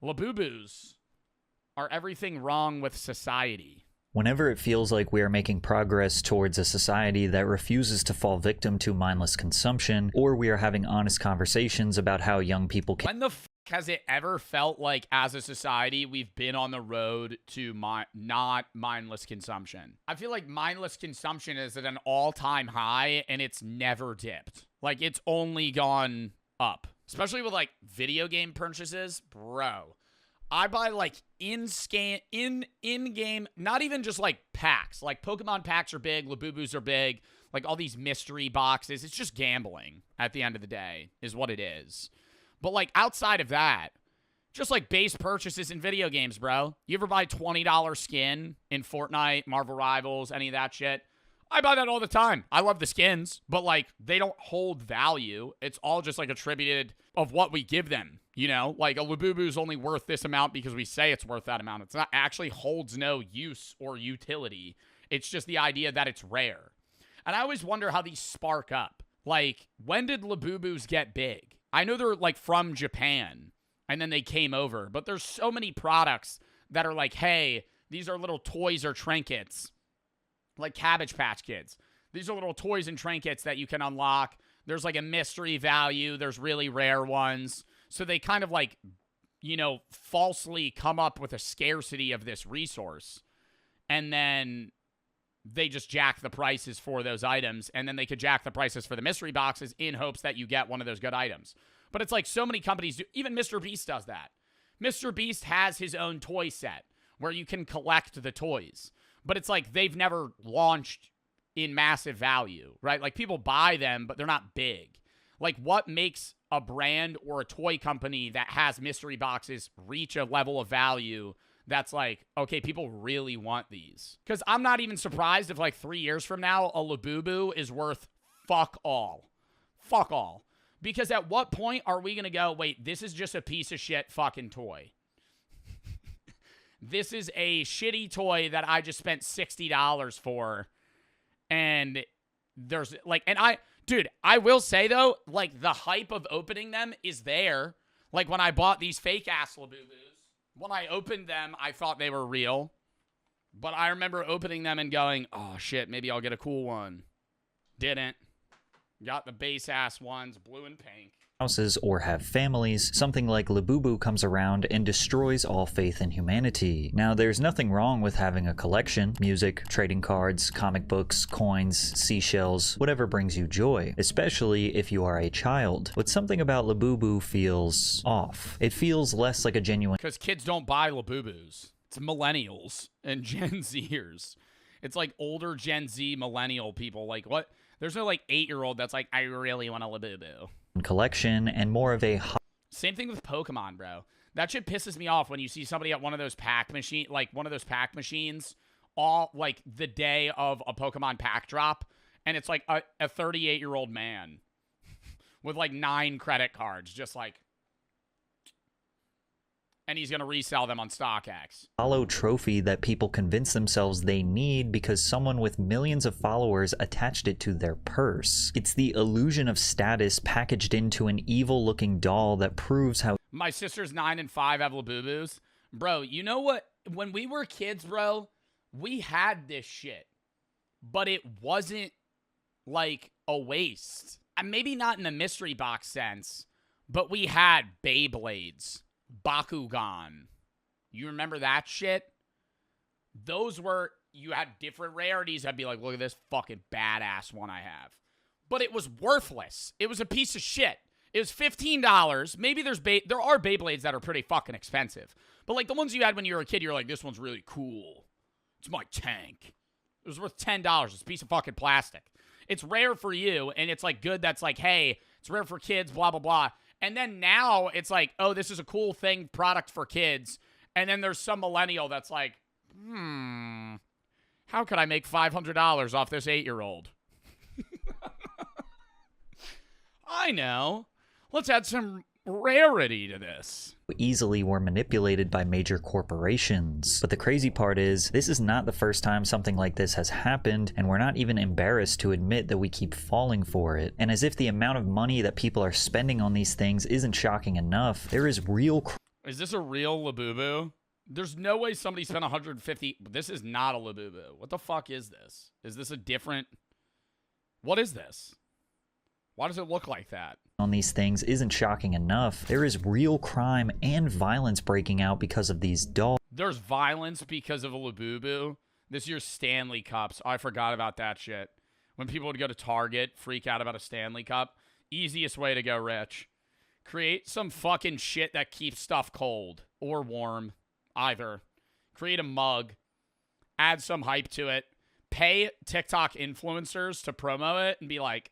Labubus are everything wrong with society. Whenever it feels like we are making progress towards a society that refuses to fall victim to mindless consumption, or we are having honest conversations about how young people can— When the f has it ever felt like, as a society, we've been on the road to not mindless consumption? I feel like mindless consumption is at an all-time high, and it's never dipped. Like, it's only gone up. Especially with, like, video game purchases. Bro, I buy, like, in-game, not even just, like, packs. Like, Pokemon packs are big, Labubus are big, like, all these mystery boxes. It's just gambling at the end of the day is what it is. But, like, outside of that, just, like, base purchases in video games, bro. You ever buy $20 skin in Fortnite, Marvel Rivals, any of that shit? I buy that all the time. I love the skins, but, like, they don't hold value. It's all just, like, attributed of what we give them, you know? Like, a Labubu is only worth this amount because we say it's worth that amount. It's not actually holds no use or utility. It's just the idea that it's rare. And I always wonder how these spark up. Like, when did Labubus get big? I know they're, like, from Japan, and then they came over. But there's so many products that are like, hey, these are little toys or trinkets. Like Cabbage Patch Kids. These are little toys and trinkets that you can unlock. There's, like, a mystery value. There's really rare ones. So they kind of, like, you know, falsely come up with a scarcity of this resource. And then they just jack the prices for those items, and then they could jack the prices for the mystery boxes in hopes that you get one of those good items. But it's like so many companies do. Even Mr. Beast does that. Mr. Beast has his own toy set where you can collect the toys. But it's like they've never launched in massive value, right? Like, people buy them, but they're not big. Like, what makes a brand or a toy company that has mystery boxes reach a level of value that's like, okay, people really want these? Because I'm not even surprised if, like, 3 years from now, a Labubu is worth fuck all. Fuck all. Because at what point are we going to go, wait, this is just a piece of shit fucking toy? This is a shitty toy that I just spent $60 for. And there's, like, and dude, I will say, though, like, the hype of opening them is there. Like, when I bought these fake-ass Labubus, when I opened them, I thought they were real. But I remember opening them and going, oh, shit, maybe I'll get a cool one. Didn't. Got the base-ass ones, blue and pink. Houses or have families, something like Labubu comes around and destroys all faith in humanity. Now, there's nothing wrong with having a collection: music, trading cards, comic books, coins, seashells, whatever brings you joy, especially if you are a child. But something about Labubu feels off. It feels less like a genuine— because kids don't buy Labubus. It's millennials and Gen Zers. It's like older Gen Z millennial people. Like, what? There's no, like, 8-year-old that's like, I really want a Labubu. Collection and more of a— Same thing with Pokemon, bro. That shit pisses me off when you see somebody at one of those pack machines, all, like, the day of a Pokemon pack drop, and it's like a 38-year-old man with, like, 9 credit cards, just like, and he's going to resell them on StockX. Hollow trophy that people convince themselves they need because someone with millions of followers attached it to their purse. It's the illusion of status packaged into an evil-looking doll that proves how— My sisters 9 and 5 have Labubus. Bro, you know what? When we were kids, bro, we had this shit. But it wasn't, like, a waste. And maybe not in a mystery box sense, but we had Beyblades. Bakugan. You remember that shit? Those were, you had different rarities. I'd be like, look at this fucking badass one I have. But it was worthless. It was a piece of shit. It was $15. Maybe there are Beyblades that are pretty fucking expensive. But, like, the ones you had when you were a kid, you're like, this one's really cool. It's my tank. It was worth $10. It's a piece of fucking plastic. It's rare for you, and it's, like, good that's like, hey, it's rare for kids, blah, blah, blah. And then now it's like, oh, this is a cool thing, product for kids. And then there's some millennial that's like, how could I make $500 off this 8-year-old? I know. Let's add some rarity to this. Easily were manipulated by major corporations. But the crazy part is, this is not the first time something like this has happened, and we're not even embarrassed to admit that we keep falling for it. And as if the amount of money that people are spending on these things isn't shocking enough, there is real Is this a real Labubu? There's no way somebody spent 150. This is not a Labubu. What the fuck is this? Is this a different... What is this? Why does it look like that? On these things isn't shocking enough. There is real crime and violence breaking out because of these dolls. There's violence because of a Labubu. This year's Stanley Cups. I forgot about that shit. When people would go to Target, freak out about a Stanley Cup. Easiest way to go rich. Create some fucking shit that keeps stuff cold or warm. Either. Create a mug. Add some hype to it. Pay TikTok influencers to promo it and be like,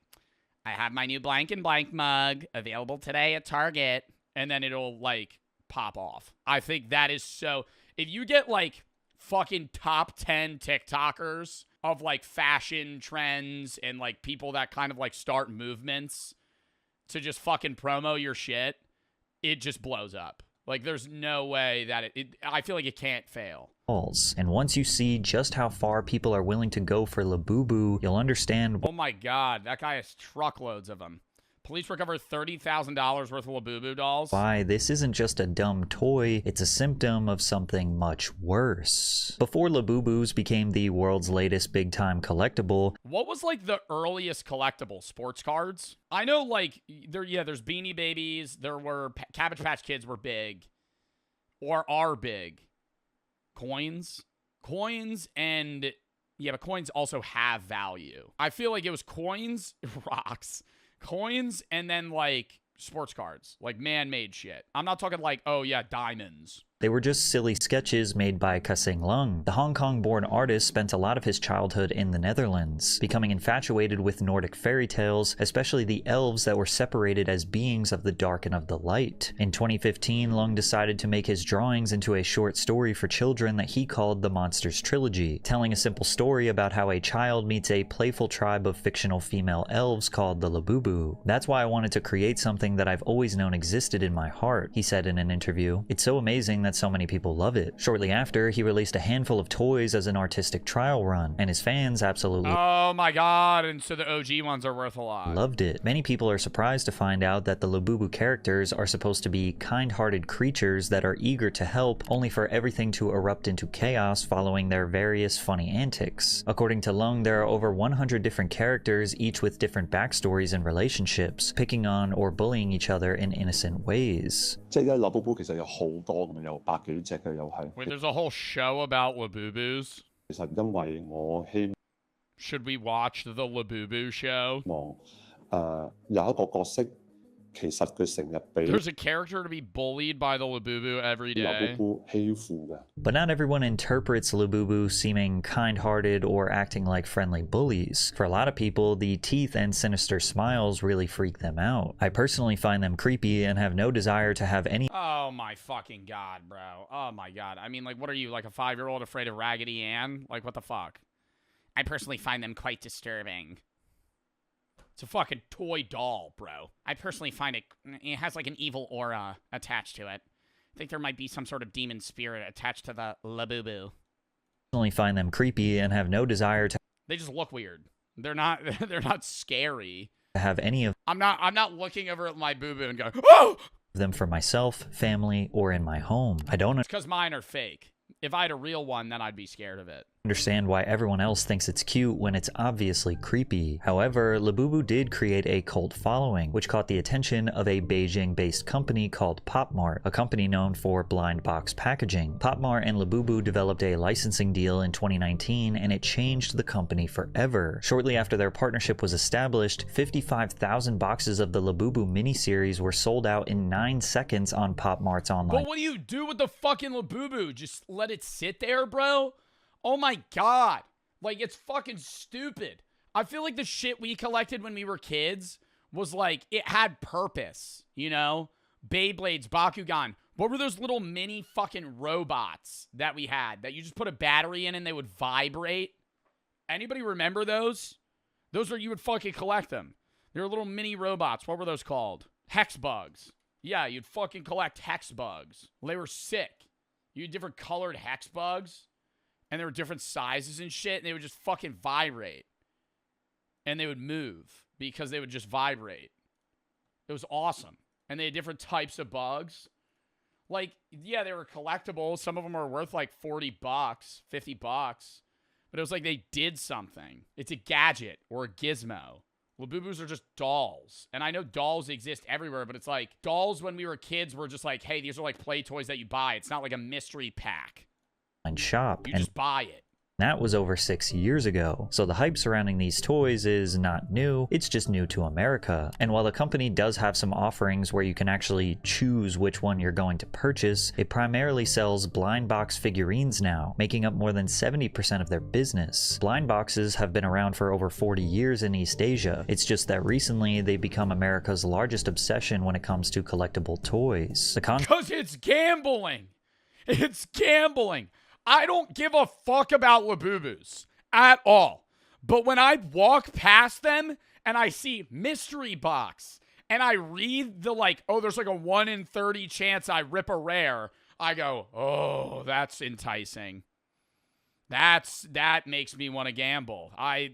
I have my new blank and blank mug available today at Target. And then it'll, like, pop off. I think that is so... If you get, like, fucking top 10 TikTokers of, like, fashion trends and, like, people that kind of, like, start movements to just fucking promo your shit, it just blows up. Like, there's no way that I feel like it can't fail. And once you see just how far people are willing to go for Labubu, you'll understand. Oh my god, that guy has truckloads of them. Police recovered $30,000 worth of Labubu dolls. Why this isn't just a dumb toy, it's a symptom of something much worse. Before Labubus became the world's latest big-time collectible, what was like the earliest collectible? Sports cards? I know like there's Beanie Babies, there were Cabbage Patch Kids were big or are big. Coins and yeah, but coins also have value. I feel like it was coins, rocks. Coins and then like sports cards, like man-made shit. I'm not talking like, oh yeah, diamonds. They were just silly sketches made by Kasing Lung. The Hong Kong-born artist spent a lot of his childhood in the Netherlands, becoming infatuated with Nordic fairy tales, especially the elves that were separated as beings of the dark and of the light. In 2015, Lung decided to make his drawings into a short story for children that he called the Monsters Trilogy, telling a simple story about how a child meets a playful tribe of fictional female elves called the Labubu. That's why I wanted to create something that I've always known existed in my heart, he said in an interview. It's so amazing that so many people love it. Shortly after, he released a handful of toys as an artistic trial run, and his fans absolutely oh my god, and so the OG ones are worth a lot. Loved it. Many people are surprised to find out that the Labubu characters are supposed to be kind-hearted creatures that are eager to help, only for everything to erupt into chaos following their various funny antics. According to Lung, there are over 100 different characters, each with different backstories and relationships, picking on or bullying each other in innocent ways. Wait, there's a whole show about Labubus? Should we watch the Labubu show? There's a character to be bullied by the Labubu every day. But not everyone interprets Labubu seeming kind-hearted or acting like friendly bullies. For a lot of people, the teeth and sinister smiles really freak them out. I personally find them creepy and have no desire to have any— Oh my fucking god, bro. Oh my god. I mean, like, what are you, like a 5-year-old afraid of Raggedy Ann? Like, what the fuck? I personally find them quite disturbing. It's a fucking toy doll, bro. I personally find it has like an evil aura attached to it. I think there might be some sort of demon spirit attached to the Labubu. Personally find them creepy and have no desire to— They just look weird. They're not scary. have any of I'm not looking over at my boo-boo and going, oh! them for myself, family, or in my home. I don't It's because mine are fake. If I had a real one, then I'd be scared of it. Understand why everyone else thinks it's cute when it's obviously creepy. However, Labubu did create a cult following, which caught the attention of a Beijing-based company called PopMart, a company known for blind box packaging. PopMart and Labubu developed a licensing deal in 2019, and it changed the company forever. Shortly after their partnership was established, 55,000 boxes of the Labubu miniseries were sold out in 9 seconds on PopMart's online. But what do you do with the fucking Labubu? Just let it sit there, bro? Oh my god. Like, it's fucking stupid. I feel like the shit we collected when we were kids was like, it had purpose, you know? Beyblades, Bakugan. What were those little mini fucking robots that we had that you just put a battery in and they would vibrate? Anybody remember those? Those were, you would fucking collect them. They were little mini robots. What were those called? Hex bugs. Yeah, you'd fucking collect hex bugs. They were sick. You had different colored hex bugs. And there were different sizes and shit, and they would just fucking vibrate. And they would move because they would just vibrate. It was awesome. And they had different types of bugs. Like, yeah, they were collectibles. Some of them are worth like $40, $50. But it was like they did something. It's a gadget or a gizmo. Labubus are just dolls. And I know dolls exist everywhere, but it's like dolls when we were kids were just like, hey, these are like play toys that you buy. It's not like a mystery pack. And shop. You And just buy it. that was over 6 years ago. So the hype surrounding these toys is not new, it's just new to America. And while the company does have some offerings where you can actually choose which one you're going to purchase, it primarily sells blind box figurines now, making up more than 70% of their business. Blind boxes have been around for over 40 years in East Asia. It's just that recently they've become America's largest obsession when it comes to collectible toys. Because it's gambling. It's gambling. I don't give a fuck about Labubus at all. But when I walk past them and I see mystery box and I read the like, oh, there's like a 1 in 30 chance I rip a rare, I go, oh, that's enticing. That makes me want to gamble. I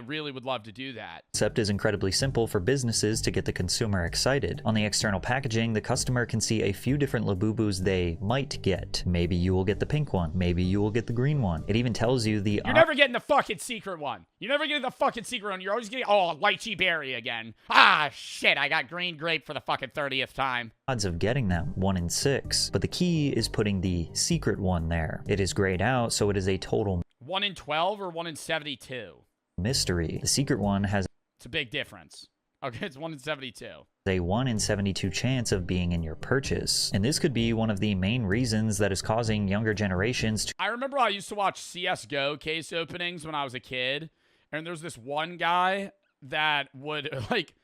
really would love to do that. Concept is incredibly simple for businesses to get the consumer excited. On the external packaging, the customer can see a few different Labubus they might get. Maybe you will get the pink one. Maybe you will get the green one. It even tells you the... You're never getting the fucking secret one. You're never getting the fucking secret one. You're always getting... Oh, lychee berry again. Ah, shit. I got green grape for the fucking 30th time. Odds of getting them, 1 in 6. But the key is putting the secret one there. It is grayed out, so it is a total 1 in 12 or 1 in 72? Mystery. The secret one has... It's a big difference. Okay, it's 1 in 72. A 1 in 72 chance of being in your purchase. And this could be one of the main reasons that is causing younger generations to... I remember I used to watch CSGO case openings when I was a kid. And there's this one guy that would, like...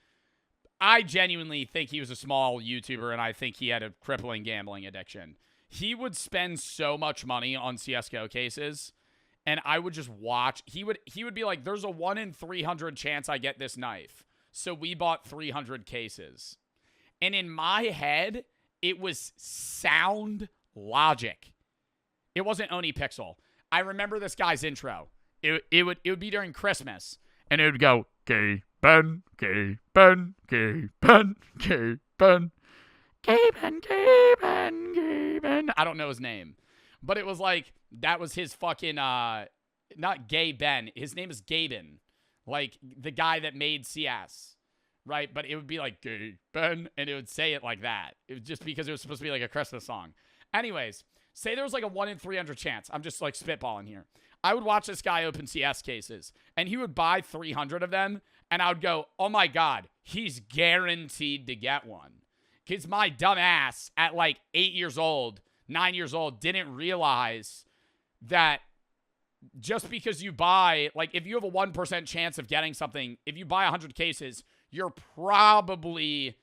I genuinely think he was a small YouTuber, and I think he had a crippling gambling addiction. He would spend so much money on CSGO cases, and I would just watch. He would be like, there's a 1 in 300 chance I get this knife. So we bought 300 cases. And in my head, it was sound logic. It wasn't Oni Pixel. I remember this guy's intro. It would be during Christmas, and it would go, gay Ben, gay Ben, gay Ben, gay Ben, gay Ben, gay Ben, gay Ben. I don't know his name, but it was like, that was his fucking, not Gay Ben. His name is Gaben, like the guy that made CS, right? But it would be like, gay Ben, and it would say it like that. It was just because it was supposed to be like a Christmas song. Anyways, say there was like a 1 in 300 chance. I'm just like spitballing here. I would watch this guy open CS cases, and he would buy 300 of them, and I would go, oh my God, he's guaranteed to get one. Because my dumb ass at like 8 years old, 9 years old, didn't realize that just because you buy, like if you have a 1% chance of getting something, if you buy 100 cases, you're probably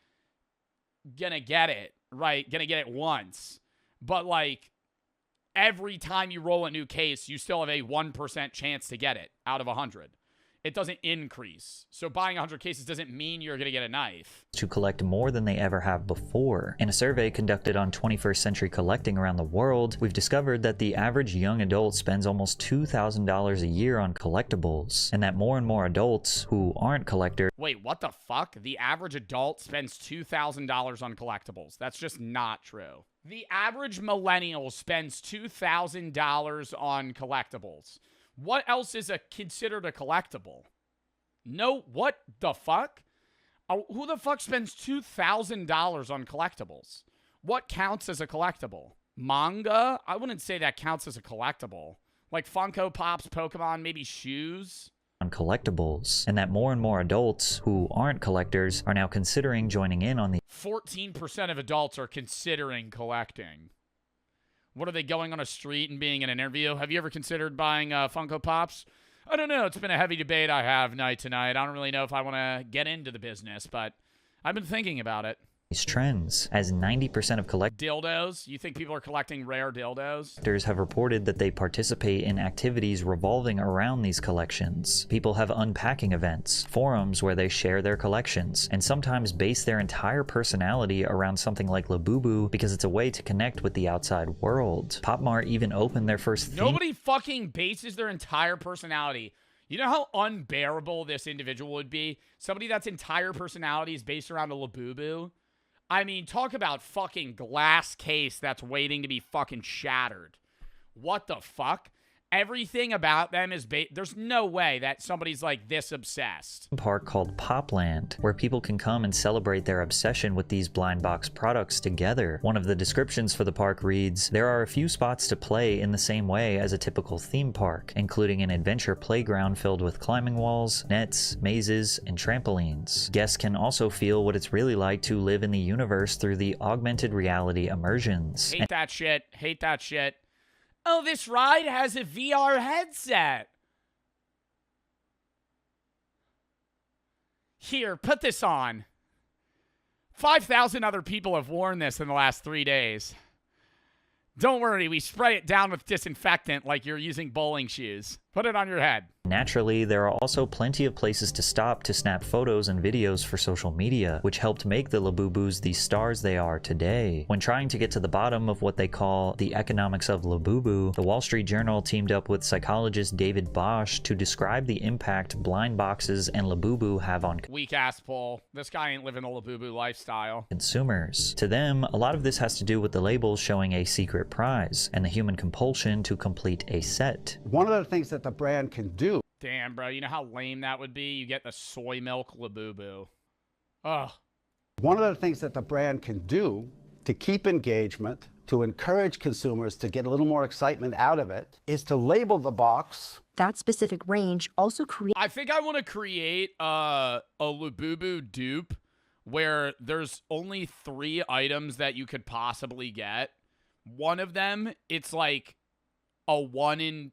going to get it, right? Going to get it once. But like every time you roll a new case, you still have a 1% chance to get it out of 100. It doesn't increase. So buying 100 cases doesn't mean you're going to get a knife. To collect more than they ever have before. In a survey conducted on 21st century collecting around the world, we've discovered that the average young adult spends almost $2,000 a year on collectibles, and that more and more adults who aren't collectors... Wait, what the fuck? The average adult spends $2,000 on collectibles. That's just not true. The average millennial spends $2,000 on collectibles. What else is considered a collectible? No, what the fuck? Who the fuck spends $2,000 on collectibles? What counts as a collectible? Manga? I wouldn't say that counts as a collectible. Like Funko Pops, Pokemon, maybe shoes? On collectibles, and that more and more adults who aren't collectors are now considering joining in on the 14% of adults are considering collecting. What are they going on a street and being in an interview? Have you ever considered buying Funko Pops? I don't know. It's been a heavy debate I have night to night. I don't really know if I want to get into the business, but I've been thinking about it. these trends, as 90% of Dildos? You think people are collecting rare dildos? collectors have reported that they participate in activities revolving around these collections. People have unpacking events, forums where they share their collections, and sometimes base their entire personality around something like Labubu because it's a way to connect with the outside world. PopMart even opened their first theme. Nobody fucking bases their entire personality. You know how unbearable this individual would be? Somebody that's entire personality is based around a Labubu? I mean, talk about fucking glass case that's waiting to be fucking shattered. What the fuck? Everything about them is there's no way that somebody's like this obsessed. Park called Popland, where people can come and celebrate their obsession with these blind box products together. One of the descriptions for the park reads, "There are a few spots to play in the same way as a typical theme park, including an adventure playground filled with climbing walls, nets, mazes, and trampolines. Guests can also feel what it's really like to live in the universe through the augmented reality immersions." Hate that shit. Hate that shit. Oh, this ride has a VR headset. Here, put this on. 5,000 other people have worn this in the last 3 days. Don't worry, we spray it down with disinfectant like you're using bowling shoes. Put it on your head. Naturally, there are also plenty of places to stop to snap photos and videos for social media, which helped make the Labubus the stars they are today. When trying to get to the bottom of what they call the economics of Labubu, the Wall Street Journal teamed up with psychologist David Bosch to describe the impact blind boxes and Labubu have on Weak ass pull. This guy ain't living the Labubu lifestyle. consumers. To them, a lot of this has to do with the labels showing a secret prize and the human compulsion to complete a set. One of the things that the brand can do. Damn, bro. You know how lame that would be? You get the soy milk Labubu. Ugh. One of the things that the brand can do to keep engagement, to encourage consumers to get a little more excitement out of it, is to label the box. That specific range also creates. I think I want to create a Labubu dupe where there's only 3 items that you could possibly get. One of them, it's like a 1 in...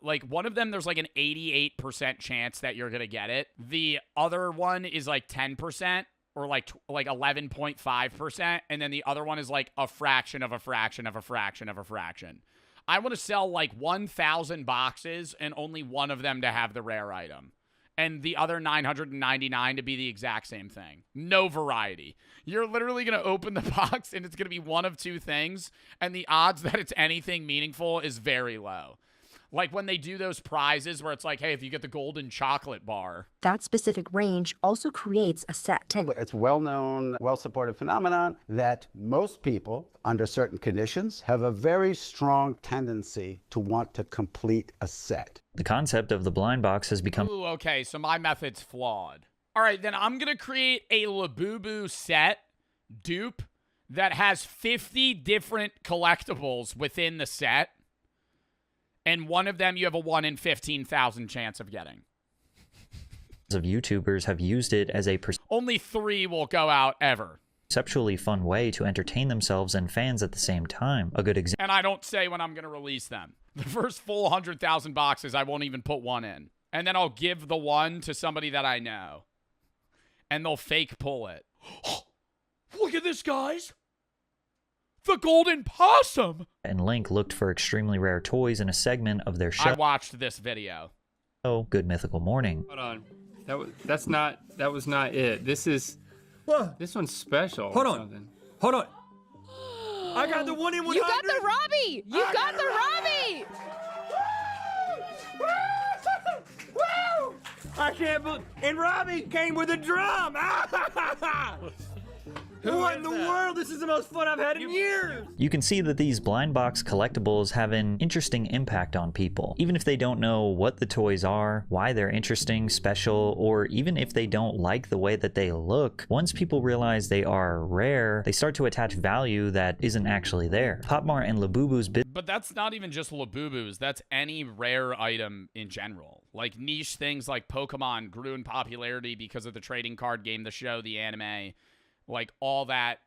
Like, one of them, there's like an 88% chance that you're going to get it. The other one is like 10% or like 11.5%. And then the other one is like a fraction of a fraction of a fraction of a fraction. I want to sell like 1,000 boxes and only one of them to have the rare item. And the other 999 to be the exact same thing. No variety. You're literally going to open the box and it's going to be one of 2 things. And the odds that it's anything meaningful is very low. Like when they do those prizes where it's like, hey, if you get the golden chocolate bar. That specific range also creates a set. It's well-known, well-supported phenomenon that most people, under certain conditions, have a very strong tendency to want to complete a set. The concept of the blind box has become Ooh, okay, so my method's flawed. All right, then I'm going to create a Labubu set dupe that has 50 different collectibles within the set. And one of them you have a 1 in 15,000 chance of getting. of YouTubers have used it as a Only 3 will go out ever. conceptually fun way to entertain themselves and fans at the same time. A good example And I don't say when I'm going to release them. The first full 100,000 boxes, I won't even put 1 in. And then I'll give the 1 to somebody that I know. And they'll fake pull it. Look at this, guys. The golden possum. and Link looked for extremely rare toys in a segment of their I show, watched this video. Good Mythical Morning. Hold on. That was not it. This one's special. Hold or on. something. Hold on. I got the 1 in 100. You got the Robbie! You got the Robbie! I can't believe. And Robbie came with a drum. What in the world? This is the most fun I've had in years. You can see that these blind box collectibles have an interesting impact on people. Even if they don't know what the toys are, why they're interesting, special, or even if they don't like the way that they look, once people realize they are rare, they start to attach value that isn't actually there. Popmart and Labubu's But that's not even just Labubus. That's any rare item in general. Like niche things like Pokemon grew in popularity because of the trading card game, the show, the anime. Like all that,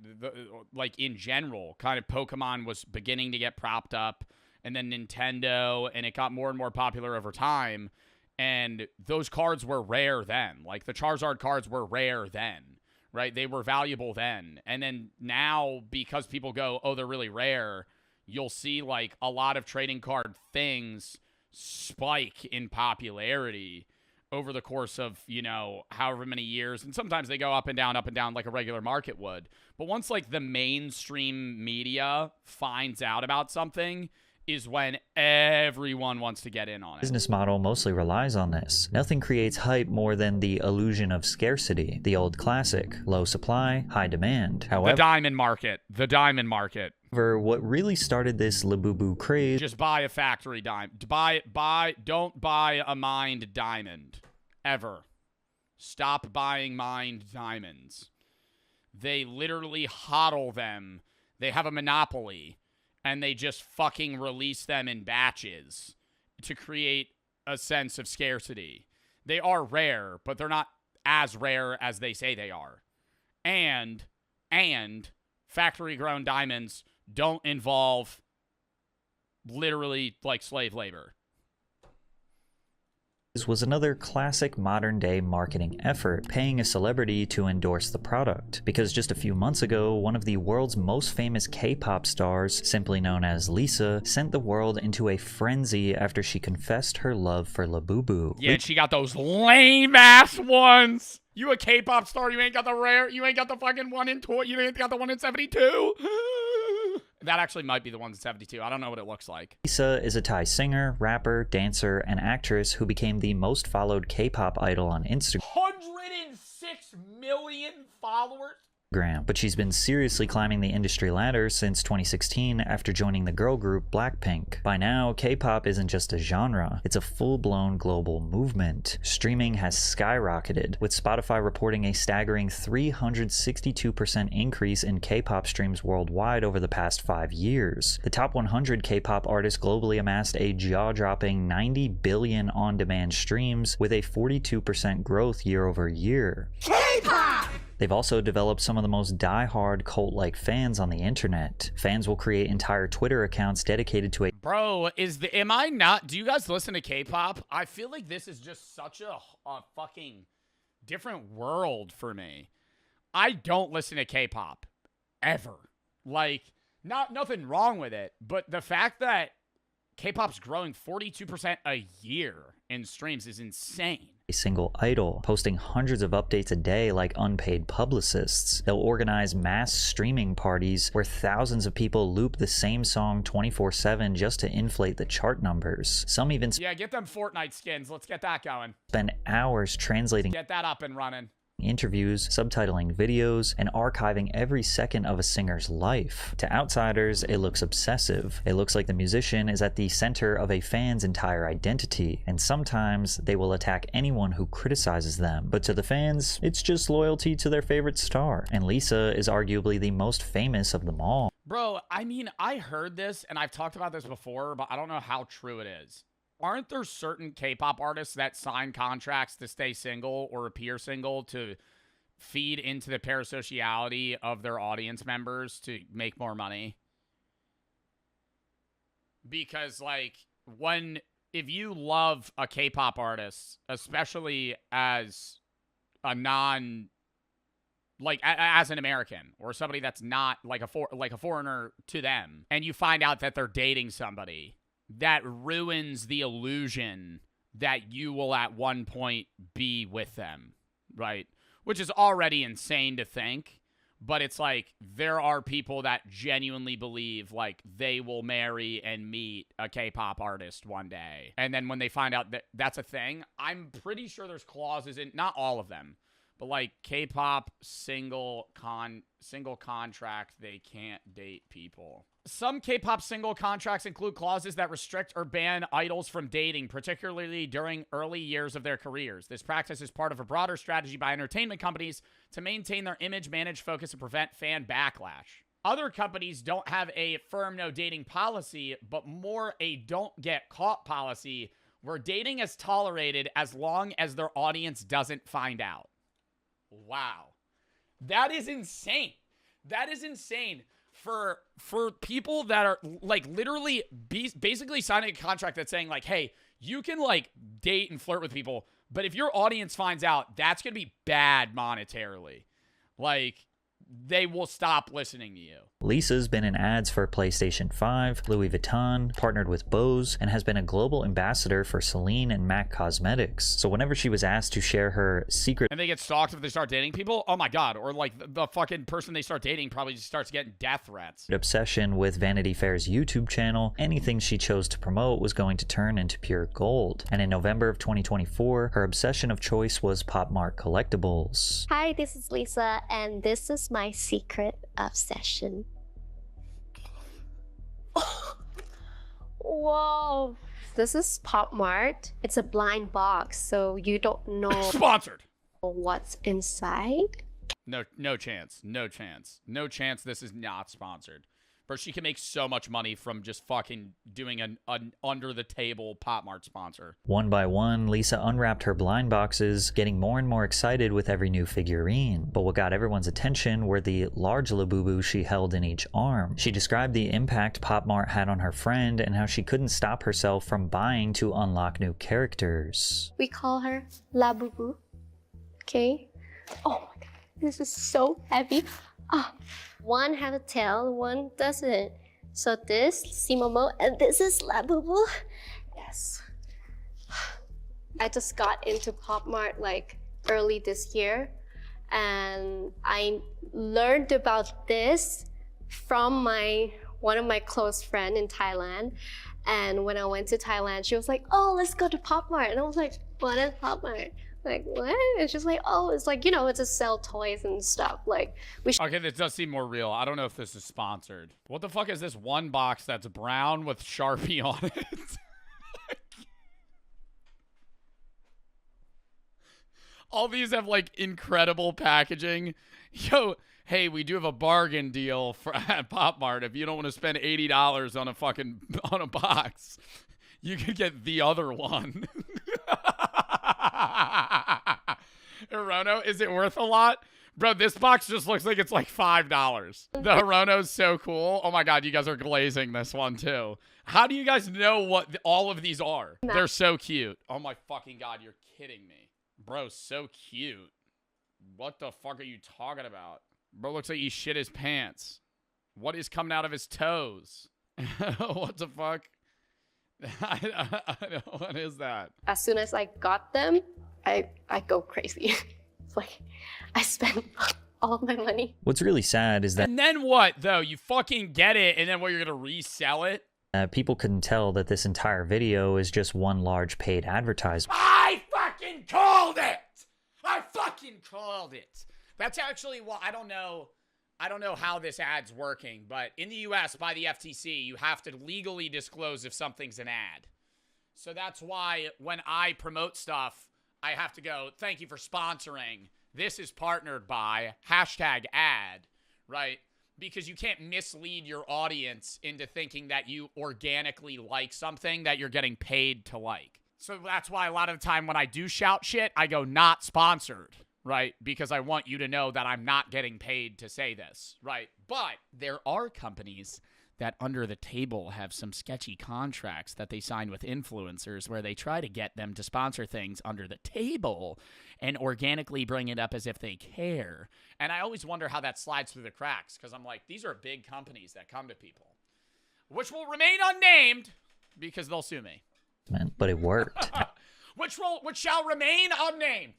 like in general, kind of Pokemon was beginning to get propped up, and then Nintendo, and it got more and more popular over time. And those cards were rare then. Like the Charizard cards were rare then, right? They were valuable then. And then now, because people go, oh, they're really rare, you'll see like a lot of trading card things spike in popularity over the course of, you know, however many years. And sometimes they go up and down like a regular market would. But once, like, the mainstream media finds out about something, is when everyone wants to get in on it. Business model mostly relies on this. Nothing creates hype more than the illusion of scarcity. The old classic, low supply, high demand. The diamond market. The diamond market. However, what really started this Labubu craze Just buy a factory diamond. Don't buy a mined diamond. Ever. Stop buying mined diamonds. They literally hodl them. They have a monopoly. And they just fucking release them in batches to create a sense of scarcity. They are rare, but they're not as rare as they say they are. And factory-grown diamonds don't involve literally like slave labor. was another classic modern-day marketing effort, paying a celebrity to endorse the product. Because just a few months ago, one of the world's most famous K-pop stars, simply known as Lisa, sent the world into a frenzy after she confessed her love for Labubu. Yeah, and she got those lame-ass ones! You a K-pop star, you ain't got the fucking one in toy, you ain't got the one in 72? That actually might be the one in 72. I don't know what it looks like. Lisa is a Thai singer, rapper, dancer, and actress who became the most followed K-pop idol on Instagram. 106 million followers? But she's been seriously climbing the industry ladder since 2016 after joining the girl group Blackpink. By now, K-pop isn't just a genre, it's a full-blown global movement. Streaming has skyrocketed, with Spotify reporting a staggering 362% increase in K-pop streams worldwide over the past 5 years. The top 100 K-pop artists globally amassed a jaw-dropping 90 billion on-demand streams, with a 42% growth year over year. K-pop! They've also developed some of the most die-hard cult-like fans on the internet. Fans will create entire Twitter accounts dedicated to a— Bro, do you guys listen to K-pop? I feel like this is just such a fucking different world for me. I don't listen to K-pop. Ever. Like, nothing wrong with it, but the fact that K-pop's growing 42% a year in streams is insane. A single idol, posting hundreds of updates a day like unpaid publicists. They'll organize mass streaming parties where thousands of people loop the same song 24/7 just to inflate the chart numbers. Some even get them Fortnite skins. Let's get that going. spend hours translating Get that up and running. interviews, subtitling videos, and archiving every second of a singer's life. To outsiders, it looks obsessive. It looks like the musician is at the center of a fan's entire identity, and sometimes they will attack anyone who criticizes them. But to the fans, it's just loyalty to their favorite star. And Lisa is arguably the most famous of them all. Bro, I mean, I heard this, and I've talked about this before, but I don't know how true it is. Aren't there certain K-pop artists that sign contracts to stay single or appear single to feed into the parasociality of their audience members to make more money? Because, like, if you love a K-pop artist, especially as a as an American or somebody that's not like a foreigner to them, and you find out that they're dating somebody, that ruins the illusion that you will at one point be with them, right? Which is already insane to think, but it's like there are people that genuinely believe like they will marry and meet a K-pop artist one day. And then when they find out that that's a thing, I'm pretty sure there's clauses in, not all of them, but like K-pop single contract, they can't date people. Some K-pop single contracts include clauses that restrict or ban idols from dating, particularly during early years of their careers. This practice is part of a broader strategy by entertainment companies to maintain their image, manage focus, and prevent fan backlash. Other companies don't have a firm no dating policy, but more a don't get caught policy where dating is tolerated as long as their audience doesn't find out. Wow. That is insane. That is insane. For people that are like literally basically signing a contract that's saying like, hey, you can like date and flirt with people, but if your audience finds out, that's going to be bad monetarily. Like, they will stop listening to you. Lisa's been in ads for PlayStation 5, Louis Vuitton, partnered with Bose, and has been a global ambassador for Celine and MAC Cosmetics. So whenever she was asked to share her secret And they get stalked if they start dating people? Oh my god. Or like the fucking person they start dating probably just starts getting death threats. obsession with Vanity Fair's YouTube channel, anything she chose to promote was going to turn into pure gold. And in November of 2024, her obsession of choice was Pop Mart collectibles. Hi, this is Lisa, and this is my secret obsession. Whoa. This is Pop Mart. It's a blind box, so you don't know Sponsored. what's inside. No chance. No chance. No chance this is not sponsored. Bro, she can make so much money from just fucking doing an under-the-table Pop Mart sponsor. One by one, Lisa unwrapped her blind boxes, getting more and more excited with every new figurine. But what got everyone's attention were the large Labubu she held in each arm. She described the impact Pop Mart had on her friend and how she couldn't stop herself from buying to unlock new characters. We call her Labubu. Okay? Oh my god, this is so heavy. Ah. One has a tail, one doesn't. So this, Simomo, and this is Labubu. Yes. I just got into Pop Mart like early this year, and I learned about this from one of my close friends in Thailand. And when I went to Thailand, she was like, "Oh, let's go to Pop Mart," and I was like, "What is Pop Mart?" Like, what? It's just like, oh, it's like, it's just sell toys and stuff. Like, Okay, this does seem more real. I don't know if this is sponsored. What the fuck is this one box that's brown with Sharpie on it? All these have, like, incredible packaging. Yo, hey, we do have a bargain deal at Pop Mart. If you don't want to spend $80 on a box, you could get the other one. Hirono, is it worth a lot? Bro, this box just looks like it's like $5. The Hirono's so cool. Oh my god, you guys are glazing this one too. How do you guys know what all of these are? They're so cute. Oh my fucking god, you're kidding me. Bro, so cute. What the fuck are you talking about? Bro looks like he shit his pants. What is coming out of his toes? What the fuck? What is that? As soon as I got them, I go crazy. It's like I spend all of my money. What's really sad is that And then what, though? You fucking get it, and then what, you're gonna resell it? people couldn't tell that this entire video is just one large paid advertisement. I fucking called it! I fucking called it! That's actually, well, I don't know how this ad's working, but in the US, by the FTC, you have to legally disclose if something's an ad. So that's why when I promote stuff, I have to go, thank you for sponsoring. This is partnered by #ad, right? Because you can't mislead your audience into thinking that you organically like something that you're getting paid to like. So that's why a lot of the time when I do shout shit, I go not sponsored, right? Because I want you to know that I'm not getting paid to say this, right? But there are companies that under the table have some sketchy contracts that they sign with influencers where they try to get them to sponsor things under the table and organically bring it up as if they care. And I always wonder how that slides through the cracks because I'm like, these are big companies that come to people, which will remain unnamed because they'll sue me. But it worked. Which shall remain unnamed.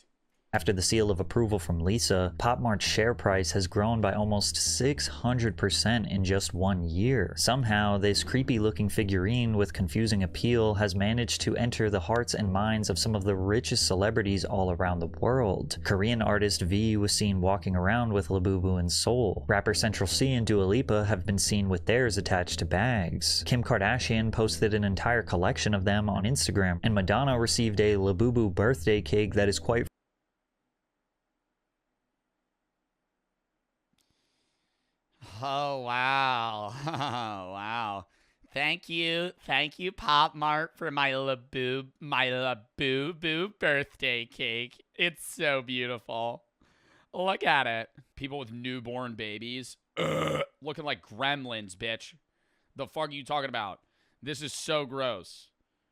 After the seal of approval from Lisa, Pop Mart's share price has grown by almost 600% in just 1 year. Somehow, this creepy-looking figurine with confusing appeal has managed to enter the hearts and minds of some of the richest celebrities all around the world. Korean artist V was seen walking around with Labubu in Seoul. Rapper Central C and Dua Lipa have been seen with theirs attached to bags. Kim Kardashian posted an entire collection of them on Instagram, and Madonna received a Labubu birthday cake that is quite Oh, wow. Oh, wow. Thank you, Pop Mart, for my Labubu birthday cake. It's so beautiful. Look at it. People with newborn babies. Looking like gremlins, bitch. The fuck are you talking about? This is so gross.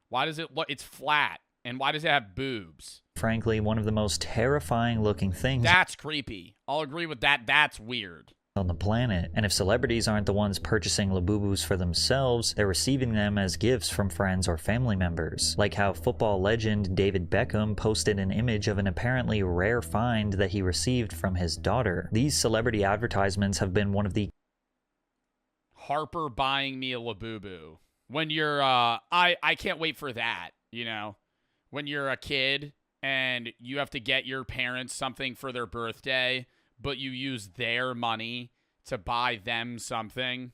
Why does it look... It's flat. And why does it have boobs? Frankly, one of the most terrifying looking things That's creepy. I'll agree with that. That's weird. on the planet. And if celebrities aren't the ones purchasing Labubus for themselves, they're receiving them as gifts from friends or family members. Like how football legend David Beckham posted an image of an apparently rare find that he received from his daughter. These celebrity advertisements have been one of the Harper buying me a Labubu. When you're, I can't wait for that, you know? When you're a kid and you have to get your parents something for their birthday, but you use their money to buy them something.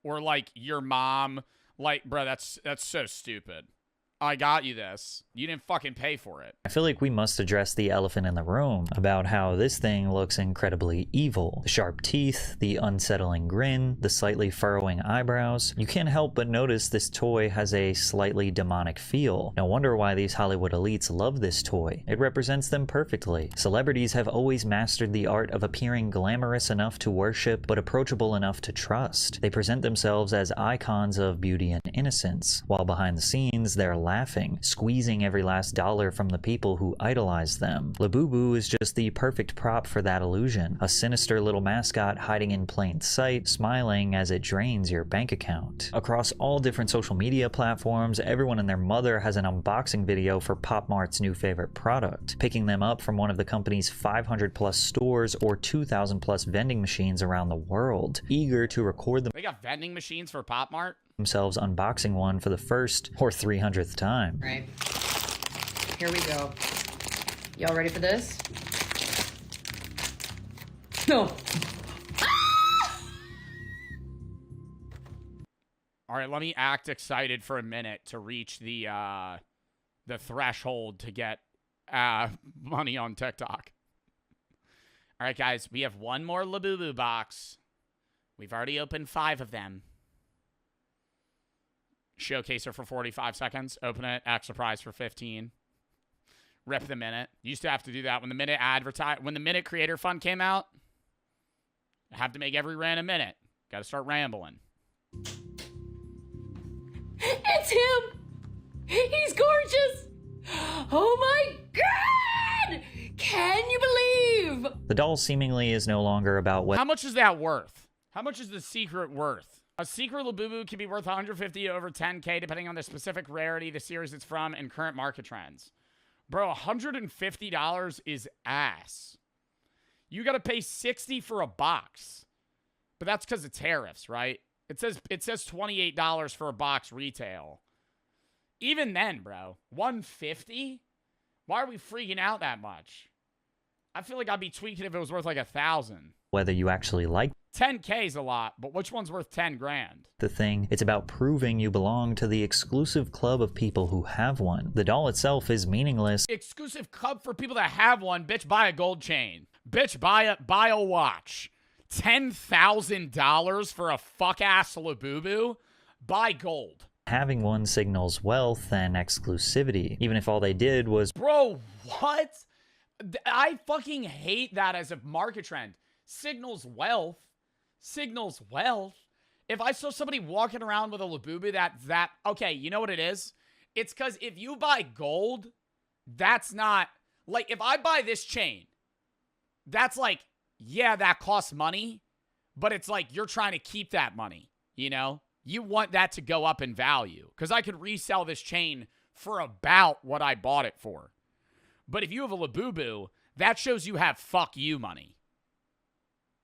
Or like your mom, like, bro, that's so stupid. I got you this. You didn't fucking pay for it. I feel like we must address the elephant in the room about how this thing looks incredibly evil. The sharp teeth, the unsettling grin, the slightly furrowing eyebrows. You can't help but notice this toy has a slightly demonic feel. No wonder why these Hollywood elites love this toy. It represents them perfectly. Celebrities have always mastered the art of appearing glamorous enough to worship, but approachable enough to trust. They present themselves as icons of beauty and innocence, while behind the scenes they're laughing, squeezing every last dollar from the people who idolize them. Labubu is just the perfect prop for that illusion. A sinister little mascot hiding in plain sight, smiling as it drains your bank account. Across all different social media platforms, everyone and their mother has an unboxing video for Pop Mart's new favorite product, picking them up from one of the company's 500 plus stores or 2,000 plus vending machines around the world, eager to record them They got vending machines for Pop Mart? themselves unboxing one for the first or 300th time. Right. Here we go. Y'all ready for this? No. All right, let me act excited for a minute to reach the threshold to get money on TikTok. All right, guys, we have one more Labubu box. We've already opened 5 of them. Showcase her for 45 seconds. Open it. Act surprise for 15. Rip the minute. Used to have to do that when the minute creator fund came out. I have to make every rant a minute. Got to start rambling. It's him! He's gorgeous! Oh my god! Can you believe? The doll seemingly is no longer about what How much is that worth? How much is the secret worth? A secret Labubu can be worth 150 to over 10K depending on the specific rarity, the series it's from, and current market trends. Bro, $150 is ass. You got to pay $60 for a box. But that's because of tariffs, right? It says $28 for a box retail. Even then, bro, $150? Why are we freaking out that much? I feel like I'd be tweaking if it was worth like $1,000. whether you actually like 10K is a lot, but which one's worth 10 grand? the thing. It's about proving you belong to the exclusive club of people who have one. The doll itself is meaningless. Exclusive club for people that have one. Bitch, buy a gold chain. Bitch, buy a watch. $10,000 for a fuck-ass Labubu? Buy gold. Having one signals wealth and exclusivity, even if all they did was Bro, what? I fucking hate that as a market trend. Signals wealth. Signals wealth. If I saw somebody walking around with a Labubu that okay, you know what it is? It's because if you buy gold, that's not, like, if I buy this chain, that's like, yeah, that costs money, but it's like you're trying to keep that money, you know? You want that to go up in value because I could resell this chain for about what I bought it for. But if you have a Labubu, that shows you have fuck you money.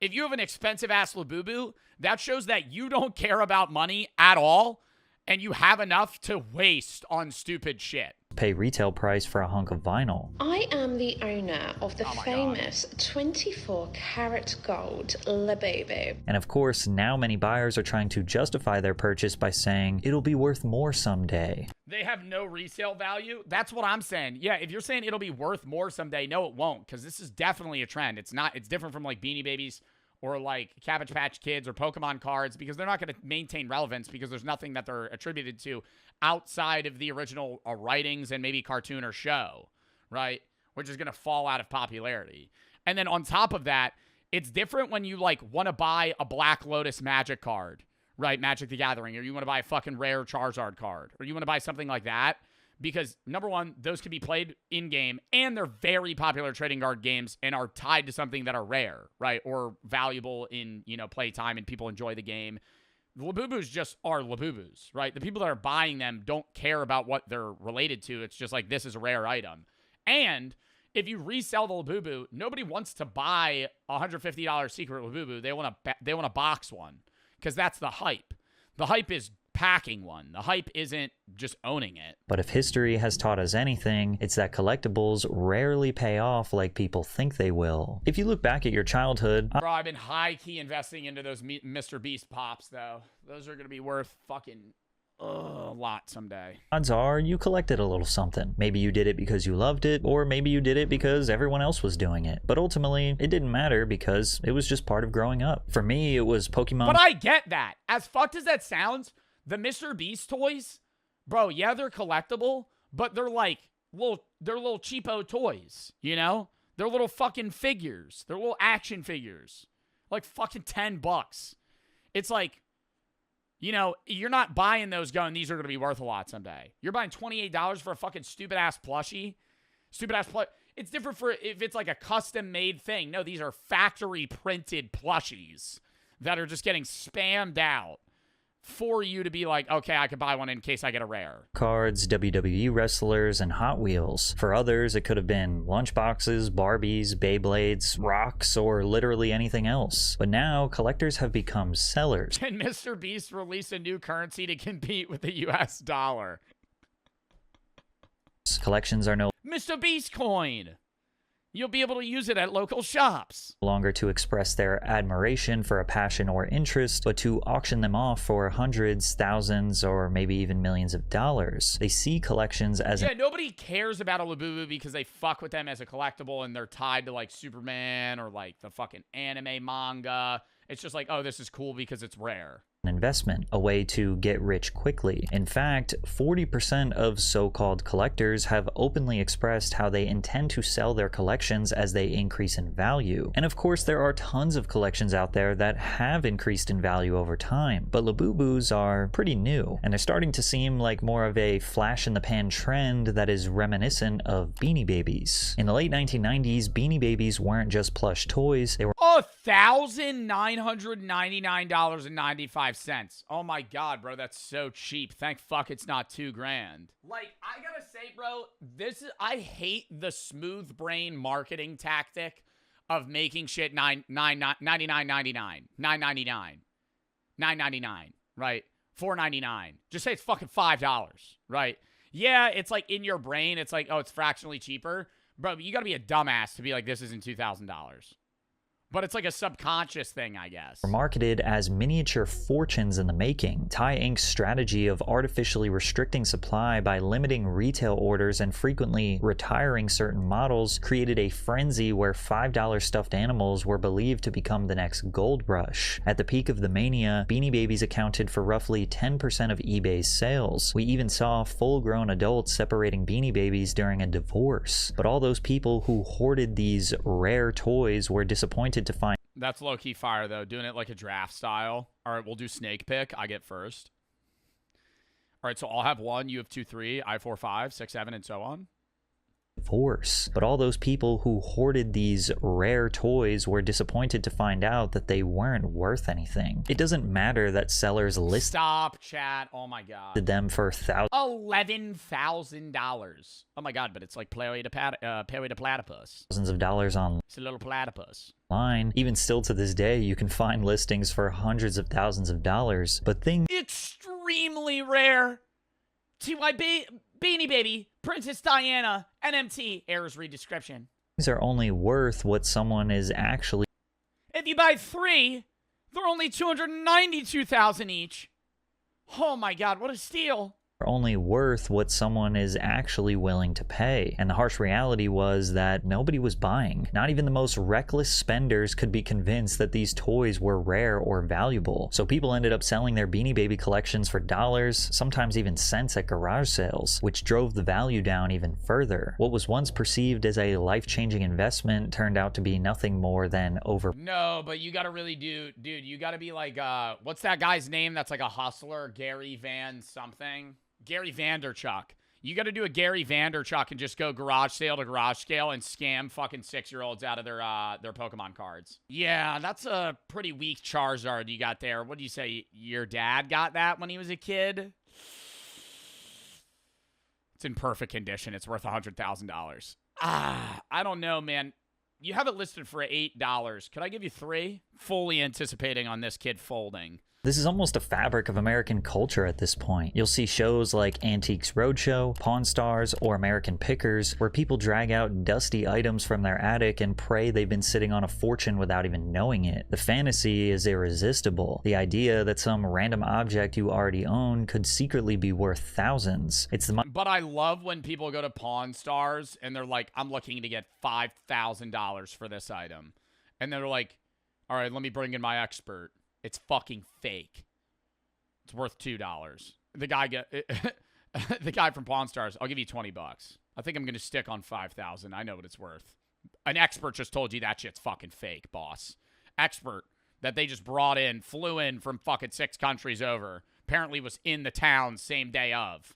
If you have an expensive-ass Labubu, that shows that you don't care about money at all and you have enough to waste on stupid shit. pay retail price for a hunk of vinyl. I am the owner of the Oh my famous 24 karat gold Labubu. And of course, now many buyers are trying to justify their purchase by saying it'll be worth more someday. They have no resale value. That's what I'm saying. Yeah, if you're saying it'll be worth more someday, no, it won't, because this is definitely a trend. It's not. It's different from like Beanie Babies or like Cabbage Patch Kids or Pokemon cards, because they're not going to maintain relevance because there's nothing that they're attributed to outside of the original writings and maybe cartoon or show, right? Which is going to fall out of popularity. And then on top of that, it's different when you like want to buy a Black Lotus Magic card, right? Magic the Gathering, or you want to buy a fucking rare Charizard card, or you want to buy something like that, because number one, those can be played in game, and they're very popular trading card games and are tied to something that are rare, right, or valuable in play time, and people enjoy the game. The Labubus just are Labubus, right? The people that are buying them don't care about what they're related to. It's just like, this is a rare item. And if you resell the Labubu, nobody wants to buy a $150 secret Labubu. They want to box one, because that's the hype. The hype is packing one. The hype isn't just owning it. But if history has taught us anything, it's that collectibles rarely pay off like people think they will. If you look back at your childhood... Bro, I've been high-key investing into those Mr. Beast pops, though. Those are going to be worth fucking a lot someday. Odds are you collected a little something. Maybe you did it because you loved it, or maybe you did it because everyone else was doing it. But ultimately, it didn't matter because it was just part of growing up. For me, it was Pokemon... But I get that. As fucked as that sounds... The Mr. Beast toys, bro, yeah, they're collectible, but they're like little cheapo toys, They're little fucking figures. They're little action figures. Like fucking $10. It's like, you're not buying those going, these are going to be worth a lot someday. You're buying $28 for a fucking stupid-ass plushie. It's different for if it's like a custom-made thing. No, these are factory-printed plushies that are just getting spammed out for you to be like, okay, I could buy one in case I get a rare. Cards, WWE wrestlers, and Hot Wheels. For others, it could have been lunchboxes, Barbies, Beyblades, rocks, or literally anything else. But now, collectors have become sellers. Can Mr. Beast release a new currency to compete with the US dollar? Collections are no Mr. Beast coin! You'll be able to use it at local shops. Longer to express their admiration for a passion or interest, but to auction them off for hundreds, thousands, or maybe even millions of dollars. They see collections as nobody cares about a Labubu because they fuck with them as a collectible and they're tied to like Superman or like the fucking anime manga. It's just like, oh, this is cool because it's rare. Investment, a way to get rich quickly. In fact, 40% of so-called collectors have openly expressed how they intend to sell their collections as they increase in value. And of course, there are tons of collections out there that have increased in value over time, but Labubus are pretty new, and they're starting to seem like more of a flash-in-the-pan trend that is reminiscent of Beanie Babies. In the late 1990s, Beanie Babies weren't just plush toys, they were $1,999.95. Oh my god, bro, that's so cheap. Thank fuck it's not $2,000. Like, I gotta say, bro, I hate the smooth brain marketing tactic of making shit $99.99, $9.99, $9.99, right? $4.99. Just say it's fucking $5, right? Yeah, it's like in your brain, it's like, oh, it's fractionally cheaper. Bro, you gotta be a dumbass to be like, this isn't $2,000. But it's like a subconscious thing, I guess. Marketed as miniature fortunes in the making. Tai Inc.'s strategy of artificially restricting supply by limiting retail orders and frequently retiring certain models created a frenzy where $5 stuffed animals were believed to become the next gold rush. At the peak of the mania, Beanie Babies accounted for roughly 10% of eBay's sales. We even saw full-grown adults separating Beanie Babies during a divorce. But all those people who hoarded these rare toys were disappointed to find that's low-key fire, though. Doing it like a draft style. All right, we'll do snake pick. I get first. All right, so I'll have 1, you have 2, 3, I 4, 5, 6, 7, and so on. Divorce. But all those people who hoarded these rare toys were disappointed to find out that they weren't worth anything. It doesn't matter that sellers listed Stop, chat. Oh my god. them for $11,000. Oh my god, but it's like Pay Away to Platypus. thousands of dollars It's a little platypus. online. Even still to this day, you can find listings for hundreds of thousands of dollars. But things Extremely rare. TYB Beanie Baby, Princess Diana, NMT, errors read description. are only worth what someone is actually. If you buy 3, they're only $292,000 each. Oh my god, what a steal. Only worth what someone is actually willing to pay. And the harsh reality was that nobody was buying. Not even the most reckless spenders could be convinced that these toys were rare or valuable. So people ended up selling their Beanie Baby collections for dollars, sometimes even cents at garage sales, which drove the value down even further. What was once perceived as a life-changing investment turned out to be nothing more than No, but you gotta really dude, you gotta be like, what's that guy's name that's like a hustler? Gary Van something? Gary Vanderchuck. You got to do a Gary Vanderchuck and just go garage sale to garage scale and scam fucking 6-year-olds out of their Pokemon cards. Yeah, that's a pretty weak Charizard you got there. What do you say? Your dad got that when he was a kid? It's in perfect condition. It's worth $100,000. I don't know, man. You have it listed for $8. Could I give you $3? Fully anticipating on this kid folding. This is almost a fabric of American culture at this point. You'll see shows like Antiques Roadshow, Pawn Stars, or American Pickers, where people drag out dusty items from their attic and pray they've been sitting on a fortune without even knowing it. The fantasy is irresistible. The idea that some random object you already own could secretly be worth thousands. But I love when people go to Pawn Stars and they're like, I'm looking to get $5,000 for this item. And they're like, all right, let me bring in my expert. It's fucking fake. It's worth $2. The guy from Pawn Stars, I'll give you $20. I think I'm gonna stick on 5,000. I know what it's worth. An expert just told you that shit's fucking fake, boss. Expert that they just brought in, flew in from fucking 6 countries over. Apparently was in the town same day of.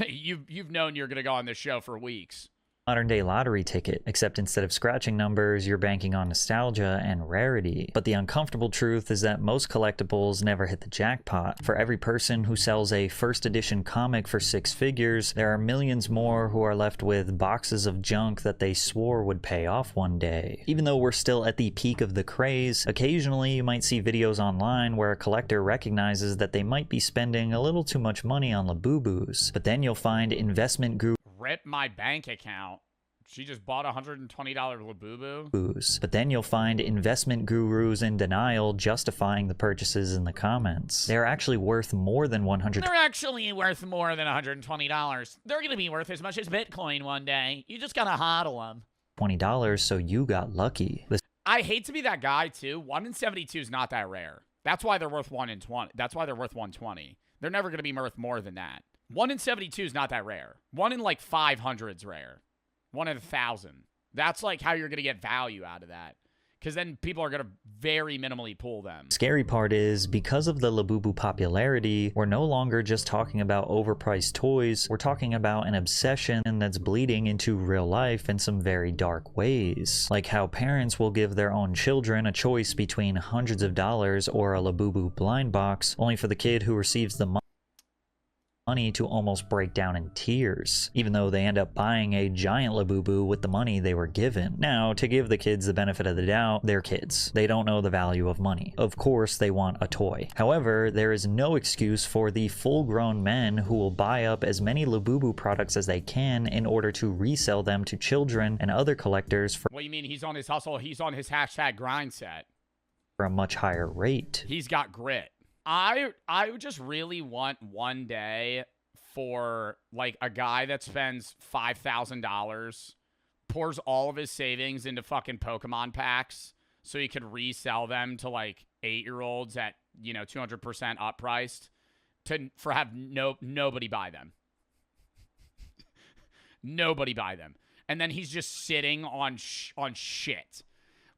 You've known you're gonna go on this show for weeks. Modern day lottery ticket, except instead of scratching numbers, you're banking on nostalgia and rarity. But the uncomfortable truth is that most collectibles never hit the jackpot. For every person who sells a first edition comic for 6 figures, there are millions more who are left with boxes of junk that they swore would pay off one day. Even though we're still at the peak of the craze, occasionally you might see videos online where a collector recognizes that they might be spending a little too much money on Labubus. But then you'll find investment gurus. Rip my bank account. She just bought a $120 Labubu. But then you'll find investment gurus in denial justifying the purchases in the comments. They're actually worth more than $100. They're actually worth more than $120. They're going to be worth as much as Bitcoin one day. You just got to hodl them. $20, so you got lucky. I hate to be that guy too. 1 in 72 is not that rare. That's why they're worth 1 in 20. That's why they're worth 120. They're never going to be worth more than that. 1 in 72 is not that rare. 1 in like 500 is rare. 1 in 1,000. That's like how you're going to get value out of that. Because then people are going to very minimally pull them. Scary part is, because of the Labubu popularity, we're no longer just talking about overpriced toys, we're talking about an obsession that's bleeding into real life in some very dark ways. Like how parents will give their own children a choice between hundreds of dollars or a Labubu blind box, only for the kid who receives the money to almost break down in tears, even though they end up buying a giant Labubu with the money they were given. Now, to give the kids the benefit of the doubt, they're kids. They don't know the value of money. Of course, they want a toy. However, there is no excuse for the full-grown men who will buy up as many Labubu products as they can in order to resell them to children and other collectors for What do you mean he's on his hustle? He's on his hashtag grind set. a much higher rate. He's got grit. I just really want one day for like a guy that spends $5,000, pours all of his savings into fucking Pokemon packs so he could resell them to like 8-year-olds at, 200% up priced for have nobody buy them. Nobody buy them. And then he's just sitting on shit.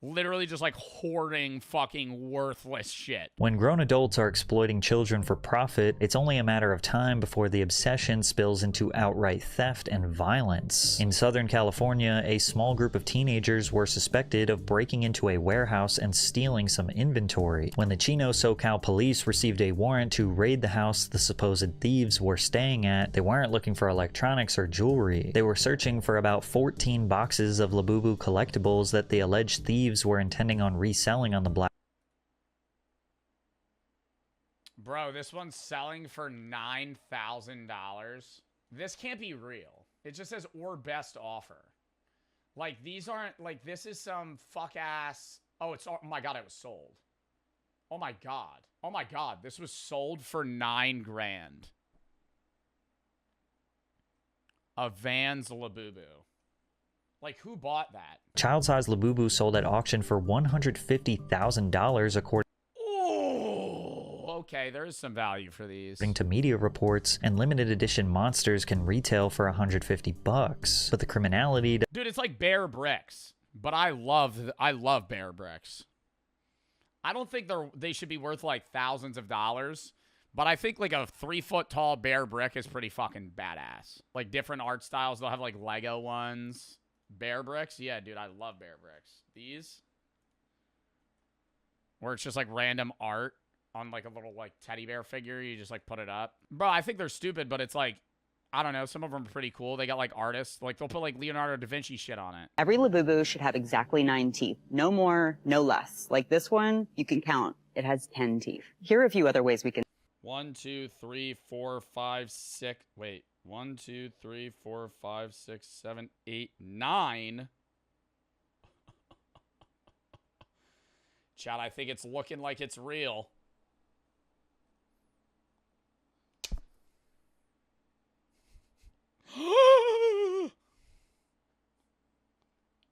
Literally just like hoarding fucking worthless shit. When grown adults are exploiting children for profit, it's only a matter of time before the obsession spills into outright theft and violence. In Southern California, a small group of teenagers were suspected of breaking into a warehouse and stealing some inventory. When the Chino SoCal police received a warrant to raid the house the supposed thieves were staying at, they weren't looking for electronics or jewelry. They were searching for about 14 boxes of Labubu collectibles that the alleged thieves were intending on reselling on the black. Bro, this one's selling for $9,000. This can't be real. It just says or best offer. Like these aren't like this is some fuck ass. Oh my god, it was sold. Oh my god. Oh my god, this was sold for $9 grand. A Vans Labubu. Like, who bought that? Child-sized Labubu sold at auction for $150,000 according Okay, there is some value for these. to media reports, and limited edition monsters can retail for $150. But the criminality... Dude, it's like Bear Bricks, but I love Bear Bricks. I don't think they should be worth like thousands of dollars, But I think like a 3-foot tall bear brick is pretty fucking badass. Like different art styles. They'll have like Lego ones. Bear bricks? Yeah, dude, I love bear bricks. These? Where it's just like random art on like a little like teddy bear figure. You just like put it up. Bro, I think they're stupid, but it's like, I don't know. Some of them are pretty cool. They got like artists. Like they'll put like Leonardo da Vinci shit on it. Every Labubu should have exactly 9 teeth. No more, no less. Like this one, you can count. It has 10 teeth. Here are a few other ways we can 1, 2, 3, 4, 5, 6. Wait. 1, 2, 3, 4, 5, 6, 7, 8, 9. Chad, I think it's looking like it's real.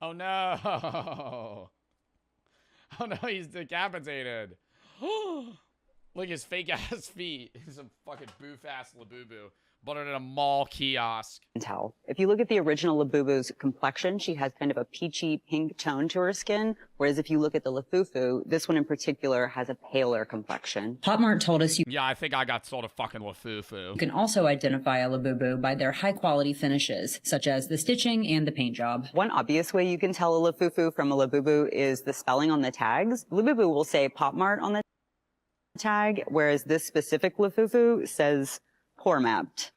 Oh no. Oh no, he's decapitated. Look at his fake ass feet. He's a fucking boof ass Labubu. Bought it at a mall kiosk. tell. If you look at the original Labubu's complexion, she has kind of a peachy pink tone to her skin, whereas if you look at the Lafufu, this one in particular has a paler complexion. Pop Mart told us you Yeah, I think I got sold a fucking Lafufu. can also identify a Labubu by their high-quality finishes, such as the stitching and the paint job. One obvious way you can tell a Lafufu from a Labubu is the spelling on the tags. Labubu will say Pop Mart on the tag, whereas this specific Lafufu says poor mapped.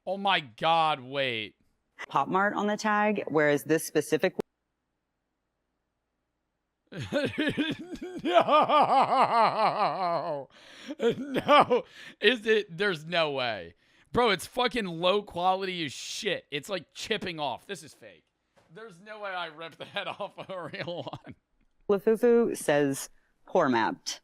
Oh my god, wait. Pop Mart on the tag, whereas this specific No. No. Is it? There's no way. Bro, it's fucking low quality as shit. It's like chipping off. This is fake. There's no way I ripped the head off of a real one. Lafufu says poor mapped.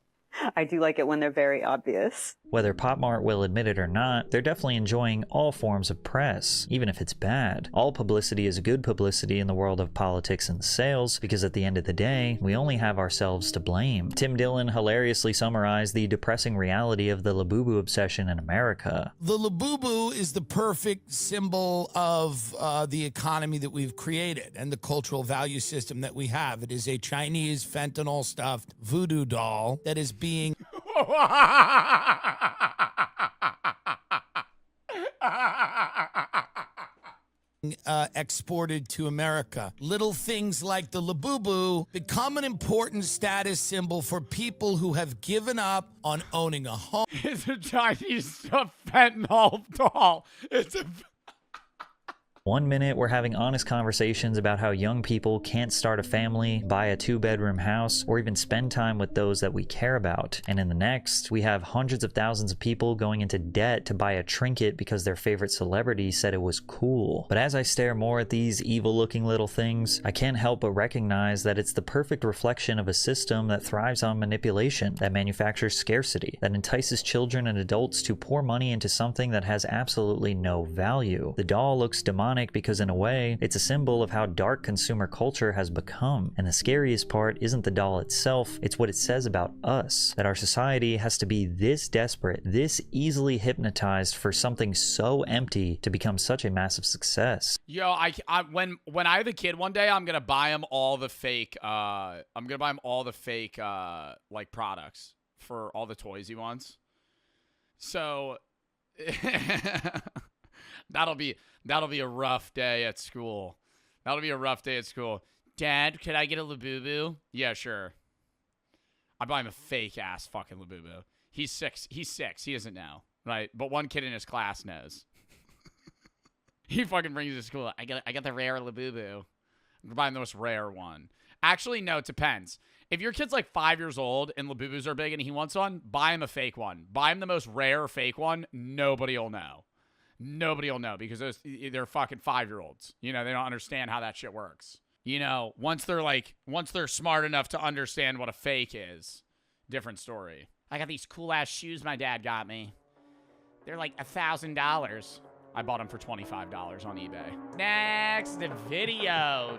I do like it when they're very obvious. Whether Pop Mart will admit it or not, they're definitely enjoying all forms of press, even if it's bad. All publicity is good publicity in the world of politics and sales, because at the end of the day, we only have ourselves to blame. Tim Dillon hilariously summarized the depressing reality of the Labubu obsession in America. The Labubu is the perfect symbol of the economy that we've created and the cultural value system that we have. It is a Chinese fentanyl-stuffed voodoo doll that is being exported to America. Little things like the Labubu become an important status symbol for people who have given up on owning a home. It's a Chinese fentanyl doll. It's a... 1 minute, we're having honest conversations about how young people can't start a family, buy a 2-bedroom house, or even spend time with those that we care about. And in the next, we have hundreds of thousands of people going into debt to buy a trinket because their favorite celebrity said it was cool. But as I stare more at these evil-looking little things, I can't help but recognize that it's the perfect reflection of a system that thrives on manipulation, that manufactures scarcity, that entices children and adults to pour money into something that has absolutely no value. The doll looks demonic because in a way, it's a symbol of how dark consumer culture has become. And the scariest part isn't the doll itself, it's what it says about us. That our society has to be this desperate, this easily hypnotized for something so empty to become such a massive success. Yo, when I have a kid one day, I'm gonna buy him all the fake like products for all the toys he wants. So That'll be a rough day at school. That'll be a rough day at school. Dad, could I get a Labubu? Yeah, sure. I buy him a fake ass fucking Labubu. He's 6. He's 6. He doesn't know, right? But one kid in his class knows. He fucking brings it to school. I got the rare Labubu. I'm buying the most rare one. Actually, no, it depends. If your kid's like 5 years old and Labubus are big and he wants one, buy him a fake one. Buy him the most rare fake one. Nobody will know. Nobody will know because they're fucking 5-year-olds. You know, they don't understand how that shit works. You know, once they're smart enough to understand what a fake is, different story. I got these cool ass shoes my dad got me. They're like $1,000. I bought them for $25 on eBay. Next video.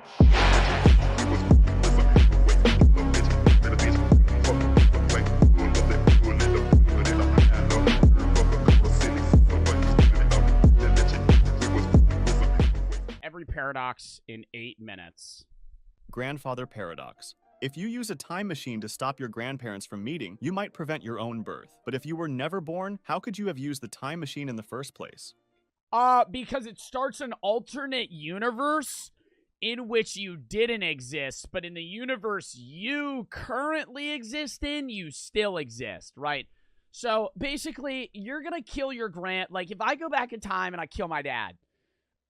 Every every paradox in 8 minutes. Grandfather paradox. If you use a time machine to stop your grandparents from meeting, you might prevent your own birth. But if you were never born, how could you have used the time machine in the first place? Because it starts an alternate universe in which you didn't exist, but in the universe you currently exist in, you still exist, right? So basically, you're gonna kill your like, if I go back in time and I kill my dad,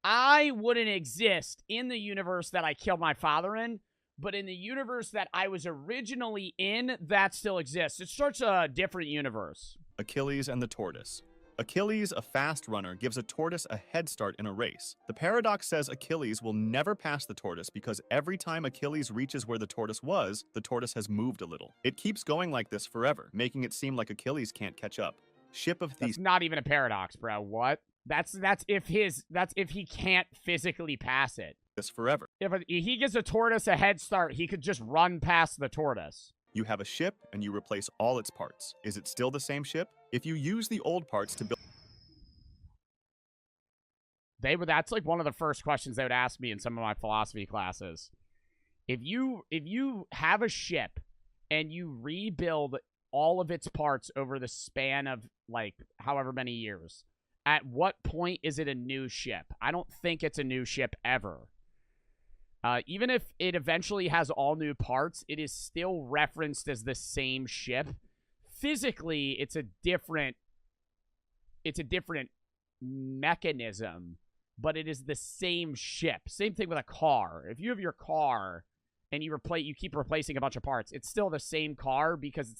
I wouldn't exist in the universe that I killed my father in, but in the universe that I was originally in, that still exists. It starts a different universe. Achilles and the tortoise. Achilles, a fast runner, gives a tortoise a head start in a race. The paradox says Achilles will never pass the tortoise because every time Achilles reaches where the tortoise was, the tortoise has moved a little. It keeps going like this forever, making it seem like Achilles can't catch up. Ship of Theseus. That's not even a paradox, bro. What? That's if he can't physically pass it. This forever. If he gives a tortoise a head start, he could just run past the tortoise. You have a ship and you replace all its parts. Is it still the same ship? If you use the old parts to build... That's like one of the first questions they would ask me in some of my philosophy classes. If you have a ship and you rebuild all of its parts over the span of like however many years, at what point is it a new ship? I don't think it's a new ship ever. Even if it eventually has all new parts, it is still referenced as the same ship. Physically, it's a different mechanism, but it is the same ship. Same thing with a car. If you have your car and you keep replacing a bunch of parts, it's still the same car because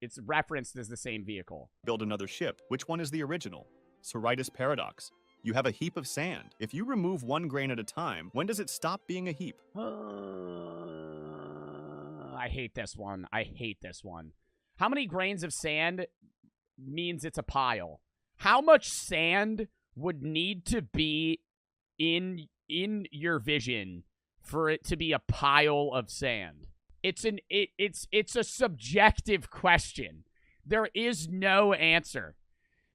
it's referenced as the same vehicle. Build another ship. Which one is the original? Soritis paradox. You have a heap of sand. If you remove 1 grain at a time, when does it stop being a heap? I hate this one. How many grains of sand means it's a pile? How much sand would need to be in your vision for it to be a pile of sand? It's a subjective question. There is no answer.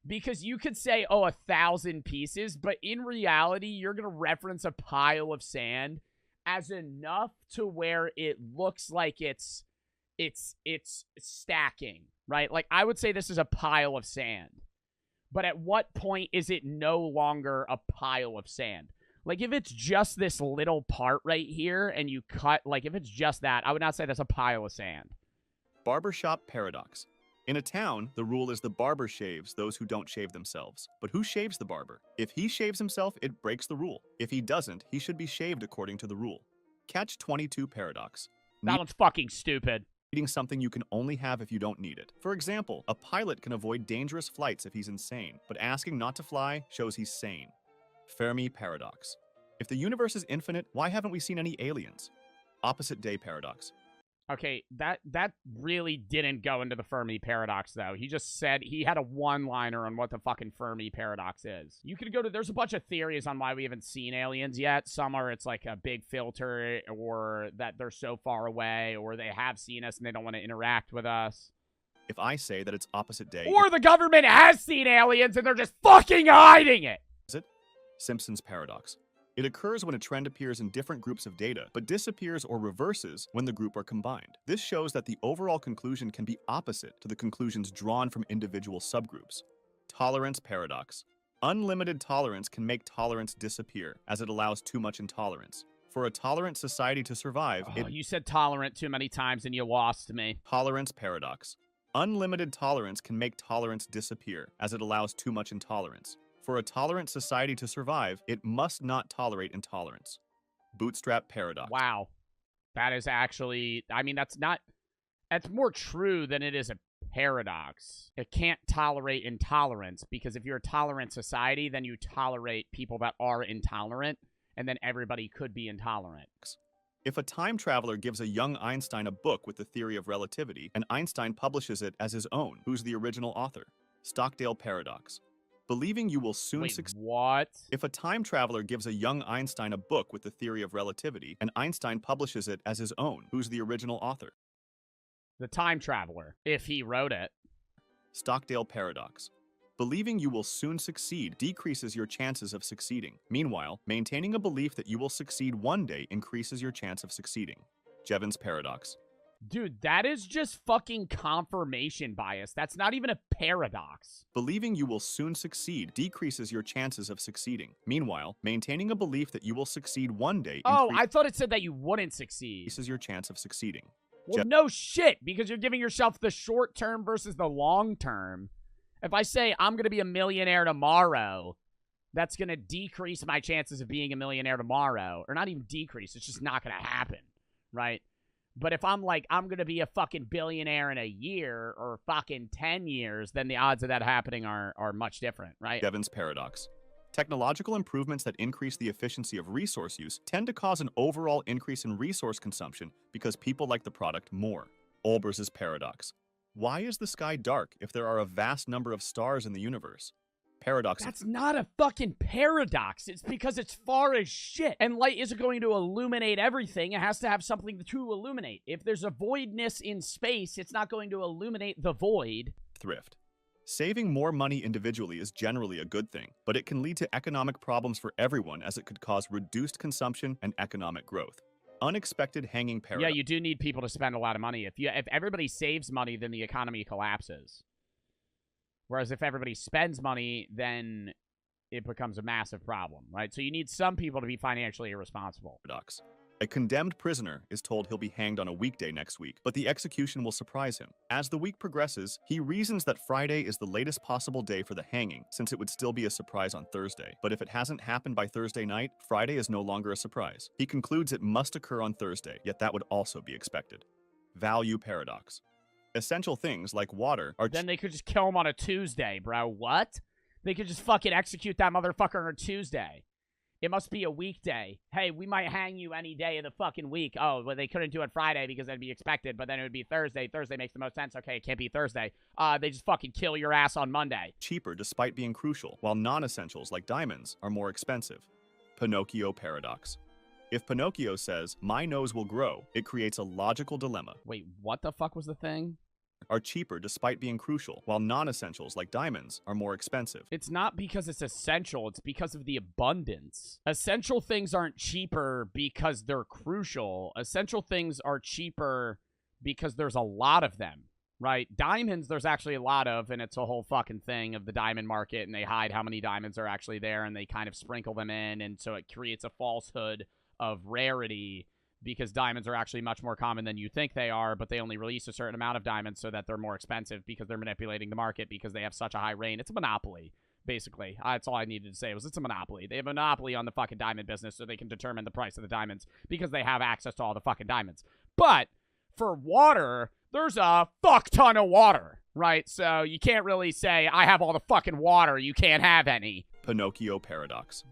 Because you could say, 1,000 pieces, but in reality, you're going to reference a pile of sand as enough to where it looks like it's stacking, right? Like, I would say this is a pile of sand. But at what point is it no longer a pile of sand? Like, if it's just this little part right here and you cut, like, if it's just that, I would not say that's a pile of sand. Barbershop paradox. In a town, the rule is the barber shaves those who don't shave themselves. But who shaves the barber? If he shaves himself, it breaks the rule. If he doesn't, he should be shaved according to the rule. Catch-22 paradox. That one's fucking stupid. Needing something you can only have if you don't need it. For example, a pilot can avoid dangerous flights if he's insane, but asking not to fly shows he's sane. Fermi paradox. If the universe is infinite, why haven't we seen any aliens? Opposite day paradox. Okay, that really didn't go into the Fermi paradox, though. He just said he had a one-liner on what the fucking Fermi paradox is. You could go to... There's a bunch of theories on why we haven't seen aliens yet. Some are it's like a big filter, or that they're so far away, or they have seen us and they don't want to interact with us. If I say that it's opposite day... Or the government has seen aliens and they're just fucking hiding it! Is it? Simpsons paradox. It occurs when a trend appears in different groups of data, but disappears or reverses when the group are combined. This shows that the overall conclusion can be opposite to the conclusions drawn from individual subgroups. Tolerance paradox. Unlimited tolerance can make tolerance disappear, as it allows too much intolerance. For a tolerant society to survive, you said tolerant too many times and you lost me. Tolerance paradox. Unlimited tolerance can make tolerance disappear, as it allows too much intolerance. For a tolerant society to survive, it must not tolerate intolerance. Bootstrap paradox. Wow. That is actually... I mean, that's more true than it is a paradox. It can't tolerate intolerance, because if you're a tolerant society, then you tolerate people that are intolerant, and then everybody could be intolerant. If a time traveler gives a young Einstein a book with the theory of relativity, and Einstein publishes it as his own, who's the original author? Stockdale paradox. Believing you will soon succeed. What? If a time traveler gives a young Einstein a book with the theory of relativity, and Einstein publishes it as his own, who's the original author? The time traveler, if he wrote it. Stockdale paradox. Believing you will soon succeed decreases your chances of succeeding. Meanwhile, maintaining a belief that you will succeed one day increases your chance of succeeding. Jevons paradox. Dude, that is just fucking confirmation bias. That's not even a paradox. Believing you will soon succeed decreases your chances of succeeding. Meanwhile, maintaining a belief that you will succeed one day I thought it said that you wouldn't succeed. increases your chance of succeeding. Well, no shit, because you're giving yourself the short term versus the long term. If I say I'm going to be a millionaire tomorrow, that's going to decrease my chances of being a millionaire tomorrow. Or not even decrease, it's just not going to happen, right? But if I'm like, I'm going to be a fucking billionaire in a year or fucking 10 years, then the odds of that happening are much different, right? Jevons paradox. Technological improvements that increase the efficiency of resource use tend to cause an overall increase in resource consumption because people like the product more. Olbers's paradox. Why is the sky dark if there are a vast number of stars in the universe? Paradox. That's not a fucking paradox. It's because it's far as shit. And light isn't going to illuminate everything. It has to have something to illuminate. If there's a voidness in space, it's not going to illuminate the void. Thrift. Saving more money individually is generally a good thing, but it can lead to economic problems for everyone as it could cause reduced consumption and economic growth. Unexpected hanging paradox. Yeah, you do need people to spend a lot of money. If everybody saves money, then the economy collapses. Whereas if everybody spends money, then it becomes a massive problem, right? So you need some people to be financially irresponsible. Paradox. A condemned prisoner is told he'll be hanged on a weekday next week, but the execution will surprise him. As the week progresses, he reasons that Friday is the latest possible day for the hanging, since it would still be a surprise on Thursday. But if it hasn't happened by Thursday night, Friday is no longer a surprise. He concludes it must occur on Thursday, yet that would also be expected. Value paradox. Essential things like water are... Then they could just kill him on a Tuesday, bro. What? They could just fucking execute that motherfucker on a Tuesday. It must be a weekday. Hey, we might hang you any day of the fucking week. Oh, well, they couldn't do it Friday because that'd be expected, but then it would be Thursday. Thursday makes the most sense. Okay, it can't be Thursday. They just fucking kill your ass on Monday. Cheaper despite being crucial, while non-essentials like diamonds are more expensive. Pinocchio paradox. If Pinocchio says, "My nose will grow," it creates a logical dilemma. Wait, what the fuck was the thing? Are cheaper despite being crucial, while non-essentials like diamonds are more expensive. It's not because it's essential, it's because of the abundance. Essential things aren't cheaper because they're crucial. Essential things are cheaper because there's a lot of them, right? Diamonds, there's actually a lot of, and it's a whole fucking thing of the diamond market, and they hide how many diamonds are actually there, and they kind of sprinkle them in, and so it creates a falsehood of rarity because diamonds are actually much more common than you think they are, but they only release a certain amount of diamonds so that they're more expensive because they're manipulating the market because they have such a high reign. It's a monopoly, basically. That's all I needed to say was it's a monopoly. They have a monopoly on the fucking diamond business so they can determine the price of the diamonds because they have access to all the fucking diamonds. But for water, there's a fuck ton of water, right? So you can't really say, I have all the fucking water, you can't have any. Pinocchio paradox.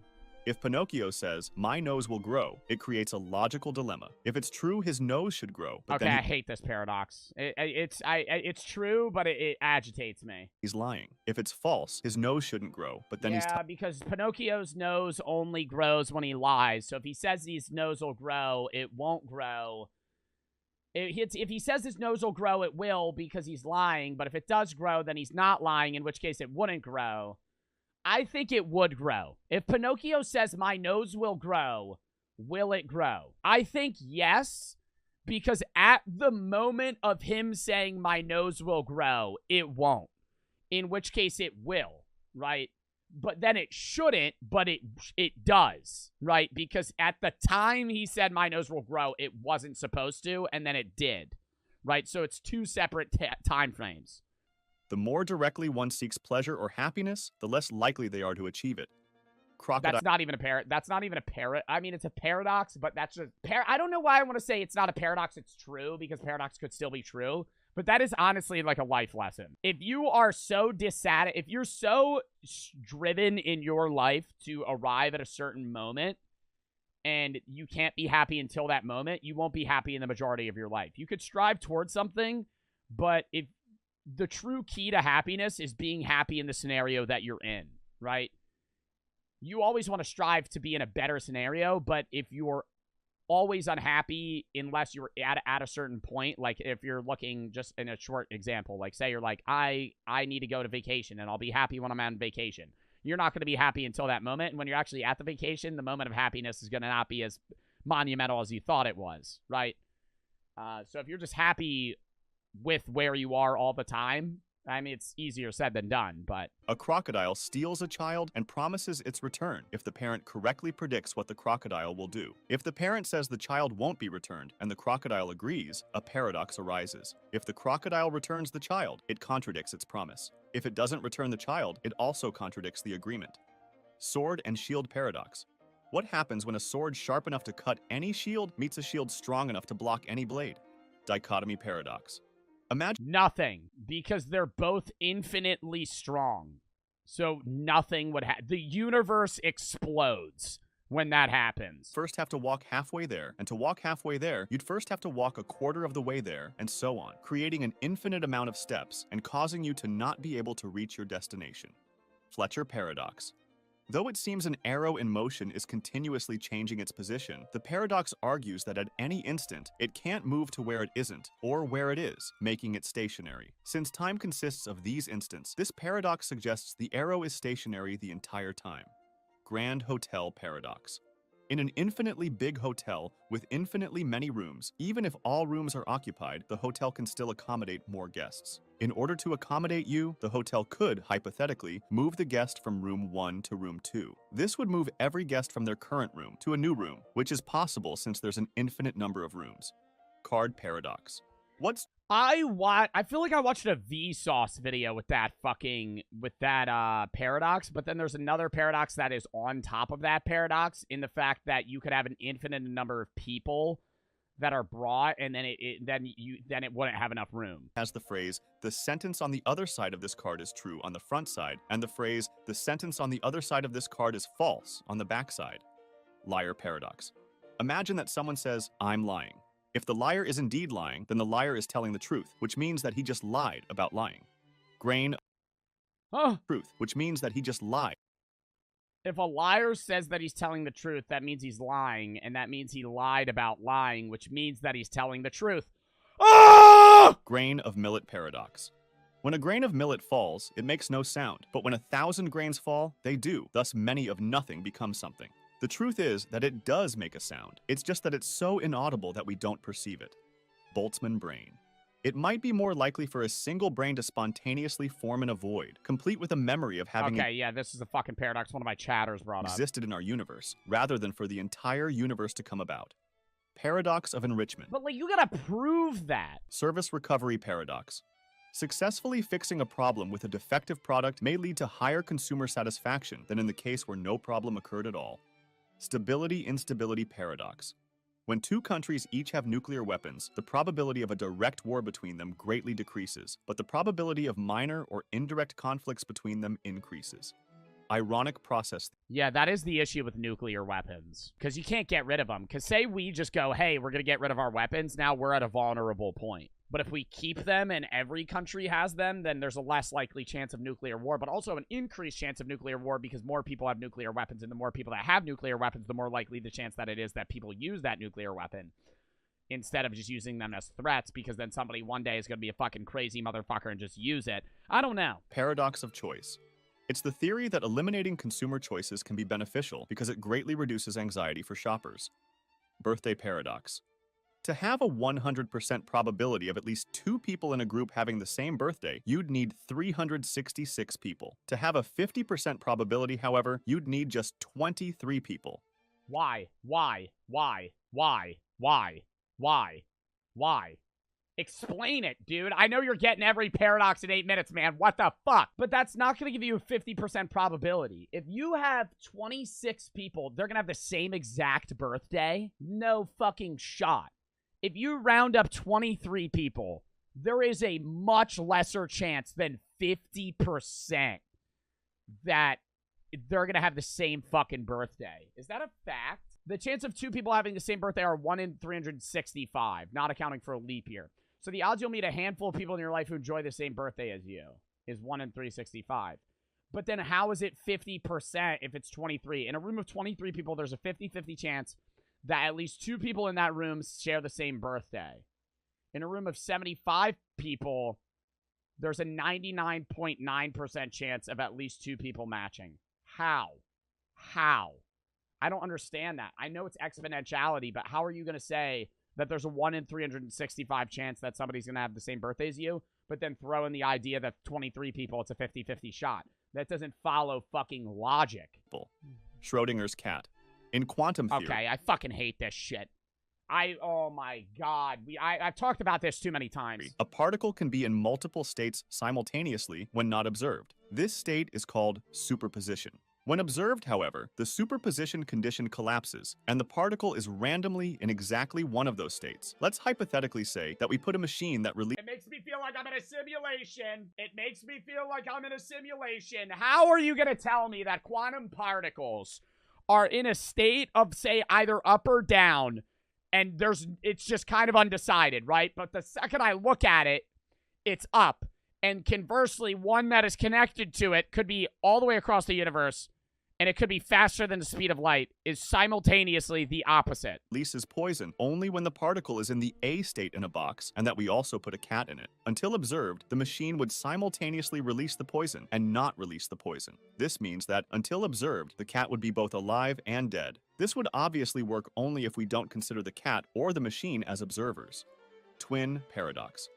If Pinocchio says, "My nose will grow," it creates a logical dilemma. If it's true, his nose should grow. But okay, then I hate this paradox. It's true, but it agitates me. he's lying. If it's false, his nose shouldn't grow. But then yeah, because Pinocchio's nose only grows when he lies. So if he says his nose will grow, it won't grow. If he says his nose will grow, it will because he's lying. But if it does grow, then he's not lying, in which case it wouldn't grow. I think it would grow. If Pinocchio says my nose will grow, will it grow? I think yes, because at the moment of him saying my nose will grow, it won't. In which case it will, right? But then it shouldn't, but it does, right? Because at the time he said my nose will grow, it wasn't supposed to, and then it did, right? So it's two separate time frames. The more directly one seeks pleasure or happiness, the less likely they are to achieve it. Crocodile. That's not even a parrot. That's not even a parrot. I mean, it's a paradox, but that's just I don't know why I want to say it's not a paradox. It's true because paradox could still be true. But that is honestly like a life lesson. If you are so if you're so driven in your life to arrive at a certain moment and you can't be happy until that moment, you won't be happy in the majority of your life. You could strive towards something, but if the true key to happiness is being happy in the scenario that you're in, right? You always want to strive to be in a better scenario, but if you're always unhappy unless you're at a certain point. Like if you're looking just in a short example, like say you're like, I need to go to vacation and I'll be happy when I'm on vacation. You're not going to be happy until that moment. And when you're actually at the vacation, the moment of happiness is going to not be as monumental as you thought it was, right? So if you're just happy with where you are all the time, I mean, it's easier said than done, but... A crocodile steals a child and promises its return if the parent correctly predicts what the crocodile will do. If the parent says the child won't be returned and the crocodile agrees, a paradox arises. If the crocodile returns the child, it contradicts its promise. If it doesn't return the child, it also contradicts the agreement. Sword and shield paradox. What happens when a sword sharp enough to cut any shield meets a shield strong enough to block any blade? Dichotomy paradox. Imagine nothing, because they're both infinitely strong. So nothing would happen. The universe explodes when that happens. First have to walk halfway there, and to walk halfway there, you'd first have to walk a quarter of the way there, and so on, creating an infinite amount of steps and causing you to not be able to reach your destination. Fletcher paradox. Though it seems an arrow in motion is continuously changing its position, the paradox argues that at any instant, it can't move to where it isn't, or where it is, making it stationary. Since time consists of these instants, this paradox suggests the arrow is stationary the entire time. Grand Hotel paradox. In an infinitely big hotel with infinitely many rooms, even if all rooms are occupied, the hotel can still accommodate more guests. In order to accommodate you, the hotel could, hypothetically, move the guest from room 1 to room 2. This would move every guest from their current room to a new room, which is possible since there's an infinite number of rooms. Card paradox. I feel like I watched a Vsauce video with that paradox, but then there's another paradox that is on top of that paradox in the fact that you could have an infinite number of people that are brought, and then it wouldn't have enough room. Has the phrase, the sentence on the other side of this card is true on the front side, and the phrase, the sentence on the other side of this card is false on the back side. Liar paradox. Imagine that someone says, I'm lying. If the liar is indeed lying, then the liar is telling the truth, which means that he just lied about lying. Grain truth, which means that he just lied. If a liar says that he's telling the truth, that means he's lying, and that means he lied about lying, which means that he's telling the truth. Grain of millet paradox. When a grain of millet falls, it makes no sound, but when 1,000 grains fall, they do, thus many of nothing become something. The truth is that it does make a sound. It's just that it's so inaudible that we don't perceive it. Boltzmann brain. It might be more likely for a single brain to spontaneously form in a void, complete with a memory of having this is a fucking paradox one of my chatters brought up. Existed in our universe, rather than for the entire universe to come about. Paradox of enrichment. But, like, you gotta prove that. Service recovery paradox. Successfully fixing a problem with a defective product may lead to higher consumer satisfaction than in the case where no problem occurred at all. Stability-instability paradox. When two countries each have nuclear weapons, the probability of a direct war between them greatly decreases, but the probability of minor or indirect conflicts between them increases. Ironic process. Yeah, that is the issue with nuclear weapons, because you can't get rid of them. Because say we just go, hey, we're going to get rid of our weapons, now we're at a vulnerable point. But if we keep them and every country has them, then there's a less likely chance of nuclear war, but also an increased chance of nuclear war because more people have nuclear weapons, and the more people that have nuclear weapons, the more likely the chance that it is that people use that nuclear weapon instead of just using them as threats, because then somebody one day is going to be a fucking crazy motherfucker and just use it. I don't know. Paradox of choice. It's the theory that eliminating consumer choices can be beneficial because it greatly reduces anxiety for shoppers. Birthday paradox. To have a 100% probability of at least 2 people in a group having the same birthday, you'd need 366 people. To have a 50% probability, however, you'd need just 23 people. Why? Explain it, dude. I know you're getting every paradox in 8 minutes, man. What the fuck? But that's not going to give you a 50% probability. If you have 26 people, they're going to have the same exact birthday. No fucking shot. If you round up 23 people, there is a much lesser chance than 50% that they're going to have the same fucking birthday. Is that a fact? The chance of 2 people having the same birthday are 1 in 365, not accounting for a leap year. So the odds you'll meet a handful of people in your life who enjoy the same birthday as you is 1 in 365. But then how is it 50% if it's 23? In a room of 23 people, there's a 50-50 chance that at least 2 people in that room share the same birthday. In a room of 75 people, there's a 99.9% chance of at least 2 people matching. How? I don't understand that. I know it's exponentiality, but how are you going to say that there's a 1 in 365 chance that somebody's going to have the same birthday as you, but then throw in the idea that 23 people, it's a 50-50 shot? That doesn't follow fucking logic. Schrodinger's cat. In quantum theory... Okay, I fucking hate this shit. Oh my God. I've talked about this too many times. A particle can be in multiple states simultaneously when not observed. This state is called superposition. When observed, however, the superposition condition collapses, and the particle is randomly in exactly one of those states. Let's hypothetically say that we put a machine that releases... It makes me feel like I'm in a simulation. It makes me feel like I'm in a simulation. How are you going to tell me that quantum particles are in a state of, say, either up or down, and it's just kind of undecided, right? But the second I look at it, it's up. And conversely, one that is connected to it could be all the way across the universe, and it could be faster than the speed of light, is simultaneously the opposite. Releases poison only when the particle is in the A state in a box, and that we also put a cat in it. Until observed, the machine would simultaneously release the poison and not release the poison. This means that, until observed, the cat would be both alive and dead. This would obviously work only if we don't consider the cat or the machine as observers. Twin paradox.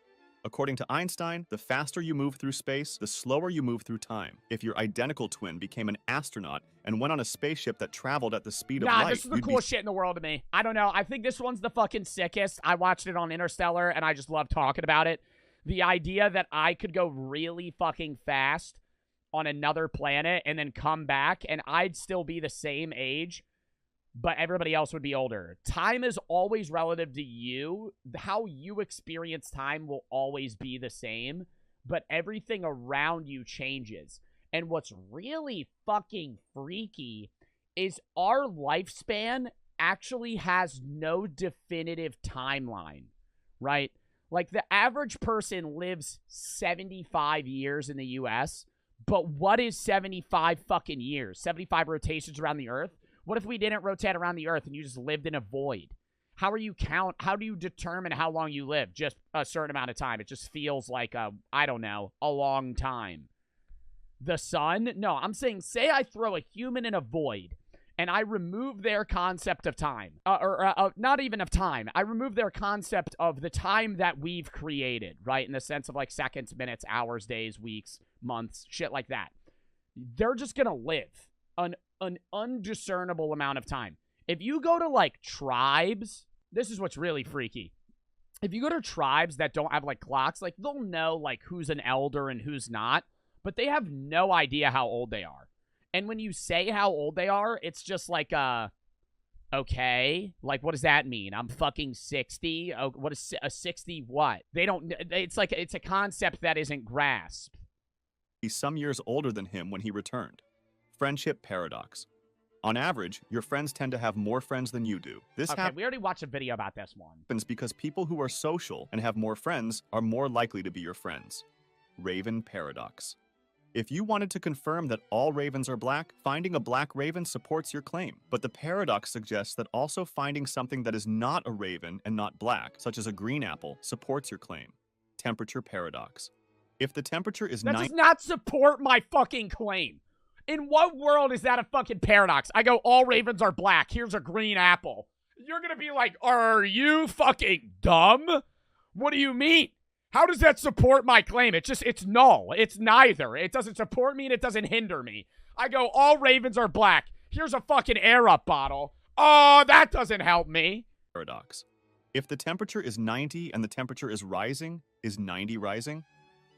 According to Einstein, the faster you move through space, the slower you move through time. If your identical twin became an astronaut and went on a spaceship that traveled at the speed of light... This is the coolest shit in the world to me. I don't know. I think this one's the fucking sickest. I watched it on Interstellar, and I just love talking about it. The idea that I could go really fucking fast on another planet and then come back, and I'd still be the same age, but everybody else would be older. Time is always relative to you. How you experience time will always be the same, but everything around you changes. And what's really fucking freaky is our lifespan actually has no definitive timeline, right? Like, the average person lives 75 years in the US, but what is 75 fucking years? 75 rotations around the Earth? What if we didn't rotate around the Earth and you just lived in a void? How do you determine how long you live? Just a certain amount of time. It just feels like I don't know, a long time. The sun? No, I'm saying, say I throw a human in a void and I remove their concept of time. Not even of time. I remove their concept of the time that we've created, right? In the sense of like seconds, minutes, hours, days, weeks, months, shit like that. They're just gonna live an undiscernible amount of time. If you go to, like, tribes, this is what's really freaky. If you go to tribes that don't have, like, clocks, like, they'll know, like, who's an elder and who's not, but they have no idea how old they are. And when you say how old they are, it's just like, okay, like, what does that mean? I'm fucking 60? Oh, what is a 60 what? They don't, it's like, it's a concept that isn't grasped. He's some years older than him when he returned. Friendship paradox. On average, your friends tend to have more friends than you do. This we already watched a video about this one. Happens because people who are social and have more friends are more likely to be your friends. Raven paradox. If you wanted to confirm that all ravens are black, finding a black raven supports your claim. But the paradox suggests that also finding something that is not a raven and not black, such as a green apple, supports your claim. Temperature paradox. If the temperature is That does not support my fucking claim. In what world is that a fucking paradox? I go, all ravens are black. Here's a green apple. You're going to be like, are you fucking dumb? What do you mean? How does that support my claim? It's null. It's neither. It doesn't support me and it doesn't hinder me. I go, all ravens are black. Here's a fucking Air Up bottle. Oh, that doesn't help me. Paradox. If the temperature is 90 and the temperature is rising, is 90 rising?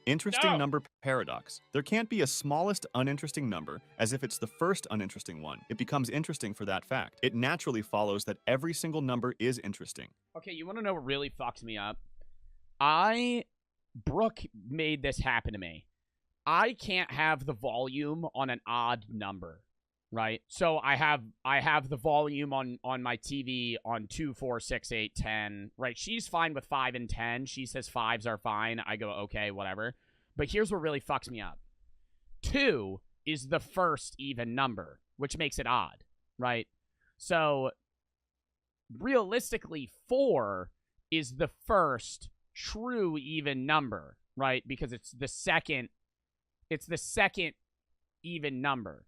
Interesting number paradox. There can't be a smallest uninteresting number, as if it's the first uninteresting one. It becomes interesting for that fact. It naturally follows that every single number is interesting. Okay, you want to know what really fucks me up? Brooke made this happen to me. I can't have the volume on an odd number, right? So I have the volume on my TV on 2, 4, 6, 8, 10, right? She's fine with 5 and 10. She says 5s are fine. I go, okay, whatever. But here's what really fucks me up. 2 is the first even number, which makes it odd, right? So realistically, 4 is the first true even number, right? Because it's the second even number.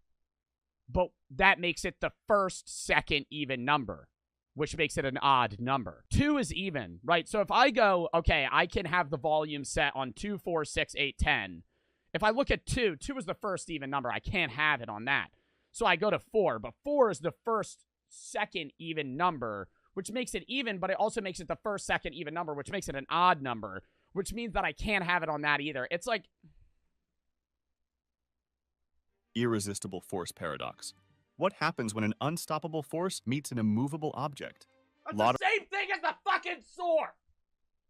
But that makes it the first second even number, which makes it an odd number. 2 is even, right? So if I go, okay, I can have the volume set on 2, 4, 6, 8, 10. If I look at 2 is the first even number. I can't have it on that. So I go to 4, but 4 is the first second even number, which makes it even, but it also makes it the first second even number, which makes it an odd number, which means that I can't have it on that either. It's like... Irresistible force paradox. What happens when an unstoppable force meets an immovable object? That's the same thing as the fucking sword!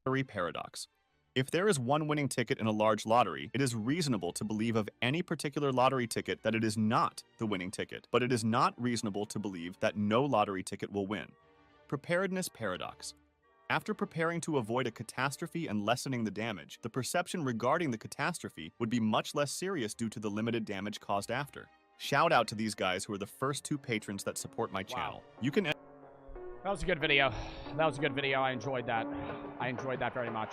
Lottery paradox. If there is one winning ticket in a large lottery, it is reasonable to believe of any particular lottery ticket that it is not the winning ticket, but it is not reasonable to believe that no lottery ticket will win. Preparedness paradox. After preparing to avoid a catastrophe and lessening the damage, the perception regarding the catastrophe would be much less serious due to the limited damage caused after. Shout out to these guys who are the first 2 patrons that support my channel. You can... That was a good video. That was a good video. I enjoyed that. I enjoyed that very much.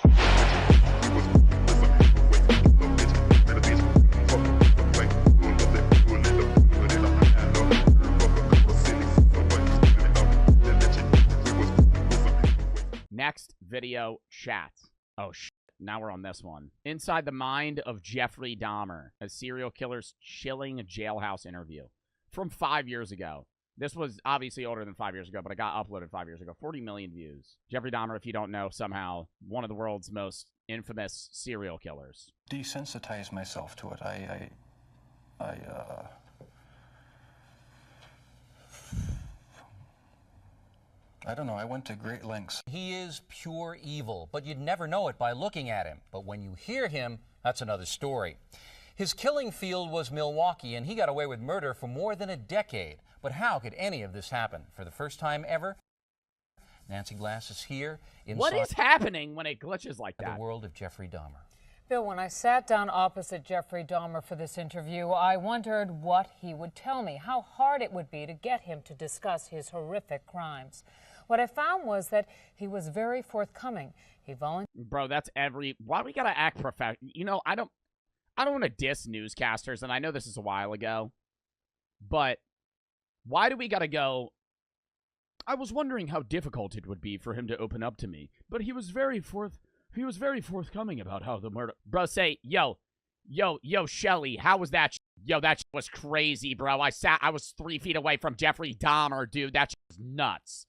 Next video chat. Oh, shit. Now we're on this one. Inside the mind of Jeffrey Dahmer, a serial killer's chilling jailhouse interview from 5 years ago. This was obviously older than 5 years ago, but it got uploaded 5 years ago. 40 million views. Jeffrey Dahmer, if you don't know, somehow one of the world's most infamous serial killers. Desensitize myself to it. I don't know, I went to great lengths. He is pure evil, but you'd never know it by looking at him. But when you hear him, that's another story. His killing field was Milwaukee, and he got away with murder for more than a decade. But how could any of this happen? For the first time ever, Nancy Glass is here. What is happening when it glitches like that? The world of Jeffrey Dahmer. Bill, when I sat down opposite Jeffrey Dahmer for this interview, I wondered what he would tell me, how hard it would be to get him to discuss his horrific crimes. What I found was that he was very forthcoming. He volunteered. Bro, that's why do we gotta act professional? You know, I don't want to diss newscasters, and I know this is a while ago, but why do we gotta go, I was wondering how difficult it would be for him to open up to me, but he was very forthcoming about how the murder... Bro, say, yo, Shelly, how was that? Yo, that was crazy, bro. I was 3 feet away from Jeffrey Dahmer, dude. That was nuts.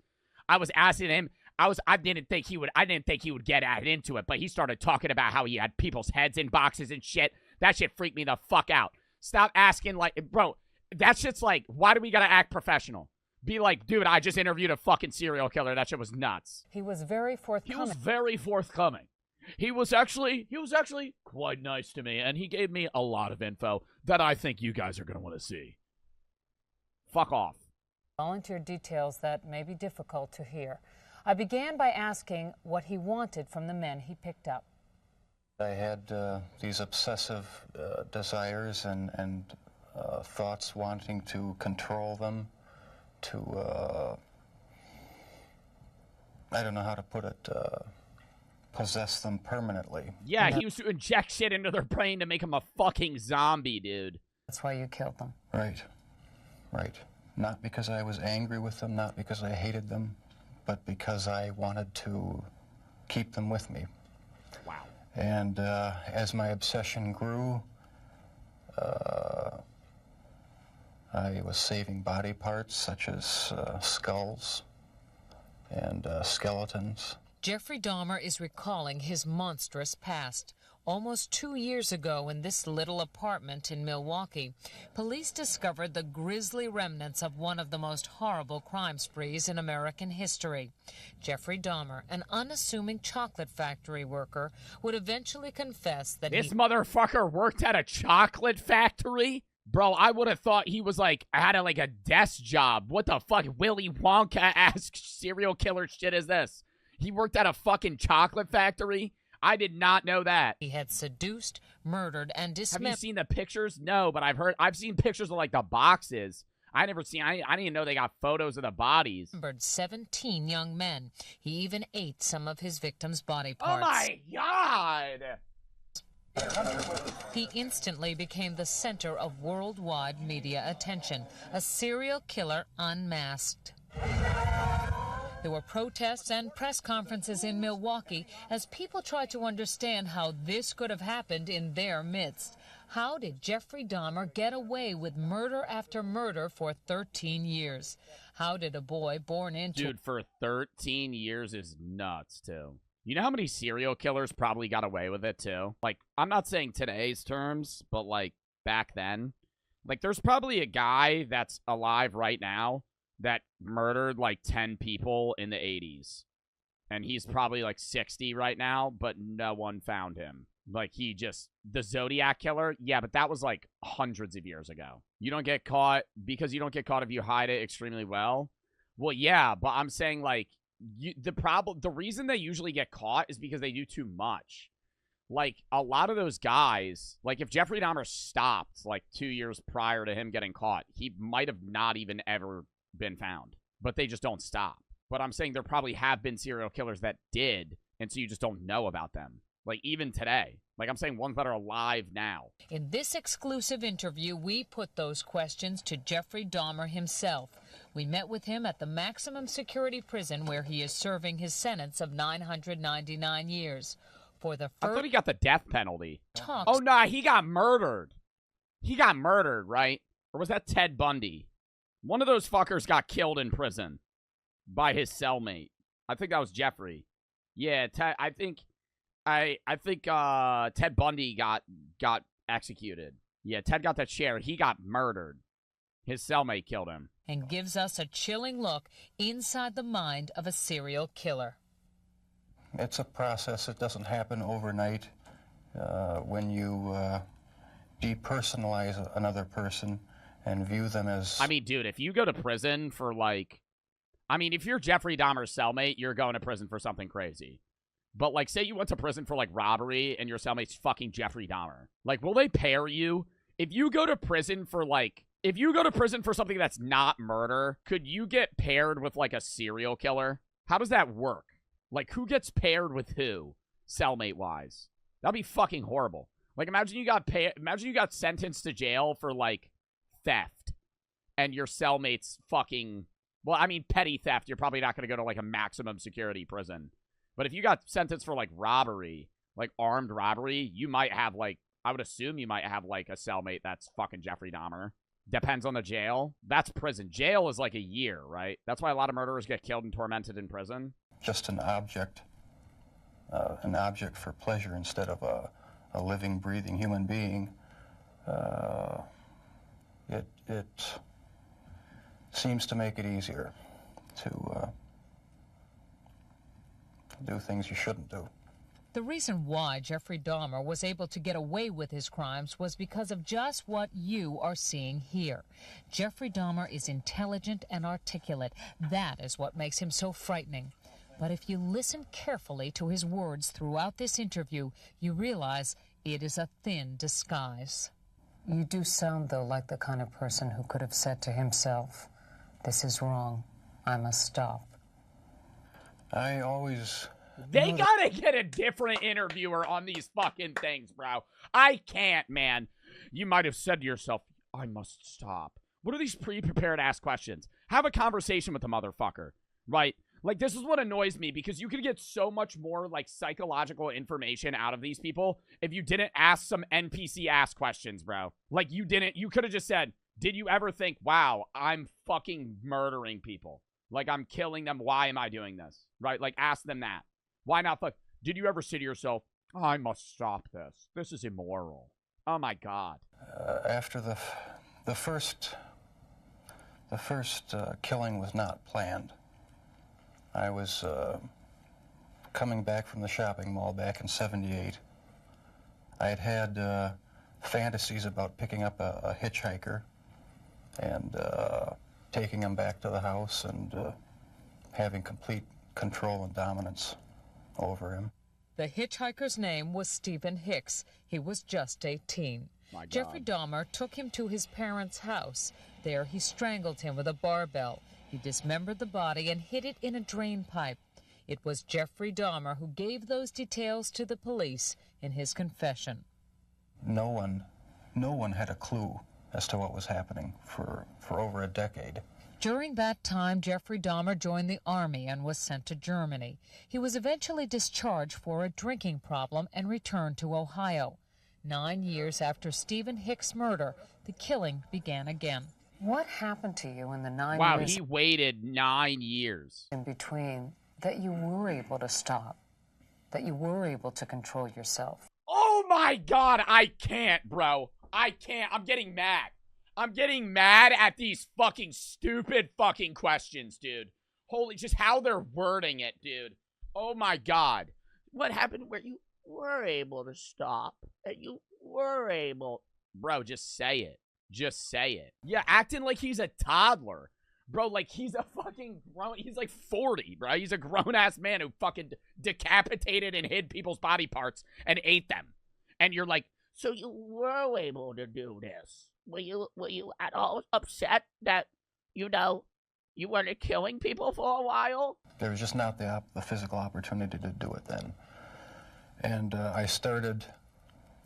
I was asking him, I didn't think he would get into it, but he started talking about how he had people's heads in boxes and shit. That shit freaked me the fuck out. Stop asking, like, bro, that shit's like, why do we gotta act professional? Be like, dude, I just interviewed a fucking serial killer. That shit was nuts. He was very forthcoming. He was very forthcoming. He was actually quite nice to me, and he gave me a lot of info that I think you guys are gonna want to see. Fuck off. Volunteered details that may be difficult to hear. I began by asking what he wanted from the men he picked up. I had these obsessive desires and thoughts wanting to control them, to, I don't know how to put it, possess them permanently. Yeah, he used to inject shit into their brain to make them a fucking zombie, dude. That's why you killed them. Right. Not because I was angry with them, not because I hated them, but because I wanted to keep them with me. Wow. And as my obsession grew, I was saving body parts such as skulls and skeletons. Jeffrey Dahmer is recalling his monstrous past. Almost 2 years ago in this little apartment in Milwaukee, police discovered the grisly remnants of one of the most horrible crime sprees in American history. Jeffrey Dahmer, an unassuming chocolate factory worker, would eventually confess that this motherfucker worked at a chocolate factory? Bro, I would have thought he was like, had a desk job. What the fuck Willy Wonka-esque serial killer shit is this? He worked at a fucking chocolate factory? I did not know that. He had seduced, murdered, and dismembered. Have you seen the pictures? No, but I've seen pictures of the boxes. I didn't even know they got photos of the bodies. 17 young men. He even ate some of his victims' body parts. Oh my God! He instantly became the center of worldwide media attention, a serial killer unmasked. There were protests and press conferences in Milwaukee as people tried to understand how this could have happened in their midst. How did Jeffrey Dahmer get away with murder after murder for 13 years? How did a boy born into... Dude, for 13 years is nuts, too. You know how many serial killers probably got away with it, too? Like, I'm not saying today's terms, but, like, back then. Like, there's probably a guy that's alive right now that murdered, like, 10 people in the 80s. And he's probably, like, 60 right now, but no one found him. Like, the Zodiac Killer, yeah, but that was, like, hundreds of years ago. You don't get caught, because you don't get caught if you hide it extremely well. Well, yeah, but I'm saying, like, the reason they usually get caught is because they do too much. Like, a lot of those guys, like, if Jeffrey Dahmer stopped, like, 2 years prior to him getting caught, he might have not even ever been found. But they just don't stop. But I'm saying there probably have been serial killers that did, and so you just don't know about them. Like, even today. Like, I'm saying ones that are alive now. In this exclusive interview, we put those questions to Jeffrey Dahmer himself. We met with him at the maximum security prison where he is serving his sentence of 999 years. For the I thought he got the death penalty. Talks. Oh, nah, he got murdered. He got murdered, right? Or was that Ted Bundy? One of those fuckers got killed in prison by his cellmate. I think that was Jeffrey. Yeah, I think Ted Bundy got executed. Yeah, Ted got that share. He got murdered. His cellmate killed him. And gives us a chilling look inside the mind of a serial killer. It's a process. It doesn't happen overnight. When you depersonalize another person and view them as... I mean, dude, if you go to prison for, like... I mean, if you're Jeffrey Dahmer's cellmate, you're going to prison for something crazy. But, like, say you went to prison for, like, robbery and your cellmate's fucking Jeffrey Dahmer. Like, will they pair you? If you go to prison for, like... If you go to prison for something that's not murder, could you get paired with, like, a serial killer? How does that work? Like, who gets paired with who, cellmate-wise? That'd be fucking horrible. Like, imagine you got sentenced to jail for, like, theft. And your cellmate's fucking... Well, I mean, petty theft, you're probably not going to go to, like, a maximum security prison. But if you got sentenced for, like, robbery, like, armed robbery, you might have, like... I would assume you might have, like, a cellmate that's fucking Jeffrey Dahmer. Depends on the jail. That's prison. Jail is, like, a year, right? That's why a lot of murderers get killed and tormented in prison. Just an object for pleasure instead of a living, breathing human being. It seems to make it easier to do things you shouldn't do. The reason why Jeffrey Dahmer was able to get away with his crimes was because of just what you are seeing here. Jeffrey Dahmer is intelligent and articulate. That is what makes him so frightening. But if you listen carefully to his words throughout this interview, you realize it is a thin disguise. You do sound, though, like the kind of person who could have said to himself, "This is wrong. I must stop." I always... They gotta get a different interviewer on these fucking things, bro. I can't, man. You might have said to yourself, I must stop. What are these pre-prepared ass questions? Have a conversation with the motherfucker, right? Like, this is what annoys me, because you could get so much more, like, psychological information out of these people if you didn't ask some NPC-ass questions, bro. Like, you could have just said, did you ever think, wow, I'm fucking murdering people? Like, I'm killing them. Why am I doing this? Right? Like, ask them that. Why not? Did you ever say to yourself, oh, I must stop this. This is immoral. Oh, my God. After the first killing was not planned. I was coming back from the shopping mall back in '78. I had fantasies about picking up a hitchhiker and taking him back to the house and having complete control and dominance over him. The hitchhiker's name was Stephen Hicks. He was just 18. Jeffrey Dahmer took him to his parents' house. There, he strangled him with a barbell. He dismembered the body and hid it in a drain pipe. It was Jeffrey Dahmer who gave those details to the police in his confession. No one had a clue as to what was happening for over a decade. During that time, Jeffrey Dahmer joined the Army and was sent to Germany. He was eventually discharged for a drinking problem and returned to Ohio. 9 years after Stephen Hicks' murder, the killing began again. What happened to you in the 9 Wow, years he waited 9 years. in between that you were able to stop, that you were able to control yourself? Oh my God, I can't, bro. I can't. I'm getting mad. I'm getting mad at these fucking stupid fucking questions, dude. Holy, just how they're wording it, dude. Oh my God. What happened where you were able to stop? And you were able... Bro, just say it. Just say it. Yeah, acting like he's a toddler. Bro, like he's a fucking grown... He's like 40, bro. He's a grown-ass man who fucking decapitated and hid people's body parts and ate them. And you're like, so you were able to do this? Were you at all upset that, you know, you weren't killing people for a while? There was just not the physical opportunity to do it then. And I started,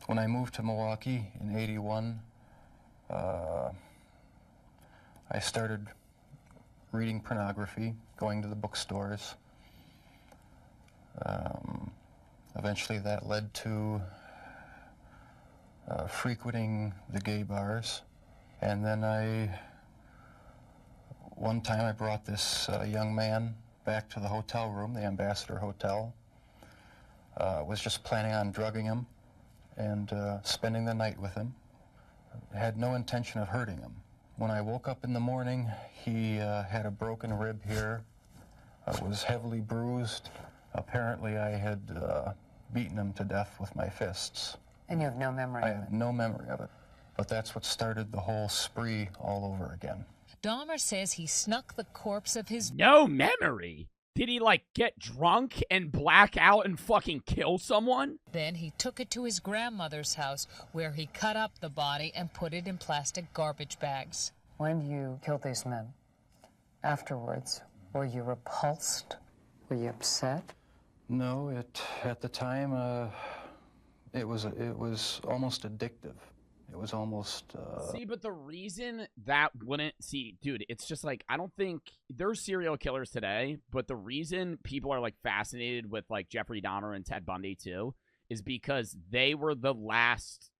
when I moved to Milwaukee in '81, I started reading pornography, going to the bookstores. Eventually that led to frequenting the gay bars. And then one time I brought this young man back to the hotel room, the Ambassador Hotel. Was just planning on drugging him and spending the night with him. Had no intention of hurting him. When I woke up in the morning, he had a broken rib here, was heavily bruised. Apparently I had beaten him to death with my fists. And you have no memory I of have it? no memory of it. But that's what started the whole spree all over again. Dahmer says he snuck the corpse of his... No memory? Did he, like, get drunk and black out and fucking kill someone? Then he took it to his grandmother's house, where he cut up the body and put it in plastic garbage bags. When you killed these men, afterwards, were you repulsed? Were you upset? No, at the time, it was almost addictive. It was almost... See, but the reason that wouldn't... See, dude, it's just like, I don't think... There's serial killers today, but the reason people are, like, fascinated with, like, Jeffrey Dahmer and Ted Bundy, too, is because they were the last...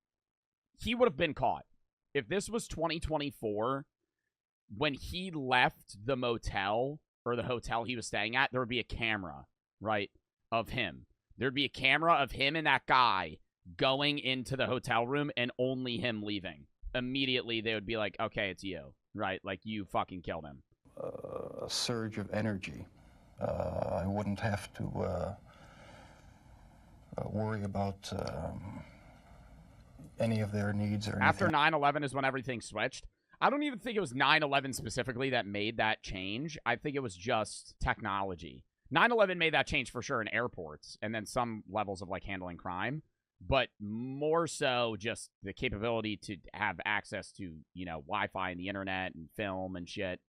He would have been caught. If this was 2024, when he left the motel, or the hotel he was staying at, there would be a camera, right, of him. There'd be a camera of him and that guy going into the hotel room and only him leaving. Immediately, they would be like, okay, it's you, right? Like, you fucking killed him. A surge of energy. I wouldn't have to worry about any of their needs or anything. After 9/11 is when everything switched. I don't even think it was 9/11 specifically that made that change. I think it was just technology. 9/11 made that change for sure in airports and then some levels of, like, handling crime. But more so just the capability to have access to, you know, Wi-Fi and the internet and film and shit.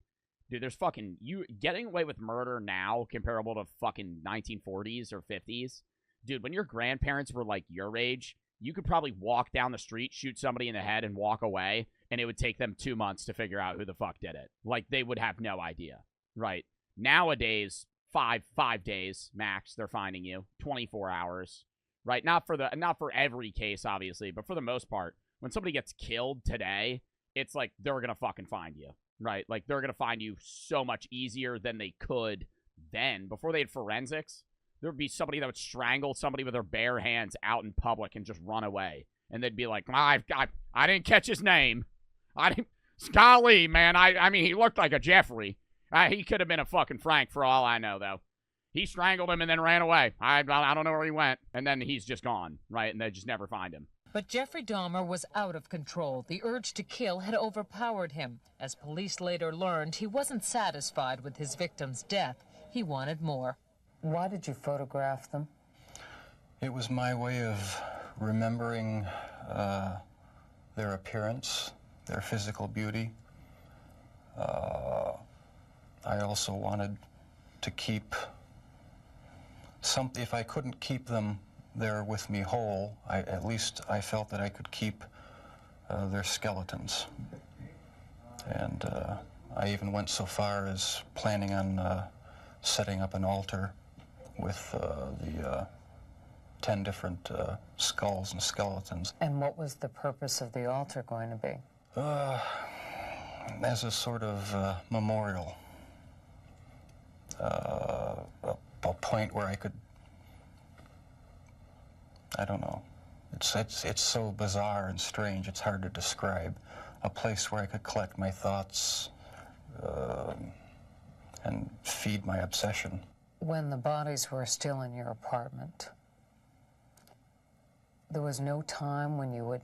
Dude, there's fucking... You getting away with murder now comparable to fucking 1940s or 50s. Dude, when your grandparents were, like, your age, you could probably walk down the street, shoot somebody in the head, and walk away, and it would take them 2 months to figure out who the fuck did it. Like, they would have no idea, right? Nowadays, five days max, they're finding you. 24 hours. Right, not for every case, obviously, but for the most part, when somebody gets killed today, it's like they're gonna fucking find you, right? Like, they're gonna find you so much easier than they could then. Before they had forensics, there would be somebody that would strangle somebody with their bare hands out in public and just run away, and they'd be like, I didn't catch his name. Scully, man, I mean, he looked like a Jeffrey. He could have been a fucking Frank for all I know, though. He strangled him and then ran away. I don't know where he went. And then he's just gone, right? And they just never find him. But Jeffrey Dahmer was out of control. The urge to kill had overpowered him. As police later learned, he wasn't satisfied with his victim's death. He wanted more. Why did you photograph them? It was my way of remembering their appearance, their physical beauty, I also wanted to keep if I couldn't keep them there with me whole, at least I felt that I could keep their skeletons. And I even went so far as planning on setting up an altar with the 10 different skulls and skeletons. And what was the purpose of the altar going to be? As a sort of memorial. A point where I could, I don't know, it's so bizarre and strange, it's hard to describe. A place where I could collect my thoughts and feed my obsession. When the bodies were still in your apartment, there was no time when you would...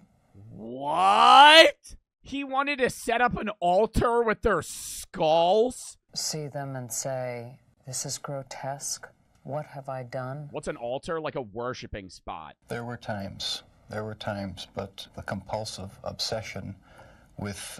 What? He wanted to set up an altar with their skulls? See them and say, this is grotesque. What have I done? What's an altar? Like a worshiping spot. There were times, but the compulsive obsession with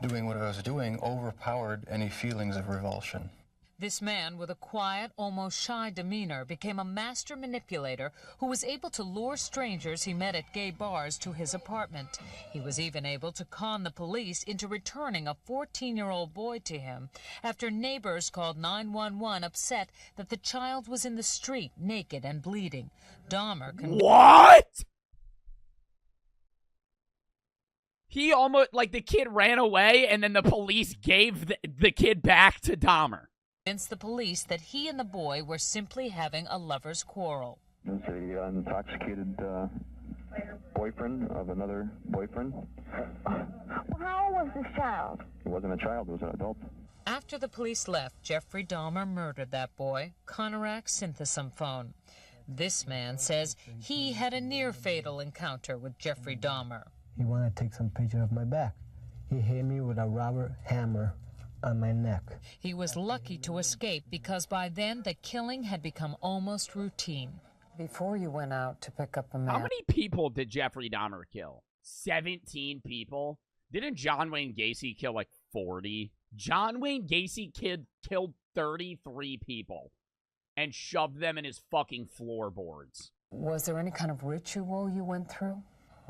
doing what I was doing overpowered any feelings of revulsion. This man with a quiet, almost shy demeanor became a master manipulator who was able to lure strangers he met at gay bars to his apartment. He was even able to con the police into returning a 14-year-old boy to him after neighbors called 911 upset that the child was in the street naked and bleeding. Dahmer What? He almost, like, the kid ran away and then the police gave the kid back to Dahmer. Convinced the police that he and the boy were simply having a lover's quarrel. It's a intoxicated boyfriend of another boyfriend. How old was this child? It wasn't a child, it was an adult. After the police left, Jeffrey Dahmer murdered that boy, Conorak Synthesomphone. This man says he had a near-fatal encounter with Jeffrey Dahmer. He wanted to take some picture of my back. He hit me with a rubber hammer on my neck. He was lucky to escape because by then the killing had become almost routine. Before you went out to pick up a man... How many people did Jeffrey Dahmer kill? 17 people? Didn't John Wayne Gacy kill like 40? John Wayne Gacy killed 33 people and shoved them in his fucking floorboards. Was there any kind of ritual you went through?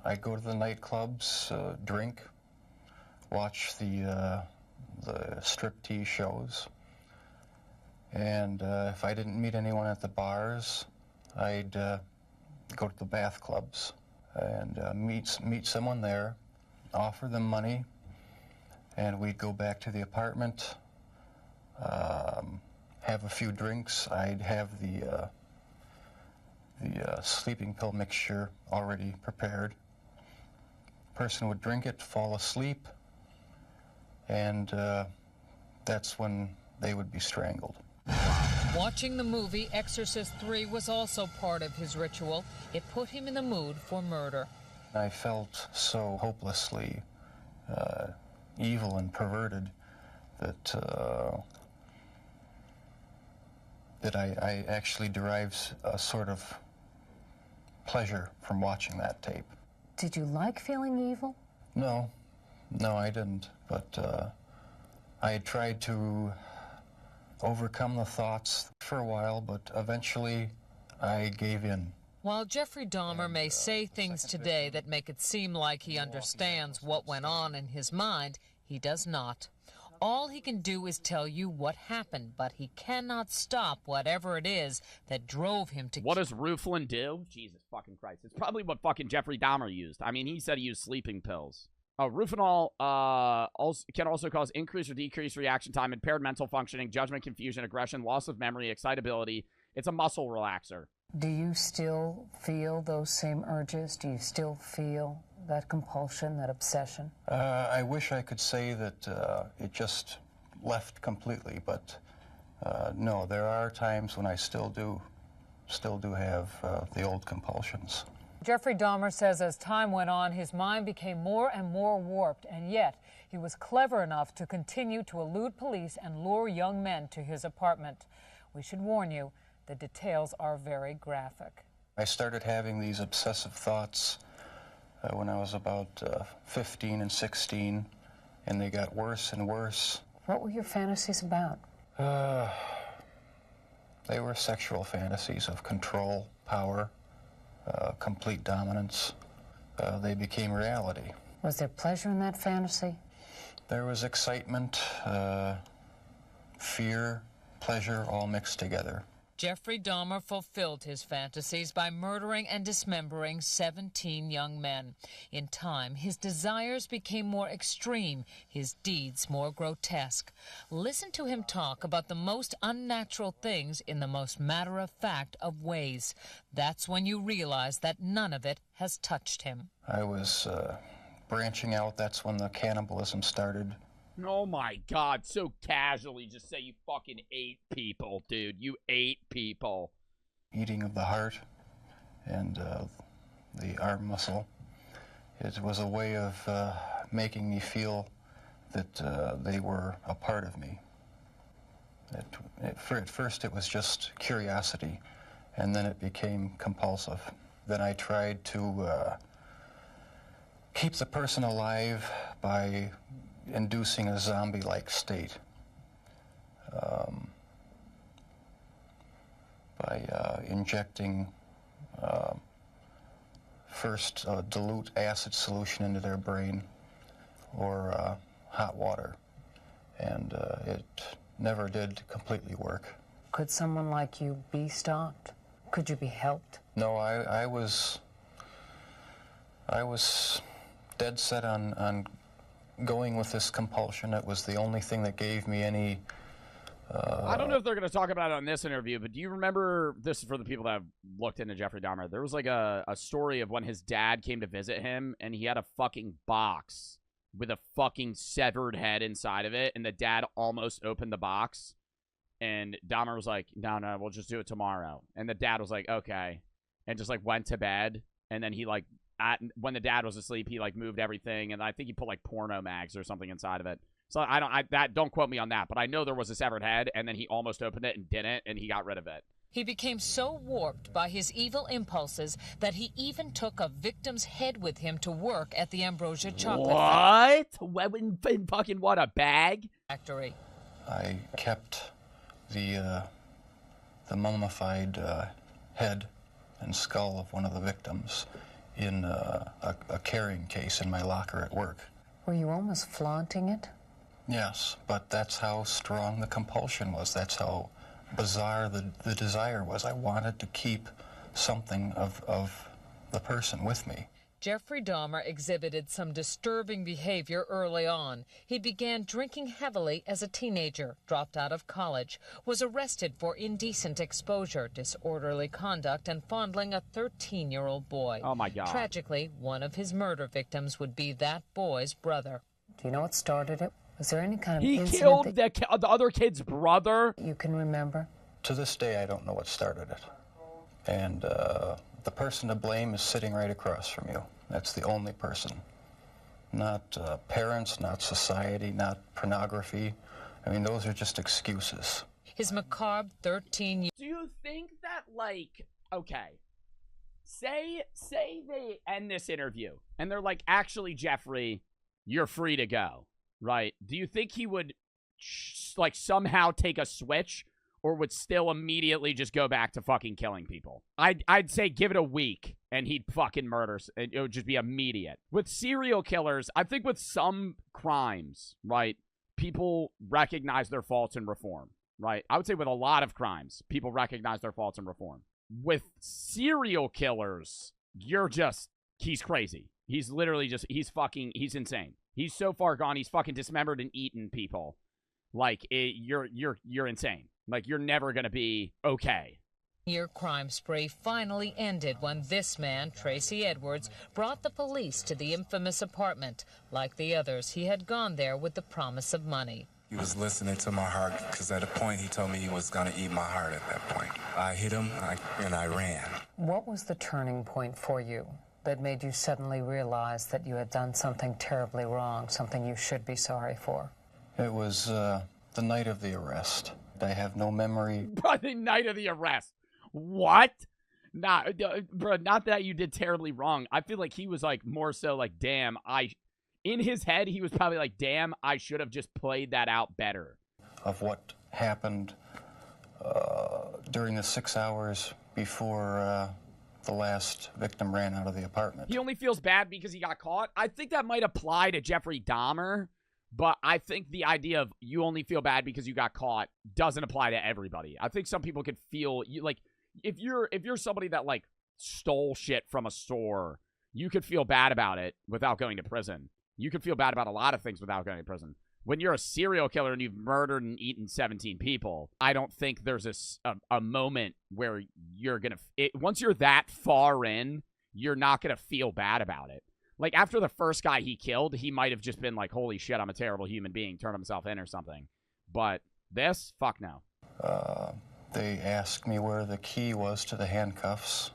I'd go to the nightclubs, drink, watch the striptease shows, and if I didn't meet anyone at the bars, I'd go to the bath clubs and meet someone there, offer them money, and we'd go back to the apartment, have a few drinks. I'd have the sleeping pill mixture already prepared. Person would drink it, fall asleep, and that's when they would be strangled. Watching the movie Exorcist 3 was also part of his ritual. It put him in the mood for murder. I felt so hopelessly evil and perverted that I actually derived a sort of pleasure from watching that tape. Did you like feeling evil? No, I didn't. But I had tried to overcome the thoughts for a while, but eventually I gave in. While Jeffrey Dahmer may say things today that make it seem like he understands what went on in his mind, he does not. All he can do is tell you what happened, but he cannot stop whatever it is that drove him to... What does Rooflin do? Jesus fucking Christ. It's probably what fucking Jeffrey Dahmer used. I mean, he said he used sleeping pills. Rufinol can also cause increased or decreased reaction time, impaired mental functioning, judgment, confusion, aggression, loss of memory, excitability. It's a muscle relaxer. Do you still feel those same urges? Do you still feel that compulsion, that obsession? I wish I could say that it just left completely, but no, there are times when I still do have the old compulsions. Jeffrey Dahmer says as time went on, his mind became more and more warped, and yet he was clever enough to continue to elude police and lure young men to his apartment. We should warn you, the details are very graphic. I started having these obsessive thoughts when I was about 15 and 16, and they got worse and worse. What were your fantasies about? They were sexual fantasies of control, power, complete dominance. They became reality. Was there pleasure in that fantasy? There was excitement, fear, pleasure, all mixed together. Jeffrey Dahmer fulfilled his fantasies by murdering and dismembering 17 young men. In time, his desires became more extreme, his deeds more grotesque. Listen to him talk about the most unnatural things in the most matter-of-fact of ways. That's when you realize that none of it has touched him. I was branching out. That's when the cannibalism started. Oh my God, so casually just say you fucking ate people, dude. You ate people. Eating of the heart and the arm muscle. It was a way of making me feel that they were a part of me. At first it was just curiosity, and then it became compulsive. Then I tried to keep the person alive by inducing a zombie-like state, by injecting first dilute acid solution into their brain or hot water, and it never did completely work. Could someone like you be stopped? Could you be helped? No, I was dead set on going with this compulsion. It was the only thing that gave me any... I don't know if they're going to talk about it on this interview, but do you remember, this is for the people that have looked into Jeffrey Dahmer, there was like a story of when his dad came to visit him, and he had a fucking box with a fucking severed head inside of it, and the dad almost opened the box, and Dahmer was like, no, we'll just do it tomorrow. And the dad was like, okay, and just like went to bed, and then he like, when the dad was asleep, he like moved everything, and I think he put like porno mags or something inside of it. So don't quote me on that, but I know there was a severed head, and then he almost opened it and didn't, and he got rid of it. He became so warped by his evil impulses that he even took a victim's head with him to work at the Ambrosia Chocolate Fucking what, a bag? Factory. I kept the mummified head and skull of one of the victims in a carrying case in my locker at work. Were you almost flaunting it? Yes, but that's how strong the compulsion was. That's how bizarre the desire was. I wanted to keep something of the person with me. Jeffrey Dahmer exhibited some disturbing behavior early on. He began drinking heavily as a teenager, dropped out of college, was arrested for indecent exposure, disorderly conduct, and fondling a 13-year-old boy. Oh, my God. Tragically, one of his murder victims would be that boy's brother. Do you know what started it? Was there any kind of He incident killed that the other kid's brother? you can remember? To this day, I don't know what started it. And the person to blame is sitting right across from you. That's the only person. Not parents, not society, not pornography. I mean, those are just excuses. His macabre 13 years. Do you think that, like, okay, say they end this interview, and they're like, actually, Jeffrey, you're free to go, right? Do you think he would, like, somehow take a switch, or would still immediately just go back to fucking killing people? I'd say give it a week, and he'd fucking murder. It would just be immediate. With serial killers, I think with some crimes, right, people recognize their faults and reform, right? I would say with a lot of crimes, people recognize their faults and reform. With serial killers, he's crazy. He's literally he's insane. He's so far gone, he's fucking dismembered and eaten people. Like, you're insane. Like, you're never gonna be okay. Year crime spree finally ended when this man, Tracy Edwards, brought the police to the infamous apartment. Like the others, he had gone there with the promise of money. He was listening to my heart, because at a point he told me he was going to eat my heart at that point. I hit him, and I ran. What was the turning point for you that made you suddenly realize that you had done something terribly wrong, something you should be sorry for? It was the night of the arrest. I have no memory. Bro, the night of the arrest. What? Nah, bro, not that you did terribly wrong. I feel like he was like more so like, damn, In his head, he was probably like, damn, I should have just played that out better. Of what happened during the 6 hours before the last victim ran out of the apartment. He only feels bad because he got caught. I think that might apply to Jeffrey Dahmer, but I think the idea of you only feel bad because you got caught doesn't apply to everybody. I think some people could feel like if you're somebody that like stole shit from a store, you could feel bad about it without going to prison. You could feel bad about a lot of things without going to prison. When you're a serial killer and you've murdered and eaten 17 people, I don't think there's a moment where you're going to... Once you're that far in, you're not going to feel bad about it. Like, after the first guy he killed, he might have just been like, holy shit, I'm a terrible human being, turned himself in or something. But this? Fuck no. They asked me where the key was to the handcuffs.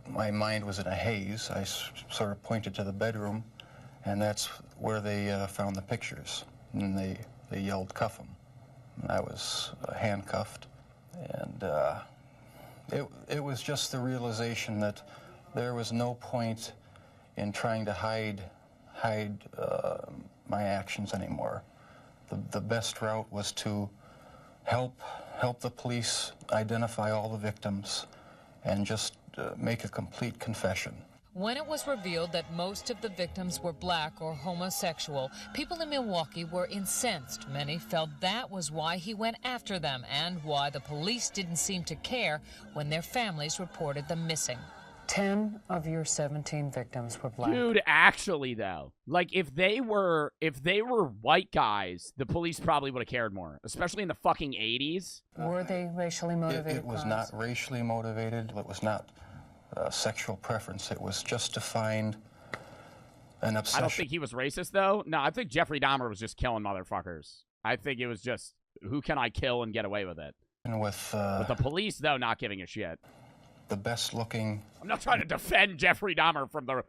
My mind was in a haze. I sort of pointed to the bedroom, and that's where they found the pictures. And they yelled, cuff him. And I was handcuffed. And it was just the realization that there was no point in trying to hide my actions anymore. The best route was to help the police identify all the victims and just make a complete confession. When it was revealed that most of the victims were black or homosexual, people in Milwaukee were incensed. Many felt that was why he went after them and why the police didn't seem to care when their families reported them missing. 10 of your 17 victims were black. Dude, actually, though, like, if they were white guys, the police probably would have cared more, especially in the fucking 80s. Were they racially motivated? It was not racially motivated. It was not sexual preference. It was just to find an obsession. I don't think he was racist, though. No, I think Jeffrey Dahmer was just killing motherfuckers. I think it was just, who can I kill and get away with it? And with the police, though, not giving a shit. The best looking... I'm not trying to defend Jeffrey Dahmer from the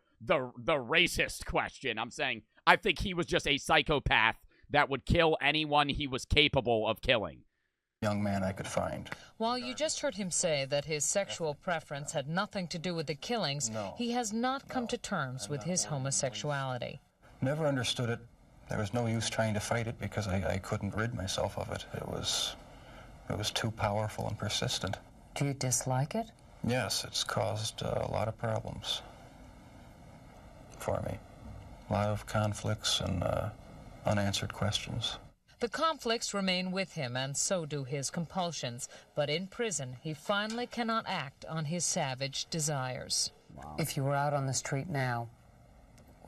racist question. I'm saying I think he was just a psychopath that would kill anyone he was capable of killing. Young man I could find. While you just heard him say that his sexual preference had nothing to do with the killings, he has not come to terms with his homosexuality. Never understood it. There was no use trying to fight it because I couldn't rid myself of it. It was too powerful and persistent. Do you dislike it? Yes, it's caused a lot of problems for me. A lot of conflicts and unanswered questions. The conflicts remain with him, and so do his compulsions. But in prison, he finally cannot act on his savage desires. Wow. If you were out on the street now,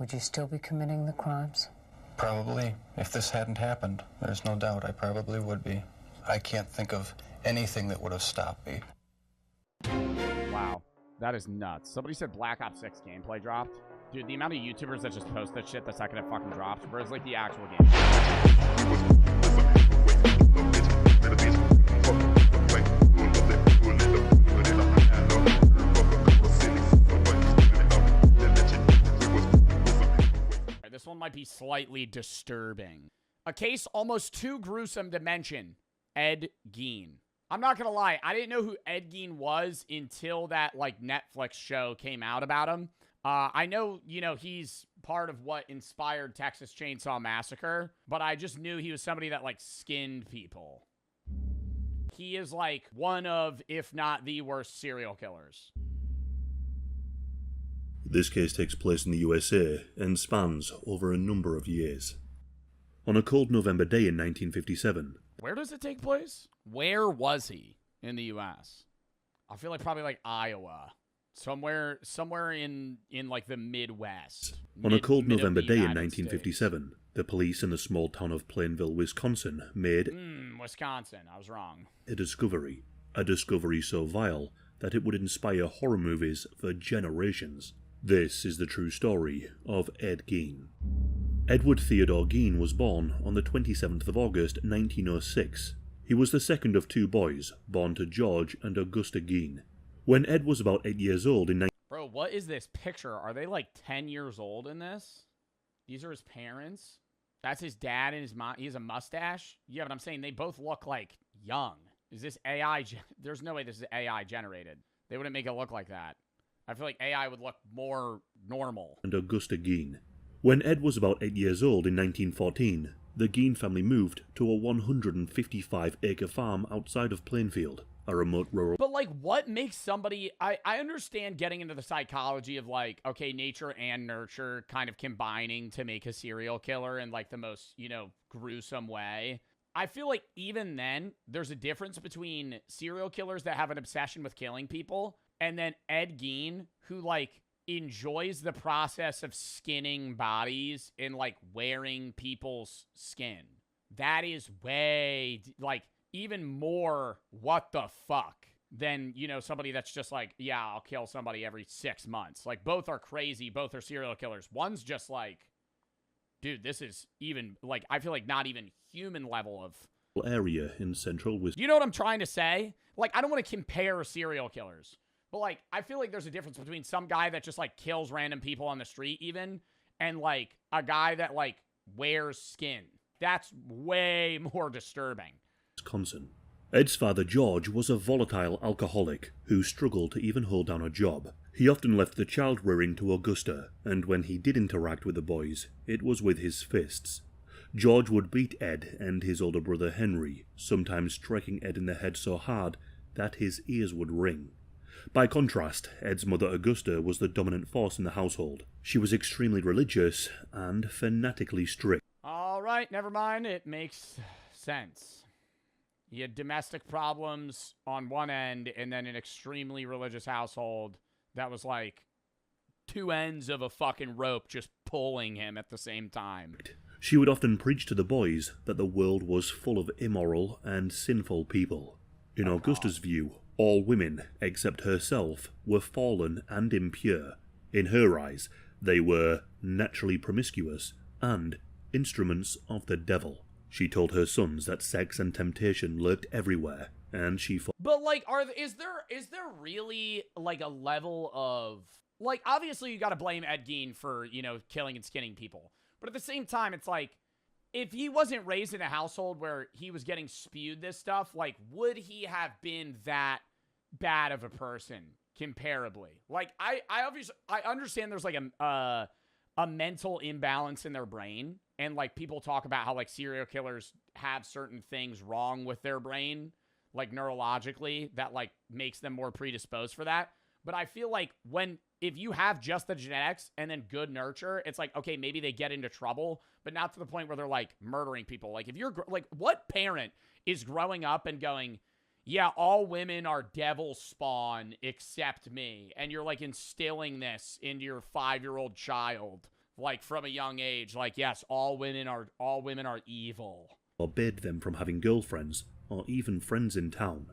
would you still be committing the crimes? Probably. If this hadn't happened, there's no doubt I probably would be. I can't think of anything that would have stopped me. Wow. That is nuts. Somebody said Black Ops 6 gameplay dropped. Dude, the amount of YouTubers that just post that shit the second it fucking drops, whereas like the actual game. This one might be slightly disturbing. A case almost too gruesome to mention. Ed Gein. I'm not gonna lie, I didn't know who Ed Gein was until that like Netflix show came out about him. I know, he's part of what inspired Texas Chainsaw Massacre, but I just knew he was somebody that, like, skinned people. He is, like, one of, if not the worst serial killers. This case takes place in the USA and spans over a number of years. On a cold November day in 1957... Where does it take place? Where was he in the U.S.? I feel like probably, like, Iowa. Somewhere in like the Midwest. On a cold November day in 1957, the police in the small town of Plainville, Wisconsin made Wisconsin, I was wrong. A discovery so vile that it would inspire horror movies for generations. This is the true story of Ed Gein. Edward Theodore Gein was born on the 27th of August 1906. He was the second of two boys, born to George and Augusta Gein. When Ed was about 8 years old in... Bro, what is this picture? Are they like 10 years old in this? These are his parents? That's his dad and his mom. He has a mustache? Yeah, but I'm saying they both look like young. Is this AI? There's no way this is AI generated. They wouldn't make it look like that. I feel like AI would look more normal. And Augusta Gein. When Ed was about 8 years old in 1914, the Gein family moved to a 155-acre farm outside of Plainfield, a remote rural... But, like, what makes somebody... I understand getting into the psychology of, like, okay, nature and nurture kind of combining to make a serial killer in, like, the most, you know, gruesome way. I feel like even then, there's a difference between serial killers that have an obsession with killing people and then Ed Gein, who, like, enjoys the process of skinning bodies and, like, wearing people's skin. That is way, like, even more what the fuck than, you know, somebody that's just like, yeah, I'll kill somebody every 6 months. Like, both are crazy. Both are serial killers. One's just like, dude, this is even, like, I feel like not even human level of... area in central Wisconsin. You know what I'm trying to say? Like, I don't want to compare serial killers. But, like, I feel like there's a difference between some guy that just, like, kills random people on the street even and, like, a guy that, like, wears skin. That's way more disturbing. Wisconsin. Ed's father, George, was a volatile alcoholic who struggled to even hold down a job. He often left the child rearing to Augusta, and when he did interact with the boys, it was with his fists. George would beat Ed and his older brother Henry, sometimes striking Ed in the head so hard that his ears would ring. By contrast, Ed's mother Augusta was the dominant force in the household. She was extremely religious and fanatically strict. All right, never mind. It makes sense. You had domestic problems on one end and then an extremely religious household that was like two ends of a fucking rope just pulling him at the same time. She would often preach to the boys that the world was full of immoral and sinful people. In Augusta's view, all women, except herself, were fallen and impure. In her eyes, they were naturally promiscuous and instruments of the devil. She told her sons that sex and temptation lurked everywhere, and she... But, like, is there really, like, a level of... Like, obviously you gotta blame Ed Gein for, you know, killing and skinning people. But at the same time, it's like, if he wasn't raised in a household where he was getting spewed this stuff, like, would he have been that bad of a person comparably? Like, I understand there's like a mental imbalance in their brain, and like people talk about how like serial killers have certain things wrong with their brain, like neurologically, that like makes them more predisposed for that. But I feel like if you have just the genetics and then good nurture, it's like, okay, maybe they get into trouble, but not to the point where they're like murdering people. Like if you're like, what parent is growing up and going, yeah, all women are devil spawn except me. And you're like instilling this into your 5-year-old child, like from a young age. Like, yes, all women are evil. Forbid them from having girlfriends or even friends in town.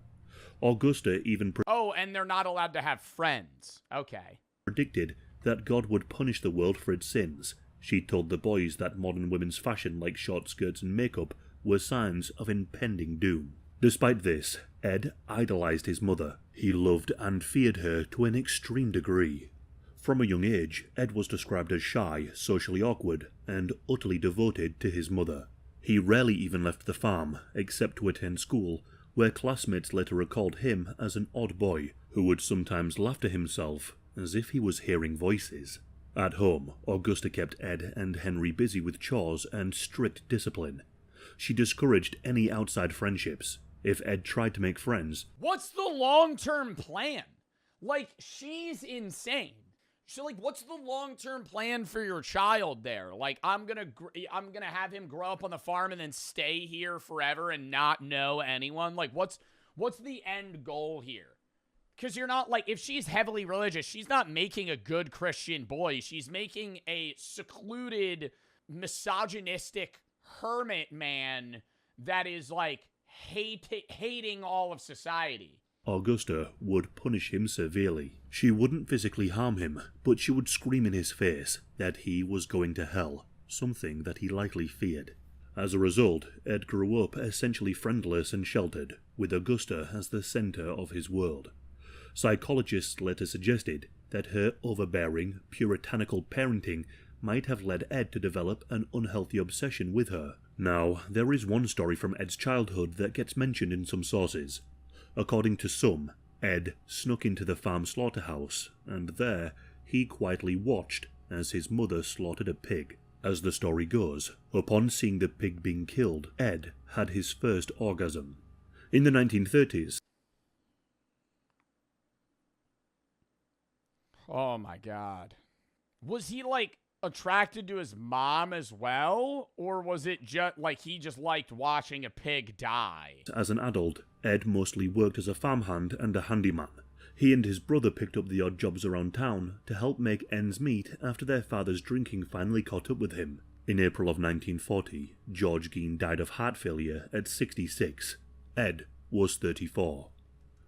Augusta even and they're not allowed to have friends. Okay. Predicted that God would punish the world for its sins. She told the boys that modern women's fashion like short skirts and makeup were signs of impending doom. Despite this, Ed idolized his mother. He loved and feared her to an extreme degree. From a young age, Ed was described as shy, socially awkward, and utterly devoted to his mother. He rarely even left the farm, except to attend school, where classmates later recalled him as an odd boy who would sometimes laugh to himself as if he was hearing voices. At home, Augusta kept Ed and Henry busy with chores and strict discipline. She discouraged any outside friendships. If Ed tried to make friends... What's the long-term plan? Like, she's insane. So, like, what's the long-term plan for your child there? Like, I'm gonna have him grow up on the farm and then stay here forever and not know anyone? Like, what's the end goal here? Because you're not, like, if she's heavily religious, she's not making a good Christian boy. She's making a secluded, misogynistic hermit man that is, like, hating all of society. Augusta would punish him severely. She wouldn't physically harm him, but she would scream in his face that he was going to hell, something that he likely feared. As a result, Ed grew up essentially friendless and sheltered, with Augusta as the center of his world. Psychologists later suggested that her overbearing, puritanical parenting might have led Ed to develop an unhealthy obsession with her. Now, there is one story from Ed's childhood that gets mentioned in some sources. According to some, Ed snuck into the farm slaughterhouse, and there he quietly watched as his mother slaughtered a pig. As the story goes, upon seeing the pig being killed, Ed had his first orgasm. In the 1930s, Oh my god. Was he, like, attracted to his mom as well? Or was it just, like, he just liked watching a pig die? as an adult, Ed mostly worked as a farmhand and a handyman. He and his brother picked up the odd jobs around town to help make ends meet after their father's drinking finally caught up with him. In April of 1940, George Gein died of heart failure at 66. Ed was 34.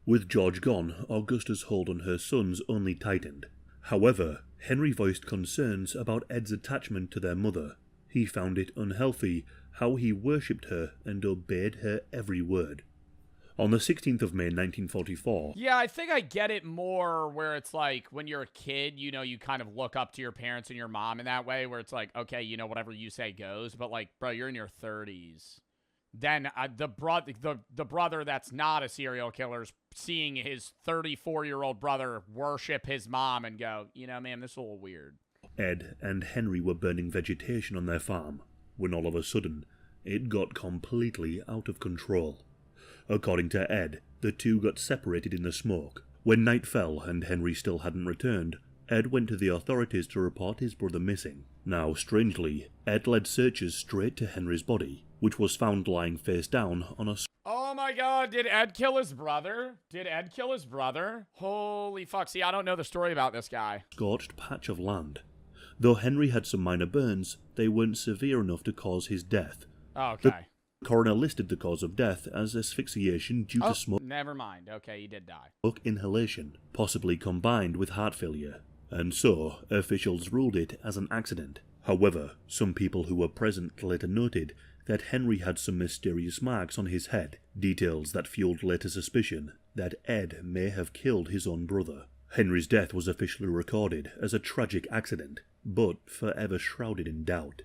With George gone, Augusta's hold on her sons only tightened. However, Henry voiced concerns about Ed's attachment to their mother. He found it unhealthy how he worshipped her and obeyed her every word. On the 16th of May 1944, Yeah, I think I get it more where it's like when you're a kid, you know, you kind of look up to your parents and your mom in that way where it's like, okay, you know, whatever you say goes. But like, bro, you're in your 30s. Then the brother that's not a serial killer is seeing his 34-year-old brother worship his mom and go, you know, man, this is a little weird. Ed and Henry were burning vegetation on their farm, when all of a sudden, it got completely out of control. According to Ed, the two got separated in the smoke. When night fell and Henry still hadn't returned, Ed went to the authorities to report his brother missing. Now, strangely, Ed led searchers straight to Henry's body, which was found lying face down on a Oh my god, did Ed kill his brother? Holy fuck. See, I don't know the story about this guy. scorched patch of land. Though Henry had some minor burns, they weren't severe enough to cause his death. Oh, okay. The coroner listed the cause of death as asphyxiation due to smoke Never mind. Okay, he did die. inhalation, possibly combined with heart failure, and so officials ruled it as an accident. However, some people who were present later noted that Henry had some mysterious marks on his head, details that fueled later suspicion that Ed may have killed his own brother. Henry's death was officially recorded as a tragic accident, but forever shrouded in doubt.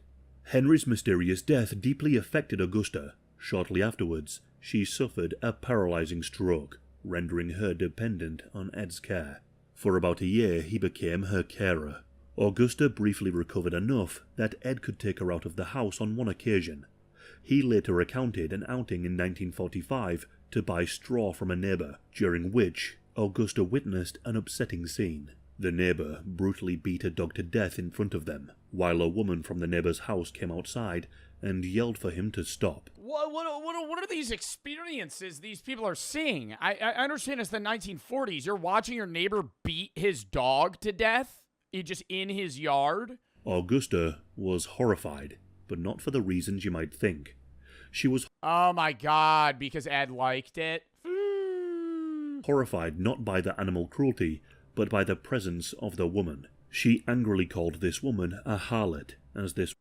Henry's mysterious death deeply affected Augusta. Shortly afterwards, she suffered a paralyzing stroke, rendering her dependent on Ed's care. For about a year, he became her carer. Augusta briefly recovered enough that Ed could take her out of the house on one occasion. He later recounted an outing in 1945 to buy straw from a neighbour, during which Augusta witnessed an upsetting scene. The neighbour brutally beat a dog to death in front of them, while a woman from the neighbour's house came outside and yelled for him to stop. What are these experiences these people are seeing? I understand it's the 1940s. You're watching your neighbor beat his dog to death just in his yard? Augusta was horrified, but not for the reasons you might think. She was Oh my god, because Ed liked it? horrified not by the animal cruelty, but by the presence of the woman. She angrily called this woman a harlot, as this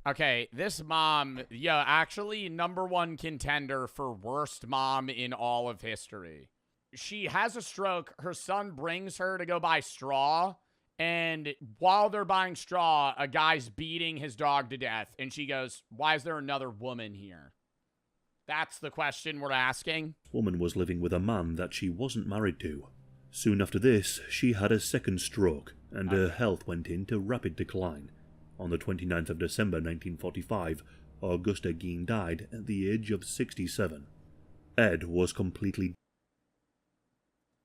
Okay, this mom, actually #1 contender for worst mom in all of history. She has a stroke, her son brings her to go buy straw, and while they're buying straw, a guy's beating his dog to death, and she goes, why is there another woman here? That's the question we're asking. woman was living with a man that she wasn't married to. Soon after this, she had a second stroke, and her health went into rapid decline. On the 29th of December 1945, Augusta Gein died at the age of 67. Ed was completely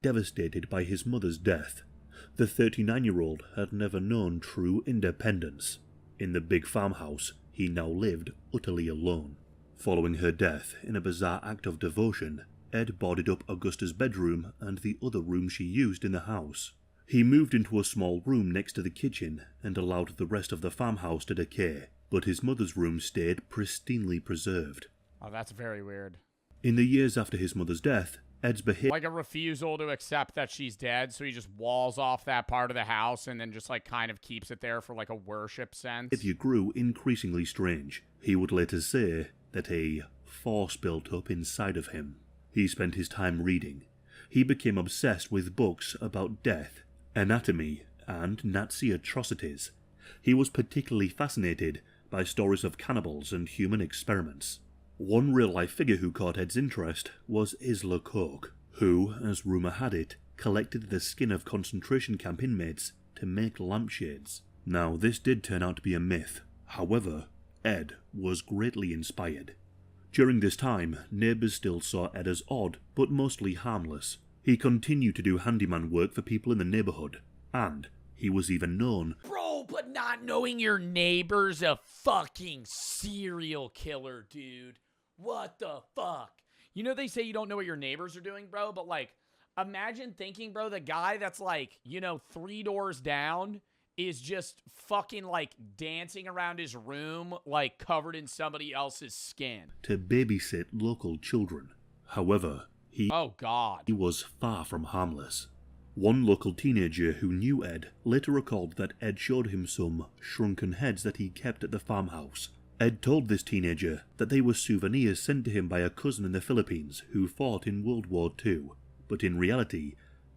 devastated by his mother's death. The 39-year-old had never known true independence. In the big farmhouse, he now lived utterly alone. Following her death, in a bizarre act of devotion, Ed boarded up Augusta's bedroom and the other room she used in the house. He moved into a small room next to the kitchen and allowed the rest of the farmhouse to decay, but his mother's room stayed pristinely preserved. Oh, that's very weird. In the years after his mother's death, Ed's behavior Like a refusal to accept that she's dead, so he just walls off that part of the house and then just like kind of keeps it there for like a worship sense. grew increasingly strange. He would later say that a force built up inside of him. He spent his time reading. He became obsessed with books about death, anatomy, and Nazi atrocities. He was particularly fascinated by stories of cannibals and human experiments. One real-life figure who caught Ed's interest was Isla Koch, who, as rumour had it, collected the skin of concentration camp inmates to make lampshades. Now, this did turn out to be a myth. However, Ed was greatly inspired. During this time, neighbours still saw Ed as odd, but mostly harmless. He continued to do handyman work for people in the neighbourhood, and he was even known. Bro, but not knowing your neighbor's a fucking serial killer, dude. What the fuck? You know they say you don't know what your neighbors are doing, bro, but like, imagine thinking, bro, the guy that's like, 3 doors down is just fucking like dancing around his room like covered in somebody else's skin. To babysit local children. However, he was far from harmless. One local teenager who knew Ed later recalled that Ed showed him some shrunken heads that he kept at the farmhouse. Ed told this teenager that they were souvenirs sent to him by a cousin in the Philippines who fought in World War II, but in reality,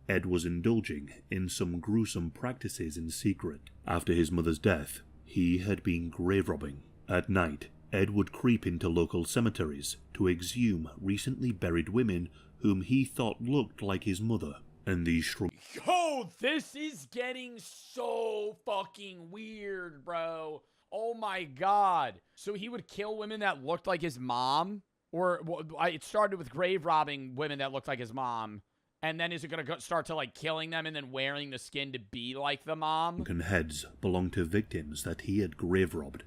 Ed was indulging in some gruesome practices in secret. After his mother's death, he had been grave robbing. At night, Ed would creep into local cemeteries to exhume recently buried women whom he thought looked like his mother, and these shrunk. Yo, this is getting so fucking weird, bro. Oh my god. So he would kill women that looked like his mom? Or it started with grave robbing women that looked like his mom. And then is it going to start to like killing them and then wearing the skin to be like the mom? Shrunken heads belonged to victims that he had grave robbed.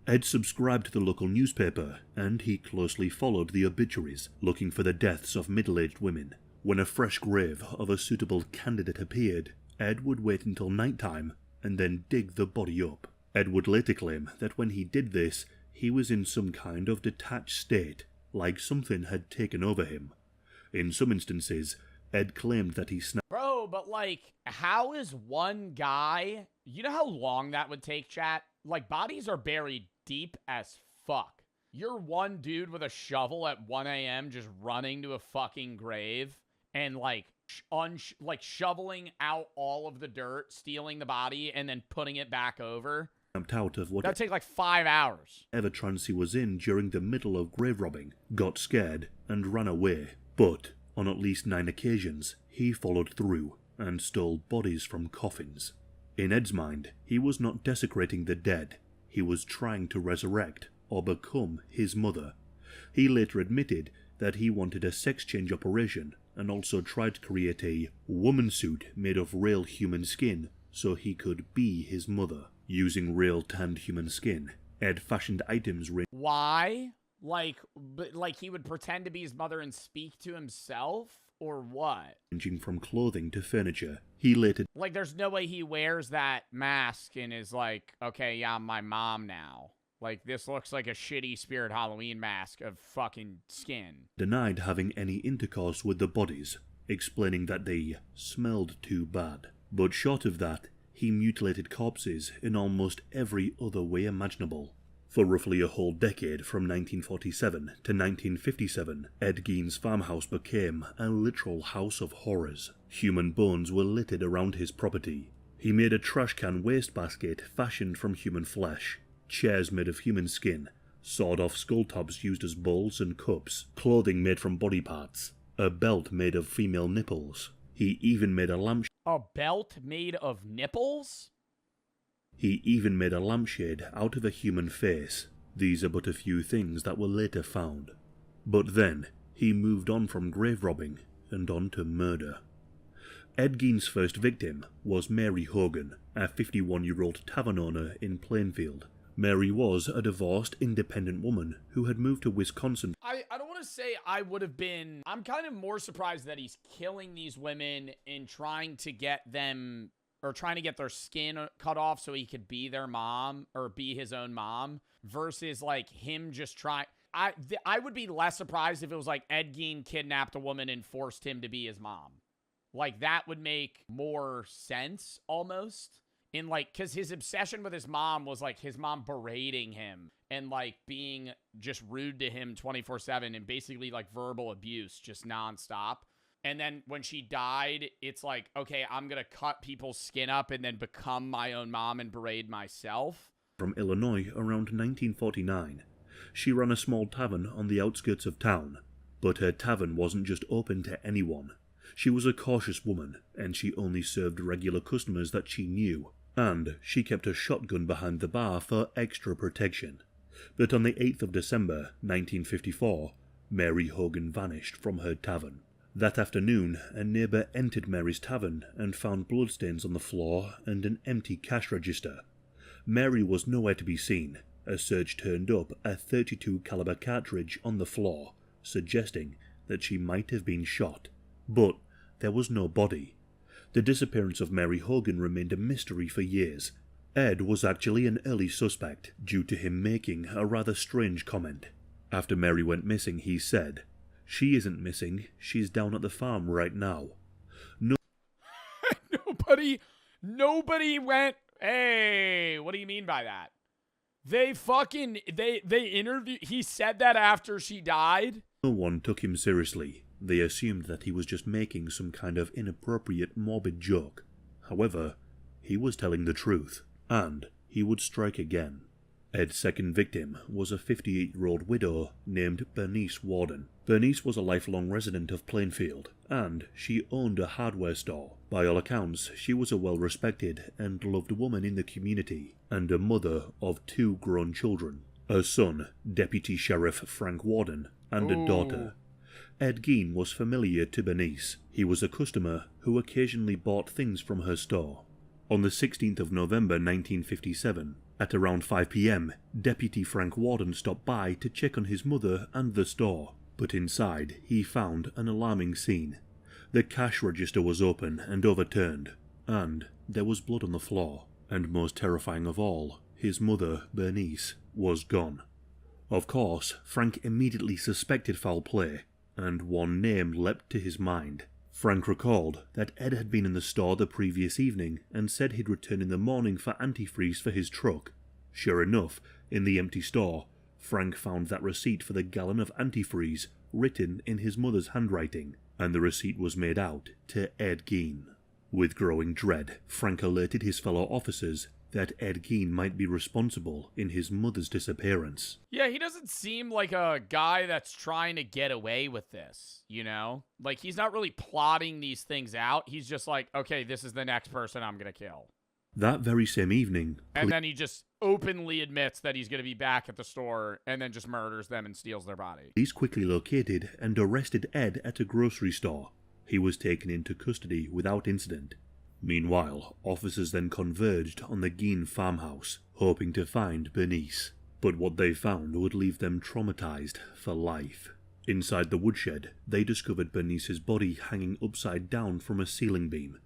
Ed subscribed to the local newspaper, and he closely followed the obituaries, looking for the deaths of middle-aged women. When a fresh grave of a suitable candidate appeared, Ed would wait until nighttime and then dig the body up. Ed would later claim that when he did this, he was in some kind of detached state, like something had taken over him. In some instances, Ed claimed that he snapped. Bro, but like, how is one guy... You know how long that would take, chat? Like, bodies are buried deep as fuck. You're one dude with a shovel at 1 a.m. just running to a fucking grave and like shoveling out all of the dirt, stealing the body, and then putting it back over. Out of what that'd take like 5 hours. Ever trance he was in during the middle of grave robbing, got scared, and ran away. But on at least 9 occasions, he followed through and stole bodies from coffins. In Ed's mind, he was not desecrating the dead. He was trying to resurrect or become his mother. He later admitted that he wanted a sex change operation and also tried to create a woman suit made of real human skin so he could be his mother. Using real tanned human skin, Ed fashioned items. Why? Like he would pretend to be his mother and speak to himself? Or what? Ranging from clothing to furniture. He later... Like, there's no way he wears that mask and is like, okay, yeah, I'm my mom now. Like, this looks like a shitty Spirit Halloween mask of fucking skin. Denied having any intercourse with the bodies, explaining that they smelled too bad. But short of that, he mutilated corpses in almost every other way imaginable. For roughly a whole decade, from 1947 to 1957, Ed Gein's farmhouse became a literal house of horrors. Human bones were littered around his property. He made a trash can wastebasket fashioned from human flesh, chairs made of human skin, sawed-off skull tops used as bowls and cups, clothing made from body parts, a belt made of female nipples. He even made a lampshade. A belt made of nipples? He even made a lampshade out of a human face. These are but a few things that were later found. But then, he moved on from grave robbing and on to murder. Ed Gein's first victim was Mary Hogan, a 51-year-old tavern owner in Plainfield. Mary was a divorced, independent woman who had moved to Wisconsin. I don't want to say I would have been... I'm kind of more surprised that he's killing these women and trying to get them... or trying to get their skin cut off so he could be their mom or be his own mom versus like him just trying. I would be less surprised if it was like Ed Gein kidnapped a woman and forced him to be his mom. Like that would make more sense almost in like, cause his obsession with his mom was like his mom berating him and like being just rude to him 24/7 and basically like verbal abuse just nonstop. And then when she died, it's like, okay, I'm going to cut people's skin up and then become my own mom and berate myself. From Illinois around 1949, She ran a small tavern on the outskirts of town, but her tavern wasn't just open to anyone. She was a cautious woman, and she only served regular customers that she knew, and she kept a shotgun behind the bar for extra protection. But on the 8th of December, 1954, Mary Hogan vanished from her tavern. That afternoon, a neighbour entered Mary's tavern and found bloodstains on the floor and an empty cash register. Mary was nowhere to be seen. A search turned up a .32 caliber cartridge on the floor, suggesting that she might have been shot. But there was no body. The disappearance of Mary Hogan remained a mystery for years. Ed was actually an early suspect due to him making a rather strange comment. After Mary went missing, he said, "She isn't missing, she's down at the farm right now." Nobody went, hey, what do you mean by that? They interviewed, he said that after she died? No one took him seriously. They assumed that he was just making some kind of inappropriate, morbid joke. However, he was telling the truth, and he would strike again. Ed's second victim was a 58-year-old widow named Bernice Warden. Bernice was a lifelong resident of Plainfield, and she owned a hardware store. By all accounts, she was a well-respected and loved woman in the community, and a mother of 2 grown children. A son, Deputy Sheriff Frank Warden, and a daughter. Ed Gein was familiar to Bernice. He was a customer who occasionally bought things from her store. On the 16th of November 1957, at around 5 p.m, Deputy Frank Warden stopped by to check on his mother and the store, but inside he found an alarming scene. The cash register was open and overturned, and there was blood on the floor, and most terrifying of all, his mother, Bernice, was gone. Of course, Frank immediately suspected foul play, and one name leapt to his mind. Frank recalled that Ed had been in the store the previous evening and said he'd return in the morning for antifreeze for his truck. Sure enough, in the empty store, Frank found that receipt for the gallon of antifreeze written in his mother's handwriting, and the receipt was made out to Ed Gein. With growing dread, Frank alerted his fellow officers that Ed Gein might be responsible in his mother's disappearance. Yeah, he doesn't seem like a guy that's trying to get away with this, you know? Like, he's not really plotting these things out. He's just like, okay, this is the next person I'm going to kill. That very same evening, And then he just openly admits that he's going to be back at the store and then just murders them and steals their body. Police quickly located and arrested Ed at a grocery store. He was taken into custody without incident. Meanwhile, officers then converged on the Gein farmhouse, hoping to find Bernice. But what they found would leave them traumatized for life. Inside the woodshed, they discovered Bernice's body hanging upside down from a ceiling beam.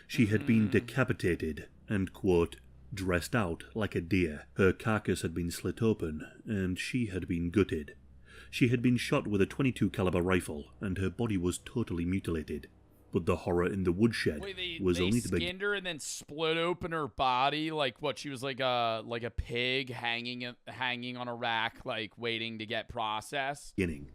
She had been decapitated and, quote, dressed out like a deer. Her carcass had been slit open, and she had been gutted. She had been shot with a .22 caliber rifle, and her body was totally mutilated. But the horror in the woodshed was only the skinned her and then split open her body, like what, she was like a pig hanging on a rack, like waiting to get processed. beginning.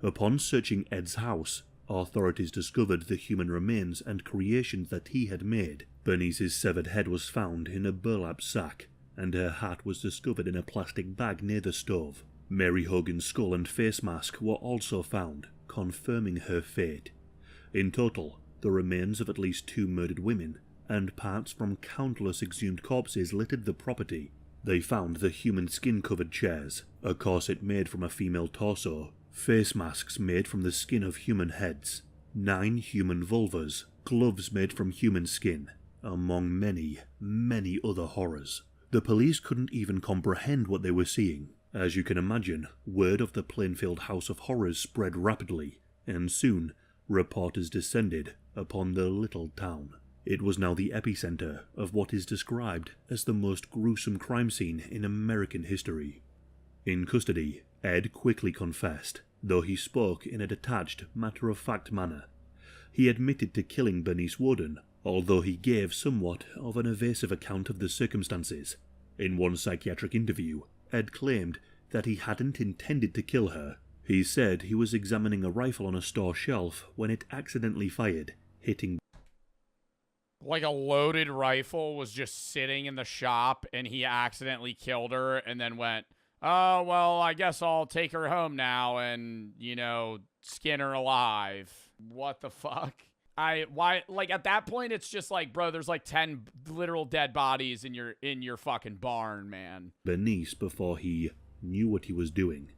Upon searching Ed's house, authorities discovered the human remains and creations that he had made. Bernice's severed head was found in a burlap sack, and her hat was discovered in a plastic bag near the stove. Mary Hogan's skull and face mask were also found, confirming her fate. In total, the remains of at least 2 murdered women and parts from countless exhumed corpses littered the property. They found the human skin-covered chairs, a corset made from a female torso, face masks made from the skin of human heads, 9 human vulvas, gloves made from human skin, among many, many other horrors. The police couldn't even comprehend what they were seeing. As you can imagine, word of the Plainfield House of Horrors spread rapidly, and soon reporters descended upon the little town. It was now the epicenter of what is described as the most gruesome crime scene in American history. In custody, Ed quickly confessed, though he spoke in a detached, matter-of-fact manner. He admitted to killing Bernice Warden, although he gave somewhat of an evasive account of the circumstances. In one psychiatric interview, Ed claimed that he hadn't intended to kill her. He said he was examining a rifle on a store shelf when it accidentally fired, hitting... Like a loaded rifle was just sitting in the shop and he accidentally killed her and then went, oh, well, I guess I'll take her home now and, skin her alive. What the fuck? At that point, it's just like, bro, there's like 10 literal dead bodies in your fucking barn, man. Bernice before he knew what he was doing.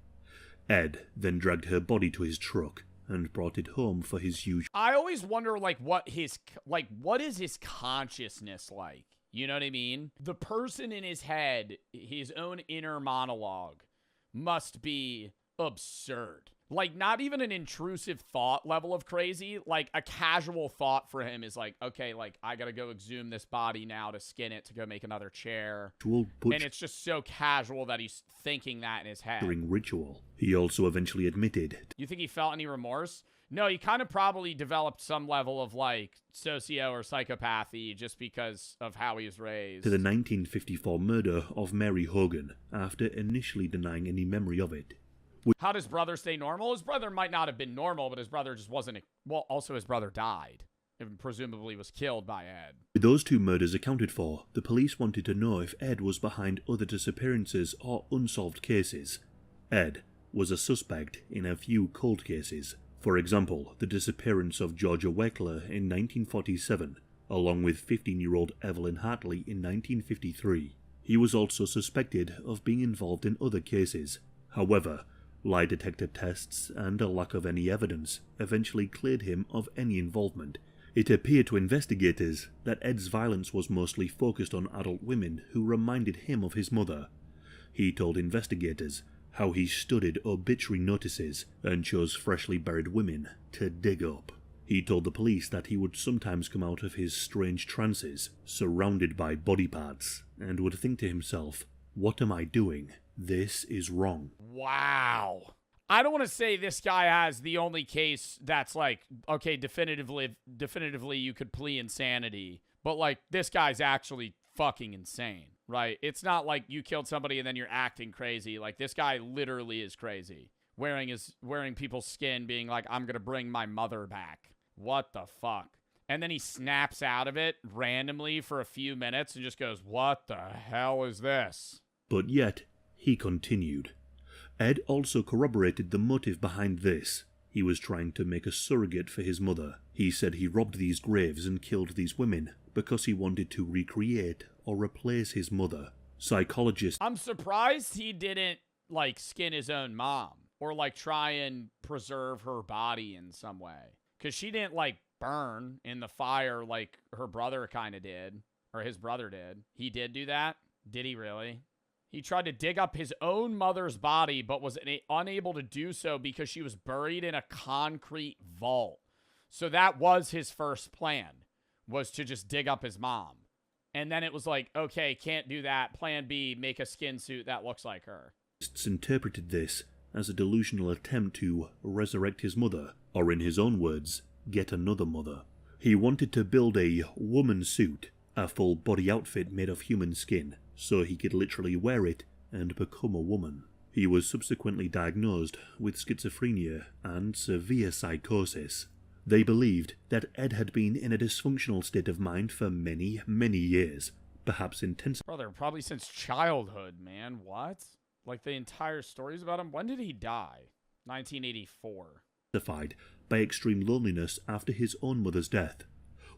Ed then dragged her body to his truck and brought it home for his huge... I always wonder, what is his consciousness like? You know what I mean? The person in his head, his own inner monologue, must be absurd. Not even an intrusive thought level of crazy. A casual thought for him is okay, I gotta go exhume this body now to skin it to go make another chair. And it's just so casual that he's thinking that in his head. Ritual. He also eventually admitted. You think he felt any remorse? No, he kind of probably developed some level of socio or psychopathy just because of how he was raised. To the 1954 murder of Mary Hogan after initially denying any memory of it. How does brother stay normal? His brother might not have been normal, but his brother just wasn't... Well, also his brother died and presumably was killed by Ed. With those two murders accounted for, the police wanted to know if Ed was behind other disappearances or unsolved cases. Ed was a suspect in a few cold cases. For example, the disappearance of Georgia Weckler in 1947, along with 15-year-old Evelyn Hartley in 1953. He was also suspected of being involved in other cases. However, lie detector tests and a lack of any evidence eventually cleared him of any involvement. It appeared to investigators that Ed's violence was mostly focused on adult women who reminded him of his mother. He told investigators how he studied obituary notices and chose freshly buried women to dig up. He told the police that he would sometimes come out of his strange trances surrounded by body parts and would think to himself, "What am I doing? This is wrong." Wow. I don't want to say this guy has the only case that's okay, definitively you could plea insanity, but this guy's actually fucking insane, right? It's not like you killed somebody and then you're acting crazy. This guy literally is crazy. Wearing people's skin, being I'm gonna bring my mother back. What the fuck? And then he snaps out of it randomly for a few minutes and just goes, "What the hell is this?" But yet, he continued. Ed also corroborated the motive behind this. He was trying to make a surrogate for his mother. He said he robbed these graves and killed these women because he wanted to recreate or replace his mother. Psychologists... I'm surprised he didn't, skin his own mom or, try and preserve her body in some way. Because she didn't, burn in the fire like her brother kind of did, or his brother did. He did do that? Did he really? He tried to dig up his own mother's body, but was unable to do so because she was buried in a concrete vault. So that was his first plan, was to just dig up his mom. And then it was okay, can't do that. Plan B, make a skin suit that looks like her. Interpreted this as a delusional attempt to resurrect his mother, or in his own words, get another mother. He wanted to build a woman suit, a full body outfit made of human skin, so he could literally wear it and become a woman. He was subsequently diagnosed with schizophrenia and severe psychosis. They believed that Ed had been in a dysfunctional state of mind for many, many years, perhaps intense. Brother, probably since childhood, man. What? The entire stories about him? When did he die? 1984. By extreme loneliness after his own mother's death.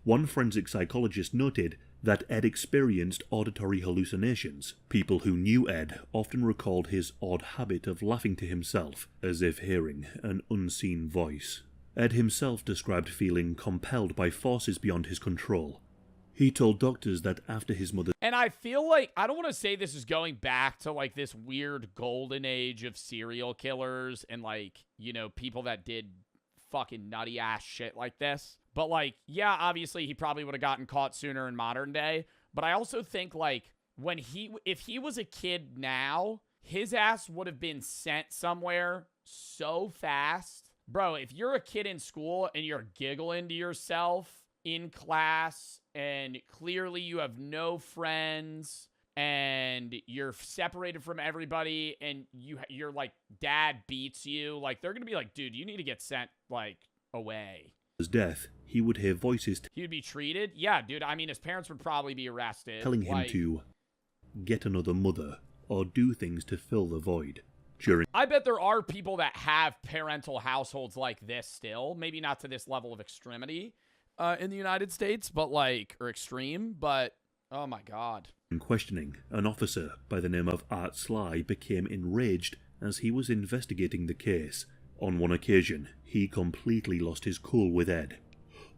One forensic psychologist noted that Ed experienced auditory hallucinations. People who knew Ed often recalled his odd habit of laughing to himself, as if hearing an unseen voice. Ed himself described feeling compelled by forces beyond his control. He told doctors that after his mother... And I feel I don't want to say this is going back to this weird golden age of serial killers and people that did fucking nutty ass shit like this. But yeah, obviously he probably would have gotten caught sooner in modern day. But I also think if he was a kid now, his ass would have been sent somewhere so fast. Bro, if you're a kid in school and you're giggling to yourself in class and clearly you have no friends and you're separated from everybody and your dad beats you, they're gonna be dude, you need to get sent away. His death, he would hear voices he would be treated. Yeah, dude, I mean, his parents would probably be arrested, telling him to get another mother or do things to fill the void. I bet there are people that have parental households like this still. Maybe not to this level of extremity in the United States, but or extreme, but oh my God. In questioning, an officer by the name of Art Sly became enraged as he was investigating the case. On one occasion, he completely lost his cool with Ed.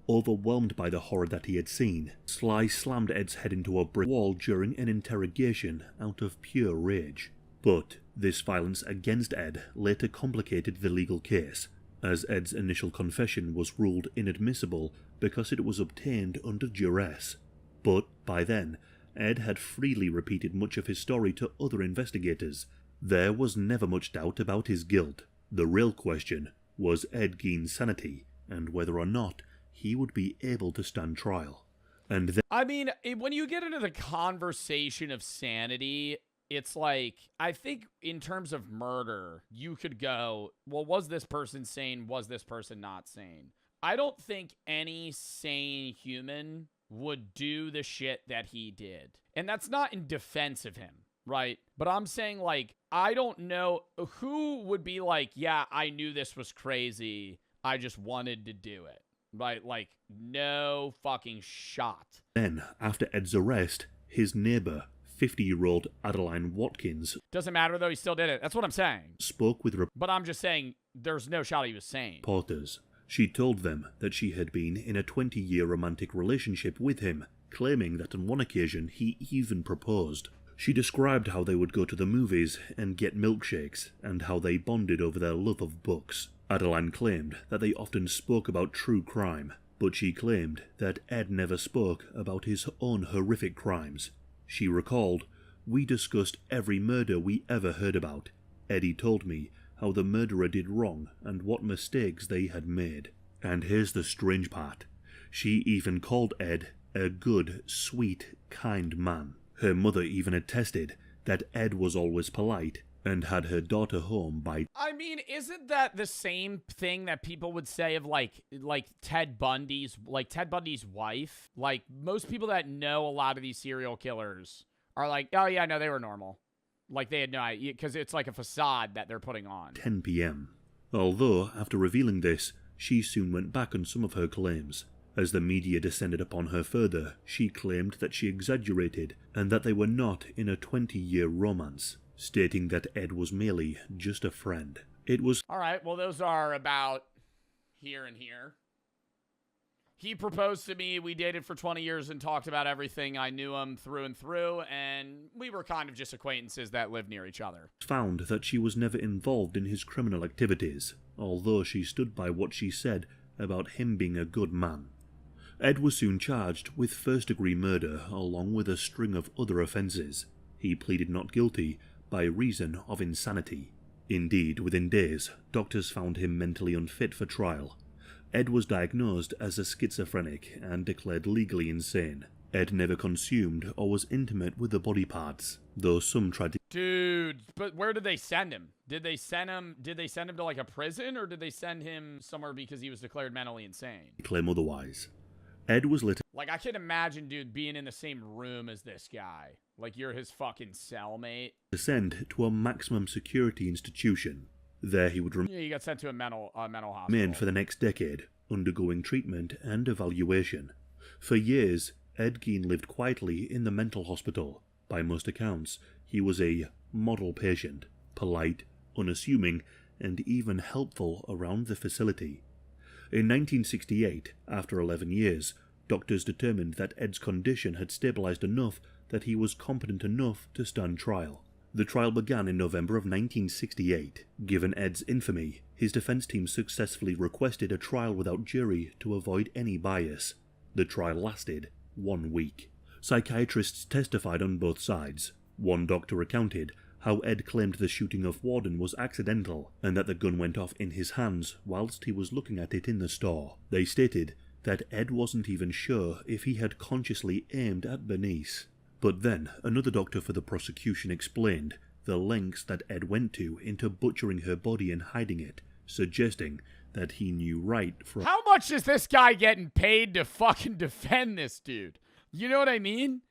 Overwhelmed by the horror that he had seen, Sly slammed Ed's head into a brick wall during an interrogation out of pure rage. But this violence against Ed later complicated the legal case, as Ed's initial confession was ruled inadmissible because it was obtained under duress. But by then, Ed had freely repeated much of his story to other investigators. There was never much doubt about his guilt. The real question was Ed Gein's sanity, and whether or not he would be able to stand trial. And then, I mean, when you get into the conversation of sanity, it's like, I think in terms of murder, you could go, well, was this person sane? Was this person not sane? I don't think any sane human would do the shit that he did. And that's not in defense of him, right? But I'm saying, I don't know who would be like, yeah, I knew this was crazy. I just wanted to do it, right? No fucking shot. Then, after Ed's arrest, his neighbour, 50-year-old Adeline Watkins, doesn't matter though, he still did it. That's what I'm saying. Spoke with But I'm just saying, there's no shot he was sane. reporters. She told them that she had been in a 20-year romantic relationship with him, claiming that on one occasion he even proposed. She described how they would go to the movies and get milkshakes, and how they bonded over their love of books. Adeline claimed that they often spoke about true crime, but she claimed that Ed never spoke about his own horrific crimes. She recalled, "We discussed every murder we ever heard about. Eddie told me how the murderer did wrong and what mistakes they had made." And here's the strange part. She even called Ed a good, sweet, kind man. Her mother even attested that Ed was always polite and had her daughter home by... I mean, isn't that the same thing that people would say of Ted Bundy's wife? Most people that know a lot of these serial killers are like, oh yeah, no, they were normal. They had no idea, because it's like a facade that they're putting on. 10 p.m. Although, after revealing this, she soon went back on some of her claims. As the media descended upon her further, she claimed that she exaggerated and that they were not in a 20-year romance, stating that Ed was merely just a friend. It was... Alright, well those are about here and here. He proposed to me, we dated for 20 years and talked about everything. I knew him through and through, and we were kind of just acquaintances that lived near each other. Found that she was never involved in his criminal activities, although she stood by what she said about him being a good man. Ed was soon charged with first-degree murder along with a string of other offences. He pleaded not guilty by reason of insanity. Indeed, within days, doctors found him mentally unfit for trial. Ed was diagnosed as a schizophrenic and declared legally insane. Ed never consumed or was intimate with the body parts, though some tried to... Dude, but where did they send him? Did they send him to a prison, or did they send him somewhere because he was declared mentally insane? claim otherwise. Ed was later... I can imagine, dude, being in the same room as this guy. You're his fucking cellmate. ...sent to a maximum security institution. There he would Yeah, he got sent to a mental hospital. remain for the next decade, undergoing treatment and evaluation. For years, Ed Gein lived quietly in the mental hospital. By most accounts, he was a model patient, polite, unassuming, and even helpful around the facility. In 1968, after 11 years, doctors determined that Ed's condition had stabilized enough that he was competent enough to stand trial. The trial began in November of 1968. Given Ed's infamy, his defense team successfully requested a trial without jury to avoid any bias. The trial lasted 1 week. Psychiatrists testified on both sides. One doctor recounted how Ed claimed the shooting of Warden was accidental and that the gun went off in his hands whilst he was looking at it in the store. They stated that Ed wasn't even sure if he had consciously aimed at Bernice. But then, another doctor for the prosecution explained the lengths that Ed went to into butchering her body and hiding it, suggesting that he knew right from... How much is this guy getting paid to fucking defend this dude? You know what I mean?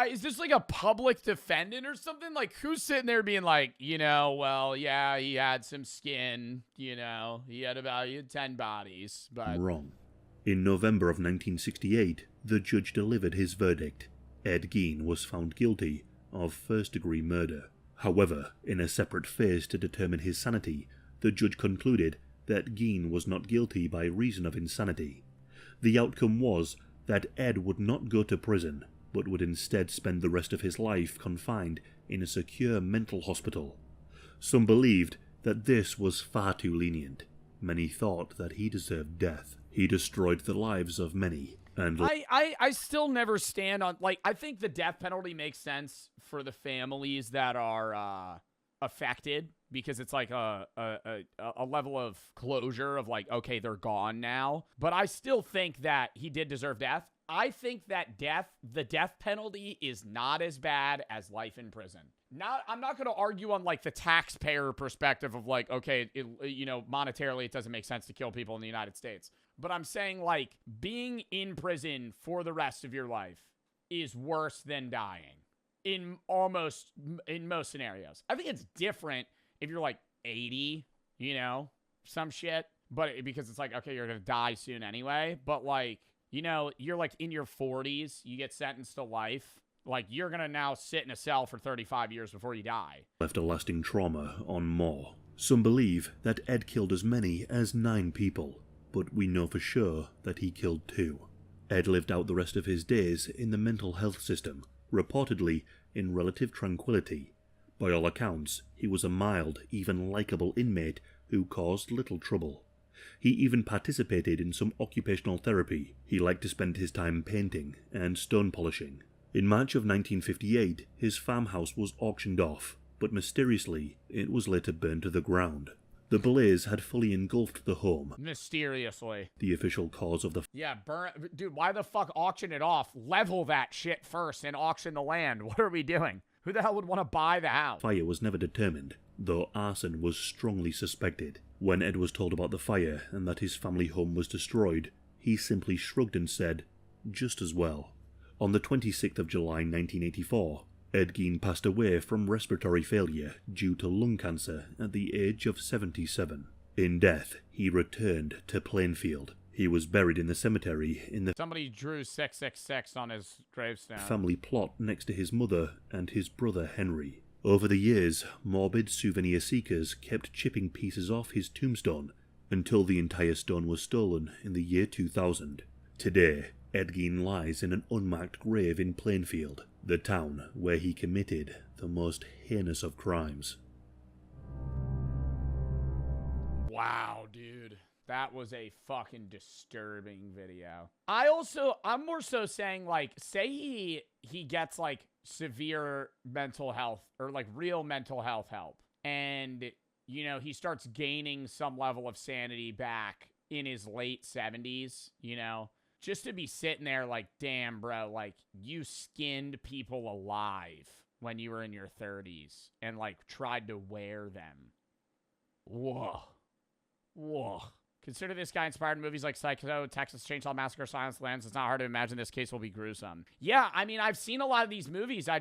Is this like a public defendant or something? Like, who's sitting there being like, well, yeah, he had some skin, he had about 10 bodies, but... Wrong. In November of 1968, the judge delivered his verdict. Ed Gein was found guilty of first-degree murder. However, in a separate phase to determine his sanity, the judge concluded that Gein was not guilty by reason of insanity. The outcome was that Ed would not go to prison, but would instead spend the rest of his life confined in a secure mental hospital. Some believed that this was far too lenient. Many thought that he deserved death. He destroyed the lives of many. And I still never stand on, like, I think the death penalty makes sense for the families that are affected, because it's like a level of closure of like, okay, they're gone now. But I still think that he did deserve death. I think that the death penalty is not as bad as life in prison. I'm not going to argue on like the taxpayer perspective of like, okay, monetarily it doesn't make sense to kill people in the United States. But I'm saying like being in prison for the rest of your life is worse than dying in most scenarios. I think it's different if you're like 80, some shit, but because it's like, okay, you're going to die soon anyway. But like, you're like in your 40s, you get sentenced to life. Like, you're going to now sit in a cell for 35 years before you die. left a lasting trauma on more. Some believe that Ed killed as many as 9 people, but we know for sure that he killed 2. Ed lived out the rest of his days in the mental health system, reportedly in relative tranquility. By all accounts, he was a mild, even likable inmate who caused little trouble. He even participated in some occupational therapy. He liked to spend his time painting and stone polishing. In March of 1958, his farmhouse was auctioned off, but mysteriously, it was later burned to the ground. The blaze had fully engulfed the home. Mysteriously. The official cause of the Yeah, burn. Dude, why the fuck auction it off? Level that shit first and auction the land. What are we doing? Who the hell would want to buy the house? fire was never determined, though arson was strongly suspected. When Ed was told about the fire and that his family home was destroyed, he simply shrugged and said, "Just as well." On the 26th of July 1984, Ed Gein passed away from respiratory failure due to lung cancer at the age of 77. In death, he returned to Plainfield. He was buried in the cemetery in the Somebody drew 666 on his gravestone. family plot next to his mother and his brother Henry. Over the years, morbid souvenir seekers kept chipping pieces off his tombstone until the entire stone was stolen in the year 2000. Today, Ed Gein lies in an unmarked grave in Plainfield, the town where he committed the most heinous of crimes. Wow, dude. That was a fucking disturbing video. I'm more so saying, like, say he gets, like, severe mental health or, like, real mental health help. And, he starts gaining some level of sanity back in his late 70s, just to be sitting there like, damn, bro, like, you skinned people alive when you were in your 30s and, like, tried to wear them. Whoa. Whoa. Consider this guy inspired in movies like Psycho, Texas Chainsaw Massacre, Silence of the Lambs. It's not hard to imagine this case will be gruesome. Yeah, I mean, I've seen a lot of these movies. I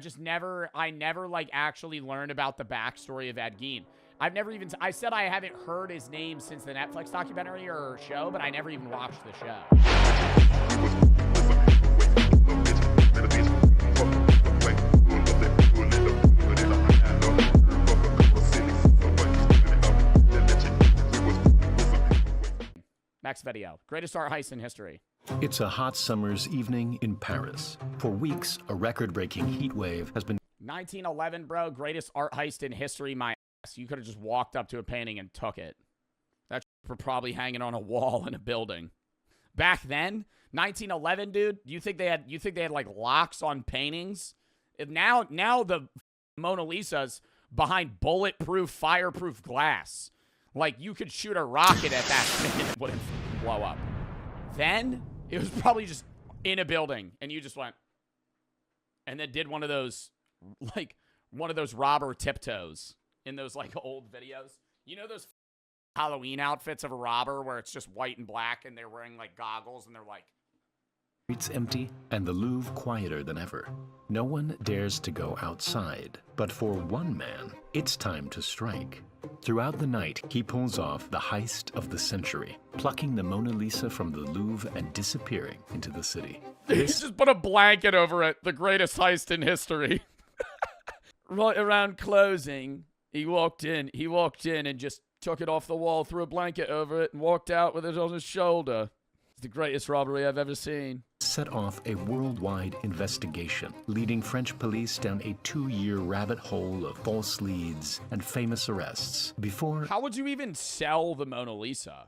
never, like, actually learned about the backstory of Ed Gein. I said I haven't heard his name since the Netflix documentary or show, but I never even watched the show. Next video. Greatest art heist in history. It's a hot summer's evening in Paris. For weeks, a record-breaking heat wave has been 1911, bro. Greatest art heist in history, my ass. You could have just walked up to a painting and took it. That's probably hanging on a wall in a building. Back then, 1911, dude, you think they had like locks on paintings? Now the Mona Lisa's behind bulletproof, fireproof glass. Like, you could shoot a rocket at that thing and it wouldn't blow up. Then, it was probably just in a building, and you just went, and then did one of those robber tiptoes in those, like, old videos. You know those Halloween outfits of a robber where it's just white and black, and they're wearing, like, goggles, and they're, like, Streets empty and the Louvre quieter than ever. No one dares to go outside, but for one man, it's time to strike. Throughout the night, he pulls off the heist of the century, plucking the Mona Lisa from the Louvre and disappearing into the city. He just put a blanket over it. The greatest heist in history. Right around closing, he walked in and just took it off the wall, threw a blanket over it, and walked out with it on his shoulder. It's the greatest robbery I've ever seen. Set off a worldwide investigation, leading French police down a 2-year rabbit hole of false leads and famous arrests before... How would you even sell the Mona Lisa?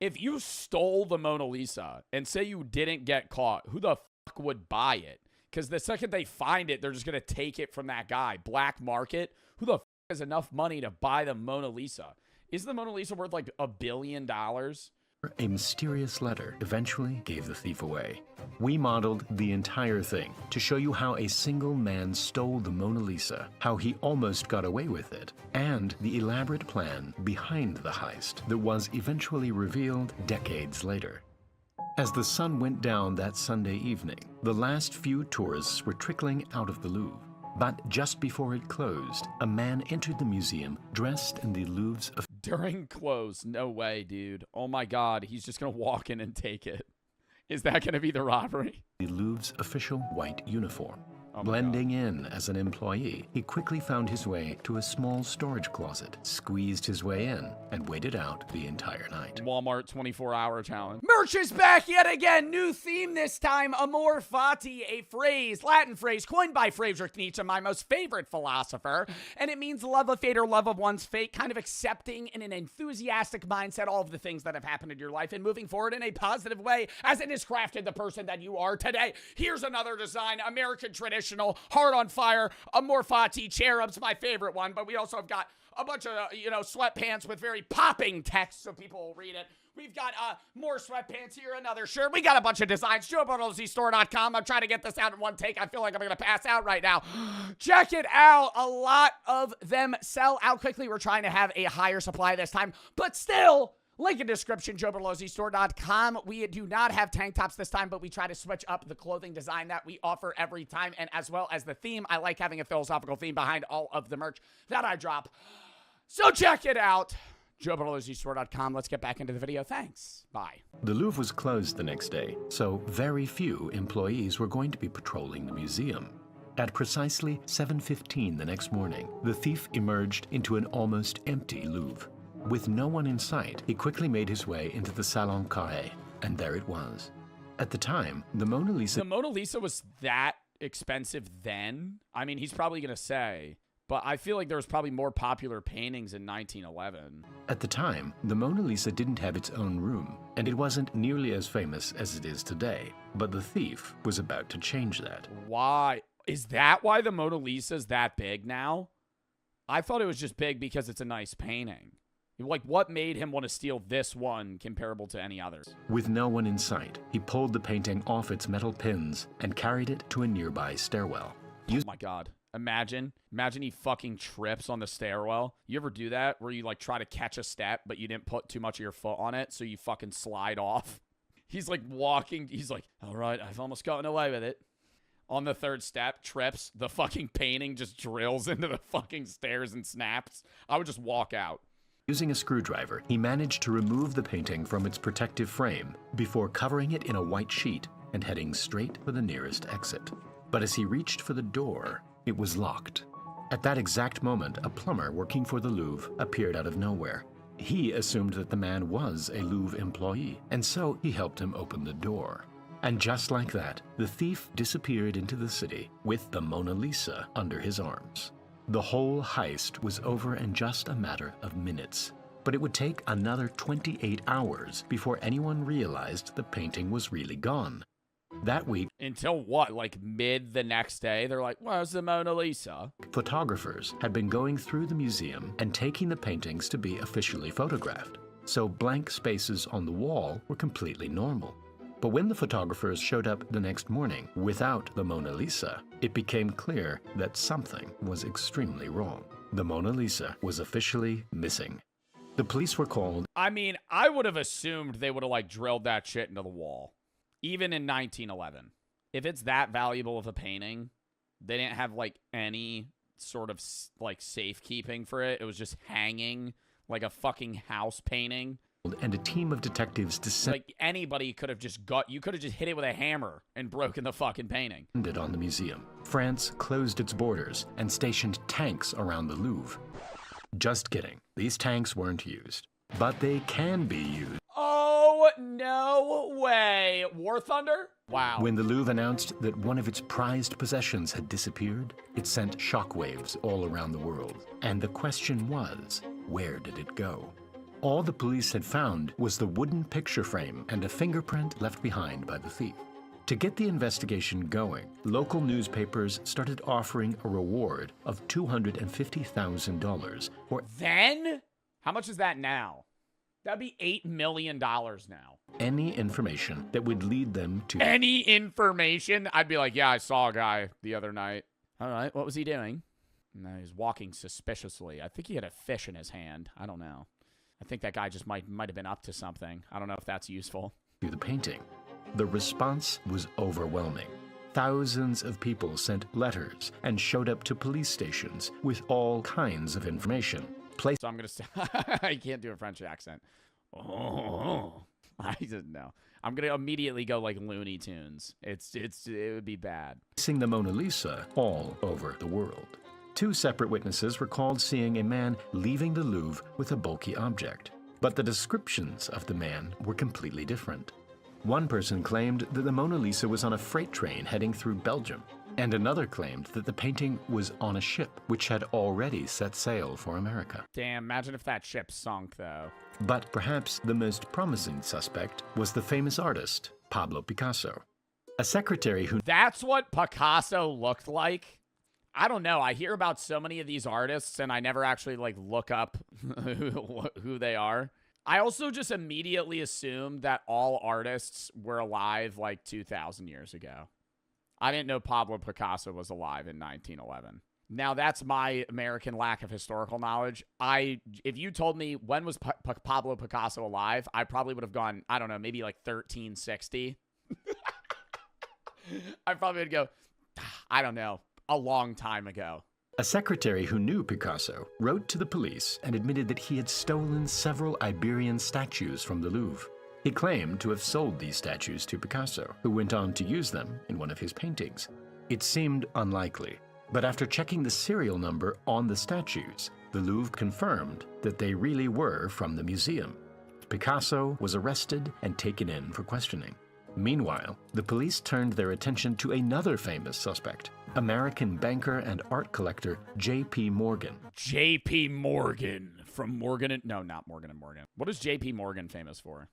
If you stole the Mona Lisa and say you didn't get caught, who the fuck would buy it? Because the second they find it, they're just going to take it from that guy. Black market? Who the fuck has enough money to buy the Mona Lisa? Is the Mona Lisa worth like $1 billion? A mysterious letter eventually gave the thief away. We modeled the entire thing to show you how a single man stole the Mona Lisa, how he almost got away with it, and the elaborate plan behind the heist that was eventually revealed decades later. As the sun went down that Sunday evening, the last few tourists were trickling out of the Louvre. But just before it closed, a man entered the museum dressed in the Louvre's... During close? No way, dude. Oh my God, he's just going to walk in and take it. Is that going to be the robbery? The Louvre's official white uniform. Blending in as an employee, he quickly found his way to a small storage closet, squeezed his way in, and waited out the entire night. Walmart 24-hour challenge. Merch is back yet again. New theme this time. Amor fati, a phrase, Latin phrase coined by Friedrich Nietzsche, my most favorite philosopher. And it means love of fate or love of one's fate, kind of accepting in an enthusiastic mindset all of the things that have happened in your life and moving forward in a positive way as it has crafted the person that you are today. Here's another design, American tradition. Heart on fire, Amor fati, cherubs, my favorite one, but we also have got a bunch of, sweatpants with very popping text so people will read it. We've got more sweatpants here, another shirt. We got a bunch of designs. JoeBartolozzistore.com. I'm trying to get this out in one take. I feel like I'm going to pass out right now. Check it out. A lot of them sell out quickly. We're trying to have a higher supply this time, but still... Link in description, JoeBartolozzistore.com. We do not have tank tops this time, but we try to switch up the clothing design that we offer every time, and as well as the theme. I like having a philosophical theme behind all of the merch that I drop. So check it out, JoeBartolozzistore.com. Let's get back into the video. Thanks. Bye. The Louvre was closed the next day, so very few employees were going to be patrolling the museum. At precisely 7:15 the next morning, the thief emerged into an almost empty Louvre. With no one in sight, he quickly made his way into the Salon Carré, and there it was. At the time, the Mona Lisa... The Mona Lisa was that expensive then? I mean, he's probably going to say, but I feel like there was probably more popular paintings in 1911. At the time, the Mona Lisa didn't have its own room, and it wasn't nearly as famous as it is today. But the thief was about to change that. Why? Is that why the Mona Lisa's that big now? I thought it was just big because it's a nice painting. Like, what made him want to steal this one comparable to any others? With no one in sight, he pulled the painting off its metal pins and carried it to a nearby stairwell. Oh my God. Imagine he fucking trips on the stairwell. You ever do that where you like try to catch a step, but you didn't put too much of your foot on it, so you fucking slide off? He's like walking. He's like, all right, I've almost gotten away with it. On the third step, trips. The fucking painting just drills into the fucking stairs and snaps. I would just walk out. Using a screwdriver, he managed to remove the painting from its protective frame before covering it in a white sheet and heading straight for the nearest exit. But as he reached for the door, it was locked. At that exact moment, a plumber working for the Louvre appeared out of nowhere. He assumed that the man was a Louvre employee, and so he helped him open the door. And just like that, the thief disappeared into the city with the Mona Lisa under his arms. The whole heist was over in just a matter of minutes, but it would take another 28 hours before anyone realized the painting was really gone. That week... Until what? Like mid the next day? They're like, where's the Mona Lisa? Photographers had been going through the museum and taking the paintings to be officially photographed, so blank spaces on the wall were completely normal. But when the photographers showed up the next morning without the Mona Lisa, it became clear that something was extremely wrong. The Mona Lisa was officially missing. The police were called. I mean, I would have assumed they would have like drilled that shit into the wall. Even in 1911. If it's that valuable of a painting, they didn't have, like, any sort of, like, safekeeping for it. It was just hanging like a fucking house painting. And a team of detectives descended Like, anybody could have just you could have just hit it with a hammer and broken the fucking painting. on the museum. France closed its borders and stationed tanks around the Louvre. Just kidding. These tanks weren't used, but they can be used. Oh, no way. War Thunder? Wow. When the Louvre announced that one of its prized possessions had disappeared, it sent shockwaves all around the world. And the question was, where did it go? All the police had found was the wooden picture frame and a fingerprint left behind by the thief. To get the investigation going, local newspapers started offering a reward of $250,000 for Then? How much is that now? That'd be $8 million now. any information that would lead them to Any information? I'd be like, yeah, I saw a guy the other night. All right, what was he doing? No, he was walking suspiciously. I think he had a fish in his hand. I don't know. I think that guy just might have been up to something. I don't know if that's useful. the painting. The response was overwhelming. Thousands of people sent letters and showed up to police stations with all kinds of information. So I'm going to say, I can't do a French accent. Oh, I didn't know. I'm going to immediately go like Looney Tunes. It would be bad. Placing the Mona Lisa all over the world. 2 separate witnesses recalled seeing a man leaving the Louvre with a bulky object. But the descriptions of the man were completely different. One person claimed that the Mona Lisa was on a freight train heading through Belgium, and another claimed that the painting was on a ship which had already set sail for America. Damn, imagine if that ship sunk, though. But perhaps the most promising suspect was the famous artist, Pablo Picasso. A secretary who... That's what Picasso looked like? I don't know. I hear about so many of these artists, and I never actually, like, look up who they are. I also just immediately assumed that all artists were alive, like, 2,000 years ago. I didn't know Pablo Picasso was alive in 1911. Now, that's my American lack of historical knowledge. If you told me when was Pablo Picasso alive, I probably would have gone, I don't know, maybe like 1360. I probably would go, I don't know, a long time ago. A secretary who knew Picasso wrote to the police and admitted that he had stolen several Iberian statues from the Louvre. He claimed to have sold these statues to Picasso, who went on to use them in one of his paintings. It seemed unlikely, but after checking the serial number on the statues, the Louvre confirmed that they really were from the museum. Picasso was arrested and taken in for questioning. Meanwhile, the police turned their attention to another famous suspect, American banker and art collector J.P. Morgan. J.P. Morgan from Morgan & no, not Morgan & Morgan. What is J.P. Morgan famous for?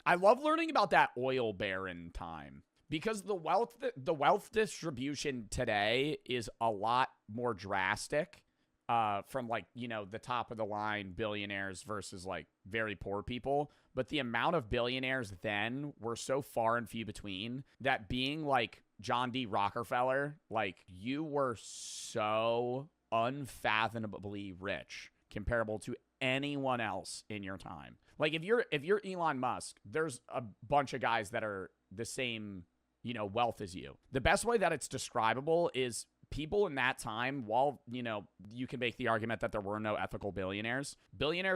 I love learning about that oil baron time because the wealth distribution today is a lot more drastic from like, you know, the top of the line billionaires versus like very poor people. But the amount of billionaires then were so far and few between that being like John D. Rockefeller, like you were so unfathomably rich comparable to anyone else in your time. Like if you're Elon Musk, there's a bunch of guys that are the same, you know, wealth as you. The best way that it's describable is people in that time, while, you know, you can make the argument that there were no ethical billionaires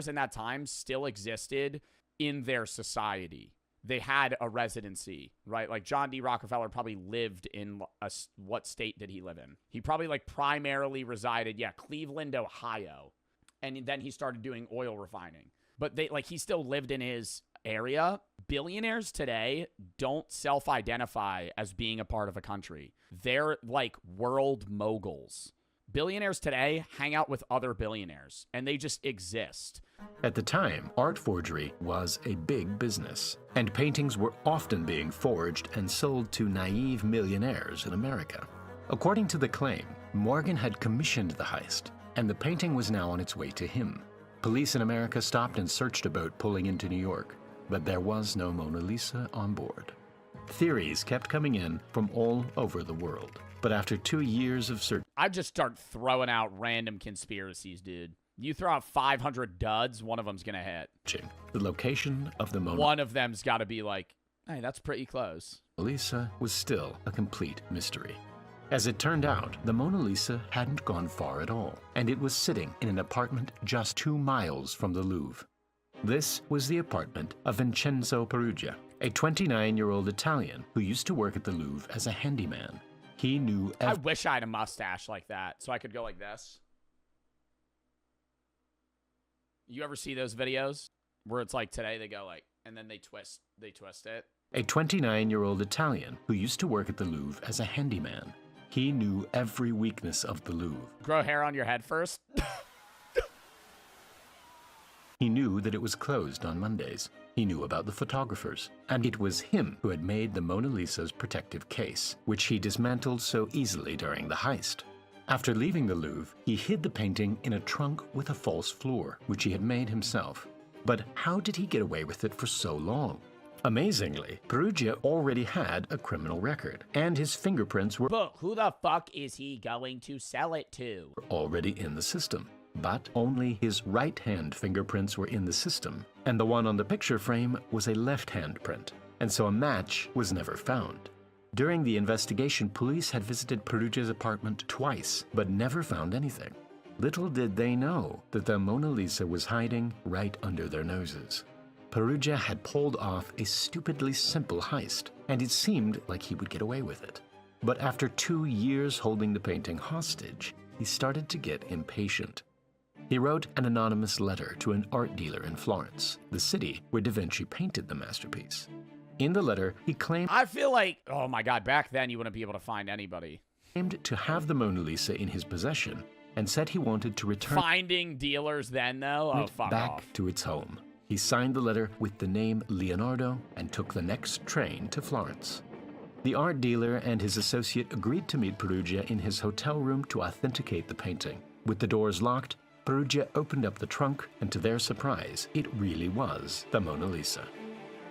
in that time still existed in their society. They had a residency, right? Like John D. Rockefeller probably lived in what state did he live in? He probably like primarily resided, Cleveland, Ohio. And then he started doing oil refining. But he still lived in his area. Billionaires today don't self-identify as being a part of a country. They're like world moguls. Billionaires today hang out with other billionaires, and they just exist. At the time, art forgery was a big business, and paintings were often being forged and sold to naive millionaires in America. According to the claim, Morgan had commissioned the heist, and the painting was now on its way to him. Police in America stopped and searched a boat pulling into New York, but there was no Mona Lisa on board. Theories kept coming in from all over the world, but after 2 years of search, I'd just start throwing out random conspiracies, dude. You throw out 500 duds, one of them's gonna hit. The location of the Mona One of them's got to be like Hey, that's pretty close. Mona Lisa was still a complete mystery. As it turned out, the Mona Lisa hadn't gone far at all, and it was sitting in an apartment just 2 miles from the Louvre. This was the apartment of Vincenzo Perugia, a 29-year-old Italian who used to work at the Louvre as a handyman. He knew I wish I had a mustache like that, so I could go like this. You ever see those videos where it's like today they go like, and then they twist it? A 29-year-old Italian who used to work at the Louvre as a handyman. He knew every weakness of the Louvre. Grow hair on your head first? He knew that it was closed on Mondays. He knew about the photographers. And it was him who had made the Mona Lisa's protective case, which he dismantled so easily during the heist. After leaving the Louvre, he hid the painting in a trunk with a false floor, which he had made himself. But how did he get away with it for so long? Amazingly, Perugia already had a criminal record, and his fingerprints were But who the fuck is he going to sell it to? already in the system. But only his right-hand fingerprints were in the system, and the one on the picture frame was a left-hand print, and so a match was never found. During the investigation, police had visited Perugia's apartment twice, but never found anything. Little did they know that the Mona Lisa was hiding right under their noses. Perugia had pulled off a stupidly simple heist, and it seemed like he would get away with it. But after 2 years holding the painting hostage, he started to get impatient. He wrote an anonymous letter to an art dealer in Florence, the city where Da Vinci painted the masterpiece. In the letter, he claimed I feel like, oh my God, back then you wouldn't be able to find anybody. to have the Mona Lisa in his possession and said he wanted to return Finding dealers then, though? Oh, it fuck back off. to its home. He signed the letter with the name Leonardo and took the next train to Florence. The art dealer and his associate agreed to meet Perugia in his hotel room to authenticate the painting. With the doors locked, Perugia opened up the trunk, and to their surprise, it really was the Mona Lisa.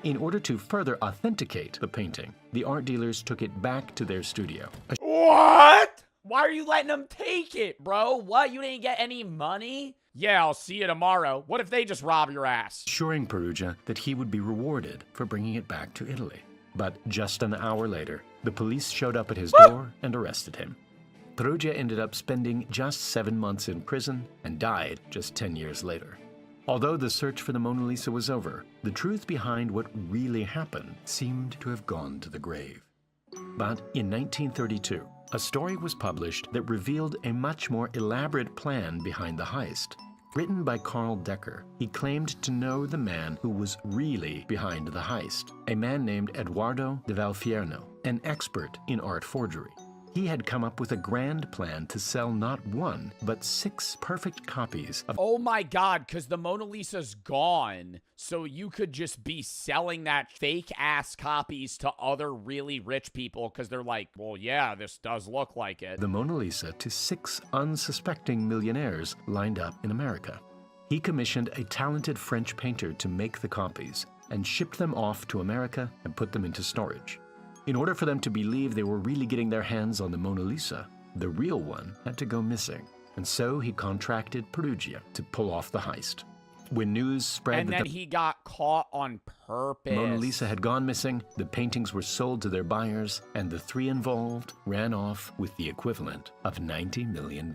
In order to further authenticate the painting, the art dealers took it back to their studio. What? Why are you letting them take it, bro? What? You didn't get any money? Yeah, I'll see you tomorrow. What if they just rob your ass? Assuring Perugia that he would be rewarded for bringing it back to Italy. But just an hour later, the police showed up at his door and arrested him. Perugia ended up spending just 7 months in prison and died just 10 years later. Although the search for the Mona Lisa was over, the truth behind what really happened seemed to have gone to the grave. But in 1932, a story was published that revealed a much more elaborate plan behind the heist. Written by Carl Decker, he claimed to know the man who was really behind the heist, a man named Edoardo de Valfierno, an expert in art forgery. He had come up with a grand plan to sell not 1, but 6 perfect copies of Oh my God, because the Mona Lisa's gone. So you could just be selling that fake ass copies to other really rich people because they're like, well, yeah, this does look like it. the Mona Lisa to 6 unsuspecting millionaires lined up in America. He commissioned a talented French painter to make the copies and shipped them off to America and put them into storage. In order for them to believe they were really getting their hands on the Mona Lisa, the real one had to go missing, and so he contracted Perugia to pull off the heist. When news spread And that then the he got caught on purpose. Mona Lisa had gone missing, the paintings were sold to their buyers, and the 3 involved ran off with the equivalent of $90 million.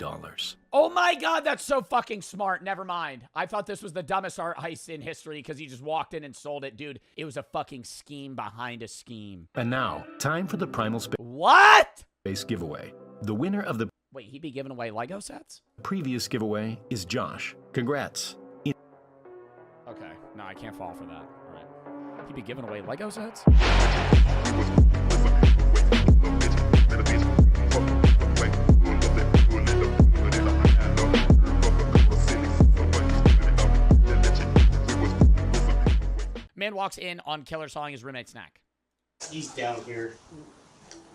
Oh my God, that's so fucking smart. Never mind. I thought this was the dumbest art heist in history because he just walked in and sold it. Dude, it was a fucking scheme behind a scheme. And now, time for the Primal What? Space giveaway. The winner of the Wait, he'd be giving away Lego sets? previous giveaway is Josh. Congrats. Okay. No, I can't fall for that. All right. He'd be giving away Lego sets? Man walks in on killer sawing his roommate's neck. He's down here.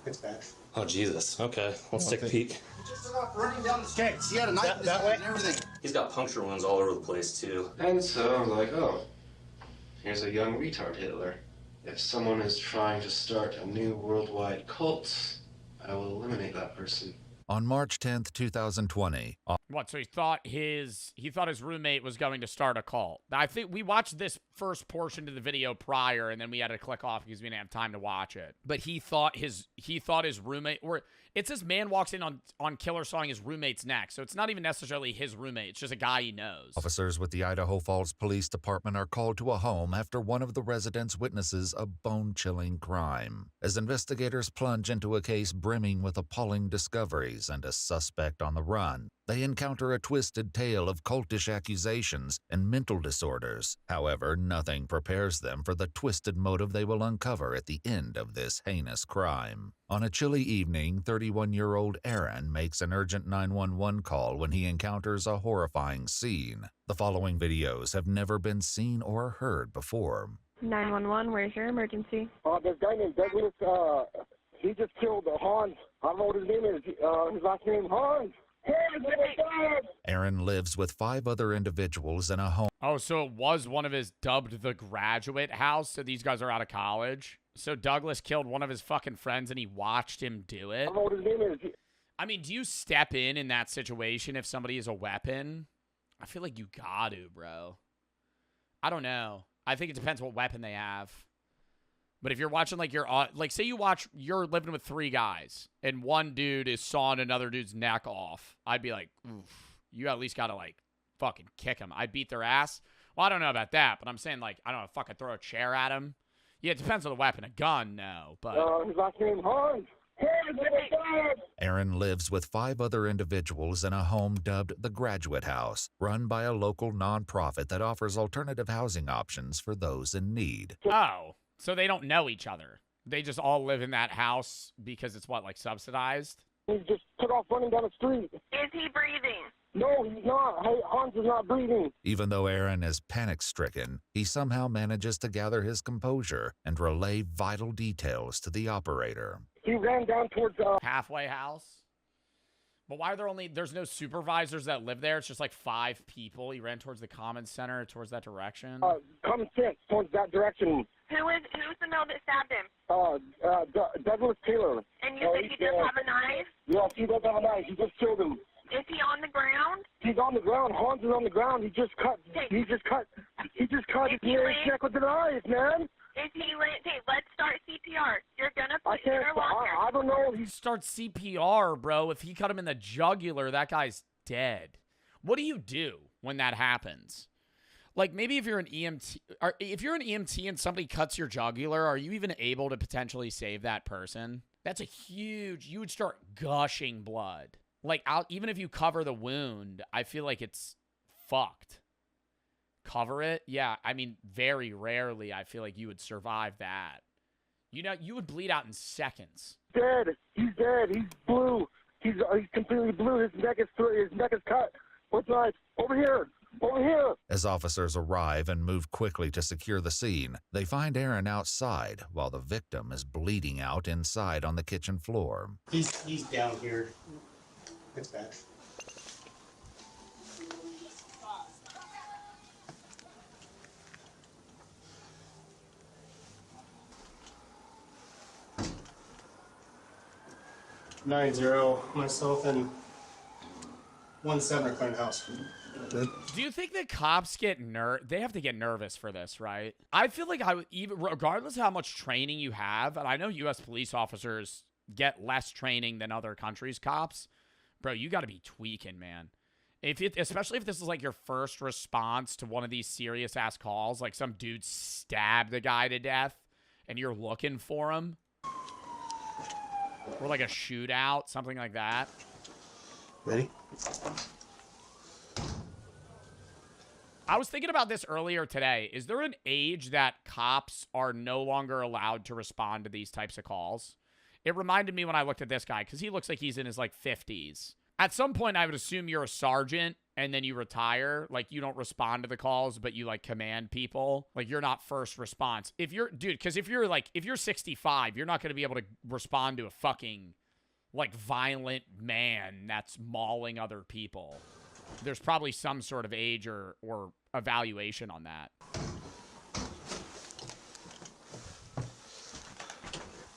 It's bad. Oh, Jesus. Okay, let's take a peek. Just about running down the skates. He had a knife in his hand and everything. He's got puncture wounds all over the place, too. And so I'm like, oh, here's a young retard Hitler. If someone is trying to start a new worldwide cult, I will eliminate that person. On March 10th, 2020, What? So he thought his roommate was going to start a cult. I think we watched this first portion of the video prior, and then we had to click off because we didn't have time to watch it. But he thought his roommate, or it says man walks in on killer sawing his roommate's neck. So it's not even necessarily his roommate. It's just a guy he knows. officers with the Idaho Falls Police Department are called to a home after one of the residents witnesses a bone-chilling crime. As investigators plunge into a case brimming with appalling discoveries and a suspect on the run, they encounter a twisted tale of cultish accusations and mental disorders. However, nothing prepares them for the twisted motive they will uncover at the end of this heinous crime. On a chilly evening, 31-year-old Aaron makes an urgent 911 call when he encounters a horrifying scene. The following videos have never been seen or heard before. 911, where's your emergency? This guy named Douglas, he just killed Hans. I don't know what his name is. His last name, Hans. Aaron lives with 5 other individuals in a home. Oh, so it was one of his dubbed the graduate house. So these guys are out of college. So Douglas killed one of his fucking friends and he watched him do it. I don't know what his name is. I mean, do you step in that situation if somebody is a weapon? I feel like you got to, bro. I don't know. I think it depends what weapon they have. But if you're watching, like, say you're living with 3 guys, and one dude is sawing another dude's neck off, I'd be like, oof, you at least got to, like, fucking kick him. I'd beat their ass. Well, I don't know about that, but I'm saying, like, I don't know, fucking throw a chair at him. Yeah, it depends on the weapon. A gun, no, but... his last name, Hans. Aaron lives with 5 other individuals in a home dubbed the Graduate House, run by a local nonprofit that offers alternative housing options for those in need. Oh, so they don't know each other. They just all live in that house because it's what, like subsidized? He just took off running down the street. Is he breathing? No, he's not. Hey, Hans is not breathing. Even though Aaron is panic-stricken, he somehow manages to gather his composure and relay vital details to the operator. He ran down towards halfway house. But why are there's no supervisors that live there? It's just like 5 people. He ran towards the common center, towards that direction. Common sense towards that direction. Who's the male that stabbed him? Douglas Taylor. And you said he does have a knife? Yes, he does have a knife. He just killed him. Is he on the ground? He's on the ground. Hans is on the ground. He just cut his neck with the knife, man. Is he hey, let's start CPR. You're gonna put I don't know. He starts CPR, bro. If he cut him in the jugular, that guy's dead. What do you do when that happens? Like, maybe if you're an EMT, or if you're an EMT and somebody cuts your jugular, are you even able to potentially save that person? That's a huge, you would start gushing blood. Like, even if you cover the wound, I feel like it's fucked. Cover it? Yeah, I mean, very rarely I feel like you would survive that. You know, you would bleed out in seconds. Dead. He's dead. He's blue. He's completely blue. His neck is cut. What's knife? Over here. Over here. As officers arrive and move quickly to secure the scene, they find Aaron outside while the victim is bleeding out inside on the kitchen floor. He's down here. It's bad. Nine zero. Myself and 1-7 are clearing the house. Do you think the cops get they have to get nervous for this, right? I feel like I would, even regardless of how much training you have, and I know U.S. police officers get less training than other countries' cops, bro, you got to be tweaking, man. Especially if this is like your first response to one of these serious ass calls, like some dude stabbed the guy to death, and you're looking for him, or like a shootout, something like that. Ready? I was thinking about this earlier today. Is there an age that cops are no longer allowed to respond to these types of calls? It reminded me when I looked at this guy, because he looks like he's in his, like, 50s. At some point, I would assume you're a sergeant, and then you retire. Like, you don't respond to the calls, but you, like, command people. Like, you're not first response. Because if you're 65, you're not going to be able to respond to a fucking, like, violent man that's mauling other people. There's probably some sort of age or evaluation on that.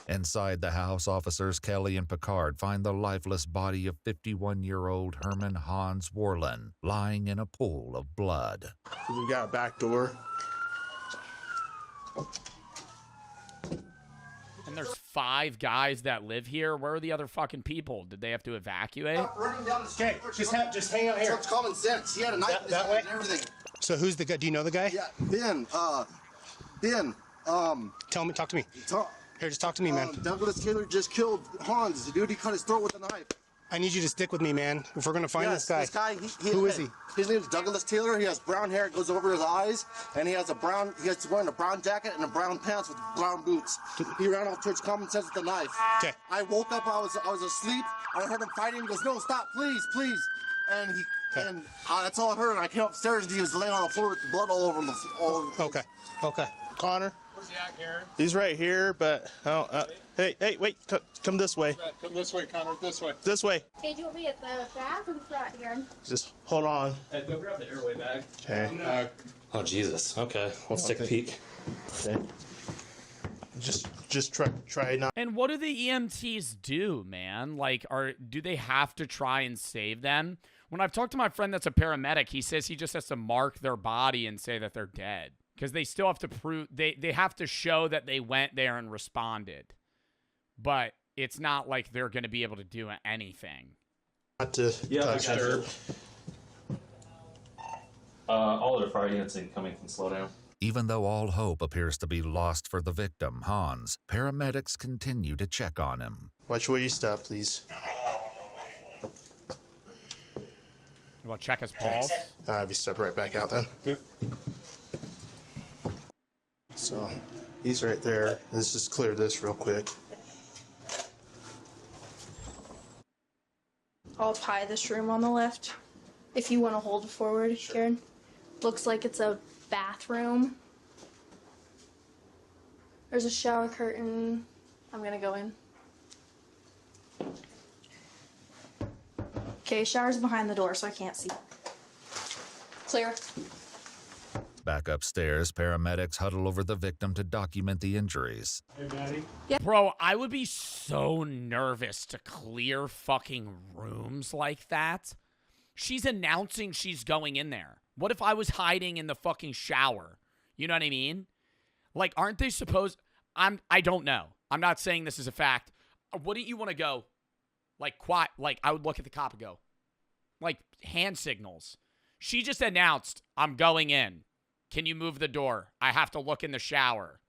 Inside the house, officers Kelly and Picard find the lifeless body of 51-year-old Herman Hans Warlin lying in a pool of blood. We got a back door. And there's 5 guys that live here. Where are the other fucking people? Did they have to evacuate? Running down the street. Just hang out here. It's common sense. He had a knife that way? and everything. So who's the guy? Do you know the guy? Yeah, Ben. Talk to me. Here, just talk to me, man. Douglas Taylor just killed Hans. The dude, he cut his throat with a knife. I need you to stick with me, man. If we're gonna find this guy. Who is he? His name is Douglas Taylor. He has brown hair. It goes over his eyes, and he has wearing a brown jacket and a brown pants with brown boots. He ran off towards common sense with a knife. Okay. I woke up. I was asleep. I heard him fighting. He goes, "No, stop, please, please." And that's all I heard. And I came upstairs, and he was laying on the floor with blood all over him. Okay. Connor. Where's he at, Karen? He's right here, but hey, wait, come this way. Come this way, Connor. This way. This way. Hey, do you want me at the back or the front here? Just hold on. Hey, go grab the airway bag. Okay. Oh, Jesus. Okay, let's take a peek. Okay. Just try not. And what do the EMTs do, man? Like, do they have to try and save them? When I've talked to my friend that's a paramedic, he says he just has to mark their body and say that they're dead. Because they still have to prove, they have to show that they went there and responded. But it's not like they're going to be able to do anything. Not to disturb. All other fire units incoming can slow down. Even though all hope appears to be lost for the victim, Hans, paramedics continue to check on him. Watch where you stop, please. You want to check his pulse? If you step right back out then. Yep. So, he's right there. Let's just clear this real quick. I'll pie this room on the left. If you want to hold it forward, Karen. Looks like it's a bathroom. There's a shower curtain. I'm gonna go in. Okay, shower's behind the door, so I can't see. Clear. Back upstairs, paramedics huddle over the victim to document the injuries. Hey, Maddie. Yeah. Bro, I would be so nervous to clear fucking rooms like that. She's announcing she's going in there. What if I was hiding in the fucking shower? You know what I mean? Like, aren't they supposed... I don't know. I'm not saying this is a fact. Wouldn't you want to go, like, quiet? Like, I would look at the cop and go, like, hand signals. She just announced, I'm going in. Can you move the door? I have to look in the shower.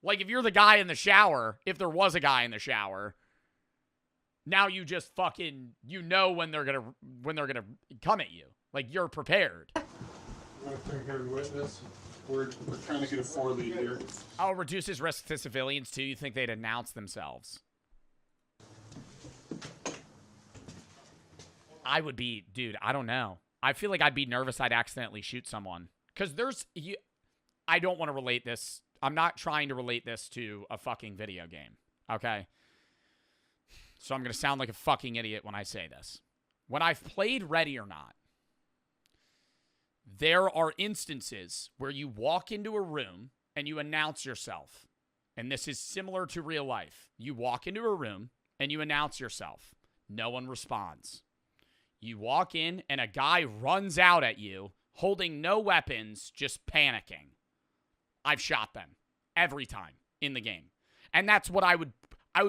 Like, if you're the guy in the shower, if there was a guy in the shower, now you just fucking, you know when they're gonna come at you. Like, you're prepared. Want to take her witness? We're trying to get a 4 lead here. Oh, reduces risk to civilians too. You think they'd announce themselves? I would be, dude, I don't know. I feel like I'd be nervous I'd accidentally shoot someone. Because I don't want to relate this. I'm not trying to relate this to a fucking video game. Okay? So I'm going to sound like a fucking idiot when I say this. When I've played Ready or Not, there are instances where you walk into a room and you announce yourself. And this is similar to real life. You walk into a room and you announce yourself. No one responds. You walk in and a guy runs out at you holding no weapons, just panicking. I've shot them every time in the game. And that's what I would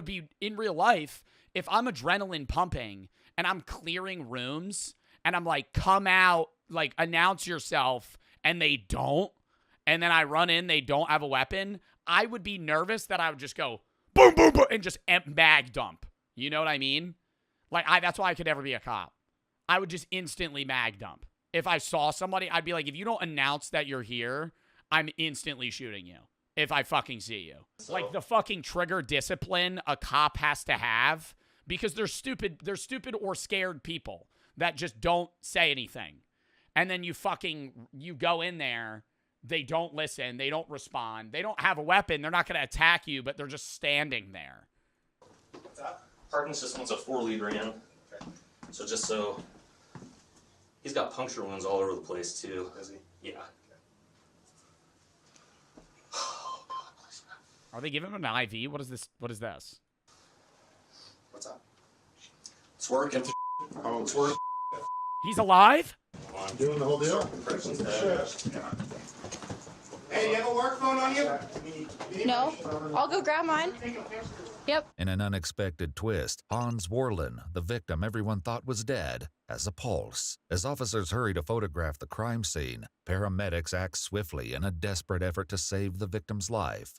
be in real life if I'm adrenaline pumping and I'm clearing rooms and I'm like, come out, like announce yourself, and they don't. And then I run in, they don't have a weapon. I would be nervous that I would just go boom, boom, boom, and just mag dump. You know what I mean? Like, that's why I could never be a cop. I would just instantly mag dump. If I saw somebody, I'd be like, if you don't announce that you're here, I'm instantly shooting you if I fucking see you. Like the fucking trigger discipline a cop has to have, because they're stupid or scared people that just don't say anything. And then you go in there, they don't listen, they don't respond, they don't have a weapon, they're not going to attack you, but they're just standing there. What's that? Parking system wants a 4 lead ran. Okay. So just so... He's got puncture wounds all over the place, too. Is he? Yeah. Oh, God, please. Are they giving him an IV? What is this? What is this? What's up? It's working. Oh, it's working. He's alive? Doing the whole deal? Hey, you have a work phone on you? No. I'll go grab mine. Yep. In an unexpected twist, Hans Warlin, the victim everyone thought was dead, has a pulse. As officers hurry to photograph the crime scene, paramedics act swiftly in a desperate effort to save the victim's life.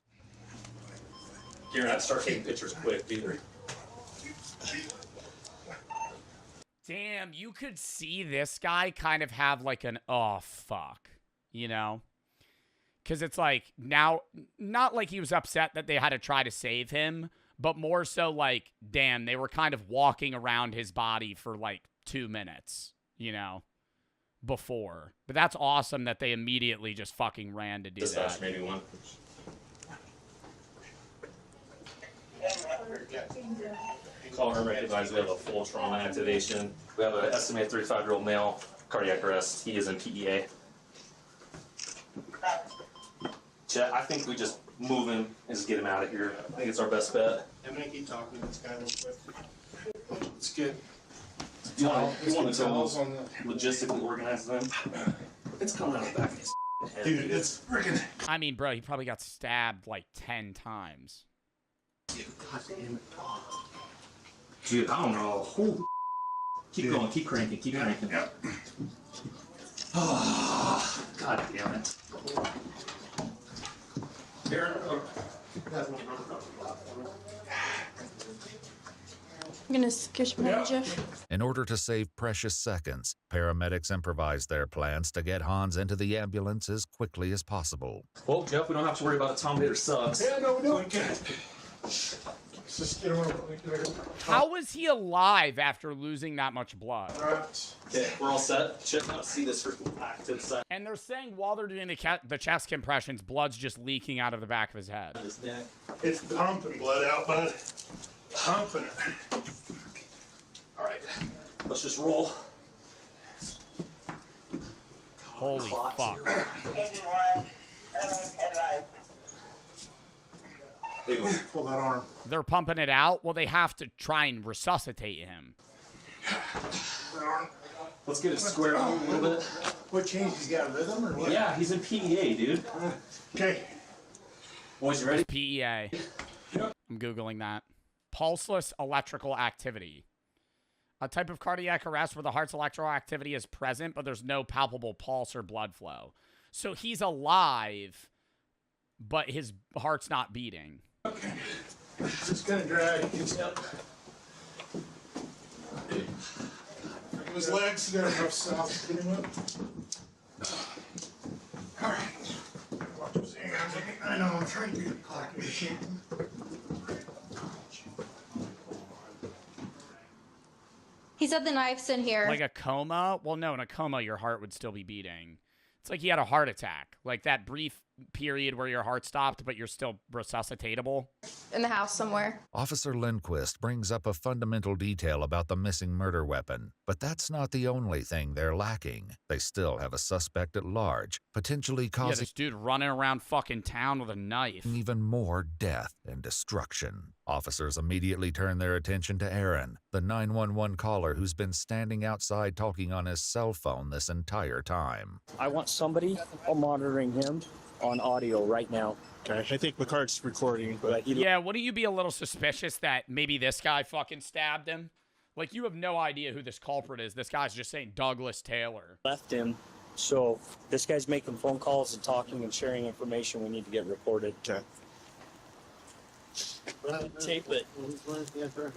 You're gonna have to start taking pictures quick, either. Damn, you could see this guy kind of have like an, oh, fuck, you know? Because it's like, now, not like he was upset that they had to try to save him, but more so like, damn, they were kind of walking around his body for like 2 minutes, you know, before. But that's awesome that they immediately just fucking ran to do Dispatch that. maybe one. Call her recognize we have a full trauma activation. We have an estimated 35-year-old male, cardiac arrest. He is in PEA. Chet, I think we just move him and just get him out of here. I think it's our best bet. I'm gonna keep talking to this guy real quick. It's good. You want to logistically organize them? It's coming out of the back of his head. Dude, it's freaking. I mean, bro, he probably got stabbed like 10 times. God damn it. Dude, I don't know. Holy keep going, keep cranking, keep cranking. Yeah. Oh, God damn it. I'm gonna sketch my Jeff. In order to save precious seconds, paramedics improvise their plans to get Hans into the ambulance as quickly as possible. Well, Jeff, we don't have to worry about the Tom Hater subs. Yeah, no, we don't. Just get him over. How was he alive after losing that much blood? Okay, we're all set. Check out, see this for back to the side. And they're saying while they're doing the chest compressions, blood's just leaking out of the back of his head. It's pumping blood out, bud. Pumping it. All right, let's just roll. Holy fuck. Pull that arm. They're pumping it out? Well, they have to try and resuscitate him. Let's get it squared up a little bit. What changed? He's got rhythm or what? Yeah, he's in PEA, dude. Okay. Boys, you ready? PEA. I'm Googling that. Pulseless electrical activity. A type of cardiac arrest where the heart's electrical activity is present, but there's no palpable pulse or blood flow. So he's alive, but his heart's not beating. Okay. Just gonna drag. Yep. His legs, they're rough south. Get him up. All right. Watch those hands. I know, I'm trying to be a clock machine. He said the knife's in here. Like a coma? Well, no, in a coma, your heart would still be beating. It's like he had a heart attack. Like that brief period where your heart stopped, but you're still resuscitatable. In the house somewhere. Officer Lindquist brings up a fundamental detail about the missing murder weapon, but that's not the only thing they're lacking. They still have a suspect at large, potentially Yeah, causing this dude running around fucking town with a knife. even more death and destruction. Officers immediately turn their attention to Aaron, the 911 caller who's been standing outside talking on his cell phone this entire time. I want somebody monitoring him on audio right now. Okay, I think McCart's recording, but Yeah, wouldn't you be a little suspicious that maybe this guy fucking stabbed him? Like, you have no idea who this culprit is. This guy's just saying Douglas Taylor. Left him. So this guy's making phone calls and talking and sharing information we need to get reported. Okay. Tape it.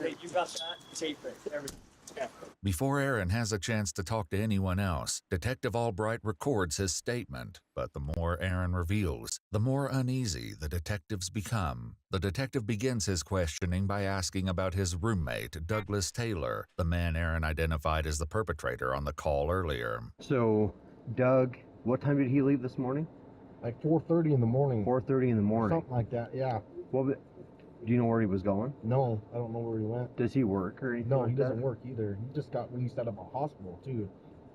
Hey, you got that? Tape it. Everything. Yeah. Before Aaron has a chance to talk to anyone else, Detective Albright records his statement. But the more Aaron reveals, the more uneasy the detectives become. The detective begins his questioning by asking about his roommate, Douglas Taylor, the man Aaron identified as the perpetrator on the call earlier. So, Doug, what time did he leave this morning? Like 4:30 in the morning. 4:30 in the morning. Something like that, yeah. Well, do you know where he was going? No, I don't know where he went. Does he work or anything? No, like he doesn't that? work either. He just got released out of a hospital, too.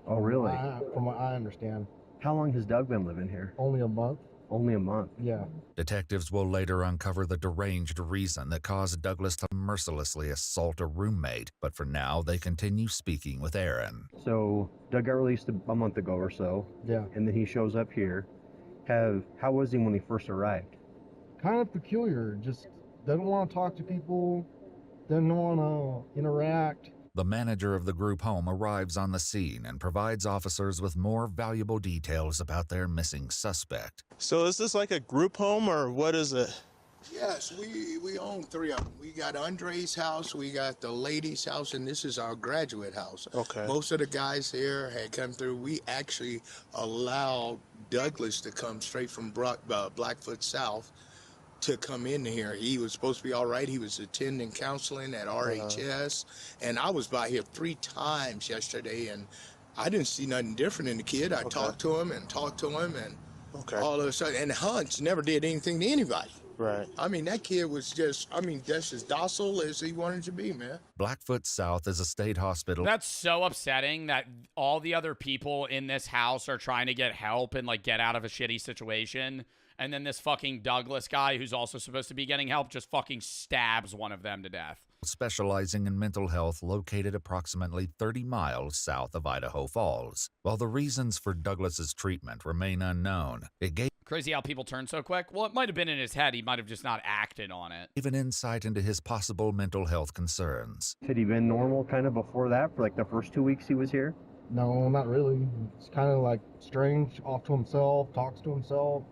Oh, really? From what I understand. How long has Doug been living here? Only a month. Only a month. Yeah. Detectives will later uncover the deranged reason that caused Douglas to mercilessly assault a roommate, but for now they continue speaking with Aaron. So Doug got released a month ago or so. Yeah. And then he shows up here. How was he when he first arrived? Kind of peculiar. Just doesn't want to talk to people. Doesn't want to interact. The manager of the group home arrives on the scene and provides officers with more valuable details about their missing suspect. So is this like a group home or what is it? Yes, we own 3 of them. We got Andre's house, we got the lady's house, and this is our graduate house. Okay. Most of the guys here had come through. We actually allowed Douglas to come straight from Blackfoot South to come in here. He was supposed to be all right. He was attending counseling at RHS, and I was by here 3 times yesterday, and I didn't see nothing different in the kid. I talked to him, and all of a sudden, and Hunts never did anything to anybody. Right. I mean, that kid was just as docile as he wanted to be, man. Blackfoot South is a state hospital. That's so upsetting that all the other people in this house are trying to get help and, like, get out of a shitty situation. And then this fucking Douglas guy, who's also supposed to be getting help, just fucking stabs one of them to death. Specializing in mental health, located approximately 30 miles south of Idaho Falls. While the reasons for Douglas's treatment remain unknown, it gave Crazy how people turn so quick. Well, it might have been in his head. He might have just not acted on it. an insight into his possible mental health concerns. Had he been normal kind of before that, for like the first 2 weeks he was here? No, not really. It's kind of like strange, off to himself, talks to himself.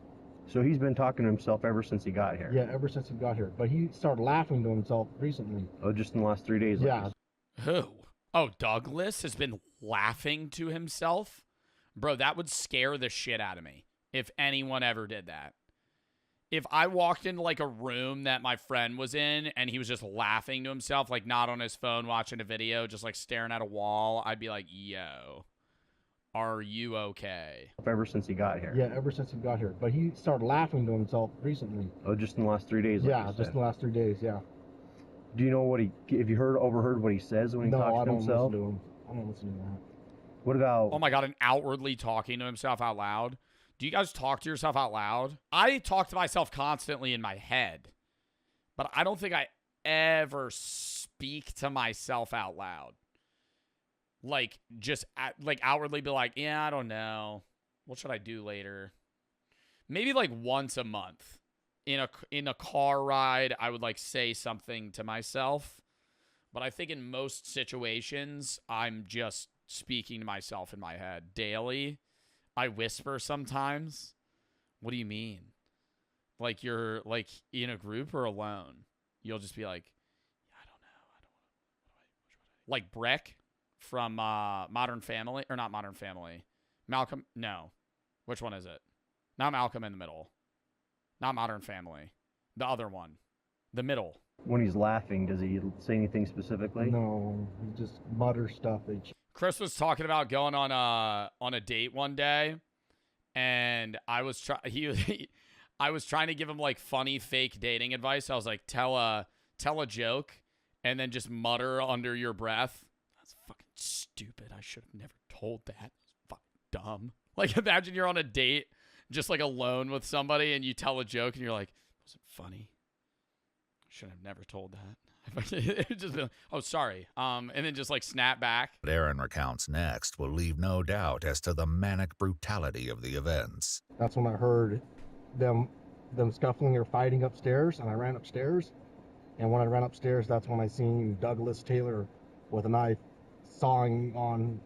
So he's been talking to himself ever since he got here? Yeah, ever since he got here. But he started laughing to himself recently. Oh, just in the last 3 days? Yeah. Who? Oh, Douglas has been laughing to himself? Bro, that would scare the shit out of me if anyone ever did that. If I walked into like a room that my friend was in and he was just laughing to himself, like not on his phone watching a video, just like staring at a wall, I'd be like, yo, are you okay? Ever since he got here? Yeah, ever since he got here. But he started laughing to himself recently. Oh, just in the last 3 days? Yeah, just in the last 3 days, yeah. Do you know what have you overheard what he says when he talks to himself? No, I don't listen to him. I don't listen to that. What about... Oh my God, and outwardly talking to himself out loud? Do you guys talk to yourself out loud? I talk to myself constantly in my head, but I don't think I ever speak to myself out loud. Like, just like outwardly be like, yeah, I don't know. What should I do later? Maybe like once a month in a car ride, I would like say something to myself. But I think in most situations, I'm just speaking to myself in my head daily. I whisper sometimes. What do you mean? Like you're like in a group or alone? You'll just be like, I don't know. Like Breck from Modern Family, or not Modern Family. Malcolm, no. Which one is it? Not Malcolm in the Middle. Not Modern Family. The other one. The middle. When he's laughing, does he say anything specifically? No, he just mutters stuff. Chris was talking about going on a date one day, and I was I was trying to give him like funny fake dating advice. I was like, tell a joke, and then just mutter under your breath. That's fucking stupid. I should have never told that. That's fucking dumb. Like imagine you're on a date, just like alone with somebody, and you tell a joke, and you're like, was it funny? Should have never told that. Just been, oh, sorry. And then just like snap back. What Aaron recounts next will leave no doubt as to the manic brutality of the events. That's when I heard them scuffling or fighting upstairs, and I ran upstairs. And when I ran upstairs, that's when I seen Douglas Taylor with a knife sawing on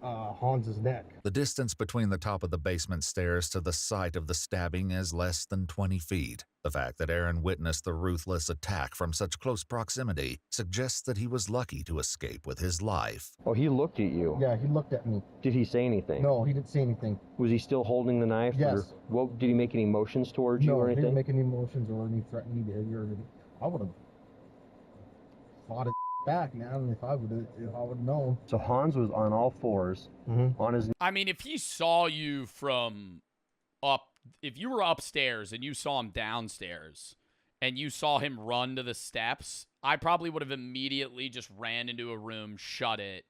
Hans's neck. The distance between the top of the basement stairs to the site of the stabbing is less than 20 feet. The fact that Aaron witnessed the ruthless attack from such close proximity suggests that he was lucky to escape with his life. Oh, he looked at you? Yeah, he looked at me. Did he say anything? No, he didn't say anything. Was he still holding the knife? Yes. Or did he make any motions towards you or anything? No, he didn't make any motions or any threatening behavior or anything. I would have fought it back, man, if I would known. So Hans was on all fours, on his... I mean, if he saw you from up, if you were upstairs and you saw him downstairs and you saw him run to the steps, I probably would have immediately just ran into a room, shut it,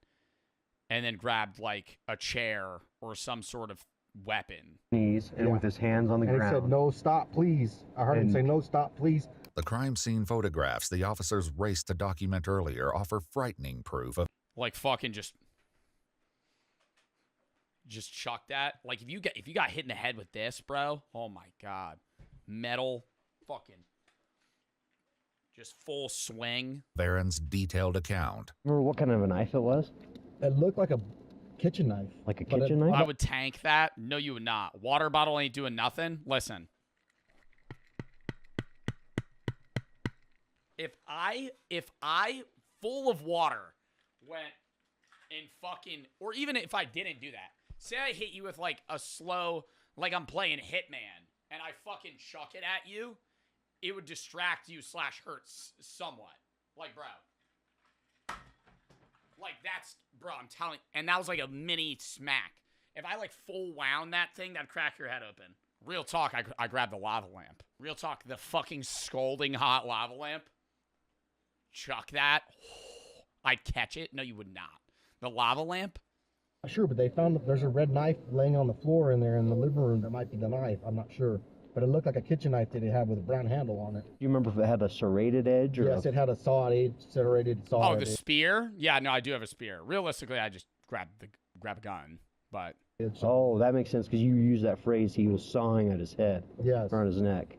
and then grabbed like a chair or some sort of weapon. Knees and with his hands on the and ground. he said, "No, stop, please." I heard him say, "No, stop, please." The crime scene photographs the officers raced to document earlier offer frightening proof of Like fucking just chuck that. Like if you got hit in the head with this, bro, oh my god. Metal fucking just full swing. Aaron's detailed account. Remember what kind of a knife it was? It looked like a kitchen knife. Like a kitchen knife? I would tank that. No, you would not. Water bottle ain't doing nothing. Listen. If I full of water went in fucking, or even if I didn't do that, say I hit you with like a slow, like I'm playing Hitman, and I fucking chuck it at you, it would distract you / hurt somewhat. Like, bro. Like, that's, bro, I'm telling, and that was like a mini smack. If I like full wound that thing, that'd crack your head open. Real talk, I grabbed the lava lamp. Real talk, the fucking scalding hot lava lamp. Chuck that. I'd catch it. No, you would not. The lava lamp? Sure, but they found there's a red knife laying on the floor in there in the living room. That might be the knife. I'm not sure. But it looked like a kitchen knife that it had with a brown handle on it. Do you remember if it had a serrated edge? Or yes, it had a serrated saw. Oh, the spear? Yeah, no, I do have a spear. Realistically, I just grab a gun, but... Oh, that makes sense because you used that phrase, he was sawing at his head. Yes. Around his neck.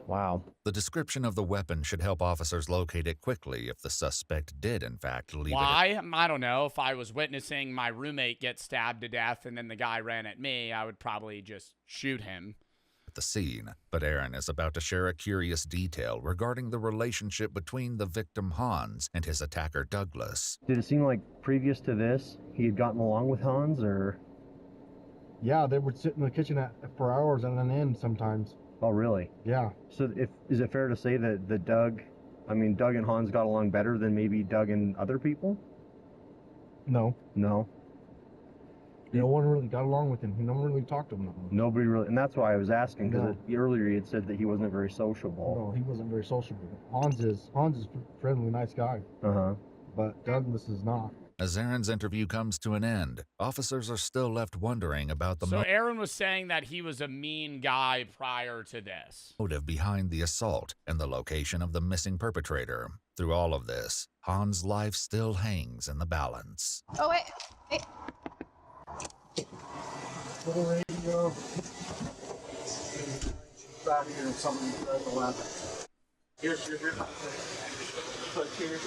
Wow. The description of the weapon should help officers locate it quickly if the suspect did, in fact, leave Why? I don't know. If I was witnessing my roommate get stabbed to death and then the guy ran at me, I would probably just shoot him. at the scene. But Aaron is about to share a curious detail regarding the relationship between the victim Hans and his attacker Douglas. Did it seem like previous to this, he had gotten along with Hans, or...? Yeah, they would sit in the kitchen for hours and then end sometimes. Oh, really? Yeah. So is it fair to say that Doug and Hans got along better than maybe Doug and other people? No. No? No one really got along with him. No one really talked to him. Nobody really, and that's why I was asking, because earlier he had said that he wasn't very sociable. No, he wasn't very sociable. Hans is a friendly, nice guy. Uh-huh. But Douglas is not. As Aaron's interview comes to an end, officers are still left wondering about the So Aaron was saying that he was a mean guy prior to this. motive behind the assault and the location of the missing perpetrator. Through all of this, Hans' life still hangs in the balance. Oh, wait. Hey. Little radio. Out here and something at the lab. Here. Put here.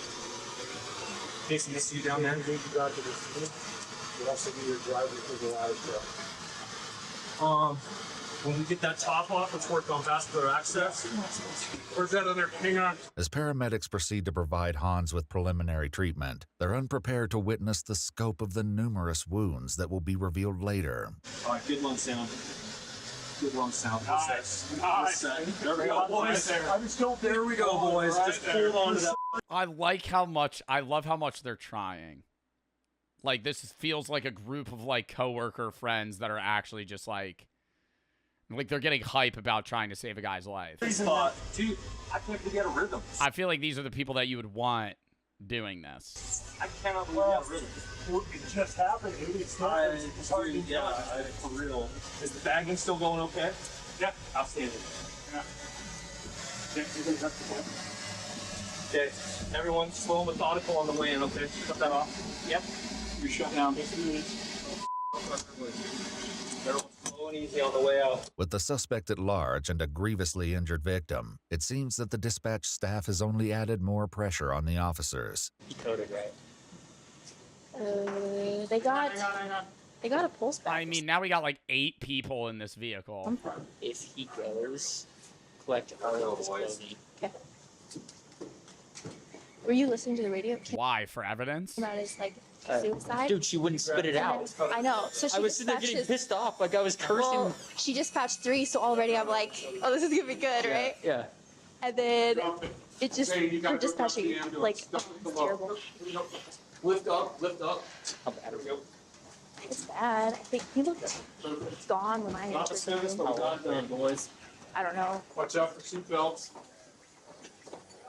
Jason, this you down there? You got to this. You also need your driver to the ladder truck. When we get that top off, let's work on vascular access. Where's that other? Hang on. As paramedics proceed to provide Hans with preliminary treatment, they're unprepared to witness the scope of the numerous wounds that will be revealed later. All right, good lung sound. Good lung sound. Nice. There we go, boys. There we go, boys. Just hold on to that. I love how much they're trying. Like, this feels like a group of, like, coworker friends that are actually just, like they're getting hype about trying to save a guy's life. Dude, I can't get a rhythm. I feel like these are the people that you would want doing this. I cannot believe that rhythm. It just happened, dude. It's hard to for real. Is the bagging still going okay? Yeah. Outstanding. Yeah. Okay, everyone slow and methodical on the way in, okay? Cut that off. Yep. You're shut down. Everyone slow and easy on the way out. With the suspect at large and a grievously injured victim, it seems that the dispatch staff has only added more pressure on the officers. Decoded, right? They got a pulse back. I mean, now we got like 8 people in this vehicle. If he goes, collect all of his clothing. Okay. Were you listening to the radio? Why? For evidence? About his suicide. Dude, she wouldn't spit it out. I know. So she I was sitting there getting pissed off, like I was cursing. Well, she dispatched 3, so already I'm like, oh, this is gonna be good, right? Yeah. And then it just her dispatching like it's terrible. Lift up. How bad are we? It's bad. I think he looked gone when I entered the room. Boys. I don't know. Watch out for seatbelts.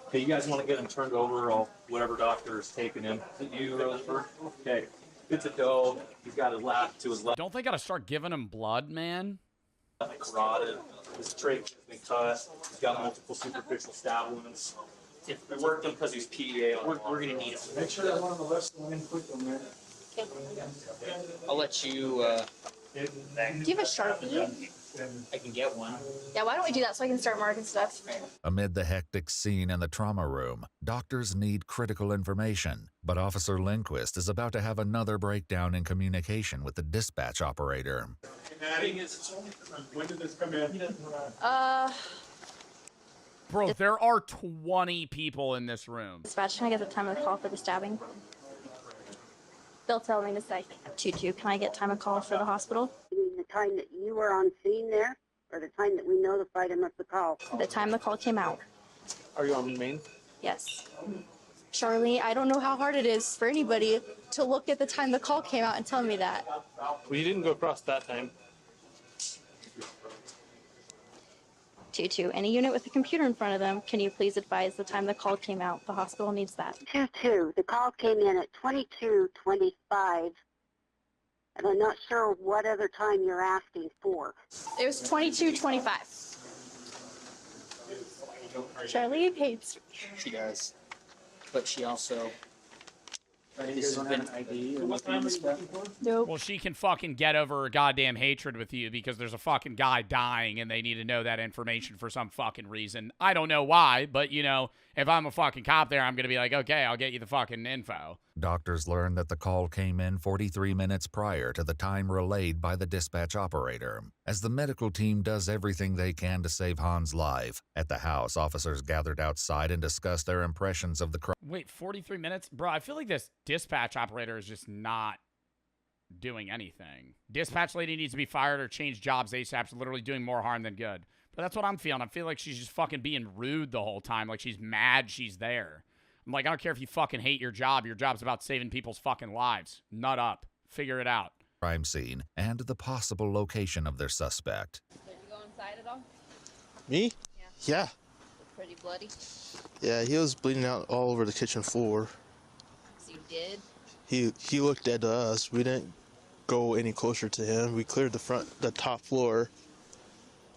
Okay, you guys want to get him turned over, or whatever doctor is taking him. Is it you, Roseburg? Okay. Good to go. He's got his left to his left. Don't they gotta start giving him blood, man? Carotid. His trach has been cut. He's got multiple superficial stab wounds. If we worked him because he's PEA, we're gonna need him. Make sure that one on the left's the one quick on there. I'll let you. Do you have a Sharpie? I can get one. Yeah, why don't we do that so I can start marking stuff? Amid the hectic scene in the trauma room, doctors need critical information, but Officer Lindquist is about to have another breakdown in communication with the dispatch operator. When did this come in? Bro, there are 20 people in this room. Dispatch, can I get the time of the call for the stabbing? They'll tell me in a sec. 22, can I get time of call for the hospital? The time that you were on scene there, or the time that we notified him of the call? The time the call came out. Are you on main? Yes. Charlie, I don't know how hard it is for anybody to look at the time the call came out and tell me that. Well, you didn't go across that time. 22, any unit with a computer in front of them, can you please advise the time the call came out? The hospital needs that. 22. The call came in at 22:25, and I'm not sure what other time you're asking for. It was 22:25. Charlie hates. She does, but she also. This has been ID. Nope. Well, she can fucking get over her goddamn hatred with you because there's a fucking guy dying and they need to know that information for some fucking reason. I don't know why, but, you know, if I'm a fucking cop there, I'm going to be like, okay, I'll get you the fucking info. Doctors learned that the call came in 43 minutes prior to the time relayed by the dispatch operator. As the medical team does everything they can to save Han's life, at the house, officers gathered outside and discussed their impressions of the crime. Wait, 43 minutes? Bro, I feel like this dispatch operator is just not doing anything. Dispatch lady needs to be fired or change jobs ASAP. She's literally doing more harm than good. But that's what I'm feeling. I feel like she's just fucking being rude the whole time. Like she's mad she's there. I'm like, I don't care if you fucking hate your job. Your job's about saving people's fucking lives. Nut up. Figure it out. Crime scene and the possible location of their suspect. Did you go inside at all? Me? Yeah. Pretty bloody. Yeah, he was bleeding out all over the kitchen floor. So you did? He looked dead to us. We didn't go any closer to him. We cleared the top floor.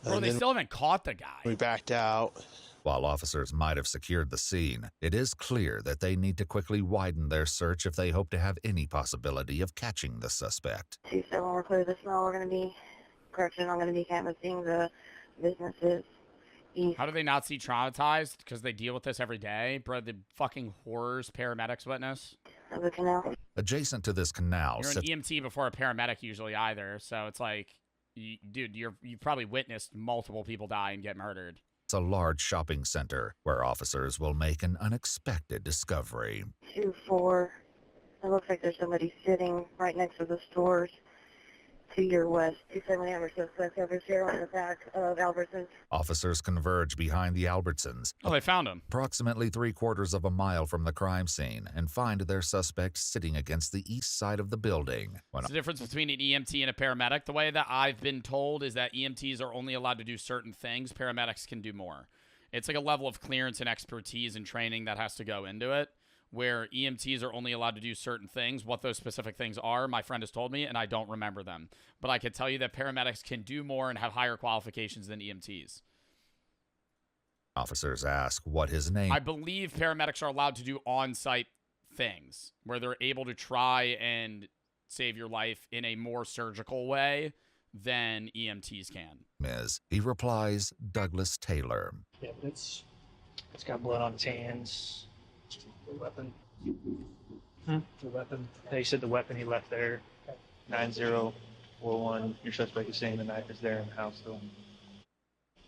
Bro, they still haven't caught the guy. We backed out. While officers might have secured the scene, it is clear that they need to quickly widen their search if they hope to have any possibility of catching the suspect. So when we're clear this smell, I'm going to be canvassing the businesses east. How do they not see traumatized? Because they deal with this every day. Bro, the fucking horrors paramedics witness. Of the canal. Adjacent to this canal You're an EMT before a paramedic usually either, so it's like, dude, you've probably witnessed multiple people die and get murdered. It's a large shopping center where officers will make an unexpected discovery. 2-4. It looks like there's somebody sitting right next to the stores to your west. 270 Hammer suspect over here on the back of Albertsons. Officers converge behind the Albertsons. Oh, they found him. Approximately 3/4 of a mile from the crime scene and find their suspect sitting against the east side of the building. What's the difference between an EMT and a paramedic? The way that I've been told is that EMTs are only allowed to do certain things. Paramedics can do more. It's like a level of clearance and expertise and training that has to go into it, where EMTs are only allowed to do certain things. What those specific things are, my friend has told me, and I don't remember them. But I can tell you that paramedics can do more and have higher qualifications than EMTs. Officers ask what his name. I believe paramedics are allowed to do on-site things where they're able to try and save your life in a more surgical way than EMTs can. He replies, Douglas Taylor. Yeah, but it's got blood on its hands. The weapon. The weapon. They said the weapon he left there. 9041. Your suspect is saying the knife is there in the house still.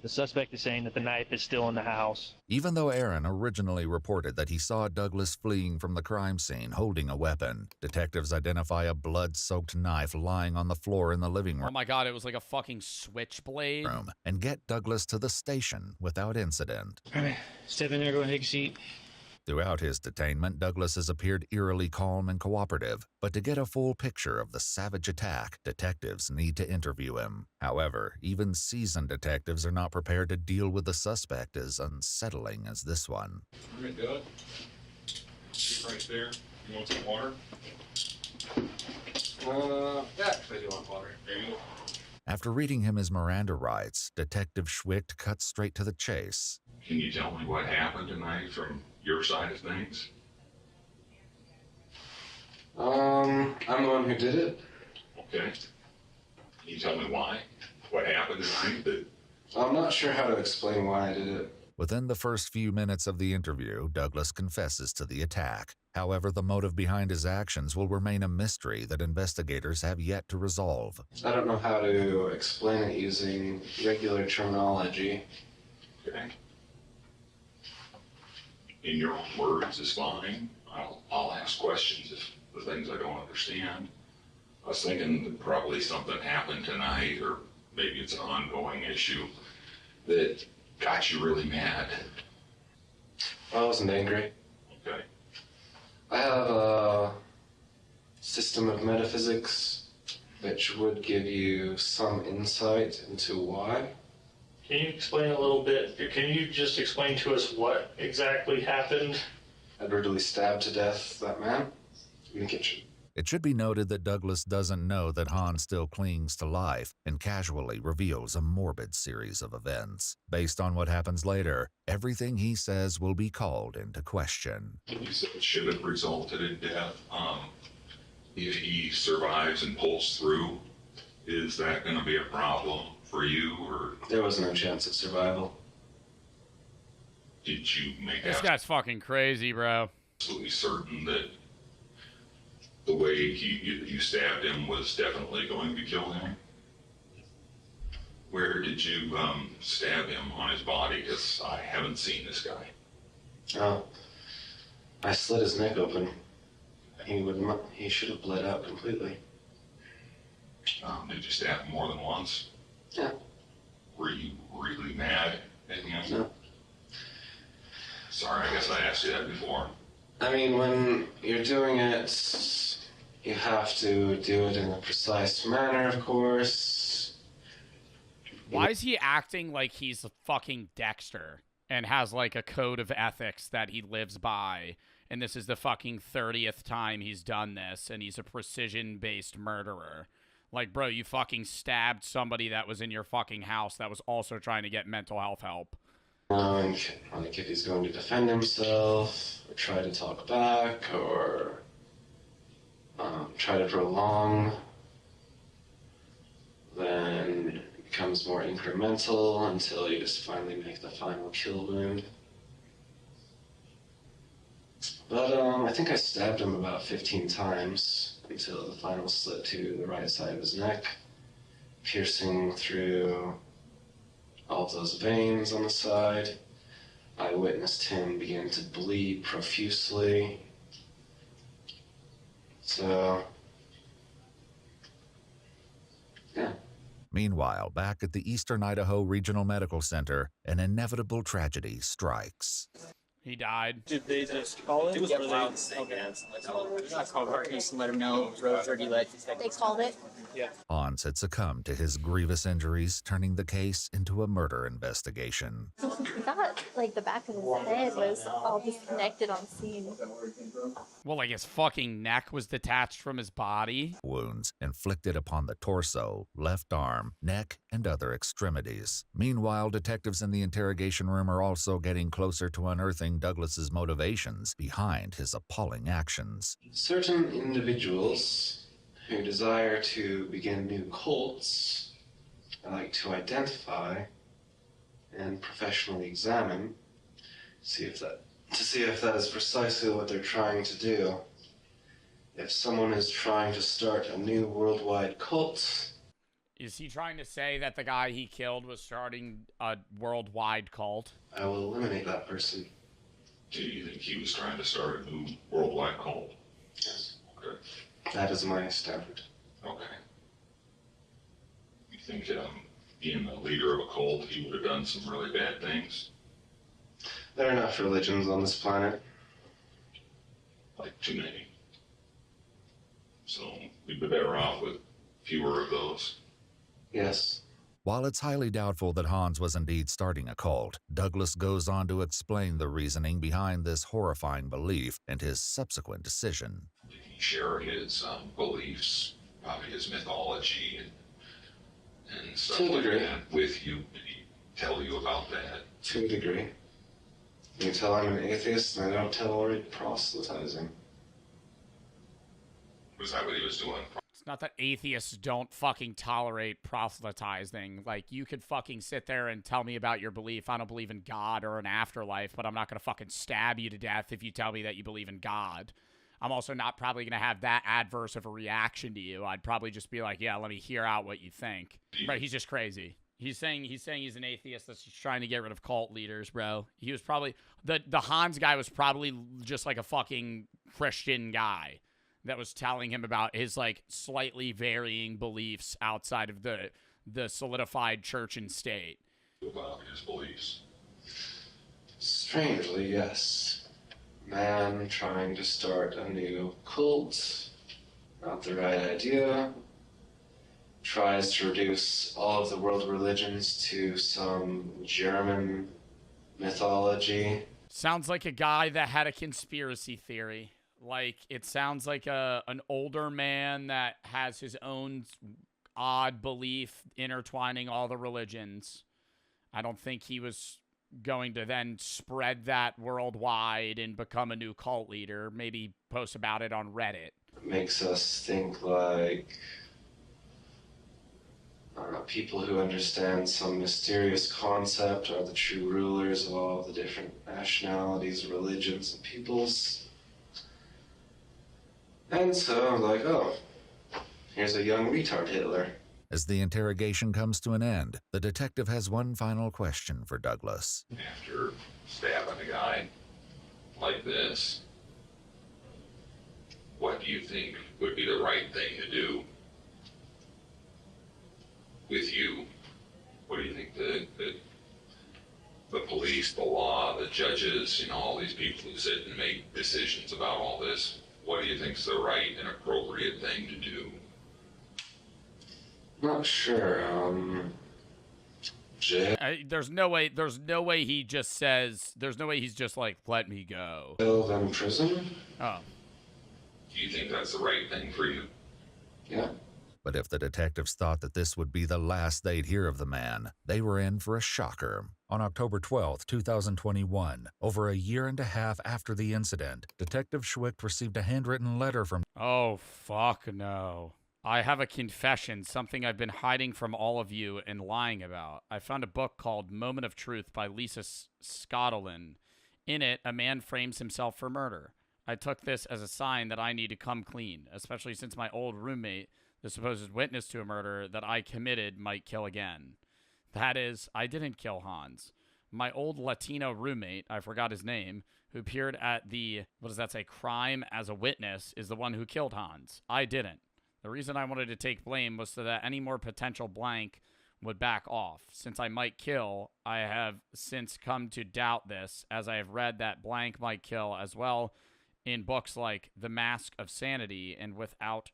The suspect is saying that the knife is still in the house. Even though Aaron originally reported that he saw Douglas fleeing from the crime scene holding a weapon, detectives identify a blood-soaked knife lying on the floor in the living room. Oh my God, it was like a fucking switchblade. And get Douglas to the station without incident. All right, step in there, go ahead, take a seat. Throughout his detainment, Douglas has appeared eerily calm and cooperative, but to get a full picture of the savage attack, detectives need to interview him. However, even seasoned detectives are not prepared to deal with the suspect as unsettling as this one. All right, Doug. Right there. You want some water? Yeah, I do want water. There you go. After reading him his Miranda rights, Detective Schwicht cut straight to the chase. Can you tell me what happened tonight from your side of things? I'm the one who did it. Okay. Can you tell me why? What happened tonight? I'm not sure how to explain why I did it. Within the first few minutes of the interview, Douglas confesses to the attack. However, the motive behind his actions will remain a mystery that investigators have yet to resolve. I don't know how to explain it using regular terminology. Okay. In your own words is fine. I'll ask questions if the things I don't understand. I was thinking that probably something happened tonight, or maybe it's an ongoing issue that got you really mad. I wasn't angry. Okay. I have a system of metaphysics which would give you some insight into why. Can you explain a little bit? Can you just explain to us what exactly happened? I brutally stabbed to death that man in the kitchen. It should be noted that Douglas doesn't know that Hans still clings to life and casually reveals a morbid series of events. Based on what happens later, everything he says will be called into question. You said it should have resulted in death. If he survives and pulls through, is that going to be a problem for you, or? There was no chance of survival. Did you make This guy's fucking crazy, bro. absolutely certain that the way you stabbed him was definitely going to kill him? Where did you stab him on his body? Because I haven't seen this guy. Oh, I slit his neck open. He should have bled out completely. Did you stab him more than once? Yeah. Were you really mad at him? No. Sorry, I guess I asked you that before. I mean, when you're doing it, you have to do it in a precise manner, of course. Why is he acting like he's a fucking Dexter and has like a code of ethics that he lives by? And this is the fucking 30th time he's done this, and he's a precision-based murderer. Like, bro, you fucking stabbed somebody that was in your fucking house that was also trying to get mental health help. Like if he's going to defend himself, or try to talk back, or try to prolong, then it becomes more incremental until you just finally make the final kill wound. But I think I stabbed him about 15 times until the final slit to the right side of his neck, piercing through all of those veins on the side. I witnessed him begin to bleed profusely. So, yeah. Meanwhile, back at the Eastern Idaho Regional Medical Center, an inevitable tragedy strikes. He died. Did they just call it? It was loud thing, man. I called Harkness and let him know it was road 30 lead. They called it? Yeah. Hans had succumbed to his grievous injuries, turning the case into a murder investigation. We thought, like, the back of his head was all disconnected on scene. Well, like his fucking neck was detached from his body. Wounds inflicted upon the torso, left arm, neck, and other extremities. Meanwhile, detectives in the interrogation room are also getting closer to unearthing Douglas's motivations behind his appalling actions. Certain individuals who desire to begin new cults, I like to identify and professionally examine, to see if that is precisely what they're trying to do. If someone is trying to start a new worldwide cult... Is he trying to say that the guy he killed was starting a worldwide cult? I will eliminate that person. Do you think he was trying to start a new worldwide cult? Yes. Okay. That is my standard. Okay. You think being the leader of a cult, he would have done some really bad things? There are enough religions on this planet. Like too many. So we'd be better off with fewer of those. Yes. While it's highly doubtful that Hans was indeed starting a cult, Douglas goes on to explain the reasoning behind this horrifying belief and his subsequent decision. Did he share his beliefs, his mythology, and stuff To a like degree. that with you? Did he tell you about that? To a degree. You tell I'm an atheist and I don't tolerate proselytizing. Was that what he was doing? It's not that atheists don't fucking tolerate proselytizing. Like, you could fucking sit there and tell me about your belief. I don't believe in God or an afterlife, but I'm not going to fucking stab you to death if you tell me that you believe in God. I'm also not probably going to have that adverse of a reaction to you. I'd probably just be like, yeah, let me hear out what you think. Right, he's just crazy. He's saying he's an atheist that's just trying to get rid of cult leaders, bro. He was probably the Hans guy was probably just like a fucking Christian guy that was telling him about his like slightly varying beliefs outside of the solidified church and state. About his beliefs. Strangely, yes. Man trying to start a new cult. Not the right idea. Tries to reduce all of the world religions to some German mythology. Sounds like a guy that had a conspiracy theory. Like, it sounds like an older man that has his own odd belief intertwining all the religions. I don't think he was going to then spread that worldwide and become a new cult leader. Maybe post about it on Reddit. It makes us think like people who understand some mysterious concept are the true rulers of all the different nationalities, religions, and peoples. And so I'm like, oh, here's a young retard Hitler. As the interrogation comes to an end, the detective has one final question for Douglas. After stabbing a guy like this, what do you think would be the right thing to do with you? What do you think the police, the law, the judges, all these people who sit and make decisions about all this, what do you think is the right and appropriate thing to do? Not sure. There's no way he just says, there's no way he's just like, let me go. Kill them in prison? Oh. Do you think that's the right thing for you? Yeah. But if the detectives thought that this would be the last they'd hear of the man, they were in for a shocker. On October 12, 2021, over a year and a half after the incident, Detective Schwick received a handwritten letter from... Oh, fuck no. I have a confession, something I've been hiding from all of you and lying about. I found a book called Moment of Truth by Lisa Scotland. In it, a man frames himself for murder. I took this as a sign that I need to come clean, especially since my old roommate, the supposed witness to a murder that I committed, might kill again. That is, I didn't kill Hans. My old Latino roommate, I forgot his name, who appeared at the, what does that say, crime as a witness, is the one who killed Hans. I didn't. The reason I wanted to take blame was so that any more potential blank would back off. Since I might kill, I have since come to doubt this, as I have read that blank might kill as well in books like The Mask of Sanity and Without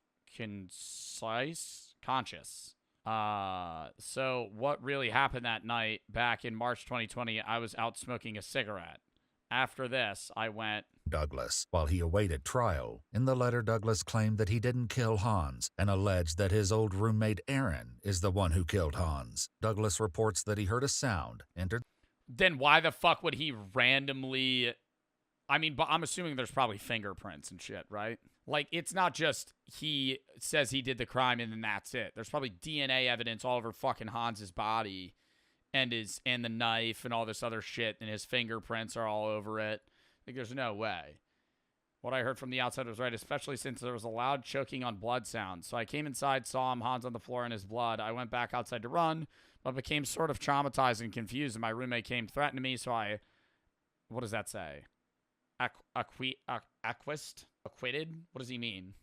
Conscious. So what really happened that night back in March 2020, I was out smoking a cigarette. After this, I went... Douglas, while he awaited trial. In the letter, Douglas claimed that he didn't kill Hans and alleged that his old roommate Aaron is the one who killed Hans. Douglas reports that he heard a sound, entered... Then why the fuck would he randomly... I mean, but I'm assuming there's probably fingerprints and shit, right? Like, it's not just he says he did the crime and then that's it. There's probably DNA evidence all over fucking Hans's body and the knife and all this other shit, and his fingerprints are all over it. Like, there's no way. What I heard from the outside was right, especially since there was a loud choking on blood sound. So I came inside, saw him, Hans on the floor in his blood. I went back outside to run, but became sort of traumatized and confused, and my roommate came threatening me, so I... What does that say? Acquitted? What does he mean?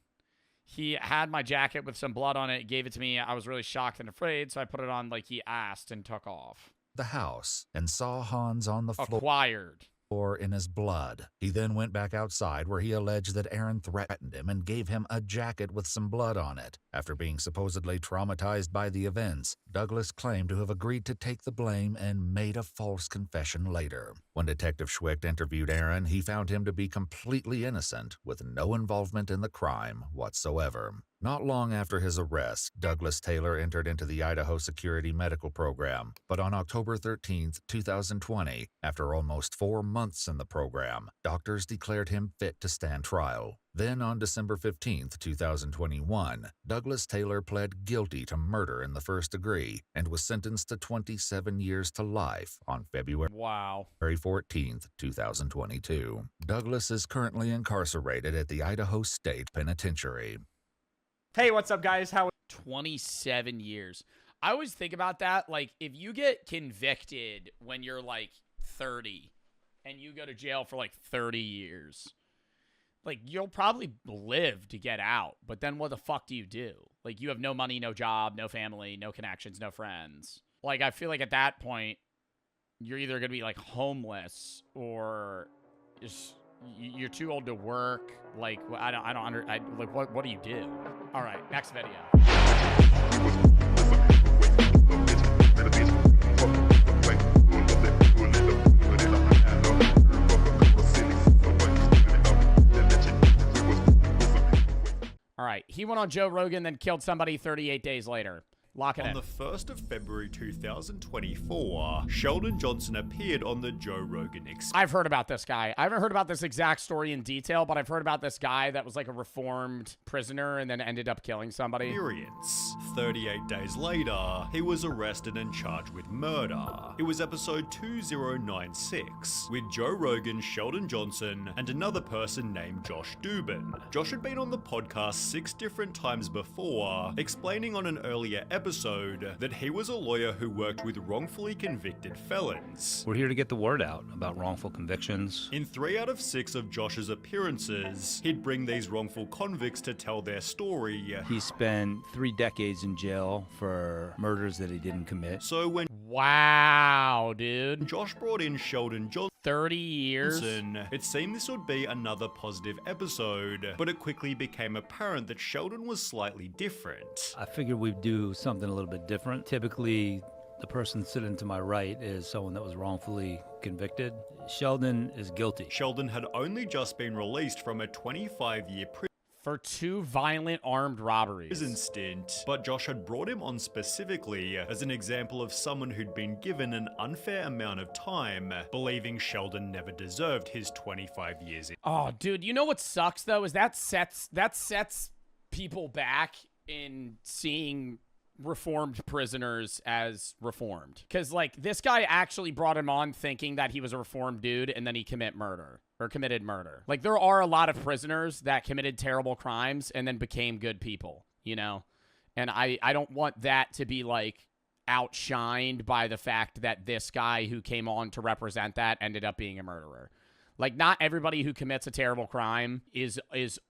He had my jacket with some blood on it, gave it to me. I was really shocked and afraid, so I put it on like he asked and took off. the house and saw Hans on the floor. Acquired. or in his blood. He then went back outside where he alleged that Aaron threatened him and gave him a jacket with some blood on it. After being supposedly traumatized by the events, Douglas claimed to have agreed to take the blame and made a false confession later. When Detective Schwicht interviewed Aaron, he found him to be completely innocent, with no involvement in the crime whatsoever. Not long after his arrest, Douglas Taylor entered into the Idaho Security Medical Program, but on October 13, 2020, after almost 4 months in the program, doctors declared him fit to stand trial. Then on December 15, 2021, Douglas Taylor pled guilty to murder in the first degree and was sentenced to 27 years to life on February 14, 2022. Douglas is currently incarcerated at the Idaho State Penitentiary. Hey, what's up, guys? 27 years. I always think about that. Like, if you get convicted when you're like 30 and you go to jail for like 30 years, like, you'll probably live to get out. But then what the fuck do you do? Like, you have no money, no job, no family, no connections, no friends. Like, I feel like at that point, you're either going to be like homeless or just you're too old to work. Like, what do you do? All right, next video. All right, he went on Joe Rogan, then killed somebody 38 days later. Lock it in. On the 1st of February 2024, Sheldon Johnson appeared on the Joe Rogan Experience. I've heard about this guy. I haven't heard about this exact story in detail, but I've heard about this guy that was like a reformed prisoner and then ended up killing somebody. 38 days later, he was arrested and charged with murder. It was episode 2096 with Joe Rogan, Sheldon Johnson, and another person named Josh Dubin. Josh had been on the podcast 6 different times before, explaining on an earlier episode that he was a lawyer who worked with wrongfully convicted felons. We're here to get the word out about wrongful convictions. In 3 out of 6 of Josh's appearances, he'd bring these wrongful convicts to tell their story. He spent 3 decades in jail for murders that he didn't commit. So when wow, dude, Josh brought in Sheldon Johnson, 30 years. It seemed this would be another positive episode, but it quickly became apparent that Sheldon was slightly different. I figured we'd do something a little bit different. Typically, the person sitting to my right is someone that was wrongfully convicted. Sheldon is guilty. Sheldon had only just been released from a 25-year prison for 2 violent armed robberies. Prison stint, but Josh had brought him on specifically as an example of someone who'd been given an unfair amount of time, believing Sheldon never deserved his 25 years in. Oh, dude, you know what sucks though is that sets people back in seeing reformed prisoners as reformed. Because, like, this guy actually brought him on thinking that he was a reformed dude, and then he committed murder. Like, there are a lot of prisoners that committed terrible crimes and then became good people, you know? And I don't want that to be, like, outshined by the fact that this guy who came on to represent that ended up being a murderer. Like, not everybody who commits a terrible crime is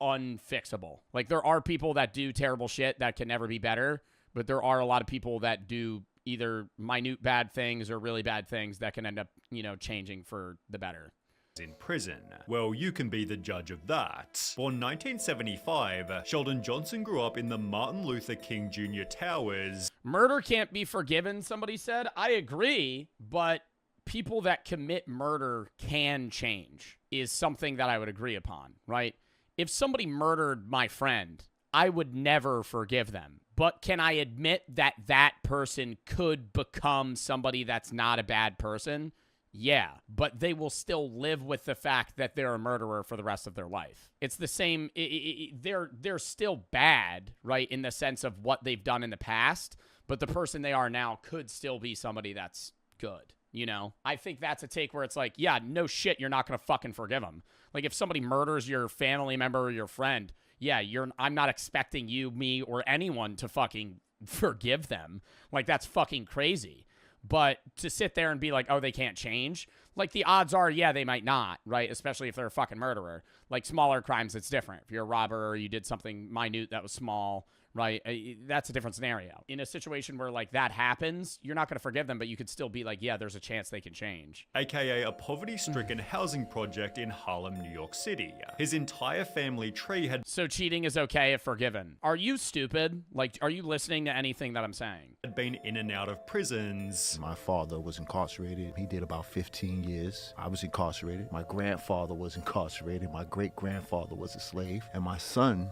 unfixable. Like, there are people that do terrible shit that can never be better, but there are a lot of people that do either minute bad things or really bad things that can end up, you know, changing for the better. In prison. Well, you can be the judge of that. Born 1975, Sheldon Johnson grew up in the Martin Luther King Jr. Towers. Murder can't be forgiven, somebody said. I agree, but people that commit murder can change is something that I would agree upon, right? If somebody murdered my friend, I would never forgive them. But can I admit that that person could become somebody that's not a bad person? Yeah, but they will still live with the fact that they're a murderer for the rest of their life. It's the same. They're still bad, right, in the sense of what they've done in the past, but the person they are now could still be somebody that's good, you know? I think that's a take where it's like, yeah, no shit, you're not going to fucking forgive them. Like, if somebody murders your family member or your friend, yeah, I'm not expecting you, me, or anyone to fucking forgive them. Like, that's fucking crazy. But to sit there and be like, oh, they can't change, like, the odds are, yeah, they might not, right? Especially if they're a fucking murderer. Like, smaller crimes, it's different. If you're a robber or you did something minute that was small, right? That's a different scenario. In a situation where like that happens, you're not going to forgive them, but you could still be like, yeah, there's a chance they can change. AKA a poverty-stricken housing project in Harlem, New York City. His entire family tree had... So cheating is okay if forgiven. Are you stupid? Like, are you listening to anything that I'm saying? ...had been in and out of prisons. My father was incarcerated. He did about 15 years. I was incarcerated. My grandfather was incarcerated. My great-grandfather was a slave. And my son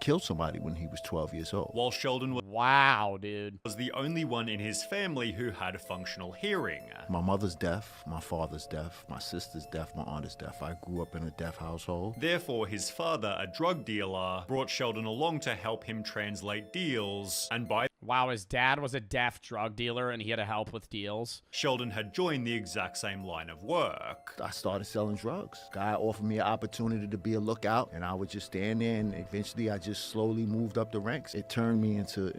killed somebody when he was 12 years old. While Sheldon was... Wow, dude. ...was the only one in his family who had functional hearing. My mother's deaf, my father's deaf, my sister's deaf, my aunt is deaf. I grew up in a deaf household. Therefore, his father, a drug dealer, brought Sheldon along to help him translate deals, and by... Wow, his dad was a deaf drug dealer and he had to help with deals. Sheldon had joined the exact same line of work. I started selling drugs. Guy offered me an opportunity to be a lookout, and I would just stand there, and eventually I just slowly moved up the ranks. It turned me into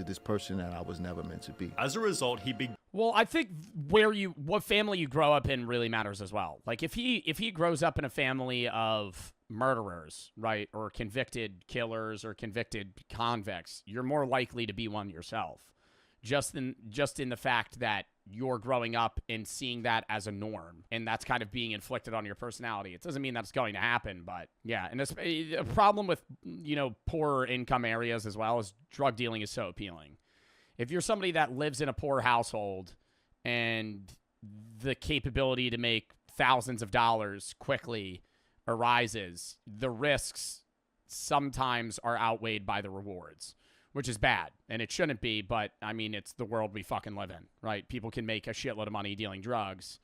this person that I was never meant to be. As a result, he began... Well, I think what family you grow up in really matters as well. Like if he grows up in a family of murderers, right, or convicted killers or convicted convicts, you're more likely to be one yourself. Just in the fact that you're growing up and seeing that as a norm, and that's kind of being inflicted on your personality. It doesn't mean that's going to happen, but yeah. And a problem with, you know, poorer income areas as well is drug dealing is so appealing. If you're somebody that lives in a poor household and the capability to make thousands of dollars quickly arises, the risks sometimes are outweighed by the rewards, which is bad, and it shouldn't be, but, I mean, it's the world we fucking live in, right? People can make a shitload of money dealing drugs,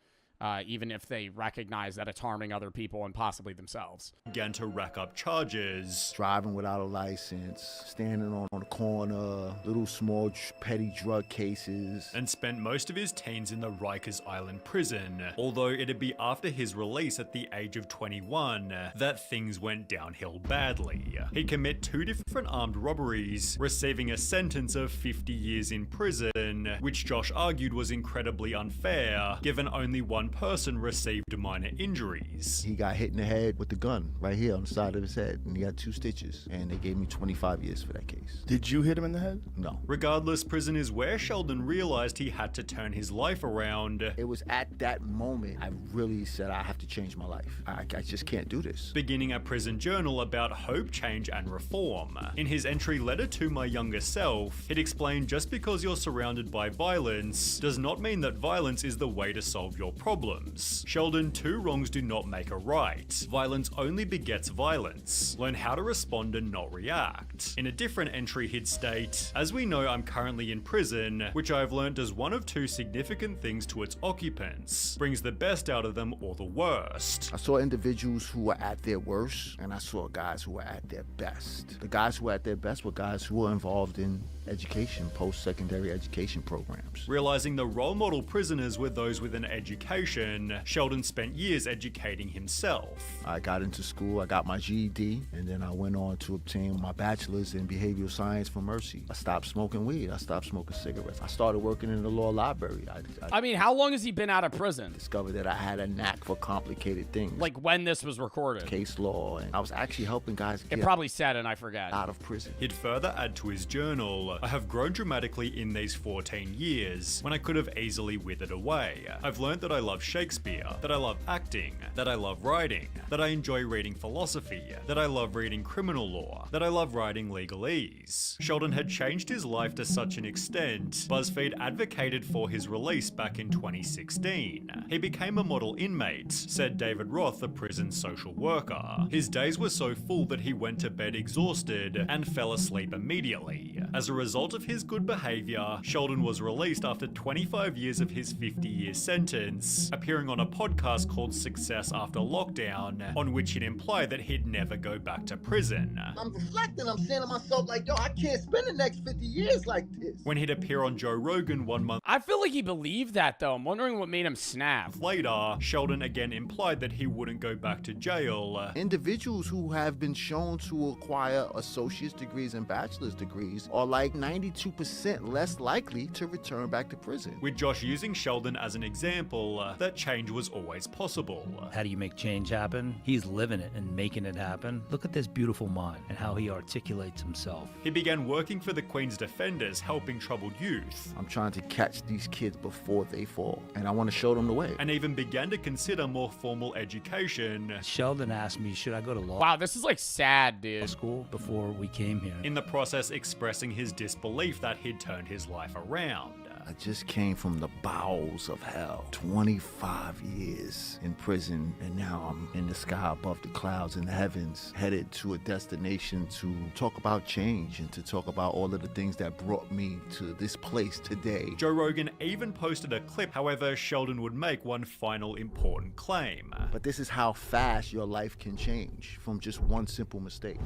even if they recognize that it's harming other people and possibly themselves. Began to rack up charges. Driving without a license, standing on the corner, little small petty drug cases. And spent most of his teens in the Rikers Island prison, although it'd be after his release at the age of 21 that things went downhill badly. He'd commit 2 different armed robberies, receiving a sentence of 50 years in prison, which Josh argued was incredibly unfair, given only one person received minor injuries. He got hit in the head with the gun right here on the side of his head, and he got 2 stitches, and they gave me 25 years for that case. Did you hit him in the head? No. Regardless, prison is where Sheldon realized he had to turn his life around. It was at that moment I really said I have to change my life. I just can't do this. Beginning a prison journal about hope, change, and reform. In his entry letter to my younger self, it explained just because you're surrounded by violence does not mean that violence is the way to solve your problems. Sheldon, 2 wrongs do not make a right. Violence only begets violence. Learn how to respond and not react. In a different entry, he'd state, as we know, I'm currently in prison, which I've learned does one of 2 significant things to its occupants. Brings the best out of them or the worst. I saw individuals who were at their worst, and I saw guys who were at their best. The guys who were at their best were guys who were involved in education, post-secondary education programs. Realizing the role model prisoners were those with an education, Sheldon spent years educating himself. I got into school, I got my GED, and then I went on to obtain my bachelor's in behavioral science from Mercy. I stopped smoking weed, I stopped smoking cigarettes. I started working in the law library. I mean, how long has he been out of prison? Discovered that I had a knack for complicated things. Like when this was recorded? Case law, and I was actually helping guys get it probably said, and I forgot. Out of prison. He'd further add to his journal, I have grown dramatically in these 14 years, when I could have easily withered away. I've learned that I love Shakespeare, that I love acting, that I love writing, that I enjoy reading philosophy, that I love reading criminal law, that I love writing legalese. Sheldon had changed his life to such an extent, BuzzFeed advocated for his release back in 2016. He became a model inmate, said David Roth, the prison social worker. His days were so full that he went to bed exhausted and fell asleep immediately. As a result of his good behavior, Sheldon was released after 25 years of his 50-year sentence, appearing on a podcast called Success After Lockdown, on which it implied that he'd never go back to prison. I'm reflecting, I'm saying to myself like, yo, I can't spend the next 50 years like this. When he'd appear on Joe Rogan 1 month I feel like he believed that though. I'm wondering what made him snap. Later, Sheldon again implied that he wouldn't go back to jail. Individuals who have been shown to acquire associate's degrees and bachelor's degrees are are like 92% less likely to return back to prison. With Josh using Sheldon as an example, that change was always possible. How do you make change happen? He's living it and making it happen. Look at this beautiful mind and how he articulates himself. He began working for the Queen's Defenders, helping troubled youth. I'm trying to catch these kids before they fall, and I want to show them the way. And even began to consider more formal education. Sheldon asked me, should I go to law Wow, this is like sad, dude. school before we came here? In the process, expressing his disbelief that he'd turned his life around. I just came from the bowels of hell. 25 years in prison, and now I'm in the sky above the clouds in the heavens, headed to a destination to talk about change and to talk about all of the things that brought me to this place today. Joe Rogan even posted a clip. However, Sheldon would make one final important claim. But this is how fast your life can change from just one simple mistake.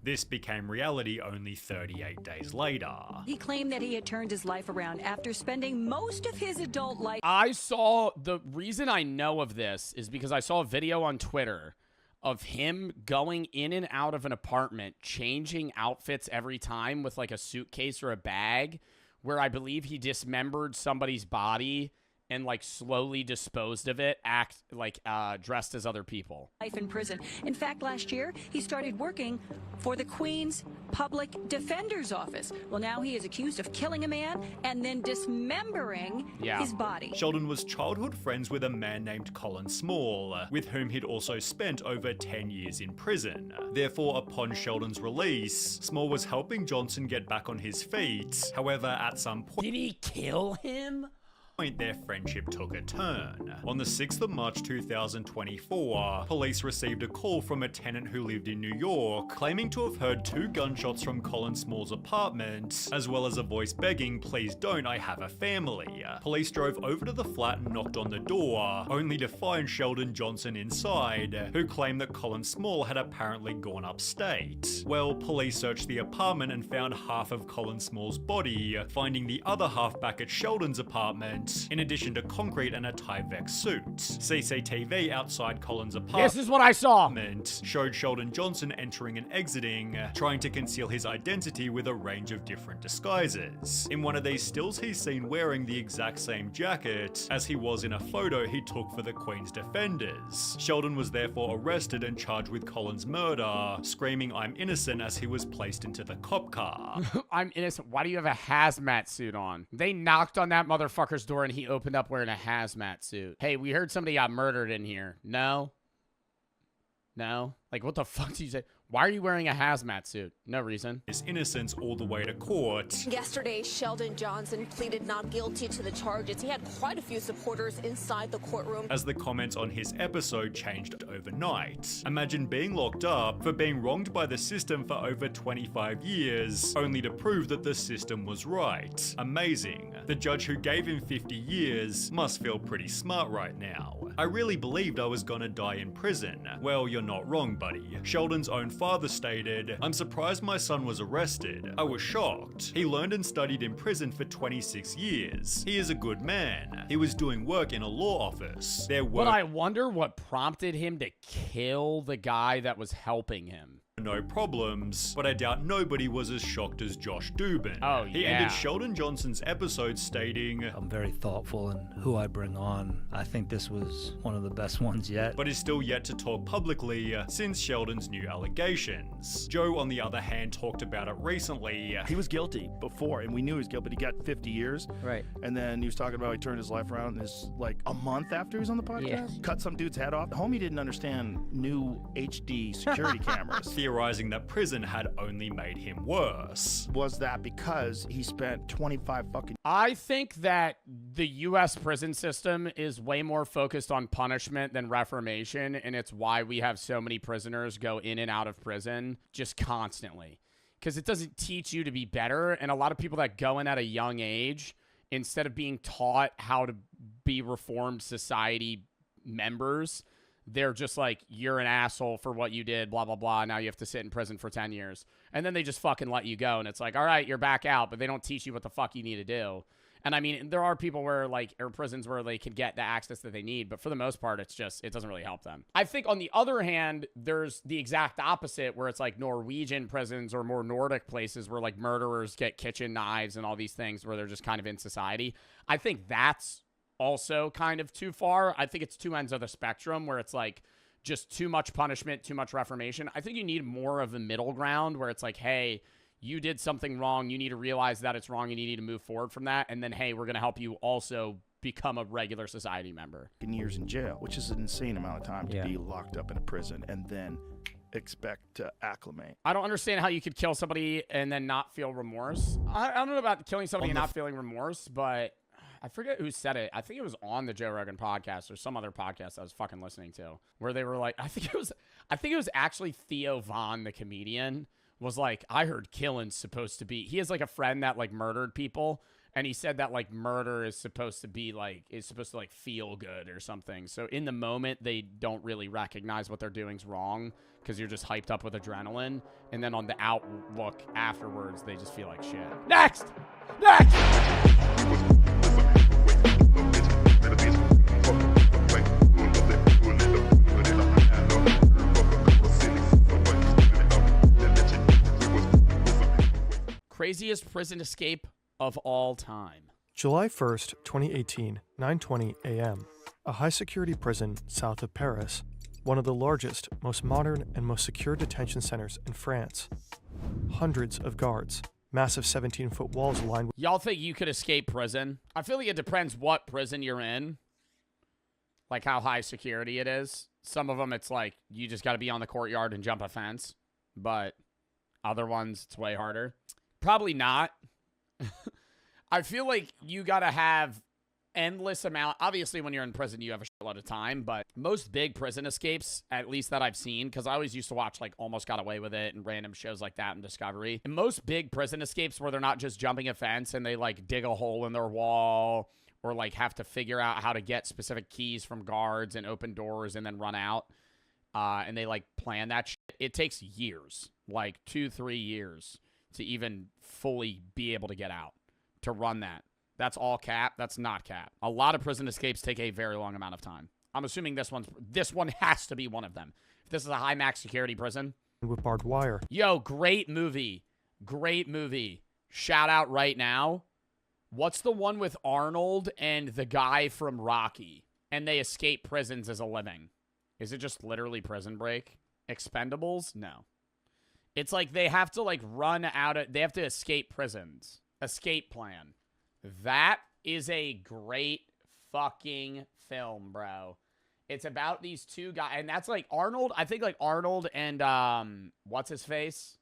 This became reality only 38 days later. He claimed that he had turned his life around after spending most of his adult life. The reason I know of this is because I saw a video on Twitter of him going in and out of an apartment, changing outfits every time with like a suitcase or a bag, where I believe he dismembered somebody's body and like slowly disposed of it, dressed as other people. Life in prison. In fact, last year, he started working for the Queen's Public Defender's Office. Well, now he is accused of killing a man and then dismembering his body. Sheldon was childhood friends with a man named Colin Small, with whom he'd also spent over 10 years in prison. Therefore, upon Sheldon's release, Small was helping Johnson get back on his feet. However, at some point... Did he kill him? Their friendship took a turn. On the 6th of March 2024, police received a call from a tenant who lived in New York, claiming to have heard 2 gunshots from Colin Small's apartment, as well as a voice begging, "Please don't, I have a family." Police drove over to the flat and knocked on the door, only to find Sheldon Johnson inside, who claimed that Colin Small had apparently gone upstate. Well, police searched the apartment and found half of Colin Small's body, finding the other half back at Sheldon's apartment, in addition to concrete and a Tyvek suit. CCTV outside Colin's apartment This is what I saw. Showed Sheldon Johnson entering and exiting, trying to conceal his identity with a range of different disguises. In one of these stills, he's seen wearing the exact same jacket as he was in a photo he took for the Queen's Defenders. Sheldon was therefore arrested and charged with Colin's murder, screaming "I'm innocent" as he was placed into the cop car. I'm innocent. Why do you have a hazmat suit on? They knocked on that motherfucker's door and he opened up wearing a hazmat suit. Hey, we heard somebody got murdered in here. No? Like, what the fuck did you say? Why are you wearing a hazmat suit? No reason. His innocence all the way to court. Yesterday, Sheldon Johnson pleaded not guilty to the charges. He had quite a few supporters inside the courtroom. As the comments on his episode changed overnight. Imagine being locked up for being wronged by the system for over 25 years, only to prove that the system was right. Amazing. The judge who gave him 50 years must feel pretty smart right now. I really believed I was gonna die in prison. Well, you're not wrong, buddy. Sheldon's own father stated, "I'm surprised my son was arrested. I was shocked. He learned and studied in prison for 26 years. He is a good man. He was doing work in a law office. But I wonder what prompted him to kill the guy that was helping him. No problems, but I doubt nobody was as shocked as Josh Dubin. Oh, He ended Sheldon Johnson's episode stating, I'm very thoughtful in who I bring on. I think this was one of the best ones yet. but is still yet to talk publicly since Sheldon's new allegations. Joe, on the other hand, talked about it recently. He was guilty before, and we knew he was guilty, but he got 50 years. Right. And then he was talking about he turned his life around, and this like a month after he was on the podcast, cut some dude's head off. Homie didn't understand new HD security cameras. Theorizing that prison had only made him worse. Was that because he spent 25 fucking... I think that the U.S. prison system is way more focused on punishment than reformation, and it's why we have so many prisoners go in and out of prison just constantly. Because it doesn't teach you to be better, and a lot of people that go in at a young age, instead of being taught how to be reformed society members, they're just like, you're an asshole for what you did, blah, blah, blah. Now you have to sit in prison for 10 years. And then they just fucking let you go. And it's like, all right, you're back out. But they don't teach you what the fuck you need to do. And I mean, there are people where like, or prisons where they can get the access that they need, but for the most part, it's just, it doesn't really help them. I think on the other hand, there's the exact opposite where it's like Norwegian prisons or more Nordic places where like murderers get kitchen knives and all these things where they're just kind of in society. I think that's also kind of too far. I think it's two ends of the spectrum where it's like just too much punishment, too much reformation. I think you need more of a middle ground where it's like, hey, you did something wrong. You need to realize that it's wrong and you need to move forward from that. And then, hey, we're going to help you also become a regular society member. Years in jail, which is an insane amount of time to be locked up in a prison and then expect to acclimate. I don't understand how you could kill somebody and then not feel remorse. I don't know about killing somebody and not feeling remorse, but I forget who said it. I think it was on the Joe Rogan podcast or some other podcast I was fucking listening to where they were like, I think it was actually Theo Von, the comedian, was like, I heard killing's supposed to be, he has like a friend that like murdered people, and he said that like murder is supposed to be like, is supposed to like feel good or something. So in the moment, they don't really recognize what they're doing's wrong because you're just hyped up with adrenaline. And then on the outlook afterwards, they just feel like shit. Next! Craziest prison escape of all time. July 1st, 2018, 9:20 a.m. A high-security prison south of Paris, one of the largest, most modern, and most secure detention centers in France. Hundreds of guards, massive 17-foot walls lined with... Y'all think you could escape prison? I feel like it depends what prison you're in. Like how high security it is. Some of them, it's like, you just got to be on the courtyard and jump a fence. But other ones, it's way harder. Probably not. I feel like you got to have endless amount. Obviously, when you're in prison, you have a shitload of time. But most big prison escapes, at least that I've seen, because I always used to watch like Almost Got Away with It and random shows like that in Discovery. And most big prison escapes where they're not just jumping a fence and they like dig a hole in their wall or like have to figure out how to get specific keys from guards and open doors and then run out. And they like plan that shit. It takes years, like 2-3 years to even fully be able to get out, to run that. That's all cap. That's not cap. A lot of prison escapes take a very long amount of time. I'm assuming this one has to be one of them. If this is a high max security prison. With barbed wire. Yo, great movie. Great movie. Shout out right now. What's the one with Arnold and the guy from Rocky? And they escape prisons as a living. Is it just literally Prison Break? Expendables? No. It's like they have to like they have to escape prisons. Escape plan. That is a great fucking film, bro. It's about these two guys, and that's like Arnold. I think like Arnold and what's his face?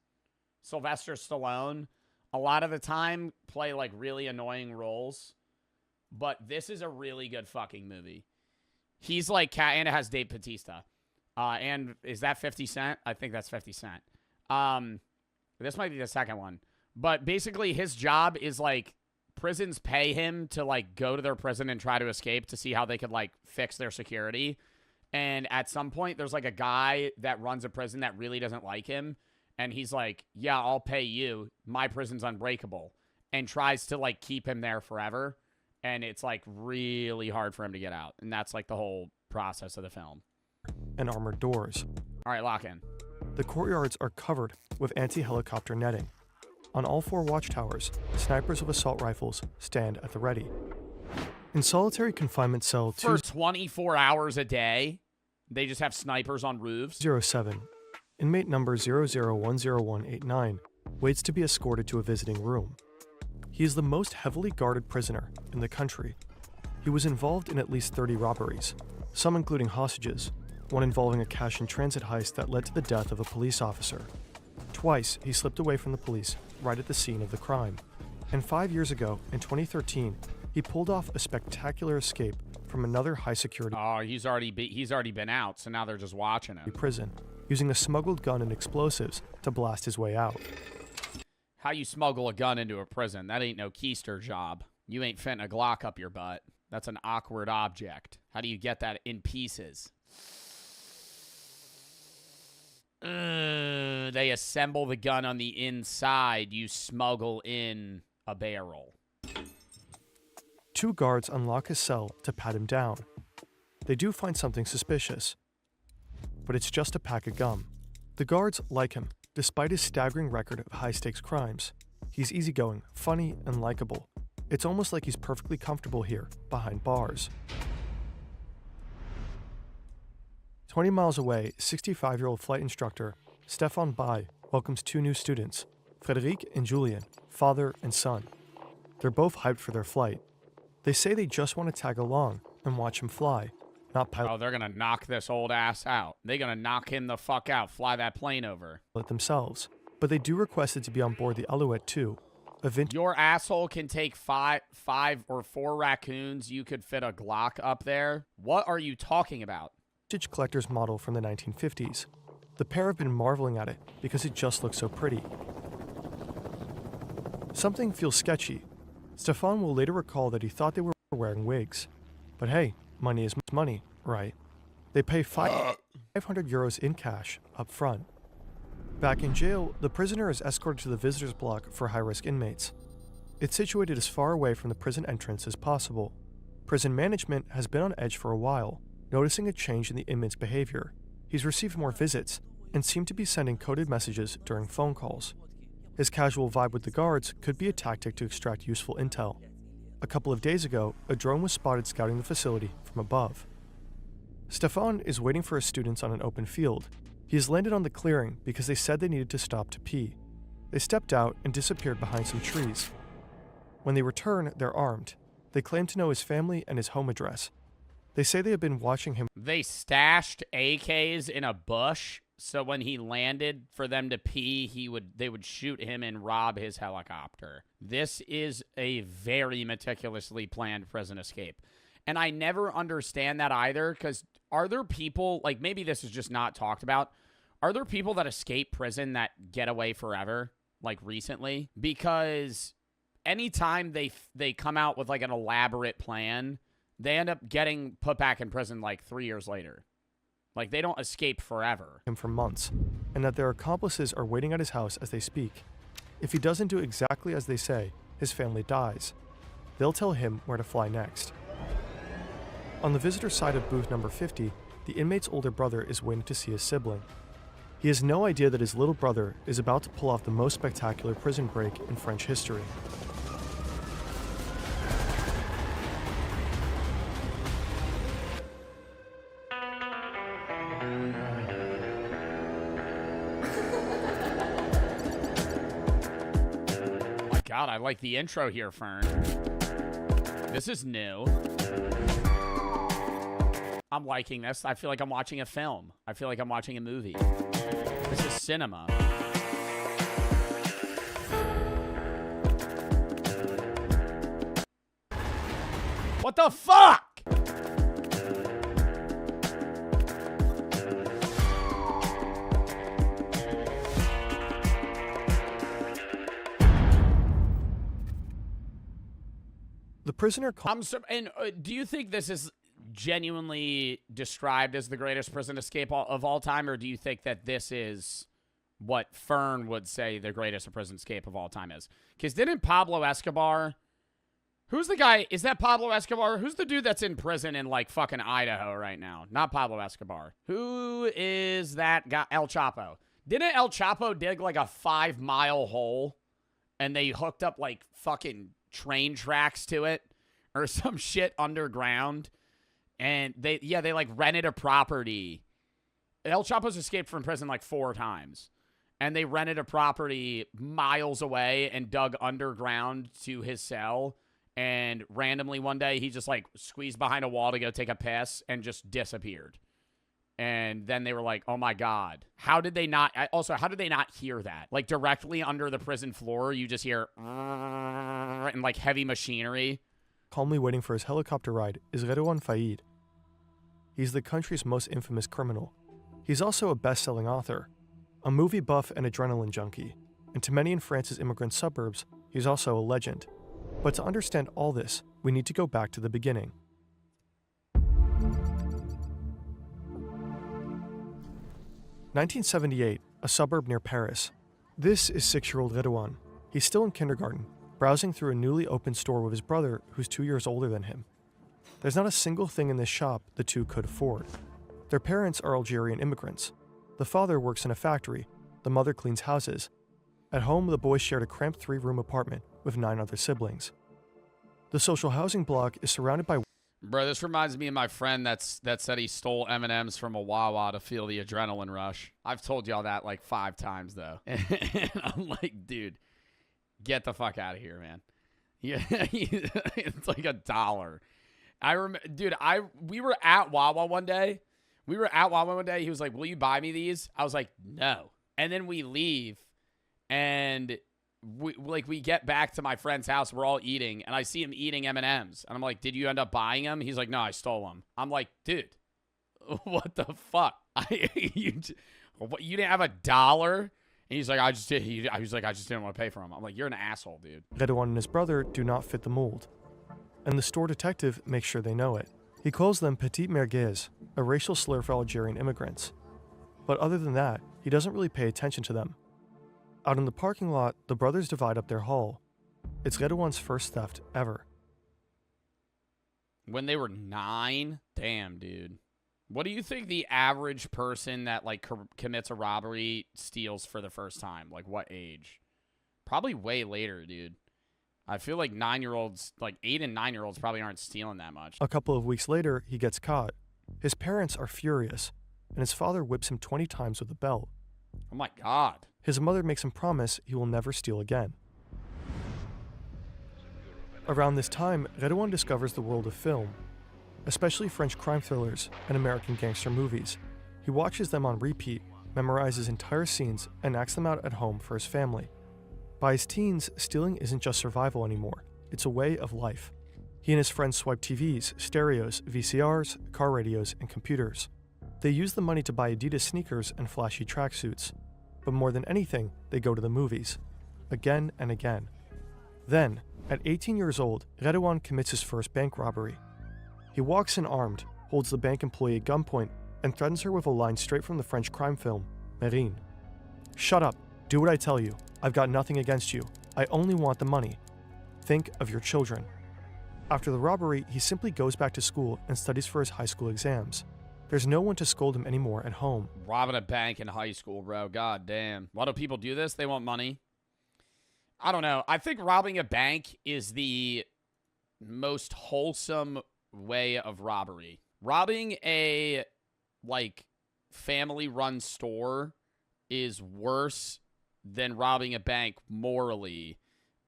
Sylvester Stallone. A lot of the time play like really annoying roles. But this is a really good fucking movie. He's like, and it has Dave Bautista. And is that 50 Cent? I think that's 50 Cent. This might be the second one. But basically his job is like prisons pay him to like go to their prison and try to escape to see how they could like fix their security. And at some point there's like a guy that runs a prison that really doesn't like him. And he's like, yeah, I'll pay you. My prison's unbreakable. And tries to like keep him there forever. And it's like really hard for him to get out. And that's like the whole process of the film. And armored doors. All right, lock in. The courtyards are covered with anti-helicopter netting. On all 4 watchtowers, snipers with assault rifles stand at the ready. In solitary confinement cell for 24 hours a day, they just have snipers on roofs. 07, inmate number 00-10189 waits to be escorted to a visiting room. He is the most heavily guarded prisoner in the country. He was involved in at least 30 robberies, some including hostages, one involving a cash in transit heist that led to the death of a police officer. Twice, he slipped away from the police right at the scene of the crime. And 5 years ago, in 2013, he pulled off a spectacular escape from another high-security he's already been out, so now they're just watching him. Prison, using a smuggled gun and explosives to blast his way out. How you smuggle a gun into a prison? That ain't no keister job. You ain't fitting a Glock up your butt. That's an awkward object. How do you get that in pieces? They assemble the gun on the inside. You smuggle in a barrel. 2 guards unlock his cell to pat him down. They do find something suspicious, but it's just a pack of gum. The guards like him, despite his staggering record of high-stakes crimes. He's easygoing, funny, and likable. It's almost like he's perfectly comfortable here, behind bars. 20 miles away, 65-year-old flight instructor Stefan Bay welcomes 2 new students, Frédéric and Julien, father and son. They're both hyped for their flight. They say they just want to tag along and watch him fly, not pilot. Oh, they're going to knock this old ass out. They're going to knock him the fuck out, fly that plane over. Themselves. But they do request it to be on board the Alouette too. Your asshole can take five or 4 raccoons. You could fit a Glock up there. What are you talking about? Vintage collector's model from the 1950s. The pair have been marveling at it because it just looks so pretty. Something feels sketchy. Stefan will later recall that he thought they were wearing wigs. But hey, money is money, right? They pay 500 euros in cash up front. Back in jail, the prisoner is escorted to the visitors block for high-risk inmates. It's situated as far away from the prison entrance as possible. Prison management has been on edge for a while, noticing a change in the inmate's behavior. He's received more visits and seemed to be sending coded messages during phone calls. His casual vibe with the guards could be a tactic to extract useful intel. A couple of days ago, a drone was spotted scouting the facility from above. Stefan is waiting for his students on an open field. He has landed on the clearing because they said they needed to stop to pee. They stepped out and disappeared behind some trees. When they return, they're armed. They claim to know his family and his home address. They say they have been watching him. They stashed AKs in a bush, so when he landed for them to pee, they would shoot him and rob his helicopter. This is a very meticulously planned prison escape. And I never understand that either, because are there people, like maybe this is just not talked about, are there people that escape prison that get away forever, like recently? Because anytime they come out with like an elaborate plan, they end up getting put back in prison like 3 years later. Like they don't escape forever. Him for months, and that their accomplices are waiting at his house as they speak. If he doesn't do exactly as they say, his family dies. They'll tell him where to fly next. On the visitor side of booth number 50, the inmate's older brother is waiting to see his sibling. He has no idea that his little brother is about to pull off the most spectacular prison break in French history. My God, I like the intro here, Fern. This is new. I'm liking this. I feel like I'm watching a film. I feel like I'm watching a movie. This is cinema. What the fuck? The prisoner. Do you think this is genuinely described as the greatest prison escape of all time, or do you think that this is what Fern would say the greatest prison escape of all time is? Because didn't Pablo Escobar, who's the guy, is that Pablo Escobar? Who's the dude that's in prison in like fucking Idaho right now? Not Pablo Escobar. Who is that guy? El Chapo. Didn't El Chapo dig like a 5-mile hole and they hooked up like fucking train tracks to it or some shit underground? And they like rented a property. El Chapo's escaped from prison like 4 times. And they rented a property miles away and dug underground to his cell. And randomly one day he just like squeezed behind a wall to go take a piss and just disappeared. And then they were like, oh my God. How did they not hear that? Like directly under the prison floor, you just hear and like heavy machinery. Calmly waiting for his helicopter ride is Redouane Faïd. He's the country's most infamous criminal. He's also a best-selling author, a movie buff and adrenaline junkie, and to many in France's immigrant suburbs, he's also a legend. But to understand all this, we need to go back to the beginning. (1978), a suburb near Paris. This is 6-year-old Redouane. He's still in kindergarten, browsing through a newly opened store with his brother, who's 2 years older than him. There's not a single thing in this shop the two could afford. Their parents are Algerian immigrants. The father works in a factory, the mother cleans houses. At home, the boys shared a cramped 3-room apartment with 9 other siblings. The social housing block is surrounded by... Bro, this reminds me of my friend that said he stole M&Ms from a Wawa to feel the adrenaline rush. I've told y'all that like 5 times, though. And I'm like, dude, get the fuck out of here, man. Yeah, it's like $1. I remember, dude, we were at Wawa one day. He was like, will you buy me these? I was like, no. And then we leave, and we get back to my friend's house. We're all eating, and I see him eating M&Ms. And I'm like, did you end up buying them? He's like, no, I stole them. I'm like, dude, what the fuck? You didn't have $1? And he's like, I just didn't want to pay for them. I'm like, you're an asshole, dude. Redouane and his brother do not fit the mold. And the store detective makes sure they know it. He calls them petite merguez, a racial slur for Algerian immigrants. But other than that, he doesn't really pay attention to them. Out in the parking lot, the brothers divide up their haul. It's Redouane's first theft ever. When they were 9? Damn, dude. What do you think the average person that like commits a robbery steals for the first time? Like what age? Probably way later, dude. I feel like 9-year-olds, like 8 and 9-year-olds probably aren't stealing that much. A couple of weeks later, he gets caught. His parents are furious, and his father whips him 20 times with a belt. Oh my God. His mother makes him promise he will never steal again. Around this time, Redouane discovers the world of film, especially French crime thrillers and American gangster movies. He watches them on repeat, memorizes entire scenes, and acts them out at home for his family. By his teens, stealing isn't just survival anymore. It's a way of life. He and his friends swipe TVs, stereos, VCRs, car radios, and computers. They use the money to buy Adidas sneakers and flashy tracksuits. But more than anything, they go to the movies. Again and again. Then, at 18 years old, Redouane commits his first bank robbery. He walks in armed, holds the bank employee at gunpoint, and threatens her with a line straight from the French crime film, Marine. Shut up. Do what I tell you. I've got nothing against you. I only want the money. Think of your children. After the robbery, he simply goes back to school and studies for his high school exams. There's no one to scold him anymore at home. Robbing a bank in high school, bro. God damn. Why do people do this? They want money. I don't know. I think robbing a bank is the most wholesome way of robbery. Robbing a, like, family-run store is worse than robbing a bank morally,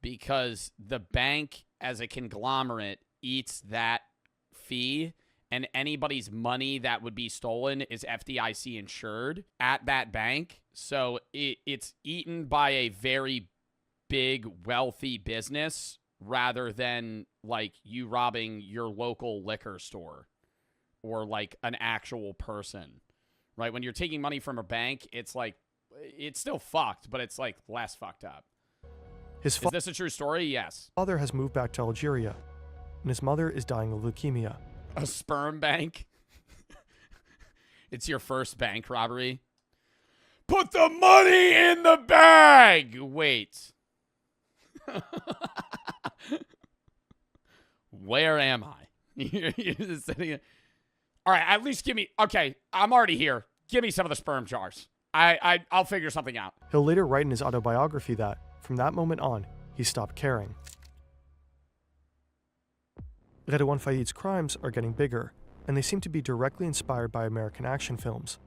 because the bank as a conglomerate eats that fee, and anybody's money that would be stolen is FDIC insured at that bank. So it's eaten by a very big, wealthy business rather than like you robbing your local liquor store or like an actual person, right? When you're taking money from a bank, it's like, it's still fucked, but it's like less fucked up. Is this a true story? Yes. Father has moved back to Algeria, and his mother is dying of leukemia. A sperm bank? It's your first bank robbery? Put the money in the bag! Wait. Where am I? You're just sitting here. All right, at least give me... Okay, I'm already here. Give me some of the sperm jars. I'll figure something out. He'll later write in his autobiography that, from that moment on, he stopped caring. Redouane Faïd's crimes are getting bigger, and they seem to be directly inspired by American action films.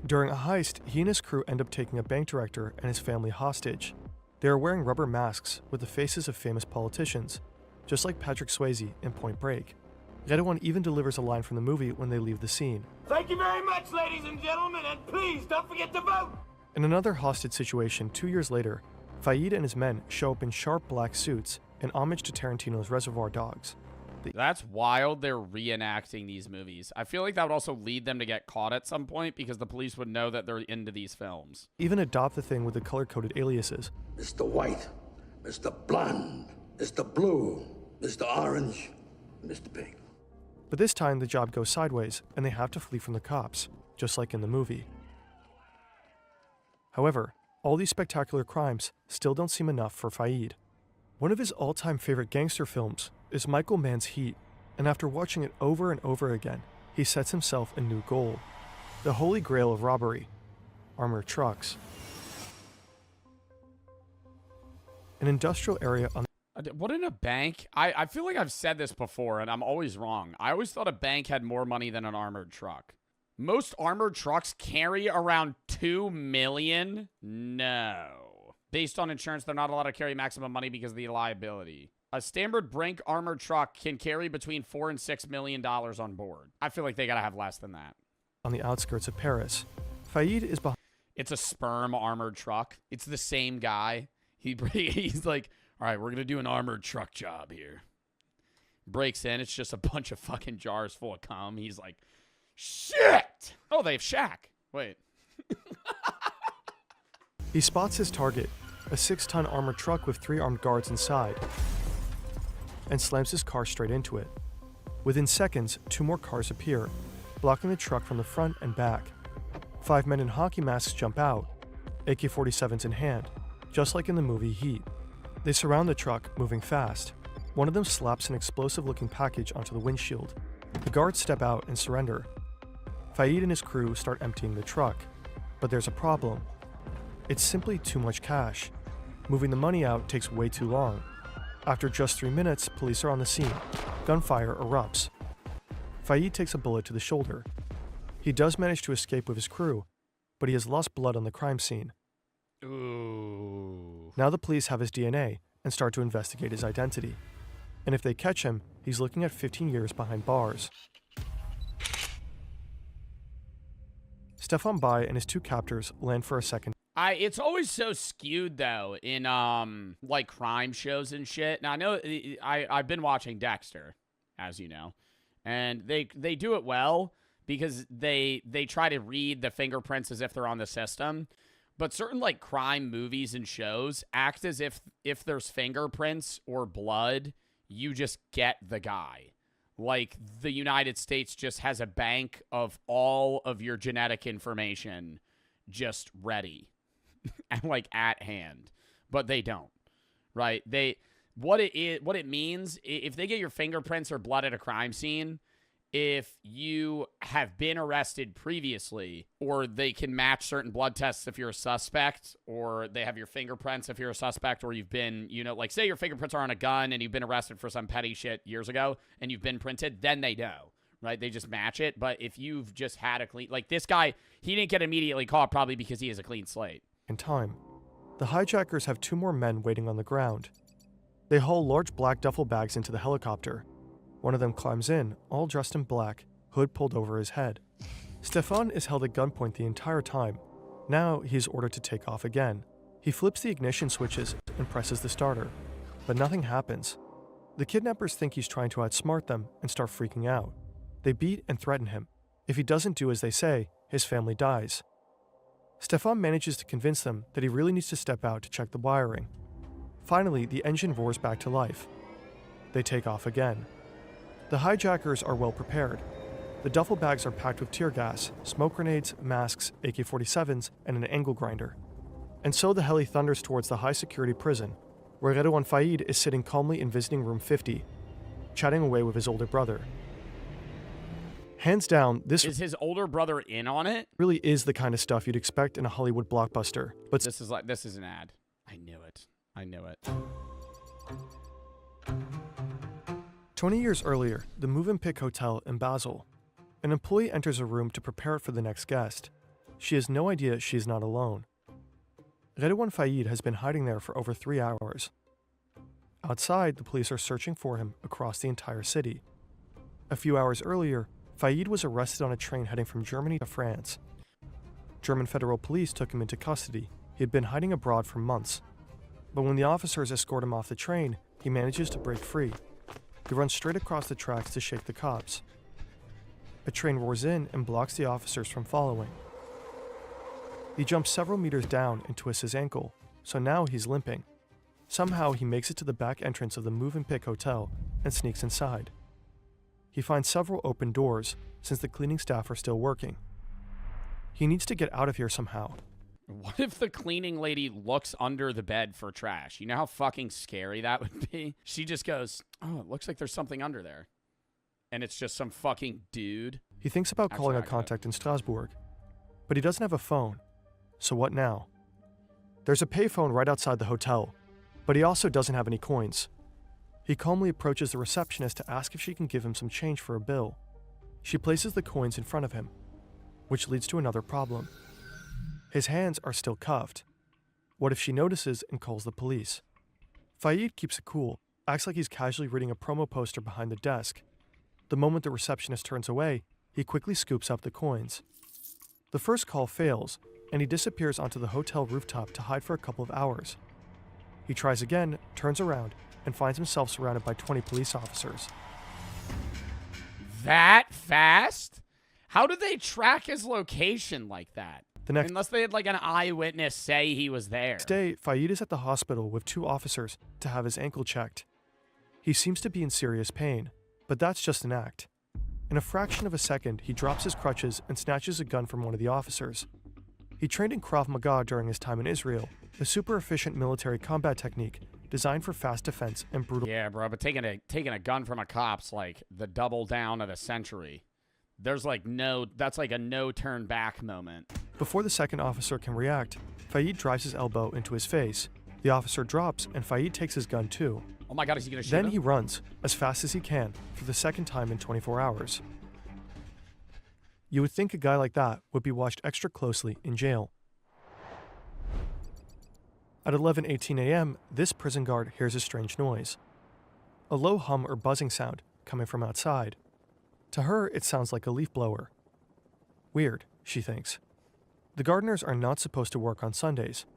During a heist, he and his crew end up taking a bank director and his family hostage. They are wearing rubber masks with the faces of famous politicians, just like Patrick Swayze in Point Break. Redouane even delivers a line from the movie when they leave the scene. Thank you very much, ladies and gentlemen, and please don't forget to vote! In another hostage situation 2 years later, Faïd and his men show up in sharp black suits in homage to Tarantino's Reservoir Dogs. That's wild they're reenacting these movies. I feel like that would also lead them to get caught at some point because the police would know that they're into these films. Even adopt the thing with the color-coded aliases. Mr. White, Mr. Blonde, Mr. Blue, Mr. Orange, Mr. Pink. But this time the job goes sideways and they have to flee from the cops, just like in the movie. However, all these spectacular crimes still don't seem enough for Faïd. One of his all-time favorite gangster films is Michael Mann's Heat, and after watching it over and over again, he sets himself a new goal: the holy grail of robbery, armored trucks. An industrial area on What in a bank? I feel like I've said this before, and I'm always wrong. I always thought a bank had more money than an armored truck. Most armored trucks carry around $2 million? No. Based on insurance, they're not allowed to carry maximum money because of the liability. A standard Brink armored truck can carry between $4 and $6 million on board. I feel like they gotta have less than that. On the outskirts of Paris, Faid is behind. It's a sperm armored truck. It's the same guy. He's like, all right, we're going to do an armored truck job here. Breaks in. It's just a bunch of fucking jars full of cum. He's like, shit. Oh, they have Shaq. Wait. He spots his target, a 6-ton armored truck with 3 armed guards inside, and slams his car straight into it. Within seconds, 2 more cars appear, blocking the truck from the front and back. 5 men in hockey masks jump out, AK-47s in hand, just like in the movie Heat. They surround the truck, moving fast. One of them slaps an explosive-looking package onto the windshield. The guards step out and surrender. Faid and his crew start emptying the truck, but there's a problem. It's simply too much cash. Moving the money out takes way too long. After just 3 minutes, police are on the scene. Gunfire erupts. Faid takes a bullet to the shoulder. He does manage to escape with his crew, but he has lost blood on the crime scene. Ooh. Now the police have his DNA and start to investigate his identity. And if they catch him, he's looking at 15 years behind bars. Stefan Bai and his 2 captors land for a second. It's always so skewed though in like crime shows and shit. Now I know I've been watching Dexter, as you know, and they do it well because they try to read the fingerprints as if they're on the system. But certain like crime movies and shows act as if there's fingerprints or blood, you just get the guy. Like the United States just has a bank of all of your genetic information just ready and like at hand. But they don't. Right? What it means, if they get your fingerprints or blood at a crime scene, if you have been arrested previously, or they can match certain blood tests if you're a suspect, or they have your fingerprints if you're a suspect, or you've been, like say your fingerprints are on a gun and you've been arrested for some petty shit years ago and you've been printed, then they know, right? They just match it. But if you've just had a clean, like this guy, he didn't get immediately caught probably because he has a clean slate. In time, the hijackers have 2 more men waiting on the ground. They haul large black duffel bags into the helicopter. One of them climbs in, all dressed in black, hood pulled over his head. Stefan is held at gunpoint the entire time. Now he is ordered to take off again. He flips the ignition switches and presses the starter, but nothing happens. The kidnappers think he's trying to outsmart them and start freaking out. They beat and threaten him. If he doesn't do as they say, his family dies. Stefan manages to convince them that he really needs to step out to check the wiring. Finally, the engine roars back to life. They take off again. The hijackers are well prepared. The duffel bags are packed with tear gas, smoke grenades, masks, AK-47s, and an angle grinder. And so the heli thunders towards the high-security prison, where Redouane Faid is sitting calmly in visiting room 50, chatting away with his older brother. Hands down, this is his older brother in on it? Really is the kind of stuff you'd expect in a Hollywood blockbuster. But this is an ad. I knew it. 20 years earlier, the Movenpick Hotel in Basel. An employee enters a room to prepare it for the next guest. She has no idea she's not alone. Redouane Faid has been hiding there for over 3 hours. Outside, the police are searching for him across the entire city. A few hours earlier, Faid was arrested on a train heading from Germany to France. German federal police took him into custody. He had been hiding abroad for months. But when the officers escort him off the train, he manages to break free. He runs straight across the tracks to shake the cops. A train roars in and blocks the officers from following. He jumps several meters down and twists his ankle, so now he's limping. Somehow he makes it to the back entrance of the Movenpick Hotel and sneaks inside. He finds several open doors, since the cleaning staff are still working. He needs to get out of here somehow. What if the cleaning lady looks under the bed for trash? You know how fucking scary that would be? She just goes, oh, it looks like there's something under there. And it's just some fucking dude. He thinks about calling a contact in Strasbourg, but he doesn't have a phone. So what now? There's a payphone right outside the hotel, but he also doesn't have any coins. He calmly approaches the receptionist to ask if she can give him some change for a bill. She places the coins in front of him, which leads to another problem. His hands are still cuffed. What if she notices and calls the police? Faid keeps it cool, acts like he's casually reading a promo poster behind the desk. The moment the receptionist turns away, he quickly scoops up the coins. The first call fails, and he disappears onto the hotel rooftop to hide for a couple of hours. He tries again, turns around, and finds himself surrounded by 20 police officers. That fast? How did they track his location like that? Unless they had like an eyewitness say he was there. Next day, Faid is at the hospital with 2 officers to have his ankle checked. He seems to be in serious pain, but that's just an act. In a fraction of a second, he drops his crutches and snatches a gun from one of the officers. He trained in Krav Maga during his time in Israel, a super efficient military combat technique designed for fast defense and brutal. Yeah, bro, but taking a gun from a cop's like the double down of the century. There's like that's like a no turn back moment. Before the second officer can react, Faid drives his elbow into his face. The officer drops, and Faid takes his gun too. Oh my god, is he gonna shoot Then him? he runs, as fast as he can, for the second time in 24 hours. You would think a guy like that would be watched extra closely in jail. At 11:18 a.m., this prison guard hears a strange noise. A low hum or buzzing sound coming from outside. To her, it sounds like a leaf blower. Weird, she thinks. The gardeners are not supposed to work on Sundays.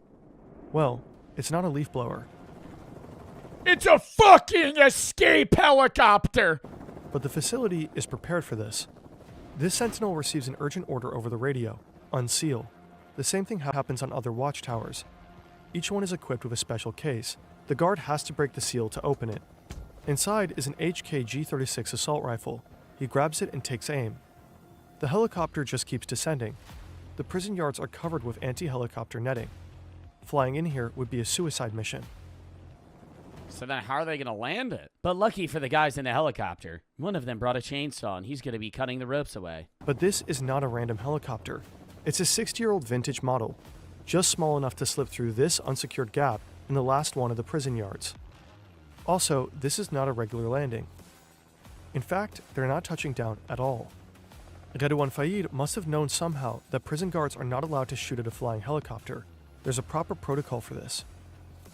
Well, it's not a leaf blower. It's a fucking escape helicopter! But the facility is prepared for this. This sentinel receives an urgent order over the radio, unseal. The same thing happens on other watchtowers. Each one is equipped with a special case. The guard has to break the seal to open it. Inside is an HK G36 assault rifle. He grabs it and takes aim. The helicopter just keeps descending. The prison yards are covered with anti-helicopter netting. Flying in here would be a suicide mission. So then how are they going to land it? But lucky for the guys in the helicopter, one of them brought a chainsaw and he's going to be cutting the ropes away. But this is not a random helicopter. It's a 60-year-old vintage model, just small enough to slip through this unsecured gap in the last one of the prison yards. Also, this is not a regular landing. In fact, they're not touching down at all. Redouane Faid must have known somehow that prison guards are not allowed to shoot at a flying helicopter. There's a proper protocol for this.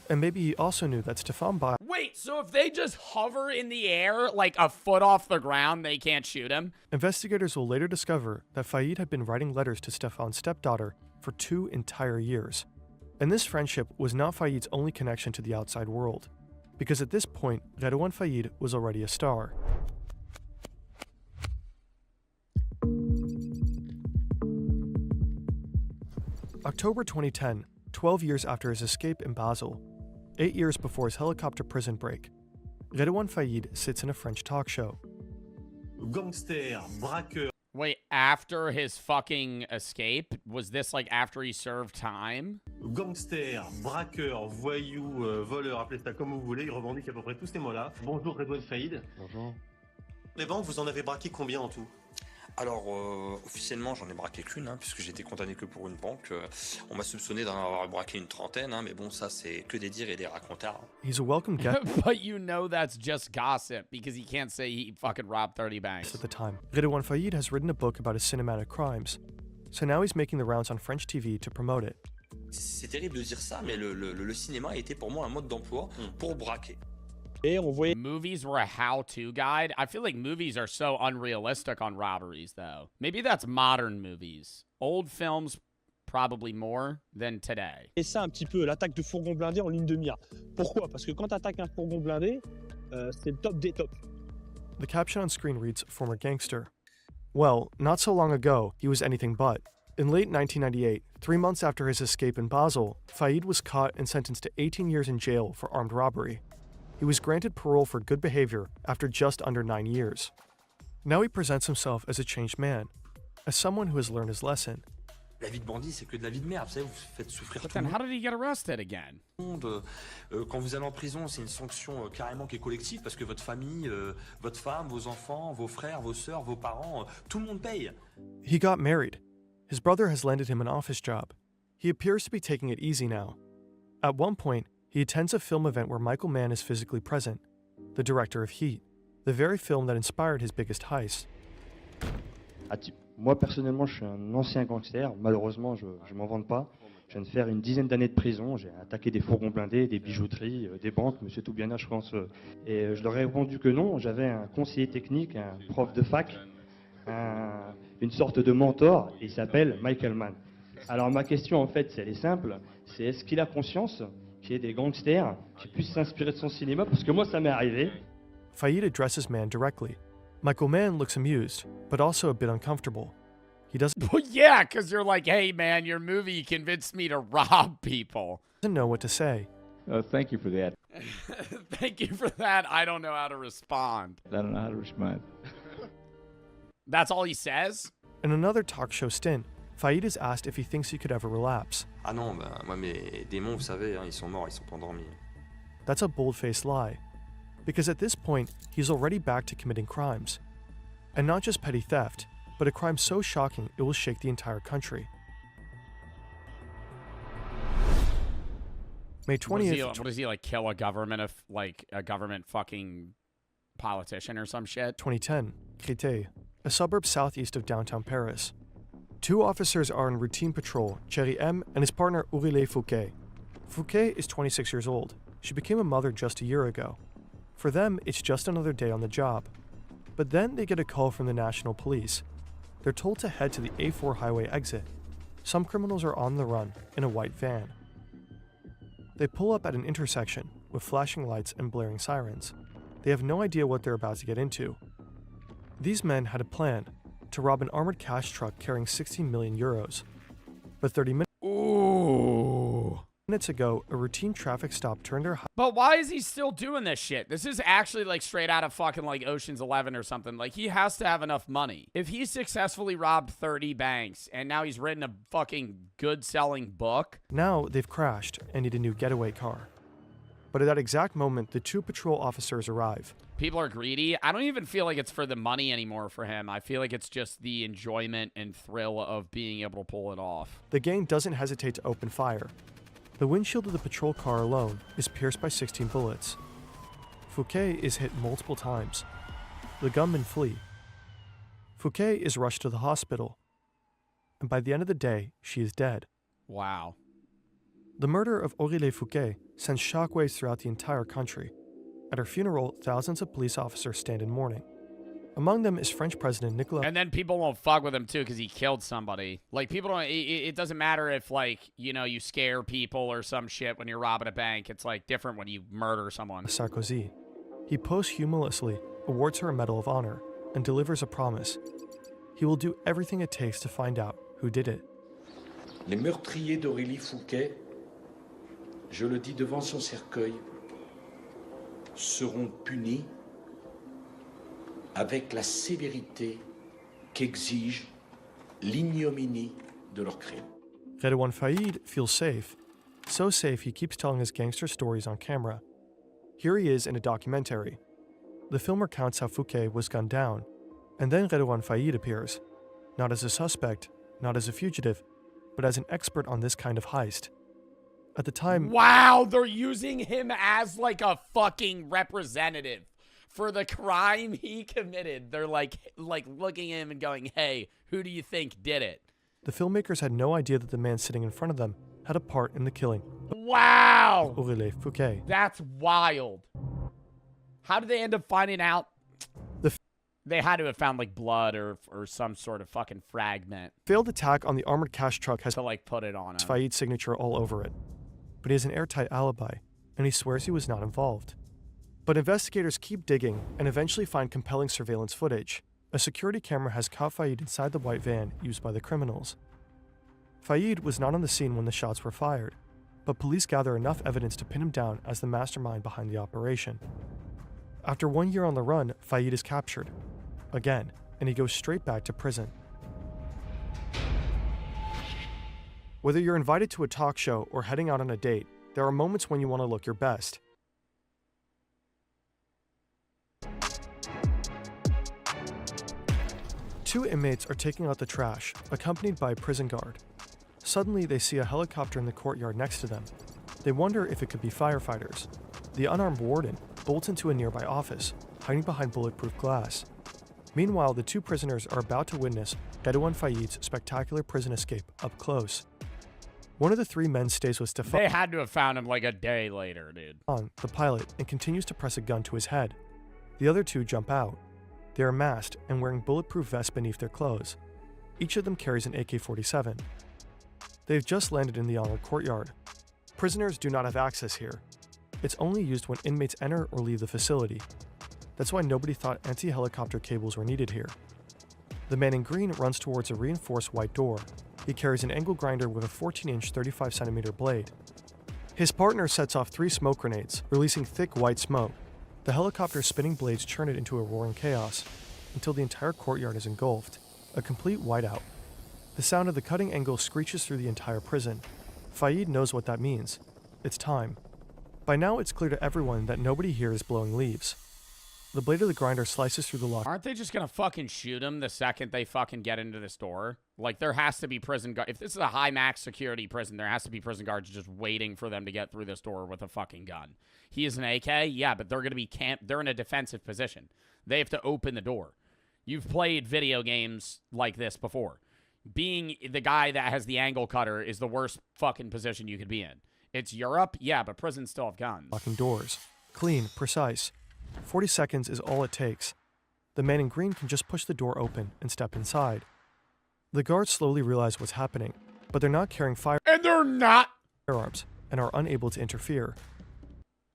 And maybe he also knew that Stefan Bayer... Wait, so if they just hover in the air like a foot off the ground, they can't shoot him? Investigators will later discover that Faid had been writing letters to Stefan's stepdaughter for 2 entire years. And this friendship was not Faid's only connection to the outside world, because at this point, Redouane Faid was already a star. October 2010, 12 years after his escape in Basel, 8 years before his helicopter prison break, Redouane Faid sits in a French talk show. Gangster, braqueur. Wait, after his fucking escape? Was this like after he served time? Gangster, braqueur, voyou, voleur, appelez ça comme vous voulez, il revendique à peu près tous ces mots-là. Bonjour Redouane Faid. Bonjour. Les banques, vous en avez braqué combien en tout? Alors, officiellement, j'en ai braqué qu'une, puisque j'ai été condamné que pour une banque. On m'a soupçonné d'en avoir braqué une trentaine, mais bon, ça, c'est que des dires et des racontards. He's a welcome guest. But you know that's just gossip, because he can't say he fucking robbed 30 banks. At the time, Redouane Faid has written a book about his cinematic crimes, so now he's making the rounds on French TV to promote it. C'est terrible de dire ça, mais le cinéma a été pour moi un mode d'emploi pour braquer. Movies were a how-to guide. I feel like movies are so unrealistic on robberies, though. Maybe that's modern movies. Old films, probably more than today. Et ça, un petit peu, l'attaque de fourgon blindé en ligne de mire. Pourquoi? Parce que quand t'attaques un fourgon blindé, c'est le top des tops. The caption on screen reads, former gangster. Well, not so long ago, he was anything but. In late 1998, 3 months after his escape in Basel, Faid was caught and sentenced to 18 years in jail for armed robbery. He was granted parole for good behavior after just under 9 years. Now he presents himself as a changed man, as someone who has learned his lesson. La vie de bandit, c'est que de la vie de merde, vous savez, vous faites souffrir But tout le then how monde. did he get arrested again? Quand vous allez en prison, c'est une sanction carrément qui est collective parce que votre famille, votre femme, vos enfants, vos frères, vos sœurs, vos parents, tout le monde paye. He got married. His brother has landed him an office job. He appears to be taking it easy now. At one point, he attends a film event where Michael Mann is physically present, the director of Heat, the very film that inspired his biggest heist. Moi, personnellement, je suis un ancien gangster. Malheureusement, je ne m'en vante pas. Je viens de faire une dizaine d'années de prison. J'ai attaqué des fourgons blindés, des bijouteries, des banques, monsieur Toubiana, je pense. Et je leur ai répondu que non. J'avais un conseiller technique, un prof de fac, une sorte de mentor. Et il s'appelle Michael Mann. Alors, ma question, en fait, elle est simple. C'est est-ce qu'il a conscience qu'il y ait des gangsters qui puissent s'inspirer de son cinéma? Parce que moi, ça m'est arrivé. Fayed addresses Mann directly. Michael Mann looks amused, but also a bit uncomfortable. He doesn't Well, yeah, because you're like, hey, man, your movie convinced me to rob people. know what to say. Thank you for that. Thank you for that. I don't know how to respond. I don't know how to respond. That's all he says? In another talk show stint, Fayed is asked if he thinks he could ever relapse. Ah non, moi mes démons, vous savez, ils sont morts, ils sont pas endormis. That's a bold-faced lie, because at this point, he's already back to committing crimes. And not just petty theft, but a crime so shocking it will shake the entire country. May 20th. What does he like kill a government fucking politician or some shit? 2010, Créteil, a suburb southeast of downtown Paris. Two officers are on routine patrol, Thierry M. and his partner Aurélie Fouquet. Fouquet is 26 years old. She became a mother just a year ago. For them, it's just another day on the job. But then they get a call from the National Police. They're told to head to the A4 highway exit. Some criminals are on the run in a white van. They pull up at an intersection with flashing lights and blaring sirens. They have no idea what they're about to get into. These men had a plan to rob an armored cash truck carrying 16 million euros. But 30 minutes ago, a routine traffic stop turned their... But why is he still doing this shit? This is actually like straight out of fucking like Ocean's 11 or something. Like he has to have enough money. If he successfully robbed 30 banks and now he's written a fucking good selling book. Now they've crashed and need a new getaway car. But at that exact moment, the two patrol officers arrive. People are greedy. I don't even feel like it's for the money anymore for him. I feel like it's just the enjoyment and thrill of being able to pull it off. The gang doesn't hesitate to open fire. The windshield of the patrol car alone is pierced by 16 bullets. Fouquet is hit multiple times. The gunmen flee. Fouquet is rushed to the hospital. And by the end of the day, she is dead. Wow. The murder of Aurélie Fouquet sends shockwaves throughout the entire country. At her funeral, thousands of police officers stand in mourning. Among them is French President Nicolas. And then people won't fuck with him too because he killed somebody. Like people don't. It doesn't matter if like you scare people or some shit when you're robbing a bank. It's like different when you murder someone. Sarkozy. He posthumously awards her a Medal of Honor and delivers a promise. He will do everything it takes to find out who did it. Les meurtriers d'Aurélie Fouquet, je le dis devant son cercueil, seront punis avec la sévérité qu'exige l'ignominie de leur crime. Redouane Faïd feels safe. So safe he keeps telling his gangster stories on camera. Here he is in a documentary. The film recounts how Fouquet was gunned down, and then Redouane Faïd appears, not as a suspect, not as a fugitive, but as an expert on this kind of heist. At the time... Wow, they're using him as like a fucking representative for the crime he committed. They're like looking at him and going, hey, who do you think did it? The filmmakers had no idea that the man sitting in front of them had a part in the killing. Wow! Aurélie Fouquet. That's wild. How did they end up finding out? They had to have found like blood or some sort of fucking fragment. Failed attack on the armored cash truck has to like put it on him. Faïd's signature all over it. But he has an airtight alibi, and he swears he was not involved. But investigators keep digging and eventually find compelling surveillance footage. A security camera has caught Faïd inside the white van used by the criminals. Faïd was not on the scene when the shots were fired, but police gather enough evidence to pin him down as the mastermind behind the operation. After 1 year on the run, Faïd is captured. Again, and he goes straight back to prison. Whether you're invited to a talk show or heading out on a date, there are moments when you want to look your best. Two inmates are taking out the trash, accompanied by a prison guard. Suddenly, they see a helicopter in the courtyard next to them. They wonder if it could be firefighters. The unarmed warden bolts into a nearby office, hiding behind bulletproof glass. Meanwhile, the two prisoners are about to witness Redouane Faïd's spectacular prison escape up close. One of the three men stays with Stefan. They had to have found him like a day later, dude. The pilot, and continues to press a gun to his head. The other two jump out. They are masked and wearing bulletproof vests beneath their clothes. Each of them carries an AK-47. They've just landed in the honored courtyard. Prisoners do not have access here. It's only used when inmates enter or leave the facility. That's why nobody thought anti-helicopter cables were needed here. The man in green runs towards a reinforced white door. He carries an angle grinder with a 14-inch 35cm blade. His partner sets off 3 smoke grenades, releasing thick white smoke. The helicopter's spinning blades churn it into a roaring chaos, until the entire courtyard is engulfed, a complete whiteout. The sound of the cutting angle screeches through the entire prison. Faïd knows what that means. It's time. By now, it's clear to everyone that nobody here is blowing leaves. The blade of the grinder slices through the lock. Aren't they just gonna fucking shoot him the second they fucking get into this door? Like, there has to be prison guards. If this is a high max security prison, there has to be prison guards just waiting for them to get through this door with a fucking gun. He is an AK? Yeah, but they're gonna be they're in a defensive position. They have to open the door. You've played video games like this before. Being the guy that has the angle cutter is the worst fucking position you could be in. It's Europe? Yeah, but prisons still have guns. Locking doors. Clean, precise. 40 seconds is all it takes. The man in green can just push the door open and step inside. The guards slowly realize what's happening, but they're not carrying And they're not firearms and are unable to interfere.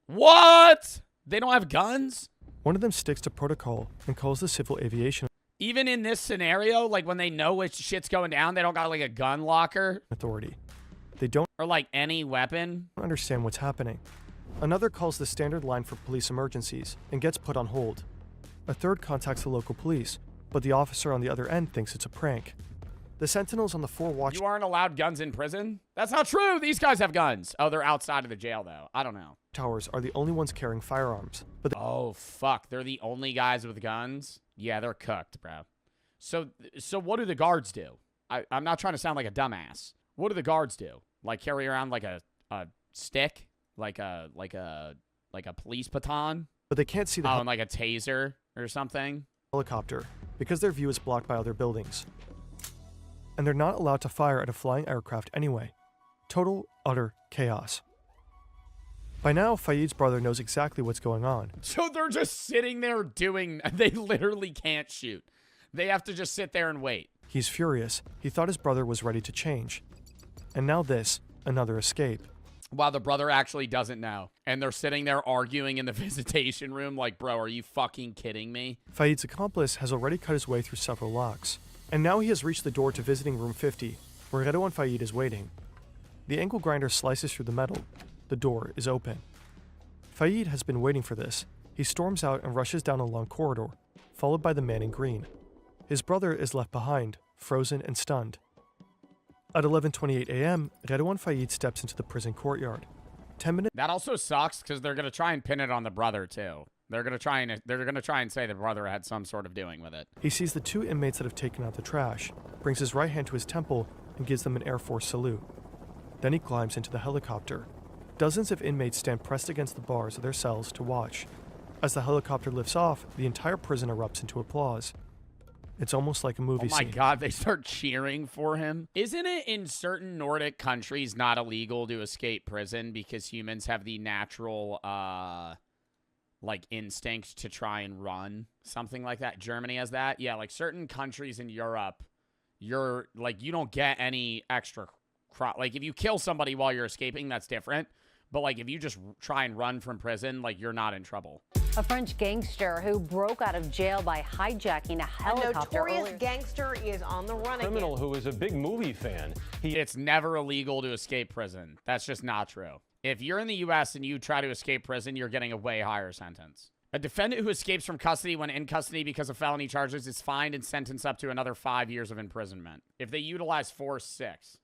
What? They don't have guns? One of them sticks to protocol and calls the civil aviation Even in this scenario, like when they know which shit's going down, they don't got like a gun locker authority. They don't or like any weapon understand what's happening. Another calls the standard line for police emergencies and gets put on hold. A third contacts the local police, but the officer on the other end thinks it's a prank. The sentinels on the 4 watch. You aren't allowed guns in prison? That's not true. These guys have guns. Oh, they're outside of the jail though. I don't know. Towers are the only ones carrying firearms. But oh fuck, they're the only guys with guns? Yeah, they're cooked, bro. So what do the guards do? I'm not trying to sound like a dumbass. What do the guards do? Like carry around like a stick? Like a police baton? But they can't see the and like a taser or something? Helicopter, because their view is blocked by other buildings. And they're not allowed to fire at a flying aircraft anyway. Total, utter chaos. By now, Faïd's brother knows exactly what's going on. So they're just sitting there they literally can't shoot. They have to just sit there and wait. He's furious. He thought his brother was ready to change. And now this, another escape. Wow, the brother actually doesn't know. And they're sitting there arguing in the visitation room like, bro, are you fucking kidding me? Faïd's accomplice has already cut his way through several locks. And now he has reached the door to visiting room 50, where Redouane Faïd is waiting. The angle grinder slices through the metal. The door is open. Faïd has been waiting for this. He storms out and rushes down a long corridor, followed by the man in green. His brother is left behind, frozen and stunned. At 11:28 a.m., Redouane Faïd steps into the prison courtyard. 10 minutes. That also sucks because they're gonna try and pin it on the brother too. They're gonna try and say the brother had some sort of doing with it. He sees the 2 inmates that have taken out the trash, brings his right hand to his temple, and gives them an Air Force salute. Then he climbs into the helicopter. Dozens of inmates stand pressed against the bars of their cells to watch. As the helicopter lifts off, the entire prison erupts into applause. It's almost like a movie scene. Oh my god, they start cheering for him. Isn't it in certain Nordic countries not illegal to escape prison because humans have the natural, like, instinct to try and run? Something like that. Germany has that? Yeah, like, certain countries in Europe, you don't get any extra like, if you kill somebody while you're escaping, that's different. But, like, if you just try and run from prison, like, you're not in trouble. A French gangster who broke out of jail by hijacking a helicopter. A notorious gangster is on the run again. Criminal who is a big movie fan. It's never illegal to escape prison. That's just not true. If you're in the U.S. and you try to escape prison, you're getting a way higher sentence. A defendant who escapes from custody when in custody because of felony charges is fined and sentenced up to another 5 years of imprisonment. If they utilize force, 6.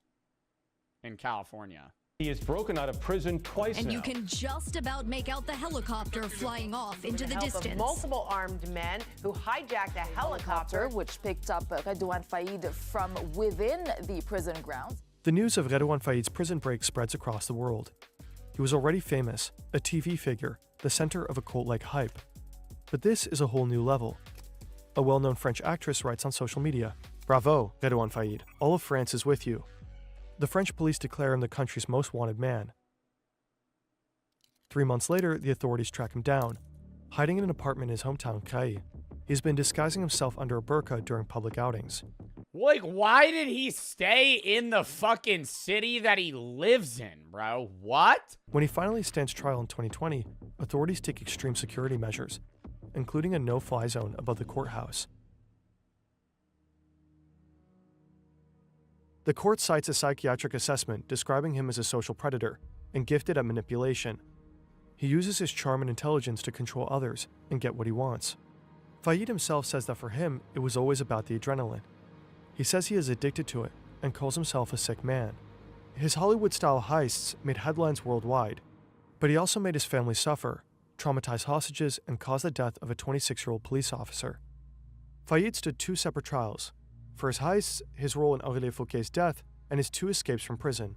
in California. He is broken out of prison twice And now. you can just about make out the helicopter flying off into the Help of distance. multiple armed men who hijacked a helicopter which picked up Redouane Faïd from within the prison grounds. The news of Redouane Faïd's prison break spreads across the world. He was already famous, a TV figure, the center of a cult-like hype. But this is a whole new level. A well-known French actress writes on social media, "Bravo, Redouane Faïd. All of France is with you." The French police declare him the country's most wanted man. 3 months later, the authorities track him down. Hiding in an apartment in his hometown, Caille, he's been disguising himself under a burqa during public outings. Like, why did he stay in the fucking city that he lives in, bro? What? When he finally stands trial in 2020, authorities take extreme security measures, including a no-fly zone above the courthouse. The court cites a psychiatric assessment describing him as a social predator and gifted at manipulation. He uses his charm and intelligence to control others and get what he wants. Faïd himself says that for him, it was always about the adrenaline. He says he is addicted to it and calls himself a sick man. His Hollywood-style heists made headlines worldwide, but he also made his family suffer, traumatized hostages, and caused the death of a 26-year-old police officer. Faïd stood 2 separate trials, for his heists, his role in Aurélie Fouquet's death, and his 2 escapes from prison.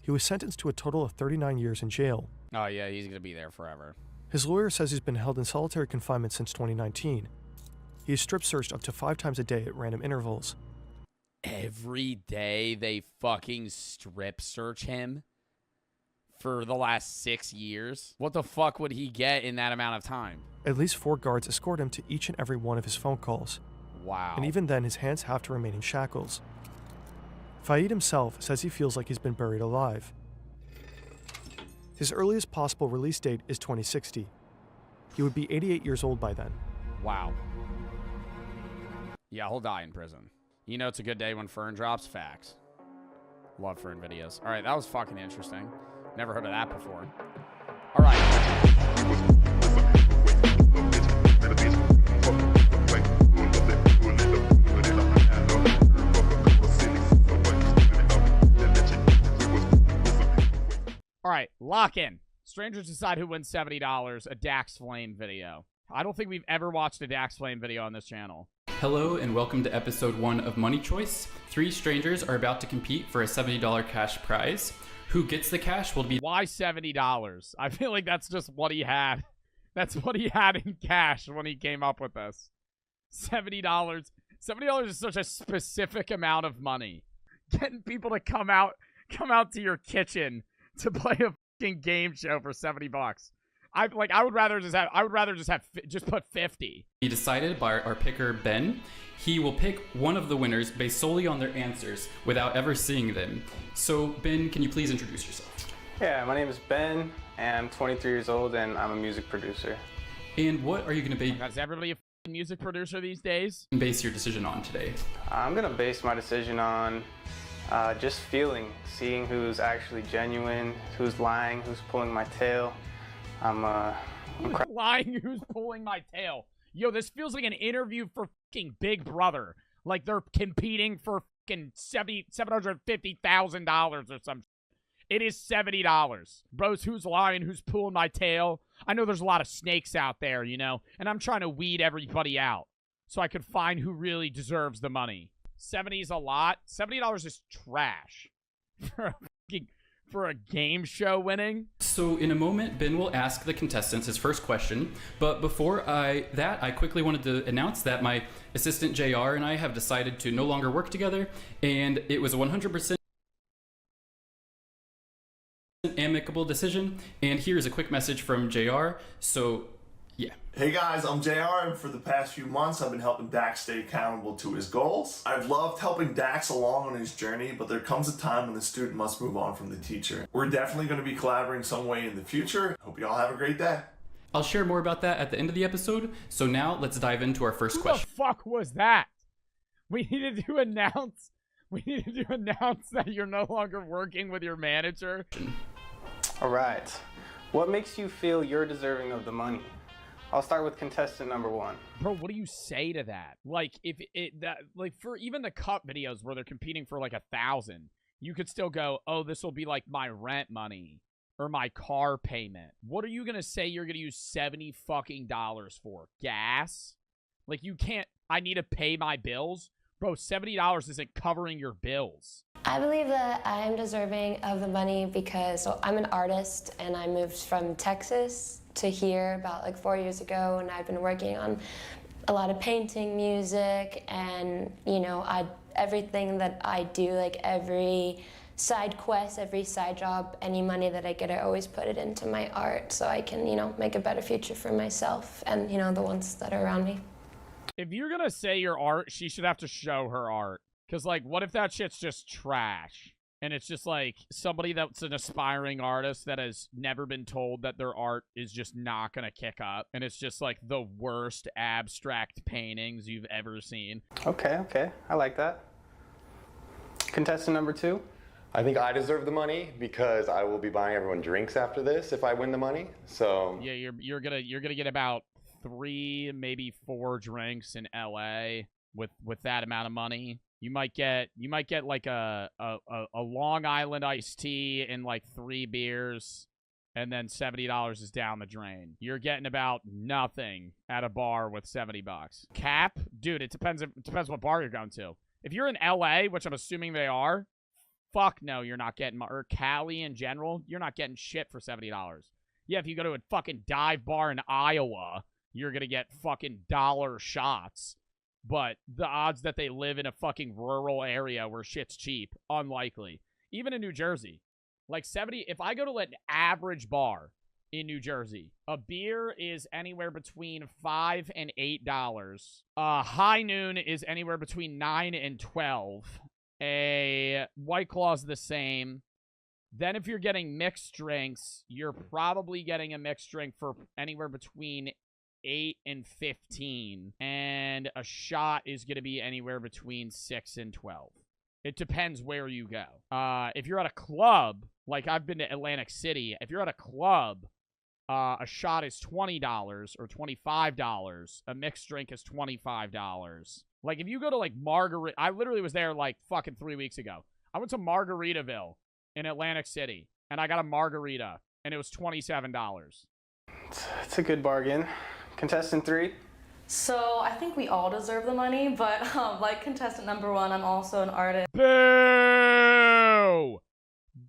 He was sentenced to a total of 39 years in jail. Oh yeah, he's gonna be there forever. His lawyer says he's been held in solitary confinement since 2019. He is strip searched up to 5 times a day at random intervals. Every day they fucking strip search him for the last 6 years? What the fuck would he get in that amount of time? At least 4 guards escort him to each and every one of his phone calls. Wow. And even then, his hands have to remain in shackles. Faïd himself says he feels like he's been buried alive. His earliest possible release date is 2060. He would be 88 years old by then. Wow. Yeah, he'll die in prison. You know it's a good day when Fern drops facts. Love Fern videos. All right, that was fucking interesting. Never heard of that before. All right. All right, lock in. Strangers decide who wins $70, a Dax Flame video. I don't think we've ever watched a Dax Flame video on this channel. Hello and welcome to episode 1 of Money Choice. 3 strangers are about to compete for a $70 cash prize. Who gets the cash will be... Why $70? I feel like that's just what he had. That's what he had in cash when he came up with this. $70. $70 is such a specific amount of money. Getting people to come out to your kitchen to play a fucking game show for $70. I would rather just put 50. Be decided by our picker Ben. He will pick one of the winners based solely on their answers without ever seeing them. So Ben, can you please introduce yourself? Yeah, my name is Ben, and I'm 23 years old, and I'm a music producer. And what are you going to be? Is everybody a fucking music producer these days? Base your decision on today. I'm gonna base my decision on just feeling, seeing who's actually genuine, who's lying, who's pulling my tail. I'm lying, who's pulling my tail. Yo, this feels like an interview for fucking Big Brother. Like they're competing for fucking $750,000 or some. It is $70. Bros, who's lying, who's pulling my tail? I know there's a lot of snakes out there, you know, and I'm trying to weed everybody out so I could find who really deserves the money. 70 is a lot. $70 is trash for a game show winning. So in a moment, Ben will ask the contestants his first question. But before I quickly wanted to announce that my assistant JR and I have decided to no longer work together, and it was a 100% amicable decision. And here's a quick message from JR. So yeah. Hey guys, I'm JR, and for the past few months I've been helping Dax stay accountable to his goals. I've loved helping Dax along on his journey, but there comes a time when the student must move on from the teacher. We're definitely going to be collaborating some way in the future. Hope you all have a great day. I'll share more about that at the end of the episode. So now let's dive into our first question. Who the fuck was that? We needed to announce that you're no longer working with your manager. All right. What makes you feel you're deserving of the money? I'll start with contestant number 1. Bro, what do you say to that? Like, if it that like for even the cup videos where they're competing for like 1,000, You could still go, oh, this will be like my rent money or my car payment. What are you going to say you're going to use $70 fucking for? Gas? Like, you can't, I need to pay my bills? Bro, $70 isn't covering your bills. I believe that I am deserving of the money because I'm an artist and I moved from Texas to here about like 4 years ago, and I've been working on a lot of painting, music, and you know, everything that I do, like every side quest, every side job, any money that I get, I always put it into my art so I can, you know, make a better future for myself and, you know, the ones that are around me. If you're gonna say your art, she should have to show her art. Because, like, what if that shit's just trash? And it's just, like, somebody that's an aspiring artist that has never been told that their art is just not gonna kick up. And it's just, like, the worst abstract paintings you've ever seen. Okay, okay. I like that. Contestant number 2? I think I deserve the money because I will be buying everyone drinks after this if I win the money. So yeah, you're gonna get about 3, maybe 4 drinks in LA with that amount of money. You might get like a Long Island iced tea and like 3 beers, and then $70 is down the drain. You're getting about nothing at a bar with $70. Cap, dude, it depends what bar you're going to. If you're in LA, which I'm assuming they are, fuck no, you're not getting, or Cali in general, you're not getting shit for $70. Yeah, if you go to a fucking dive bar in Iowa, you're gonna get fucking dollar shots. But the odds that they live in a fucking rural area where shit's cheap, unlikely. Even in New Jersey. Like 70, if I go to an average bar in New Jersey, a beer is anywhere between $5 and $8. High Noon is anywhere between $9 and $12. A White Claw's the same. Then if you're getting mixed drinks, you're probably getting a mixed drink for anywhere between $8 and $15. And a shot is going to be anywhere between $6 and $12. It depends where you go. If you're at a club, like I've been to Atlantic City, if you're at a club, a shot is $20 or $25. A mixed drink is $25. Like, if you go to, like, Margarita... I literally was there, like, fucking 3 weeks ago. I went to Margaritaville in Atlantic City, and I got a margarita, and it was $27. It's a good bargain. Contestant 3? So, I think we all deserve the money, but, like contestant number 1, I'm also an artist. Boo!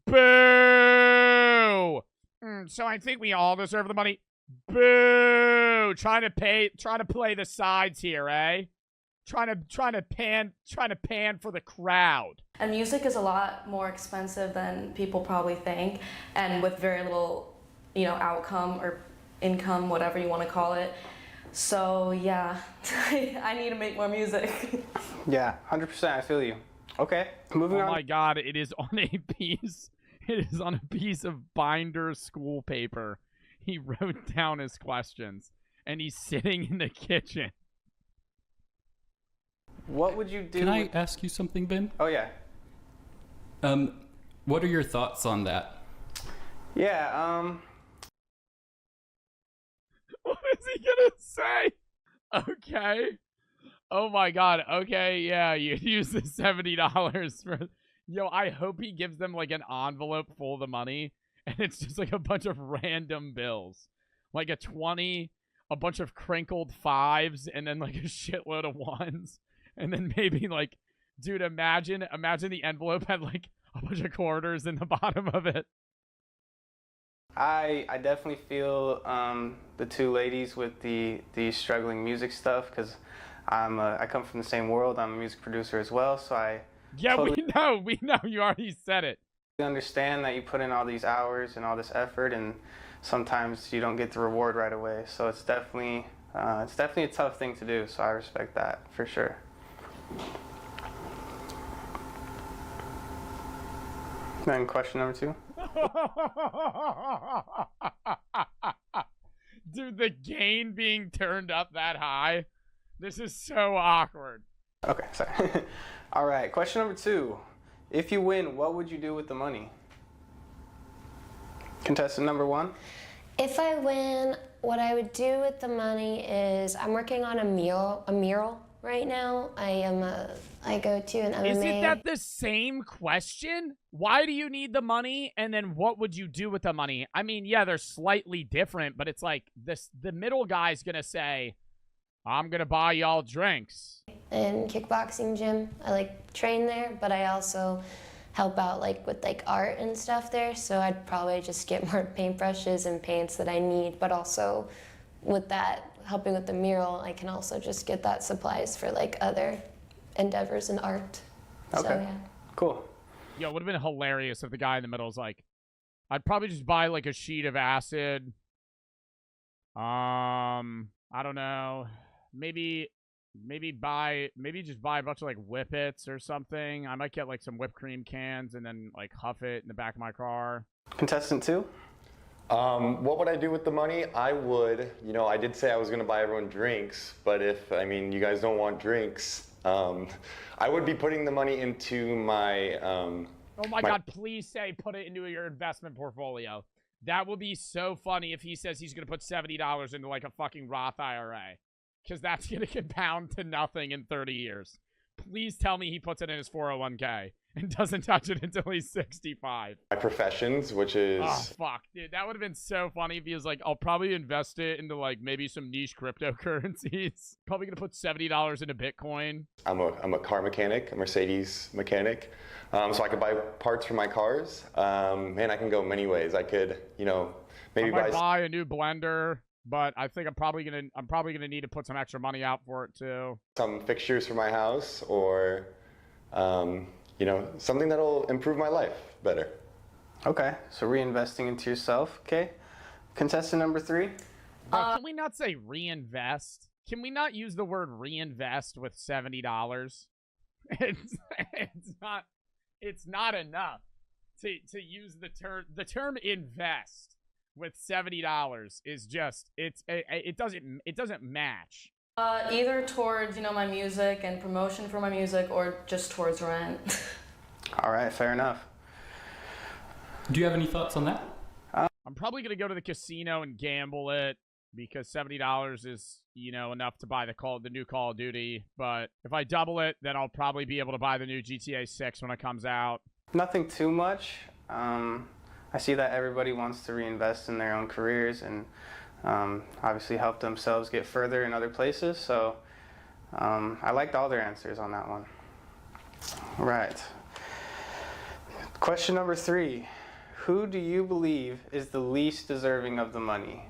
Boo! So I think we all deserve the money. Boo! Trying to play the sides here, eh? Trying to pan for the crowd. And music is a lot more expensive than people probably think, and with very little, you know, outcome or income, whatever you want to call it. So yeah, I need to make more music. Yeah, 100%. I feel you. Okay, moving on. Oh my God! It is on a piece. It is on a piece of binder school paper. He wrote down his questions, and he's sitting in the kitchen. What would you do? Can I ask you something, Ben? Oh, yeah. What are your thoughts on that? Yeah, What is he gonna say? Okay. Oh my God. Okay, yeah, you use the $70 for... Yo, I hope he gives them, like, an envelope full of the money, and it's just, like, a bunch of random bills. Like a 20, a bunch of crinkled 5s, and then, like, a shitload of 1s. And then maybe, like, dude, imagine the envelope had, like, a bunch of quarters in the bottom of it. I definitely feel the 2 ladies with the struggling music stuff, because I come from the same world. I'm a music producer as well, so I totally we know. You already said it. I understand that you put in all these hours and all this effort, and sometimes you don't get the reward right away. So it's definitely a tough thing to do. So I respect that for sure. Then question number 2. Dude, the gain being turned up that high. This is so awkward. Okay, sorry. All right, question number 2. If you win, what would you do with the money? Contestant number 1. If I win, what I would do with the money is I'm working on a mural right now. I go to an MMA. Isn't that the same question? Why do you need the money? And then what would you do with the money? I mean, yeah, they're slightly different, but it's like the middle guy's going to say, I'm going to buy y'all drinks. In kickboxing gym, I like train there, but I also help out like with like art and stuff there. So I'd probably just get more paintbrushes and paints that I need, but also with that, helping with the mural, I can also just get that supplies for like other endeavors in art. Okay. So, yeah. Cool. Yo, it would have been hilarious if the guy in the middle is like, I'd probably just buy like a sheet of acid. I don't know. Maybe just buy a bunch of like Whippets or something. I might get like some whipped cream cans and then like huff it in the back of my car. Contestant 2? What would I do with the money? I would, I did say I was going to buy everyone drinks, but if, you guys don't want drinks, I would be putting the money into my... oh my God, please say put it into your investment portfolio. That would be so funny if he says he's going to put $70 into like a fucking Roth IRA. Because that's going to compound to nothing in 30 years. Please tell me he puts it in his 401k and doesn't touch it until he's 65. My professions, which is... Oh, fuck. Dude, that would have been so funny if he was like, I'll probably invest it into, like, maybe some niche cryptocurrencies. Probably going to put $70 into Bitcoin. I'm a car mechanic, a Mercedes mechanic. So I could buy parts for my cars. Man, I can go many ways. I could, maybe buy a new blender. But I think I'm probably gonna need to put some extra money out for it too. Some fixtures for my house, or something that'll improve my life better. Okay, so reinvesting into yourself. Okay, contestant number 3. Can we not say reinvest? Can we not use the word reinvest with $70? It's not enough to use the term invest. With $70 is just it doesn't match. Either towards my music and promotion for my music, or just towards rent. All right, fair enough. Do you have any thoughts on that? I'm probably gonna go to the casino and gamble it because $70 is enough to buy the new Call of Duty. But if I double it, then I'll probably be able to buy the new GTA 6 when it comes out. Nothing too much. I see that everybody wants to reinvest in their own careers and obviously help themselves get further in other places. So I liked all their answers on that one. Right. Question number 3. Who do you believe is the least deserving of the money?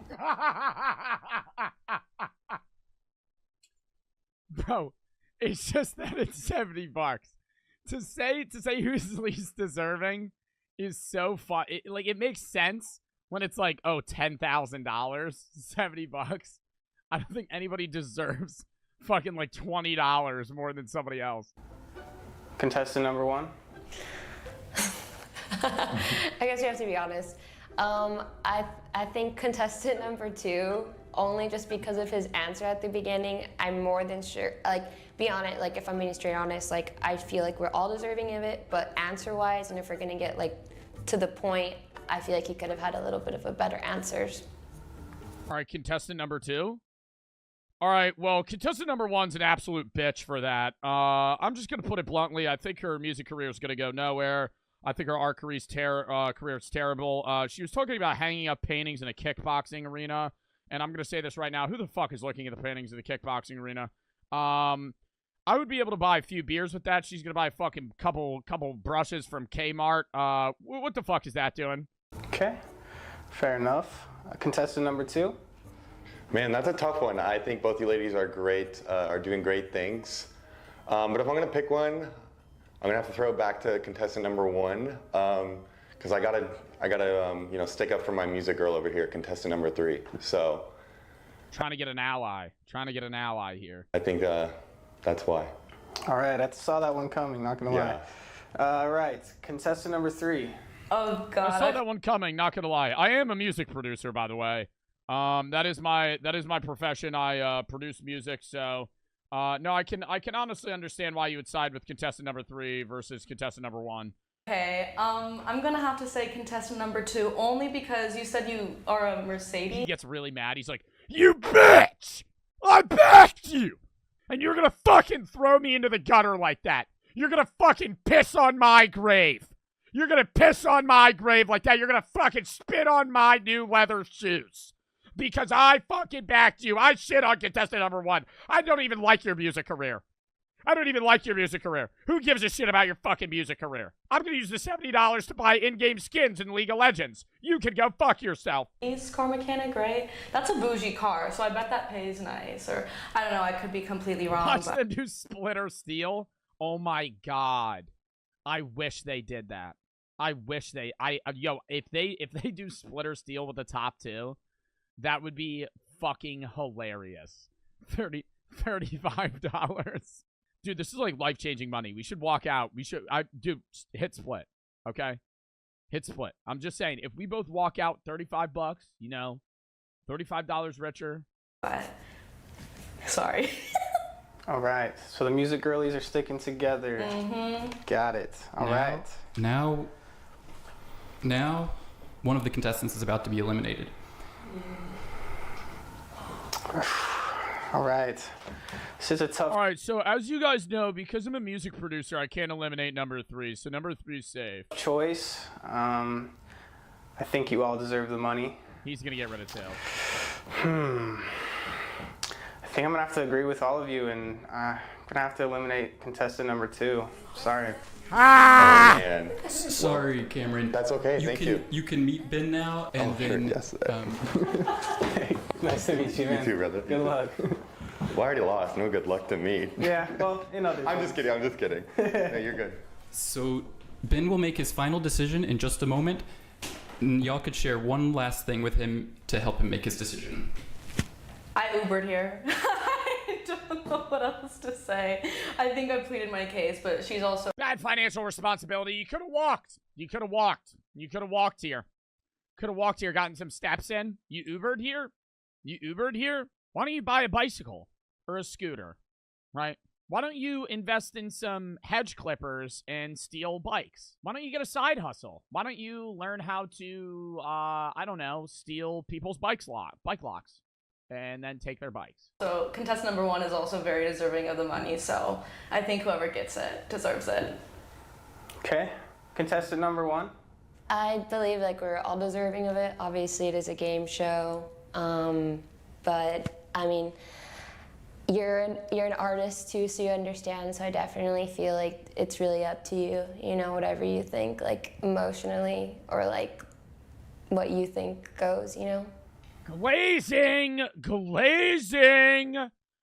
Bro, it's just that it's $70. To say who's least deserving is so fun. It makes sense when it's like, oh, $10,000, $70. I don't think anybody deserves fucking like $20 more than somebody else. Contestant number 1. I guess you have to be honest. I think contestant number 2, only just because of his answer at the beginning, I'm more than sure, be on it, if I'm being straight honest, I feel like we're all deserving of it, but answer-wise, and if we're gonna get, to the point, I feel like he could have had a little bit of a better answers. All right, contestant number 2? All right, well, contestant number 1's an absolute bitch for that. I'm just gonna put it bluntly, I think her music career is gonna go nowhere. I think her art career is terrible. She was talking about hanging up paintings in a kickboxing arena, and I'm gonna say this right now, who the fuck is looking at the paintings in the kickboxing arena? I would be able to buy a few beers with that. She's gonna buy a fucking couple brushes from Kmart. What the fuck is that doing? Okay, fair enough. Contestant number 2. Man, that's a tough one. I think both you ladies are great, are doing great things. But if I'm gonna pick one, I'm gonna have to throw it back to contestant number 1, because I gotta stick up for my music girl over here, contestant number 3. So. Trying to get an ally here. I think that's why. All right, I saw that one coming, not gonna lie. All right, contestant number 3. Oh God. I saw that one coming, not gonna lie. I am a music producer, by the way. That is my profession. I produce music, so no, I can honestly understand why you would side with contestant number 3 versus contestant number 1. Okay, I'm gonna have to say contestant number 2, only because you said you are a Mercedes. He gets really mad. He's like, "You bitch! I backed you! And you're gonna fucking throw me into the gutter like that. You're gonna fucking piss on my grave. You're gonna piss on my grave like that. You're gonna fucking spit on my new leather shoes. Because I fucking backed you. I shit on contestant number 1. I don't even like your music career. I don't even like your music career. Who gives a shit about your fucking music career? I'm gonna use the $70 to buy in-game skins in League of Legends. You can go fuck yourself. Nice car mechanic, right? That's a bougie car, so I bet that pays nice. Or, I don't know, I could be completely wrong. Watch But them do Splitter Steel. Oh my god. I wish they did that. I wish they, if they do Splitter Steel with the top 2, that would be fucking hilarious. $35. Dude, this is like life-changing money. We should walk out. Dude, hit split, okay? Hit split. I'm just saying, if we both walk out $35, you know, $35 richer. Sorry. All right, so the music girlies are sticking together. Got it. All right. Now, one of the contestants is about to be eliminated. All right. This is a tough... All right, so as you guys know, because I'm a music producer, I can't eliminate number 3, so number 3 is safe. choice. I think you all deserve the money. He's going to get rid of Tails. I think I'm going to have to agree with all of you, and I'm going to have to eliminate contestant number 2. Sorry. Ah! Oh, man. Sorry, Cameron. That's okay, thank you. You can meet Ben now, and then... Sure, yes. Hey, nice to meet you, man. You too, brother. Good luck. Well, I already lost. No good luck to me. Yeah, well, you know. I'm just kidding. No, you're good. So Ben will make his final decision in just a moment. And y'all could share one last thing with him to help him make his decision. I Ubered here. I don't know what else to say. I think I pleaded my case, but she's also... Bad financial responsibility. You could have walked. You could have walked. You could have walked here. Could have walked here, gotten some steps in. You Ubered here? You Ubered here? Why don't you buy a bicycle or a scooter, right? Why don't you invest in some hedge clippers and steal bikes? Why don't you get a side hustle? Why don't you learn how to, I don't know, steal people's bike locks and then take their bikes? So contestant number 1 is also very deserving of the money, so I think whoever gets it deserves it. Okay. Contestant number 1. I believe like we're all deserving of it. Obviously, it is a game show, but I mean, you're an artist too, so you understand. So I definitely feel like it's really up to you. You know, whatever you think, like emotionally, or like what you think goes. You know. Glazing!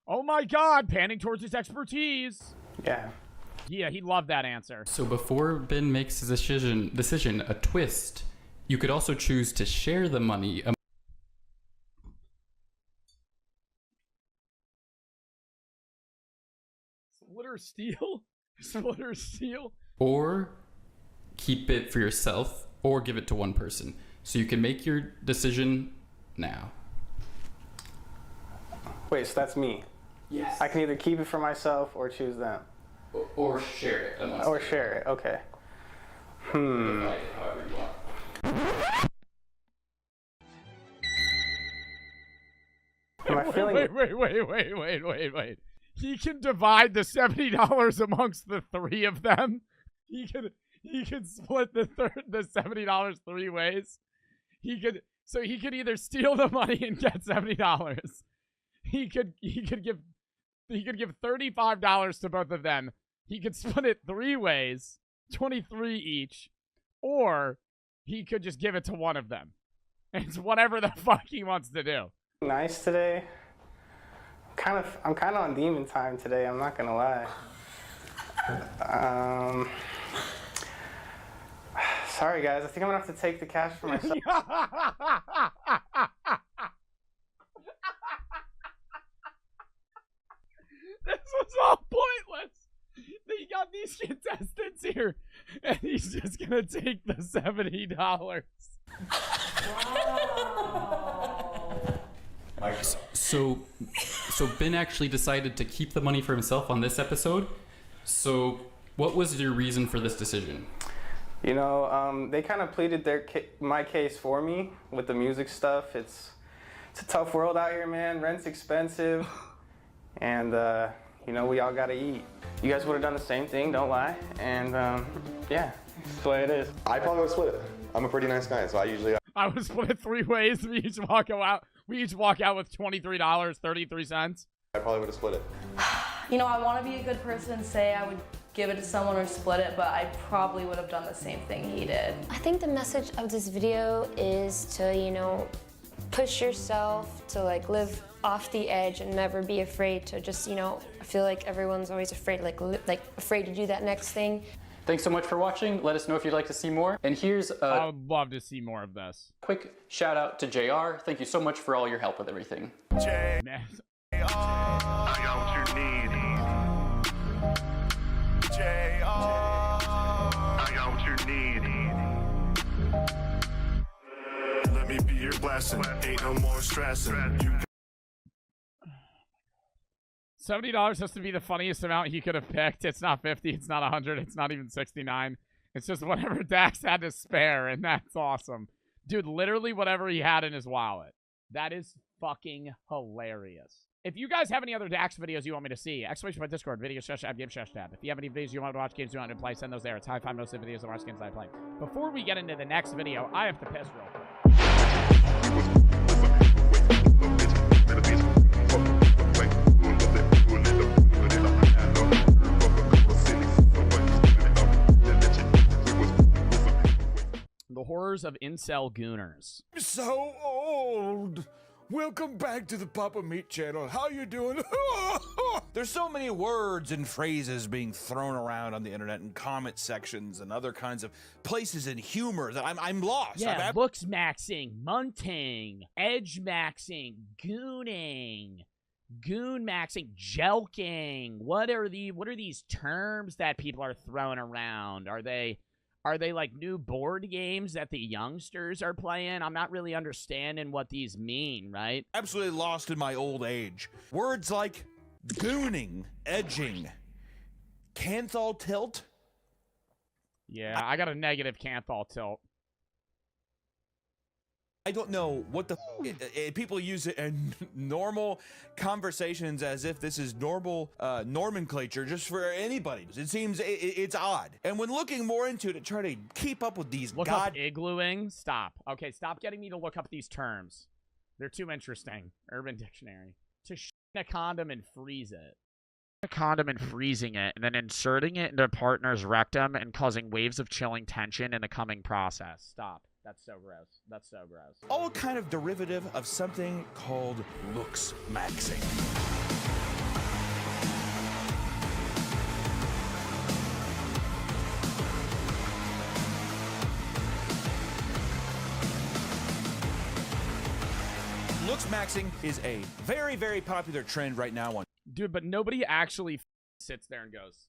Oh my god, panning towards his expertise. Yeah. Yeah, he loved that answer. So before Ben makes his decision, a twist, you could also choose to share the money. Splitter Steel? Or keep it for yourself, or give it to one person. So you can make your decision now. Wait, so that's me? Yes. I can either keep it for myself or choose them. Or share it. Or share it, okay. Divide it however you want. Am I feeling... Wait. He can divide the $70 amongst the 3 of them. He can split the $70 3 ways. He could either steal the money and get $70. He could give $35 to both of them. He could split it 3 ways, 23 each, or he could just give it to one of them. It's whatever the fuck he wants to do. Nice today. I'm kind of on demon time today, I'm not gonna lie. Sorry guys, I think I'm gonna have to take the cash for myself. This was all pointless. He got these contestants here, and he's just gonna take the $70. Wow. So Ben actually decided to keep the money for himself on this episode. So what was your reason for this decision? You know, they kind of pleaded my case for me with the music stuff. It's a tough world out here, man. Rent's expensive. And You know, we all gotta eat. You guys would have done the same thing, don't lie. And yeah, that's the way it is. I probably would split it. I'm a pretty nice guy, so I usually... I would split it 3 ways. We each walk out with $23.33. I probably would have split it. You know, I want to be a good person and say I would give it to someone or split it, but I probably would have done the same thing he did. I think the message of this video is to, you know, push yourself, to like live off the edge and never be afraid to just, you know, I feel like everyone's always afraid, like afraid to do that next thing. Thanks so much for watching. Let us know if you'd like to see more. And here's I would love to see more of this. Quick shout out to JR. Thank you so much for all your help with everything. Man. I got what you need. I got what you need. Let me be your blessing. Ain't no more stressing. $70 has to be the funniest amount he could have picked. It's not 50. It's not 100. It's not even 69. It's just whatever Dax had to spare, and that's awesome. Dude, literally whatever he had in his wallet. That is fucking hilarious. If you guys have any other Dax videos you want me to see, exclamation point Discord, video tab, game tab. If you have any videos you want to watch, games you want to play, send those there. It's how I find most of the videos and watch games I play. Before we get into the next video, I have to piss real quick. The horrors of incel gooners. So old. Welcome back to the Papa Meat channel. How you doing? There's so many words and phrases being thrown around on the internet and comment sections and other kinds of places in humor that I'm lost. Yeah, looks maxing, munting, edge maxing, gooning, goon maxing, jelking. What are these terms that people are throwing around? Are they like new board games that the youngsters are playing? I'm not really understanding what these mean, right? Absolutely lost in my old age. Words like gooning, edging, canthal tilt. Yeah, I got a negative canthal tilt. I don't know what the people use it in normal conversations as if this is normal nomenclature just for anybody. It seems it's odd. And when looking more into it, to try to keep up with these Look up iglooing. Stop. Okay, stop getting me to look up these terms. They're too interesting. Urban Dictionary. To shit in a condom and freeze it. A condom and freezing it, and then inserting it into a partner's rectum and causing waves of chilling tension in the coming process. Stop. That's so gross. That's so gross. All kind of derivative of something called looks maxing. Looks maxing is a very, very popular trend right now on. Dude, but nobody actually sits there and goes,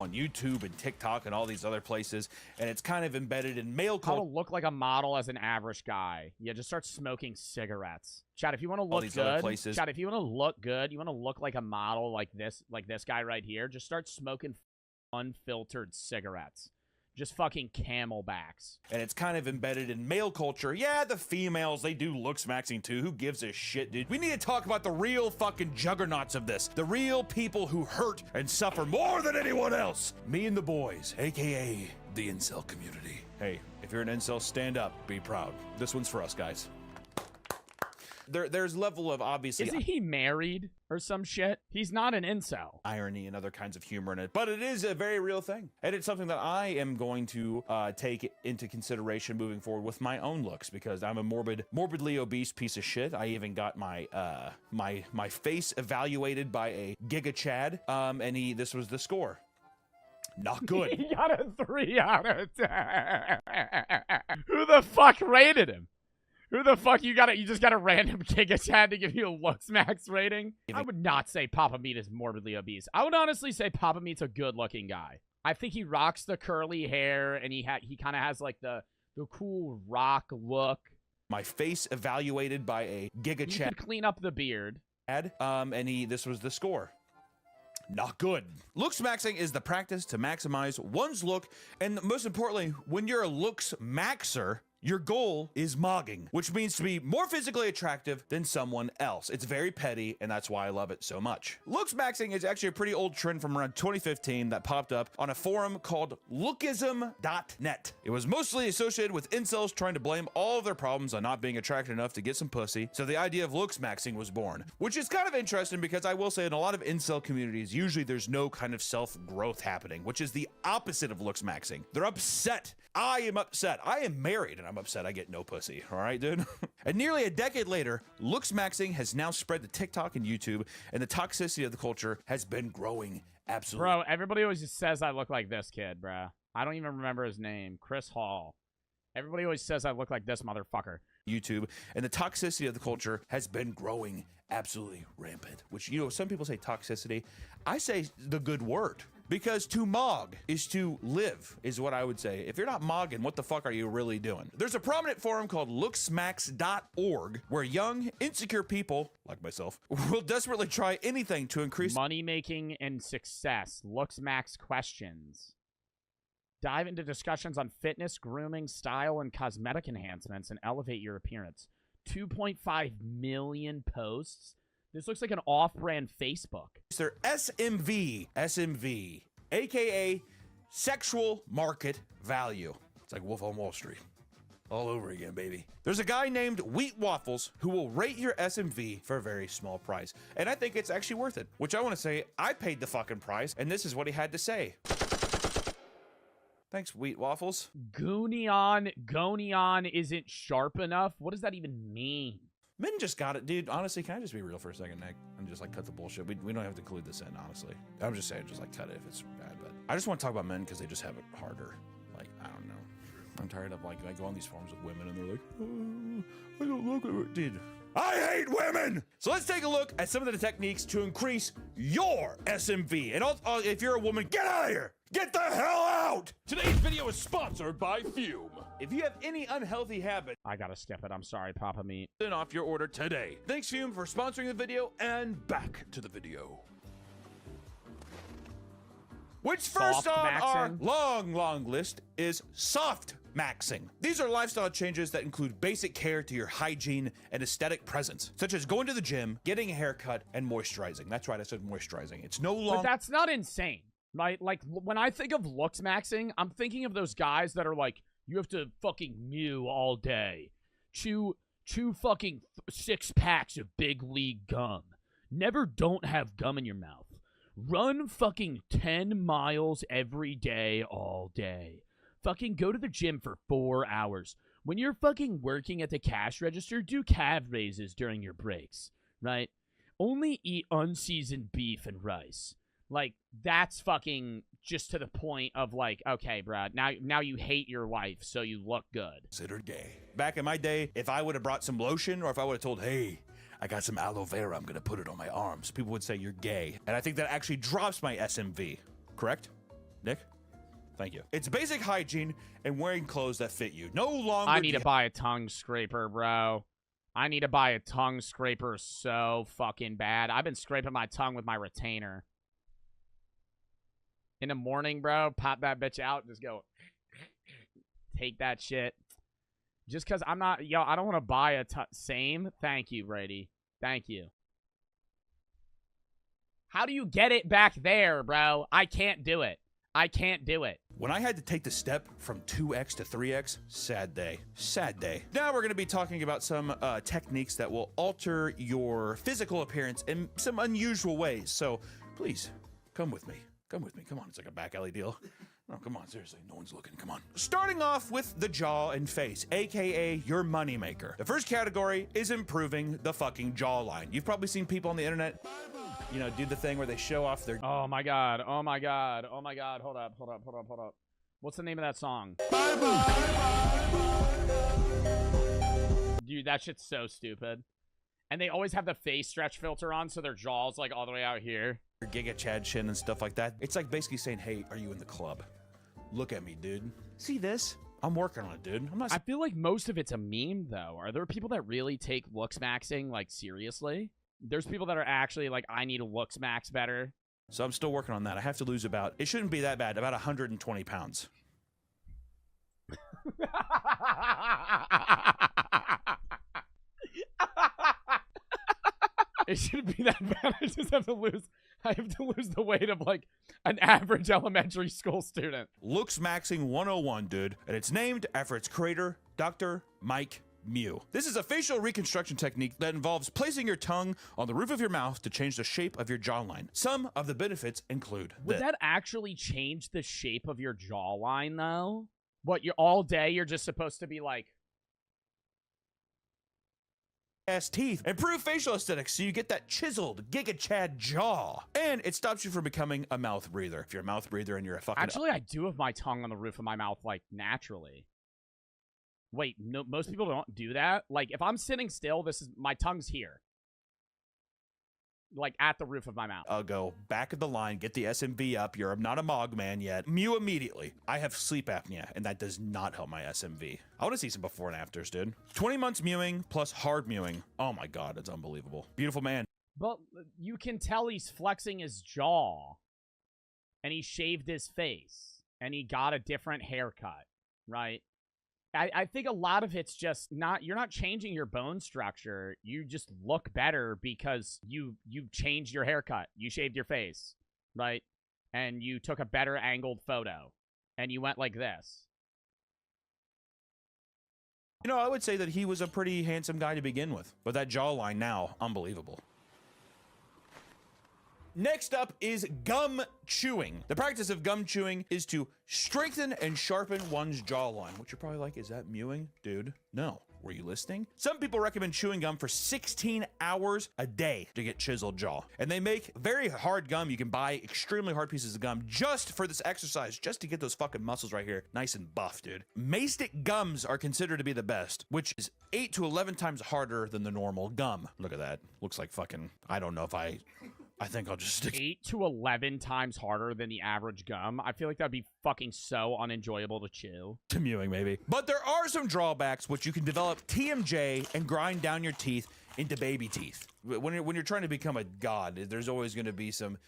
on YouTube and TikTok and all these other places, and it's kind of embedded in male how to culture. look like a model as an average guy. Yeah, just start smoking cigarettes. Chad, if you want to look these other good, places. Chad, if you want to look good, you want to look like a model like this guy right here, just start smoking unfiltered cigarettes. Just fucking Camelbacks. And it's kind of embedded in male culture. Yeah, the females, they do looks maxing too. Who gives a shit, dude? We need to talk about the real fucking juggernauts of this. The real people who hurt and suffer more than anyone else. Me and the boys, aka the incel community. Hey, if you're an incel, stand up, be proud. This one's for us, guys. There's level of obviously... Isn't he married or some shit? He's not an incel. Irony and other kinds of humor in it, but it is a very real thing. And it's something that I am going to take into consideration moving forward with my own looks, because I'm a morbidly obese piece of shit. I even got my my face evaluated by a Giga Chad, and this was the score. Not good. He got a 3 out of 10. Who the fuck rated him? Who the fuck you just got a random Giga Chad to give you a looks max rating? I would not say Papa Meat is morbidly obese. I would honestly say Papa Meat's a good looking guy. I think he rocks the curly hair, and he kind of has like the cool rock look. My face evaluated by a Giga Chad. You could clean up the beard. And this was the score. Not good. Looks maxing is the practice to maximize one's look, and most importantly, when you're a looks maxer, Your goal is mogging, which means to be more physically attractive than someone else. It's very petty, and that's why I love it so much. Looks maxing is actually a pretty old trend from around 2015 that popped up on a forum called lookism.net. It was mostly associated with incels trying to blame all of their problems on not being attractive enough to get some pussy, so the idea of looks maxing was born, which is kind of interesting because I will say in a lot of incel communities, usually there's no kind of self-growth happening, which is the opposite of looks maxing. They're upset. I am upset. I am married and I'm upset I get no pussy. All right, dude? And nearly a decade later, looks maxing has now spread to TikTok and YouTube, and the toxicity of the culture has been growing absolutely. Bro, everybody always just says I look like this kid, bro. I don't even remember his name. Chris Hall. Everybody always says I look like this motherfucker. YouTube, and the toxicity of the culture has been growing absolutely rampant, which, you know, some people say toxicity. I say the good word. Because to mog is to live, is what I would say. If you're not mogging, what the fuck are you really doing? There's a prominent forum called looksmax.org where young, insecure people, like myself, will desperately try anything to increase money making and success. Looksmax questions. Dive into discussions on fitness, grooming, style, and cosmetic enhancements and elevate your appearance. 2.5 million posts. This looks like an off-brand Facebook. Their SMV, aka sexual market value. It's like Wolf on Wall Street. All over again, baby. There's a guy named Wheat Waffles who will rate your SMV for a very small price. And I think it's actually worth it. Which I want to say, I paid the fucking price, and this is what he had to say. Thanks, Wheat Waffles. Gonion isn't sharp enough? What does that even mean? Men just got it, dude. Honestly, can I just be real for a second, Nick? And just like cut the bullshit. We don't have to include this in, honestly. I'm just saying, just like cut it if it's bad. But I just want to talk about men because they just have it harder. Like, I don't know. I'm tired of like I go on these forums with women and they're like, oh, I don't look at it. Dude, I hate women! So let's take a look at some of the techniques to increase your SMV. And if you're a woman, get out of here! Get the hell out! Today's video is sponsored by Fume. If you have any unhealthy habit, I gotta skip it. I'm sorry, Papa Meat. Then off your order today. Thanks, Fume, for sponsoring the video, and back to the video. Which first on our long list is soft maxing. These are lifestyle changes that include basic care to your hygiene and aesthetic presence, such as going to the gym, getting a haircut, and moisturizing. That's right, I said moisturizing. It's no longer— But that's not insane. Right? Like, when I think of looks maxing, I'm thinking of those guys that are like, you have to fucking mew all day. Chew fucking 6 packs of big league gum. Never don't have gum in your mouth. Run fucking 10 miles every day all day. Fucking go to the gym for 4 hours. When you're fucking working at the cash register, do calf raises during your breaks, right? Only eat unseasoned beef and rice. Like, that's fucking just to the point of like, okay, bro, now you hate your wife, so you look good. Considered gay. Back in my day, if I would have brought some lotion or if I would have told, hey, I got some aloe vera, I'm going to put it on my arms, people would say you're gay. And I think that actually drops my SMV. Correct? Nick? Thank you. It's basic hygiene and wearing clothes that fit you. No longer— I need to buy a tongue scraper, bro. I need to buy a tongue scraper so fucking bad. I've been scraping my tongue with my retainer. In the morning, bro, pop that bitch out. Just go, take that shit. Just because I'm not, I don't want to buy a same. Thank you, Brady. Thank you. How do you get it back there, bro? I can't do it. I can't do it. When I had to take the step from 2x to 3x, sad day. Sad day. Now we're going to be talking about some techniques that will alter your physical appearance in some unusual ways. So please, come with me. Come with me. Come on. It's like a back alley deal. No, come on. Seriously. No one's looking. Come on. Starting off with the jaw and face, aka your moneymaker. The first category is improving the fucking jawline. You've probably seen people on the internet, you know, do the thing where they show off their— Oh my god. Oh my god. Oh my god. Hold up. What's the name of that song? Dude, that shit's so stupid. And they always have the face stretch filter on, so their jaw's like all the way out here. Giga Chad chin and stuff like that. It's like basically saying, hey, are you in the club? Look at me, dude. See this? I'm working on it, dude. I feel like most of it's a meme, though. Are there people that really take looks maxing, like, seriously? There's people that are actually like, I need to looks max better. So I'm still working on that. I have to lose about— it shouldn't be that bad, about 120 pounds. It shouldn't be that bad. I just have to lose. I have to lose the weight of like an average elementary school student. Looks Maxing 101, dude, and it's named after its creator, Dr. Mike Mew. This is a facial reconstruction technique that involves placing your tongue on the roof of your mouth to change the shape of your jawline. Some of the benefits include Would that actually change the shape of your jawline, though? What, you're all day, you're just supposed to be like... ass teeth, improve facial aesthetics so you get that chiseled Giga Chad jaw, and it stops you from becoming a mouth breather. If you're a mouth breather and you're a fucking... Actually, I do have my tongue on the roof of my mouth, like, naturally. Wait, no, most people don't do that. Like, if I'm sitting still, this is my tongue's here. Like, at the roof of my mouth. I'll go back of the line, get the SMV up. You're not a Mog man yet. Mew immediately. I have sleep apnea, and that does not help my SMV. I want to see some before and afters, dude. 20 months mewing plus hard mewing. Oh my god, it's unbelievable. Beautiful man. But you can tell he's flexing his jaw. And he shaved his face. And he got a different haircut, right? I think a lot of it's just not, you're not changing your bone structure. You just look better because you changed your haircut. You shaved your face, right? And you took a better angled photo. And you went like this. You know, I would say that he was a pretty handsome guy to begin with. But that jawline now, unbelievable. Next up is gum chewing. The practice of gum chewing is to strengthen and sharpen one's jawline. Which you're probably like, is that mewing? Dude, no. Were you listening? Some people recommend chewing gum for 16 hours a day to get chiseled jaw. And they make very hard gum. You can buy extremely hard pieces of gum just for this exercise, just to get those fucking muscles right here nice and buff, dude. Mastic gums are considered to be the best, which is 8 to 11 times harder than the normal gum. Look at that. Looks like fucking, I don't know if I think I'll just stick 8 to 11 times harder than the average gum. I feel like that'd be fucking so unenjoyable to chew. to mewing, maybe. But there are some drawbacks, which you can develop TMJ and grind down your teeth into baby teeth. When you're trying to become a god, there's always going to be some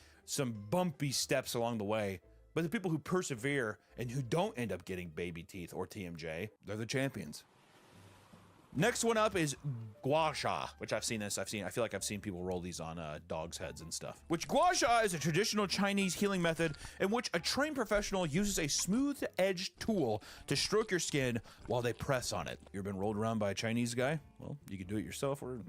bumpy steps along the way. But the people who persevere and who don't end up getting baby teeth or TMJ, they're the champions. Next one up is gua sha, which I feel like I've seen people roll these on dogs' heads and stuff. Which gua sha is a traditional Chinese healing method in which a trained professional uses a smooth-edged tool to stroke your skin while they press on it. You ever been rolled around by a Chinese guy? Well, you can do it yourself, or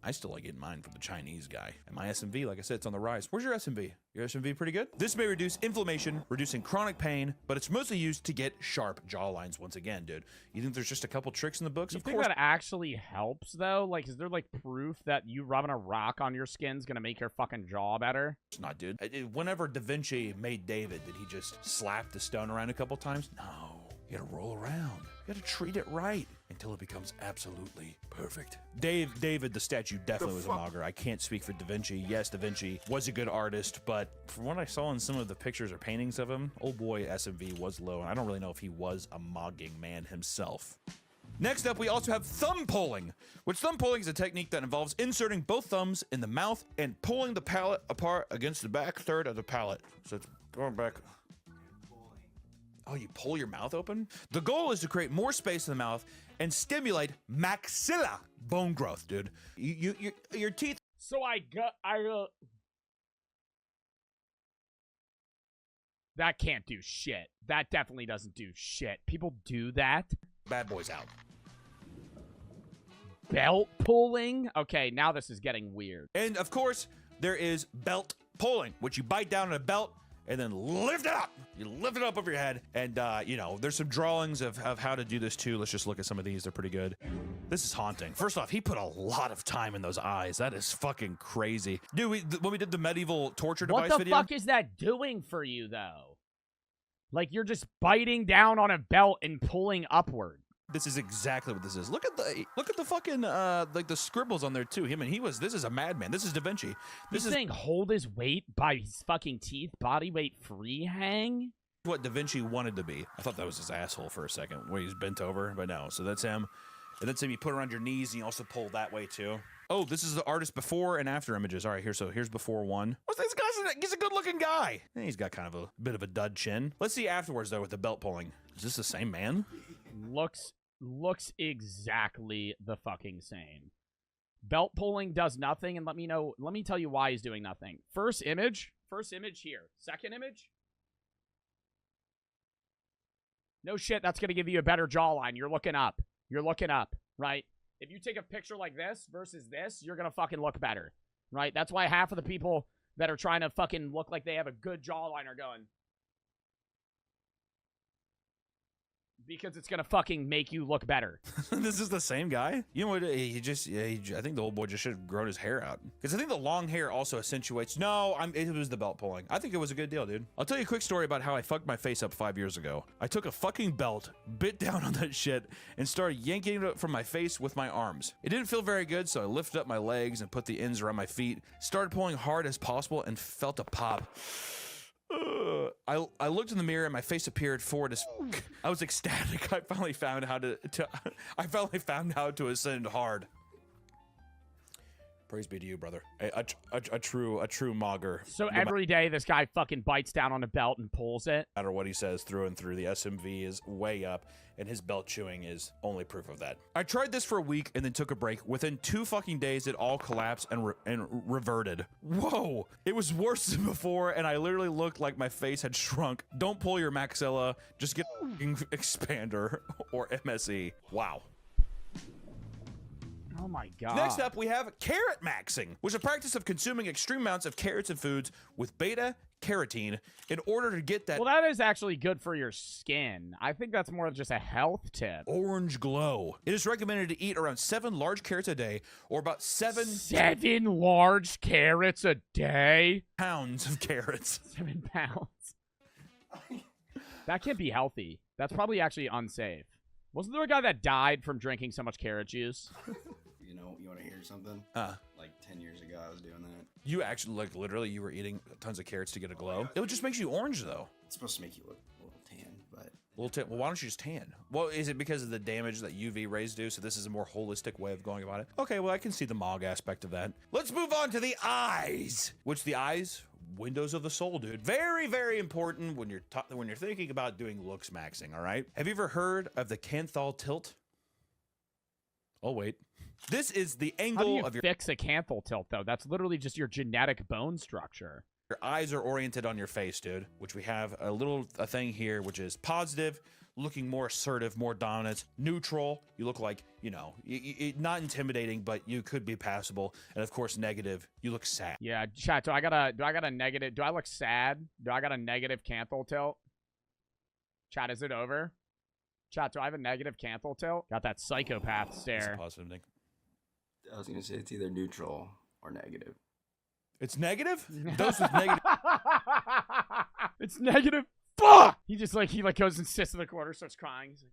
I still like getting mine from the Chinese guy. And my SMV, like I said, it's on the rise. Where's your SMV? Your SMV pretty good? This may reduce inflammation, reducing chronic pain, but it's mostly used to get sharp jawlines once again, dude. You think there's just a couple tricks in the books? You think that actually helps, though? Like, is there, like, proof that you rubbing a rock on your skin's gonna make your fucking jaw better? It's not, dude. Whenever Da Vinci made David, did he just slap the stone around a couple times? No. You gotta roll around. You gotta treat it right until it becomes absolutely perfect. David, the statue, definitely was a mogger. I can't speak for Da Vinci. Yes, Da Vinci was a good artist, but from what I saw in some of the pictures or paintings of him, old boy SMV was low, and I don't really know if he was a mogging man himself. Next up, we also have thumb pulling, which thumb pulling is a technique that involves inserting both thumbs in the mouth and pulling the palate apart against the back third of the palate. So it's going back. Oh, you pull your mouth open? The goal is to create more space in the mouth and stimulate maxilla bone growth, dude. Your teeth. So that can't do shit. That definitely doesn't do shit. People do that. Bad boys out. Belt pulling? Okay, now this is getting weird. And of course, there is belt pulling, which you bite down on a belt and then lift it up. You lift it up over your head. And, you know, there's some drawings of how to do this, too. Let's just look at some of these. They're pretty good. This is haunting. First off, he put a lot of time in those eyes. That is fucking crazy. Dude, when we did the medieval torture device video. What the fuck is that doing for you, though? Like, you're just biting down on a belt and pulling upward. This is exactly what this is. Look at the fucking like the scribbles on there too. This is a madman. This is Da Vinci. He's saying hold his weight by his fucking teeth, body weight free hang? What Da Vinci wanted to be. I thought that was his asshole for a second, where he's bent over, but no. So that's him. And that's him. You put it around your knees, and you also pull that way too. Oh, this is the artist before and after images. All right, here's before one. What's this guy's? He's a good-looking guy. He's got kind of a bit of a dud chin. Let's see afterwards though with the belt pulling. Is this the same man? Looks looks exactly the fucking same. Belt pulling does nothing, and let me tell you why he's doing nothing. First image here. Second image. No shit, that's going to give you a better jawline. You're looking up. Right? If you take a picture like this versus this, you're going to fucking look better. Right? That's why half of the people that are trying to fucking look like they have a good jawline are going. Because it's going to fucking make you look better. This is the same guy? You know what? I think the old boy just should have grown his hair out. Because I think the long hair also accentuates. No, it was the belt pulling. I think it was a good deal, dude. I'll tell you a quick story about how I fucked my face up 5 years ago. I took a fucking belt, bit down on that shit, and started yanking it from my face with my arms. It didn't feel very good, so I lifted up my legs and put the ends around my feet, started pulling hard as possible, and felt a pop. I looked in the mirror and my face appeared forward as fuck. I was ecstatic. I finally found how to ascend hard. Praise be to you, brother. A true mogger. So every day this guy fucking bites down on a belt and pulls it. No matter what he says, through and through, the SMV is way up, and his belt chewing is only proof of that. I tried this for a week and then took a break. Within 2 fucking days, it all collapsed and reverted. Whoa! It was worse than before, and I literally looked like my face had shrunk. Don't pull your maxilla. Just get an expander or MSE. Wow. Oh my god. Next up, we have carrot maxing, which is a practice of consuming extreme amounts of carrots and foods with beta carotene in order to get that. Well, that is actually good for your skin. I think that's more just a health tip. Orange glow. It is recommended to eat around 7 large carrots a day, or about 7 large carrots a day? Pounds of carrots. 7 pounds. That can't be healthy. That's probably actually unsafe. Wasn't there a guy that died from drinking so much carrot juice? You know, you want to hear something? Like 10 years ago, I was doing that. You actually, like, literally, you were eating tons of carrots to get a glow? It just makes you orange, though. It's supposed to make you look a little tan, but... Well, why don't you just tan? Well, is it because of the damage that UV rays do, so this is a more holistic way of going about it? Okay, well, I can see the MOG aspect of that. Let's move on to the eyes. Which the eyes... windows of the soul, dude. Very, very important when you're thinking about doing looks maxing, all right? Have you ever heard of the Canthal tilt? Oh, wait. This is the angle of your... fix a canthal tilt, though? That's literally just your genetic bone structure. Your eyes are oriented on your face, dude, which we have a thing here, which is positive, looking more assertive, more dominant, neutral. You look like, you know, not intimidating, but you could be passable. And of course, negative. You look sad. Yeah, chat. Do I got a negative? Do I look sad? Do I got a negative canthal tilt? Chat, is it over? Chat, do I have a negative canthal tilt? Got that psychopath stare. Positive thing. I was gonna say it's either neutral or negative. It's negative? Those with negative. It's negative. Fuck! He goes and sits in the corner, starts crying. He's like,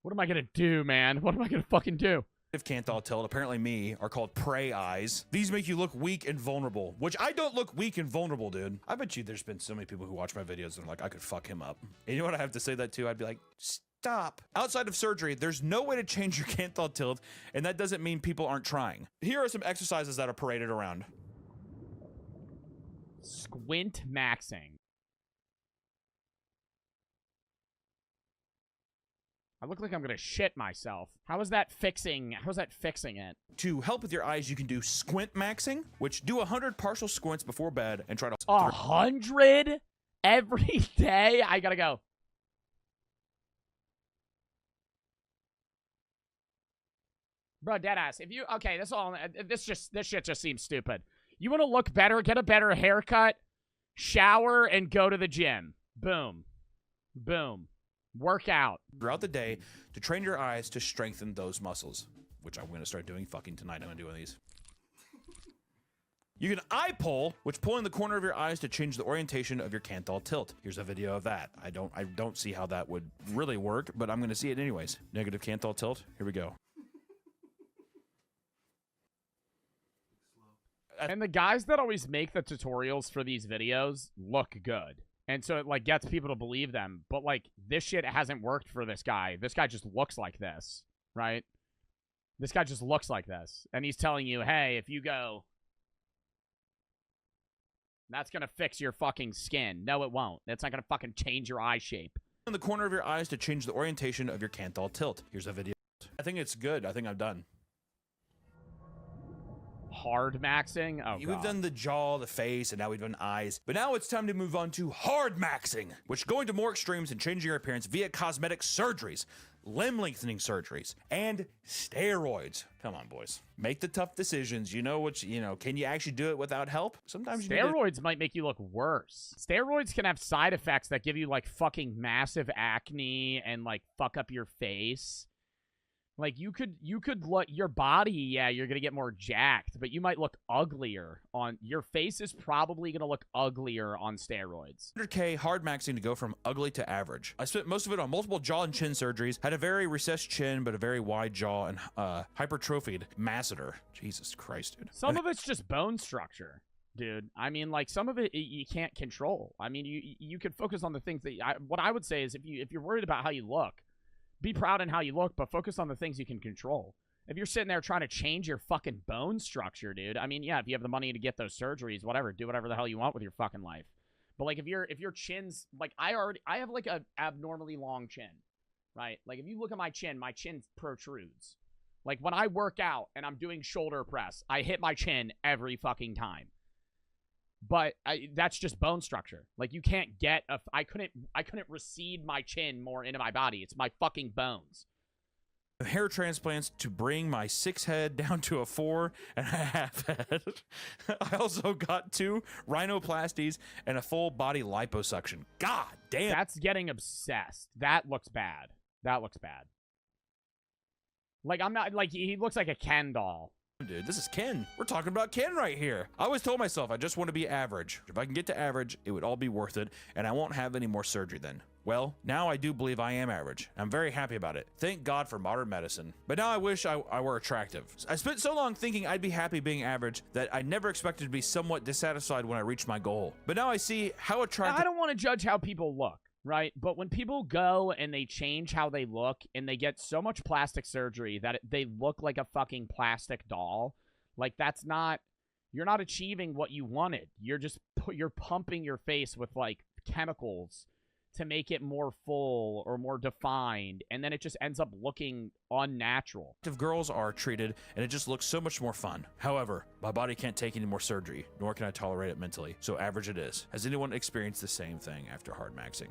what am I gonna do, man? What am I gonna fucking do? Canthal tilt, apparently me, are called prey eyes. These make you look weak and vulnerable, which I don't look weak and vulnerable, dude. I bet you there's been so many people who watch my videos and are like, I could fuck him up. And you know what I have to say that to? I'd be like, stop. Outside of surgery, there's no way to change your Canthal tilt, and that doesn't mean people aren't trying. Here are some exercises that are paraded around. Squint maxing. I look like I'm gonna shit myself. How is that fixing it? To help with your eyes, you can do squint maxing, which do 100 partial squints before bed and try to... 100 every day? I gotta go. Bro, deadass. If you... Okay, this shit just seems stupid. You want to look better, get a better haircut, shower, and go to the gym. Boom. Boom. Work out. Throughout the day to train your eyes to strengthen those muscles, which I'm going to start doing fucking tonight. I'm going to do one of these. You can eye pull, which pulling the corner of your eyes to change the orientation of your Canthal tilt. Here's a video of that. I don't see how that would really work, but I'm going to see it anyways. Negative Canthal tilt. Here we go. And the guys that always make the tutorials for these videos look good. And so it, like, gets people to believe them. But, like, this shit hasn't worked for this guy. This guy just looks like this, right? This guy just looks like this. And he's telling you, hey, if you go... That's gonna fix your fucking skin. No, it won't. That's not gonna fucking change your eye shape. in the corner of your eyes to change the orientation of your canthal tilt. Here's a video. I think it's good. I think I'm done. Hard maxing? Oh, We've God. done the jaw, the face, and now we've done eyes. But now it's time to move on to hard maxing, which going to more extremes and changing your appearance via cosmetic surgeries, limb lengthening surgeries, and steroids. Come on, boys. Make the tough decisions. You know what, can you actually do it without help? Sometimes Steroids might make you look worse. Steroids can have side effects that give you, like, fucking massive acne and, like, fuck up your face. Like, you could look, your body, yeah, you're gonna get more jacked, but you might look uglier on, your face is probably gonna look uglier on steroids. 100K hard maxing to go from ugly to average. I spent most of it on multiple jaw and chin surgeries, had a very recessed chin, but a very wide jaw, and hypertrophied masseter. Jesus Christ, dude. Some of it's just bone structure, dude. I mean, like, some of it you can't control. I mean, you could focus on the things that, what I would say is if you're worried about how you look, be proud in how you look, but focus on the things you can control. If you're sitting there trying to change your fucking bone structure, dude, I mean, yeah, if you have the money to get those surgeries, whatever, do whatever the hell you want with your fucking life. But, like, if your chin's, like, I have, like, a abnormally long chin, right? Like, if you look at my chin protrudes. Like, when I work out and I'm doing shoulder press, I hit my chin every fucking time. But that's just bone structure. Like, you can't get I couldn't recede my chin more into my body. It's my fucking bones. Hair transplants to bring my 6 head down to a 4.5 head. I also got 2 rhinoplasties and a full body liposuction. God damn. That's getting obsessed. That looks bad. That looks bad. Like, I'm not, like, he looks like a Ken doll. Dude, this is Ken. We're talking about Ken right here. I always told myself I just want to be average. If I can get to average, it would all be worth it, and I won't have any more surgery then. Well, now I do believe I am average. I'm very happy about it. Thank God for modern medicine. But now I wish I were attractive. I spent so long thinking I'd be happy being average that I never expected to be somewhat dissatisfied when I reached my goal. But now I see how attractive— I don't want to judge how people look, right? But when people go and they change how they look and they get so much plastic surgery that they look like a fucking plastic doll, like, that's not— you're not achieving what you wanted. You're pumping your face with, like, chemicals to make it more full or more defined, and then it just ends up looking unnatural. Girls are treated, and it just looks so much more fun. However, my body can't take any more surgery, nor can I tolerate it mentally, so average it is. Has anyone experienced the same thing after hard maxing?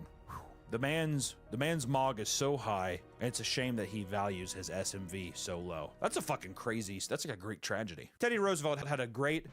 The man's mog is so high, and it's a shame that he values his SMV so low. That's a fucking crazy— that's like a Greek tragedy. Teddy Roosevelt had a great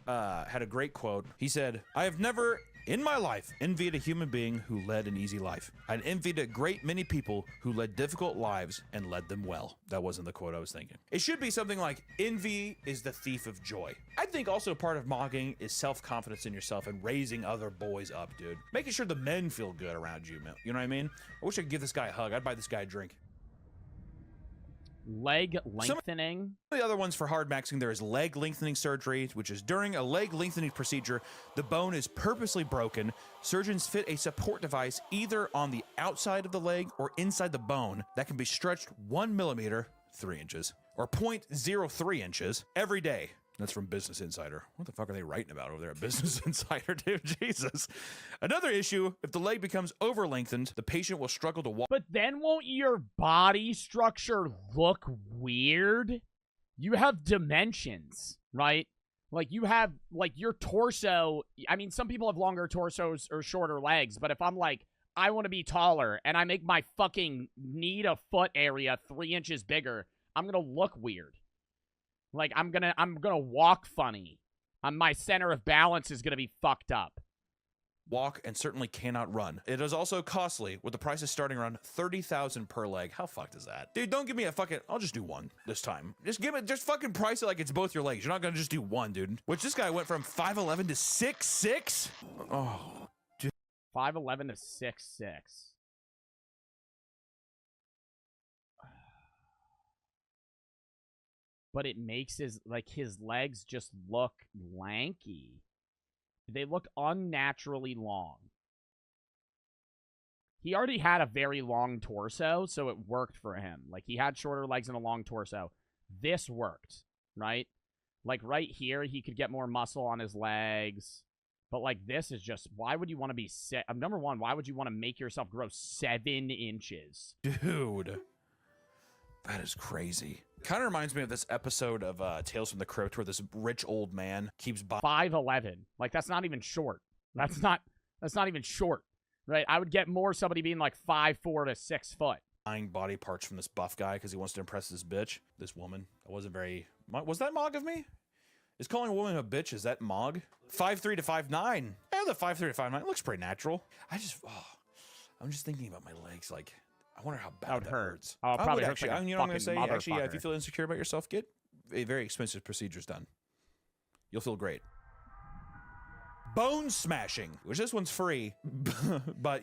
quote. He said, "I have never in my life envied a human being who led an easy life. I'd envied a great many people who led difficult lives and led them well." That wasn't the quote I was thinking. It should be something like, "Envy is the thief of joy." I think also part of mogging is self-confidence in yourself and raising other boys up, dude. Making sure the men feel good around you, man. You know what I mean? I wish I could give this guy a hug. I'd buy this guy a drink. Leg lengthening. Some of the other ones for hard maxing, there is leg lengthening surgery, which is during a leg lengthening procedure, the bone is purposely broken. Surgeons fit a support device either on the outside of the leg or inside the bone that can be stretched 1 millimeter, 3 inches, or 0.03 inches every day. That's from Business Insider. What the fuck are they writing about over there at Business Insider, dude? Jesus. Another issue, if the leg becomes over-lengthened, the patient will struggle to walk. But then won't your body structure look weird? You have dimensions, right? Like, you have, like, your torso. I mean, some people have longer torsos or shorter legs, but if I'm like, I want to be taller, and I make my fucking knee to foot area 3 inches bigger, I'm gonna look weird. Like, I'm gonna walk funny. My center of balance is gonna be fucked up. Walk and certainly cannot run. It is also costly, with the prices starting around $30,000 per leg. How fucked is that? Dude, don't give me a fucking— I'll just do one this time. Just fucking price it like it's both your legs. You're not gonna just do one, dude. Which this guy went from 5'11" to 6'6". Oh, dude. 5'11" to 6'6". But it makes his legs just look lanky. They look unnaturally long. He already had a very long torso, so it worked for him. Like, he had shorter legs and a long torso. This worked, right? Like, right here, he could get more muscle on his legs. But, like, this is just, why would you want to be number one, why would you want to make yourself grow 7 inches? Dude, that is crazy. Kind of reminds me of this episode of Tales from the Crypt where this rich old man keeps 5'11". Like, that's not even short. That's not even short, right? I would get more somebody being like 5'4" to 6 foot. buying body parts from this buff guy because he wants to impress this bitch. This woman. That wasn't very... Was that Mog of me? Is calling a woman a bitch, is that Mog? 5'3" to 5'9". Yeah, the 5'3" to 5'9". It looks pretty natural. I'm just thinking about my legs. Like, I wonder how bad that hurts. Oh, it probably hurts actually. like a You know what I'm going to say? fucking Actually, yeah, if you motherfucker. feel insecure about yourself, get a very expensive procedures done. You'll feel great. Bone smashing, which this one's free, but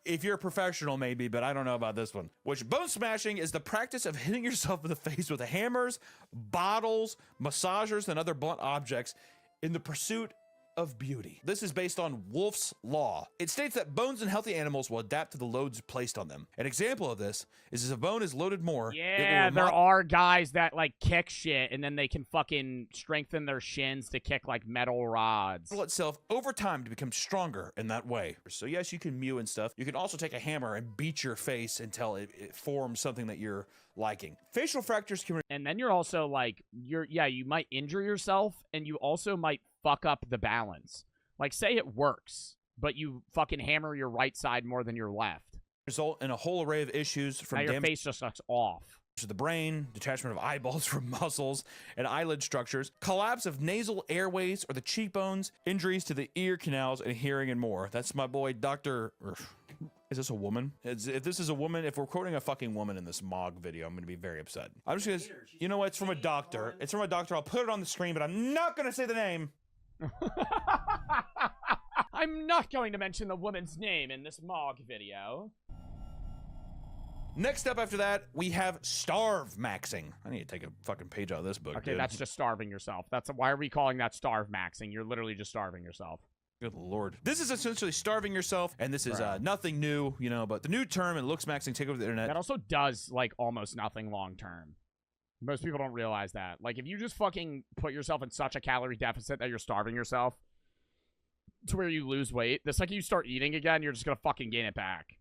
if you're a professional maybe, but I don't know about this one. Which bone smashing is the practice of hitting yourself in the face with hammers, bottles, massagers, and other blunt objects in the pursuit of beauty. This is based on Wolff's Law. It states that bones in healthy animals will adapt to the loads placed on them. An example of this is if a bone is loaded more, Yeah, there are guys that like kick shit and then they can fucking strengthen their shins to kick like metal rods. Itself over time to become stronger in that way. So yes, you can mew and stuff. You can also take a hammer and beat your face until it forms something that you're liking. Facial fractures can... And then you're also like, you might injure yourself and you also might fuck up the balance. Like, say it works, but you fucking hammer your right side more than your left. Result in a whole array of issues from now your face just looks off. To the brain, detachment of eyeballs from muscles and eyelid structures, collapse of nasal airways or the cheekbones, injuries to the ear canals and hearing and more. That's my boy, Dr. Is this a woman? If this is a woman, if we're quoting a fucking woman in this Mog video, I'm going to be very upset. I'm just going to, you know what? It's from a doctor. It's from a doctor. I'll put it on the screen, but I'm not going to say the name. I'm not going to mention the woman's name in this Mog video. Next up after that, we have starve maxing. I need to take a fucking page out of this book. Okay, dude. that's just starving yourself. Why are we calling that starve maxing? You're literally just starving yourself. Good lord. This is essentially starving yourself, and this is nothing new, you know, but the new term and looks maxing take over the internet. That also does, like, almost nothing long term. Most people don't realize that. Like, if you just fucking put yourself in such a calorie deficit that you're starving yourself to where you lose weight, the second you start eating again, you're just gonna fucking gain it back.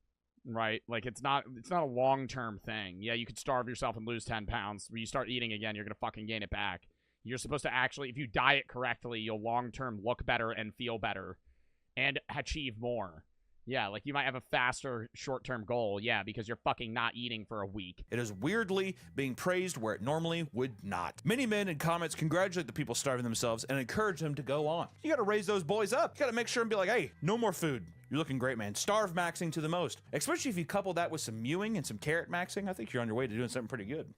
Right? Like, it's not a long-term thing. Yeah, you could starve yourself and lose 10 pounds. When you start eating again, you're gonna fucking gain it back. You're supposed to actually, if you diet correctly, you'll long-term look better and feel better and achieve more. Yeah, like you might have a faster short-term goal, yeah, because you're fucking not eating for a week. It is weirdly being praised where it normally would not. Many men in comments congratulate the people starving themselves and encourage them to go on. You gotta raise those boys up. You gotta make sure and be like, hey, no more food. You're looking great, man. Starve maxing to the most. Especially if you couple that with some mewing and some carrot maxing, I think you're on your way to doing something pretty good.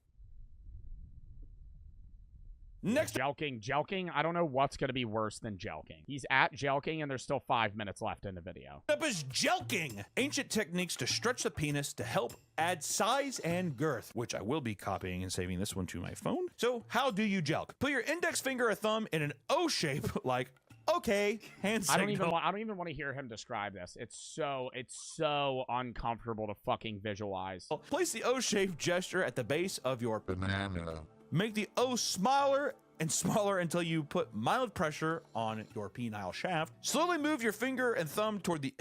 Next, Jelking. I don't know what's going to be worse than jelking. He's at jelking, and there's still 5 minutes left in the video. Up is jelking. Ancient techniques to stretch the penis to help add size and girth, which I will be copying and saving this one to my phone. So how do you jelk? Put your index finger or thumb in an O shape, like okay, hand signal. I don't even want to hear him describe this. It's so uncomfortable to fucking visualize. Place the O-shaped gesture at the base of your banana. Make the O smaller and smaller until you put mild pressure on your penile shaft. Slowly move your finger and thumb toward the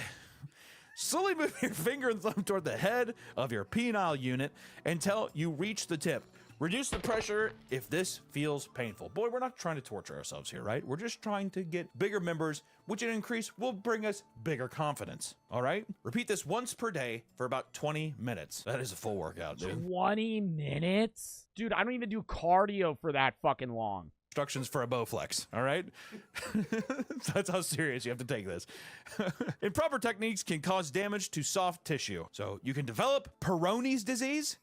head of your penile unit until you reach the tip. Reduce the pressure if this feels painful. Boy, we're not trying to torture ourselves here, right? We're just trying to get bigger members, which in increase will bring us bigger confidence, all right? Repeat this once per day for about 20 minutes. That is a full workout, dude. 20 minutes? Dude, I don't even do cardio for that fucking long. Instructions for a Bowflex, all right? That's how serious you have to take this. Improper techniques can cause damage to soft tissue. So you can develop Peyronie's disease.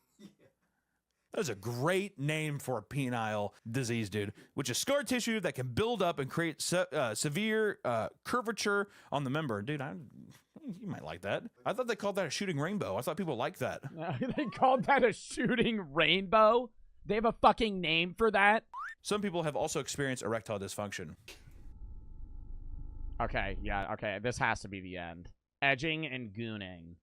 That's a great name for a penile disease, dude, which is scar tissue that can build up and create severe curvature on the member. Dude, you might like that. I thought they called that a shooting rainbow. I thought people liked that. They called that a shooting rainbow? They have a fucking name for that? Some people have also experienced erectile dysfunction. Okay, yeah, okay. This has to be the end. Edging and gooning.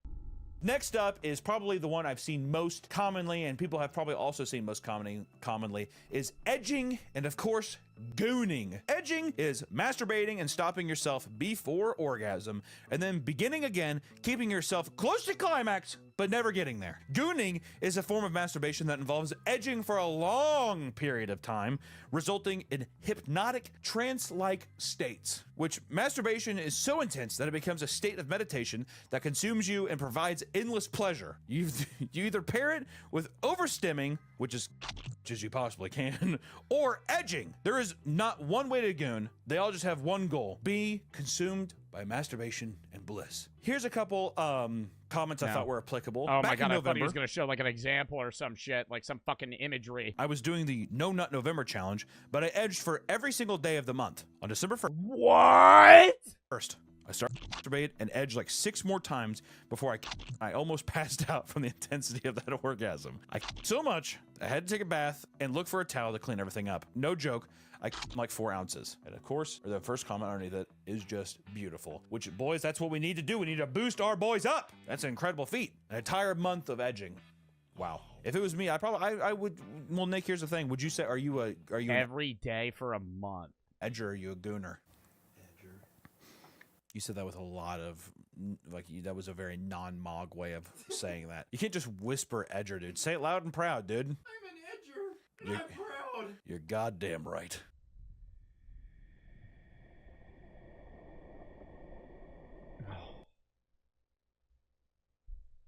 Next up is probably the one I've seen most commonly, and people have probably also seen most commonly, is edging and, of course, gooning. Edging is masturbating and stopping yourself before orgasm, and then beginning again, keeping yourself close to climax, but never getting there. Gooning is a form of masturbation that involves edging for a long period of time, resulting in hypnotic, trance-like states, which masturbation is so intense that it becomes a state of meditation that consumes you and provides endless pleasure. You either pair it with overstimming, which is as you possibly can, or edging. There is not one way to goon. They all just have one goal: be consumed by masturbation and bliss. Here's a couple comments I thought were applicable. Oh Back my god, in I November, thought he was gonna show like an example or some shit, like some fucking imagery. I was doing the No Nut November challenge, but I edged for every single day of the month. On December 1st. What? First, I started to masturbate and edge like 6 more times before I almost passed out from the intensity of that orgasm. I so much, I had to take a bath and look for a towel to clean everything up. No joke, I like 4 ounces. And of course, the first comment underneath it is just beautiful. Which, boys, that's what we need to do. We need to boost our boys up. That's an incredible feat. An entire month of edging. Wow. If it was me, I would. Well, Nick, here's the thing. Would you say, are you every day for a month? Edger, or are you a gooner? You said that with a lot of, like, that was a very non-Mog way of saying that. You can't just whisper edger, dude. Say it loud and proud, dude. I'm an edger, and I'm proud. You're goddamn right.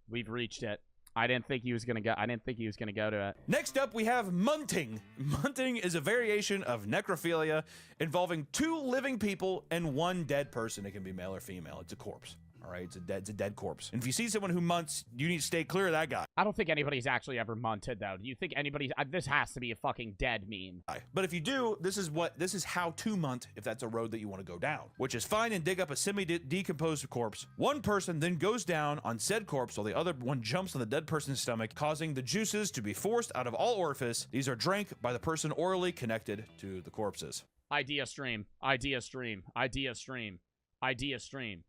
We've reached it. I didn't think he was gonna go. I didn't think he was gonna go to it. Next up, we have munting. Munting is a variation of necrophilia involving 2 living people and 1 dead person. It can be male or female. It's a corpse. All right, it's a dead corpse. And if you see someone who munts, you need to stay clear of that guy. I don't think anybody's actually ever munted, though. Do you think anybody's... this has to be a fucking dead meme. But if you do, this is how to munt if that's a road that you want to go down, which is find and dig up a semi-decomposed corpse. One person then goes down on said corpse while the other one jumps on the dead person's stomach, causing the juices to be forced out of all orifice. These are drank by the person orally connected to the corpses. Idea stream. Idea stream. Idea stream. Idea stream.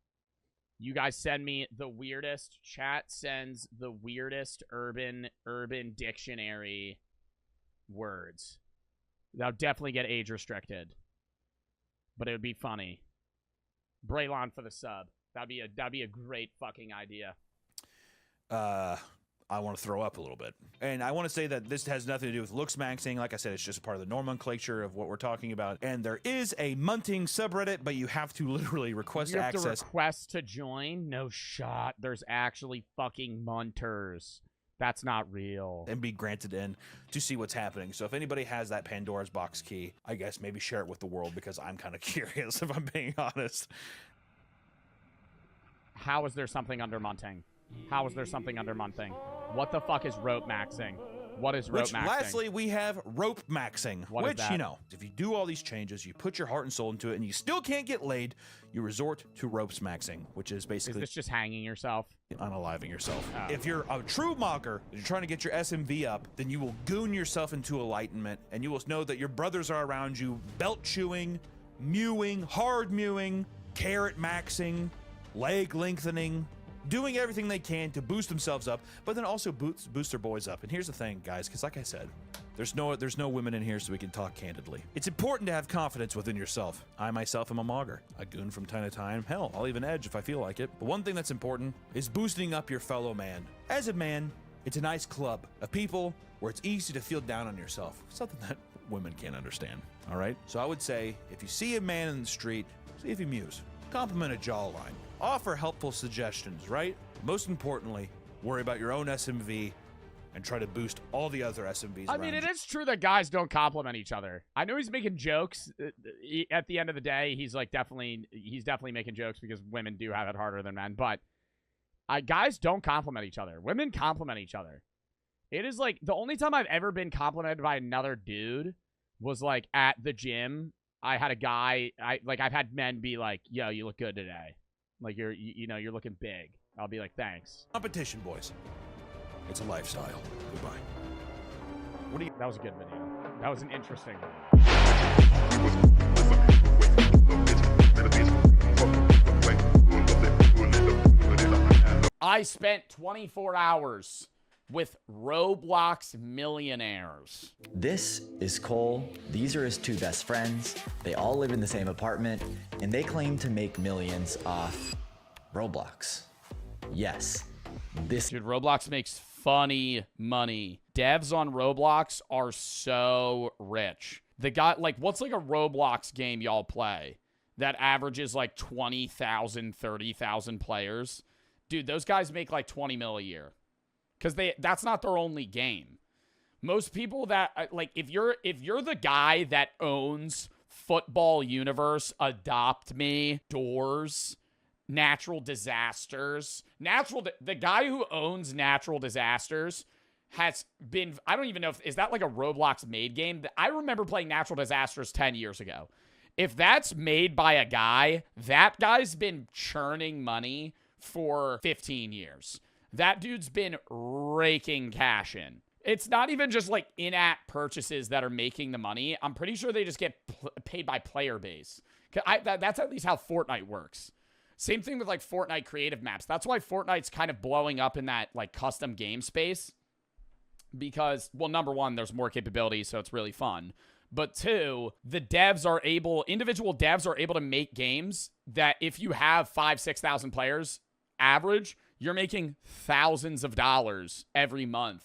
You guys send me the weirdest. Chat sends the weirdest urban dictionary words. That'll definitely get age restricted, but it would be funny. Braylon for the sub. That'd be a great fucking idea. I want to throw up a little bit. And I want to say that this has nothing to do with looks maxing. Like I said, it's just a part of the nomenclature of what we're talking about. And there is a munting subreddit, but you have to literally request access. You have to request to join? No shot. There's actually fucking munters. That's not real. And be granted in to see what's happening. So if anybody has that Pandora's box key, I guess maybe share it with the world, because I'm kind of curious, if I'm being honest. How is there something under munting? How is there something under munting? What the fuck is rope maxing? What is rope maxing? Lastly, we have rope maxing, which, you know, if you do all these changes, you put your heart and soul into it, and you still can't get laid, you resort to ropes maxing, which is basically... Is this just hanging yourself? Unaliving yourself. Oh. If you're a true mogger, you're trying to get your SMV up, then you will goon yourself into enlightenment, and you will know that your brothers are around you, belt chewing, mewing, hard mewing, carrot maxing, leg lengthening, doing everything they can to boost themselves up, but then also boost their boys up. And here's the thing, guys, because like I said, there's no women in here, so we can talk candidly. It's important to have confidence within yourself. I myself am a mogger. I goon from time to time. Hell, I'll even edge if I feel like it. But one thing that's important is boosting up your fellow man. As a man, it's a nice club of people where it's easy to feel down on yourself. Something that women can't understand, all right? So I would say, if you see a man in the street, see if he mews. Compliment a jawline. Offer helpful suggestions, right? Most importantly, worry about your own SMV and try to boost all the other SMVs I mean, it is true that guys don't compliment each other. I know he's making jokes. At the end of the day, he's definitely making jokes because women do have it harder than men. But guys don't compliment each other. Women compliment each other. It is like the only time I've ever been complimented by another dude was like at the gym. I had a guy. I've had men be like, "Yo, you look good today. Like you're looking big." I'll be like, "Thanks." Competition, boys. It's a lifestyle. Goodbye. That was a good video. That was an interesting video. I spent 24 hours with Roblox millionaires. This is Cole. These are his 2 best friends. They all live in the same apartment, and they claim to make millions off Roblox. Yes, this dude, Roblox makes funny money. Devs on Roblox are so rich. The guy, like, what's like a Roblox game y'all play that averages like 20,000, 30,000 players? Dude, those guys make like 20 mil a year. Because that's not their only game. Most people that, like, if you're the guy that owns Football Universe, Adopt Me, Doors, Natural Disasters, the guy who owns Natural Disasters has been, I don't even know is that like a Roblox made game? I remember playing Natural Disasters 10 years ago. If that's made by a guy, that guy's been churning money for 15 years. That dude's been raking cash in. It's not even just like in-app purchases that are making the money. I'm pretty sure they just get paid by player base. That's at least how Fortnite works. Same thing with like Fortnite creative maps. That's why Fortnite's kind of blowing up in that like custom game space. Because, well, number one, there's more capabilities, so it's really fun. But 2, individual devs are able to make games that if you have 5,000-6,000 players average, you're making thousands of dollars every month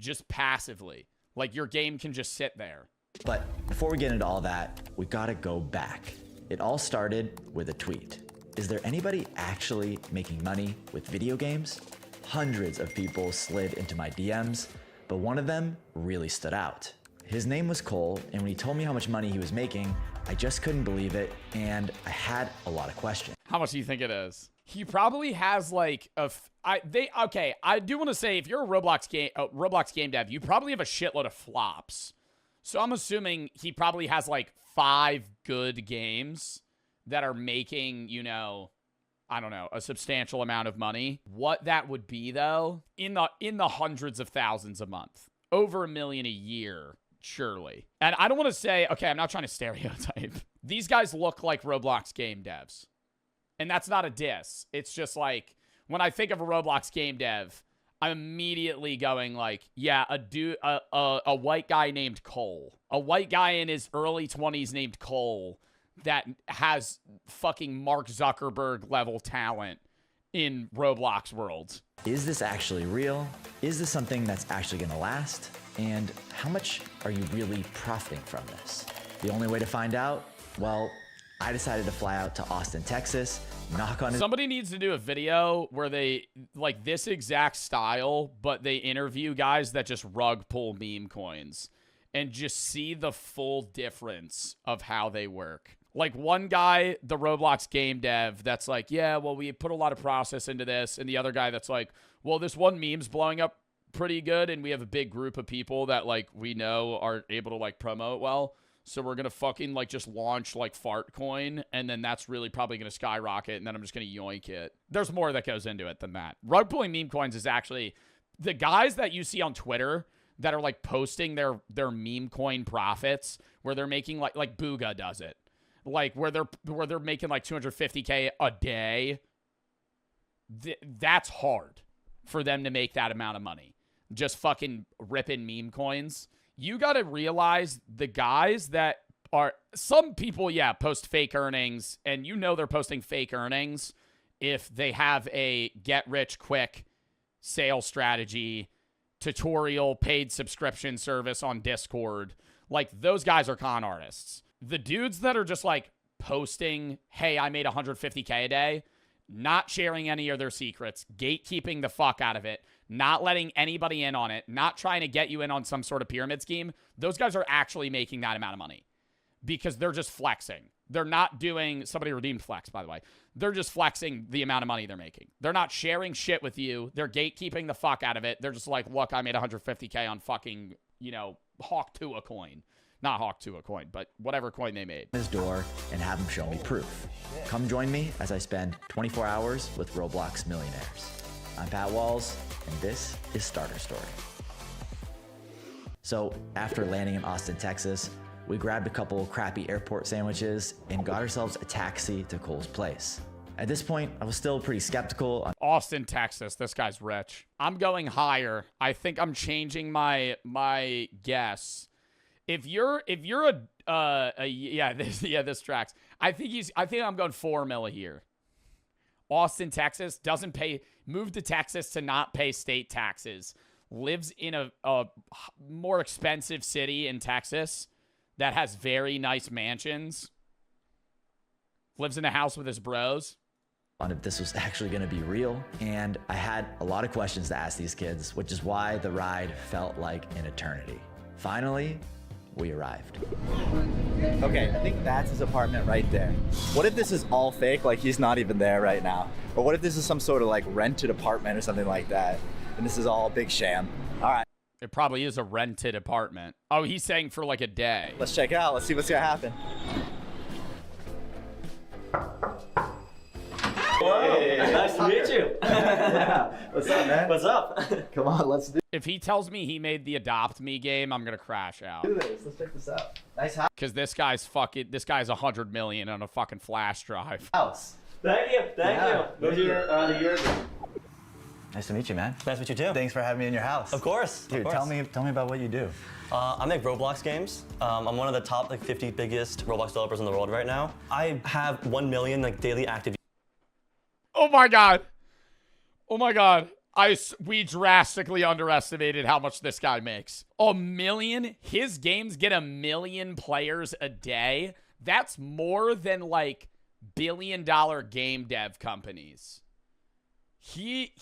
just passively. Like, your game can just sit there. But before we get into all that, we gotta go back. It all started with a tweet. Is there anybody actually making money with video games? Hundreds of people slid into my DMs, but one of them really stood out. His name was Cole, and when he told me how much money he was making, I just couldn't believe it, and I had a lot of questions. How much do you think it is? He probably has like I do want to say if you're a Roblox game dev, you probably have a shitload of flops. So I'm assuming he probably has like 5 good games that are making, you know, I don't know, a substantial amount of money. What that would be though, in the hundreds of thousands a month, over $1 million a year, surely. And I don't want to say, okay, I'm not trying to stereotype. These guys look like Roblox game devs. And that's not a diss. It's just like, when I think of a Roblox game dev, I'm immediately going like, yeah, a white guy named Cole. A white guy in his early 20s named Cole that has fucking Mark Zuckerberg level talent in Roblox world. Is this actually real? Is this something that's actually gonna last? And how much are you really profiting from this? The only way to find out, well, I decided to fly out to Austin, Texas, knock on his— Somebody needs to do a video where they, like this exact style, but they interview guys that just rug pull meme coins and just see the full difference of how they work. Like one guy, the Roblox game dev, that's like, yeah, well, we put a lot of process into this. And the other guy that's like, well, this one meme's blowing up pretty good. And we have a big group of people that like we know are able to like promote well. So we're going to fucking like just launch like Fartcoin. And then that's really probably going to skyrocket. And then I'm just going to yoink it. There's more that goes into it than that. Rug pulling meme coins is actually the guys that you see on Twitter that are like posting their meme coin profits where they're making like Booga does it. Like where they're making like 250K a day. That's hard for them to make that amount of money. Just fucking ripping meme coins. You got to realize the guys that are, some people, yeah, post fake earnings, and you know they're posting fake earnings if they have a get rich quick sales strategy, tutorial, paid subscription service on Discord. Like those guys are con artists. The dudes that are just like posting, hey, I made 150K a day, not sharing any of their secrets, gatekeeping the fuck out of it, not letting anybody in on it, not trying to get you in on some sort of pyramid scheme, those guys are actually making that amount of money because they're just flexing. They're not doing, somebody redeemed flex, by the way. They're just flexing the amount of money they're making. They're not sharing shit with you. They're gatekeeping the fuck out of it. They're just like, look, I made 150K on fucking, you know, Hawk to a coin. Not Hawk to a coin, but whatever coin they made. His door and have him show me proof. Come join me as I spend 24 hours with Roblox millionaires. I'm Pat Walls, and this is Starter Story. So after landing in Austin, Texas, we grabbed a couple crappy airport sandwiches and got ourselves a taxi to Cole's place. At this point, I was still pretty skeptical. Austin, Texas. This guy's rich. I'm going higher. I think I'm changing my guess. If you're this tracks. I think I'm going 4 mil a year. Austin, Texas, moved to Texas to not pay state taxes. Lives in a more expensive city in Texas that has very nice mansions. Lives in a house with his bros. On if this was actually going to be real, and I had a lot of questions to ask these kids, which is why the ride felt like an eternity. Finally, we arrived. Okay, I think that's his apartment right there. What if this is all fake, like he's not even there right now? Or what if this is some sort of like rented apartment or something like that, and this is all a big sham? All right. It probably is a rented apartment. Oh, he's saying for like a day. Let's check it out. Let's see what's gonna happen. Hey, nice to meet you. Yeah. What's up, man? What's up? Come on, let's do If he tells me he made the Adopt Me game, I'm gonna crash out. this. Let's check this out. Nice house. Cause this guy's 100 million on a fucking flash drive. Thank you. Thank you. Where's your the year? Nice to meet you, man. Nice to meet you too. Thanks for having me in your house. Of course. Dude, of course. tell me about what you do. I make Roblox games. I'm one of the top 50 biggest Roblox developers in the world right now. I have 1 million daily active. Oh my god. Oh my god. We drastically underestimated how much this guy makes. 1 million? His games get 1 million players a day. That's more than like billion-dollar game dev companies. He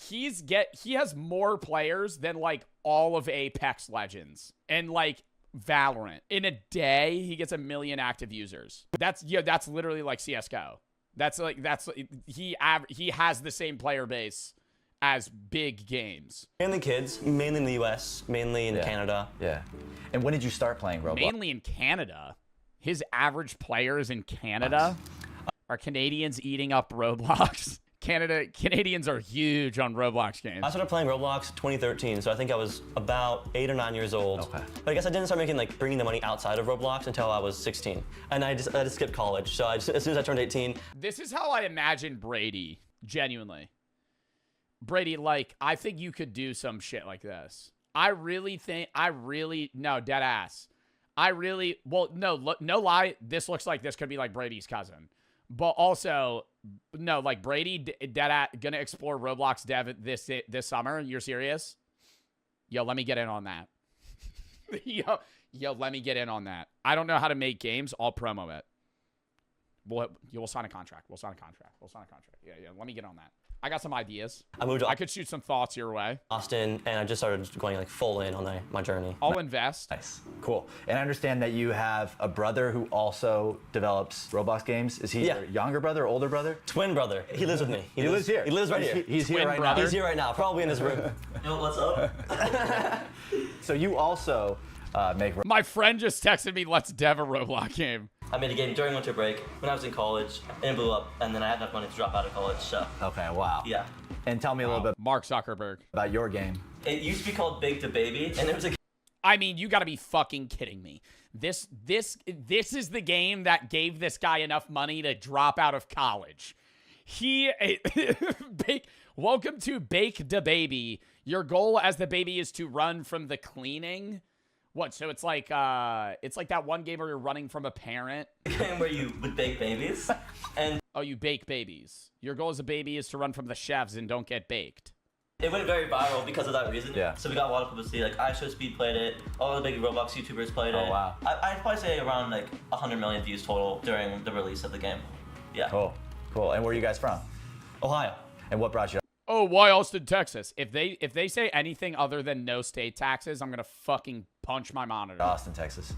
has more players than like all of Apex Legends and like Valorant. In a day, he gets 1 million active users. That's literally like CS:GO. He has the same player base as big games. Mainly kids, mainly in the US, mainly in Canada. Yeah. And when did you start playing Roblox? Mainly in Canada. His average players in Canada are Canadians eating up Roblox. Canadians are huge on Roblox games. I started playing Roblox 2013, so I think I was about 8 or 9 years old. Okay. But I guess I didn't start bringing the money outside of Roblox until I was 16. And I just skipped college, so as soon as I turned 18. This is how I imagine Brady, genuinely. Brady, like, I think you could do some shit like this. No, dead ass. No lie, this looks like this could be like Brady's cousin. But also, no, like Brady gonna explore Roblox dev this summer. You're serious? Yo, let me get in on that. Yo, let me get in on that. I don't know how to make games. I'll promo it. We'll sign a contract. Yeah, let me get on that. I got some ideas. I could shoot some thoughts your way. Austin, and I just started going full in on my journey. I'll invest. Nice. Cool. And I understand that you have a brother who also develops Roblox games. Is he your younger brother or older brother? Twin brother. He lives with me. He lives here. He lives right here. He's here right now. He's here right now, probably in his room. Yo, what's up? So you also make... My friend just texted me, let's dev a Roblox game. I made a game during winter break when I was in college, and it blew up, and then I had enough money to drop out of college, so. Okay, wow. Yeah. And tell me a little bit... Mark Zuckerberg. ...about your game. It used to be called Bake to Baby, and it was a... I mean, you gotta be fucking kidding me. This is the game that gave this guy enough money to drop out of college. Welcome to Bake the Baby. Your goal as the baby is to run from the cleaning. What? So it's like that one game where you're running from a parent. Where you would bake babies, and you bake babies. Your goal as a baby is to run from the chefs and don't get baked. It went very viral because of that reason. Yeah. So we got a lot of publicity. Like iShowSpeed played it. All the big Roblox YouTubers played it. Oh wow. I'd probably say around 100 million views total during the release of the game. Yeah. Cool. And where are you guys from? Ohio. And what brought you up? Oh, why Austin, Texas? If they say anything other than no state taxes, I'm gonna fucking punch my monitor. Austin, Texas.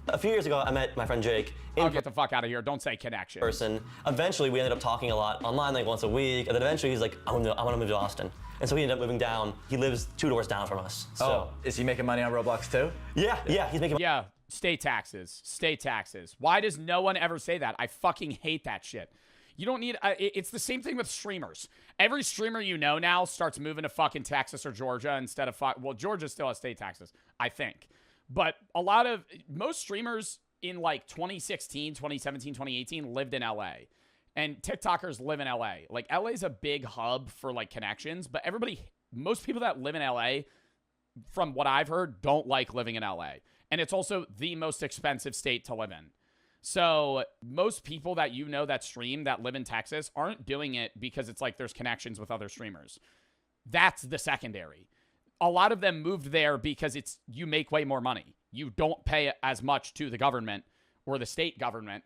A few years ago, I met my friend Jake. I'll get the fuck out of here. Don't say connection. Person. Eventually, we ended up talking a lot online, once a week. And then eventually, he's like, I want to move to Austin. And so he ended up moving down. He lives 2 doors down from us. So. Is he making money on Roblox too? Yeah, he's making money. Yeah, state taxes. Why does no one ever say that? I fucking hate that shit. You don't need... it's the same thing with streamers. Every streamer you know now starts moving to fucking Texas or Georgia instead of... Well, Georgia still has state taxes, I think. But most streamers in 2016, 2017, 2018 lived in LA. And TikTokers live in LA. Like, LA is a big hub for, like, connections, but most people that live in LA, from what I've heard, don't like living in LA. And it's also the most expensive state to live in. So most people that you know that stream that live in Texas aren't doing it because it's like there's connections with other streamers. That's the secondary. A lot of them moved there because you make way more money. You don't pay as much to the government or the state government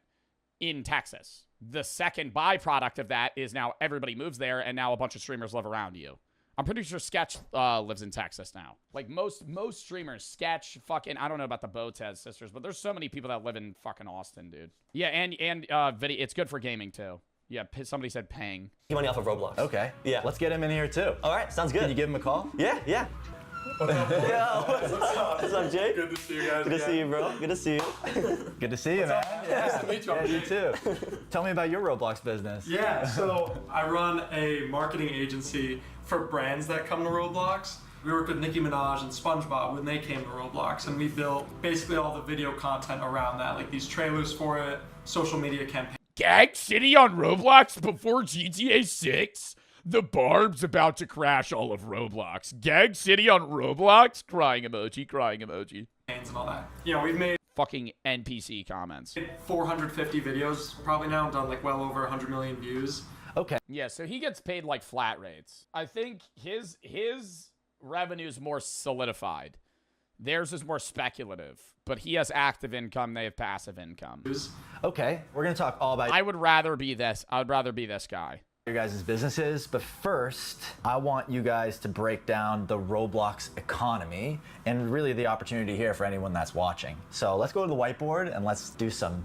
in Texas. The second byproduct of that is now everybody moves there, and now a bunch of streamers live around you. I'm pretty sure Sketch lives in Texas now. Like most streamers, Sketch, fucking, I don't know about the Botez sisters, but there's so many people that live in fucking Austin, dude. Yeah, and video, it's good for gaming too. Yeah, somebody said paying. Money off of Roblox. Okay. Yeah. Let's get him in here too. All right, sounds good. Can you give him a call? Yeah. What's up, boys? What's up, Jake? Good to see you guys. Good to see you, bro. Good to see you. Good to see you, man. Nice to meet you. Yeah, you too. Tell me about your Roblox business. Yeah, so I run a marketing agency for brands that come to Roblox. We worked with Nicki Minaj and SpongeBob when they came to Roblox, and we built basically all the video content around that, like these trailers for it, social media campaigns. Gag City on Roblox before GTA 6? The Barb's about to crash all of Roblox. Gag City on Roblox? Crying emoji, crying emoji. And all that. You know, we've made fucking NPC comments. 450 videos probably now, done like well over 100 million views. Okay. Yeah, so he gets paid like flat rates. I think his revenue is more solidified. Theirs is more speculative, but he has active income, they have passive income. Okay, we're gonna talk all about I would rather be this guy. Your guys' businesses, but first, I want you guys to break down the Roblox economy and really the opportunity here for anyone that's watching. So let's go to the whiteboard and let's do some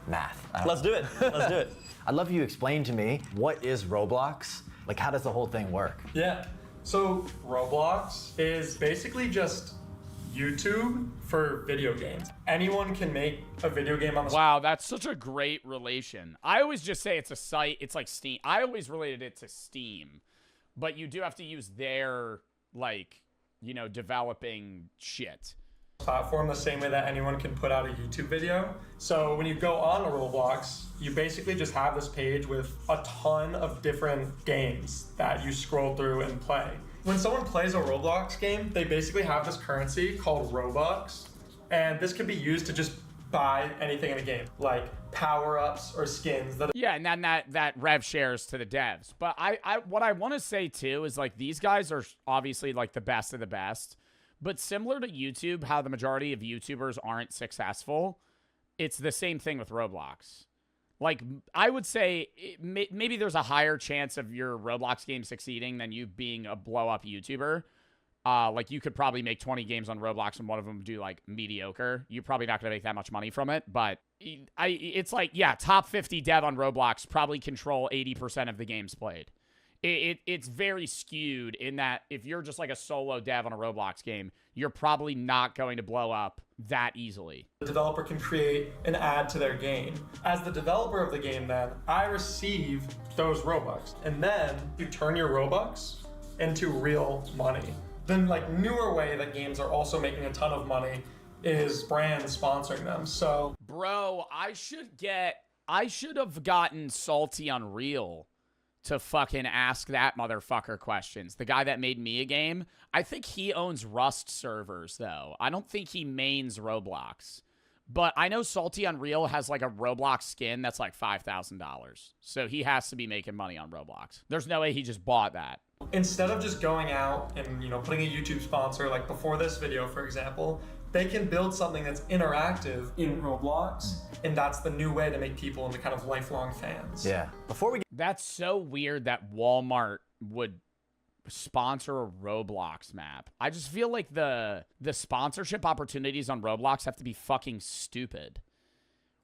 math. Let's do it. Let's do it. I'd love you to explain to me, what is Roblox? Like, how does the whole thing work? Yeah, so Roblox is basically just YouTube for video games. Anyone can make a video game on the Wow, that's such a great relation. I always just say it's a site, it's like Steam. I always related it to Steam, but you do have to use their, like, you know, developing shit. Platform the same way that anyone can put out a YouTube video. So when you go on a Roblox, you basically just have this page with a ton of different games that you scroll through and play. When someone plays a Roblox game, they basically have this currency called Robux, and this can be used to just buy anything in a game, like power-ups or skins. Yeah, and then that rev shares to the devs. But what I want to say too is, like, these guys are obviously like the best of the best. But similar to YouTube, how the majority of YouTubers aren't successful, it's the same thing with Roblox. Like, I would say maybe there's a higher chance of your Roblox game succeeding than you being a blow-up YouTuber. Like, you could probably make 20 games on Roblox and one of them do, like, mediocre. You're probably not going to make that much money from it. But it's like, yeah, top 50 dev on Roblox probably control 80% of the games played. It's very skewed in that if you're just like a solo dev on a Roblox game, you're probably not going to blow up that easily. The developer can create an ad to their game. As the developer of the game, then, I receive those Robux. And then you turn your Robux into real money. Then, like, newer way that games are also making a ton of money is brands sponsoring them. So, bro, I should have gotten Salty Unreal to fucking ask that motherfucker questions. The guy that made me a game. I think he owns Rust servers, though. I don't think he mains Roblox. But I know Salty Unreal has, like, a Roblox skin that's, like, $5,000. So he has to be making money on Roblox. There's no way he just bought that. Instead of just going out and, you know, putting a YouTube sponsor, like before this video, for example, they can build something that's interactive in Roblox, and that's the new way to make people into kind of lifelong fans. Yeah. That's so weird that Walmart would sponsor a Roblox map. I just feel like the sponsorship opportunities on Roblox have to be fucking stupid.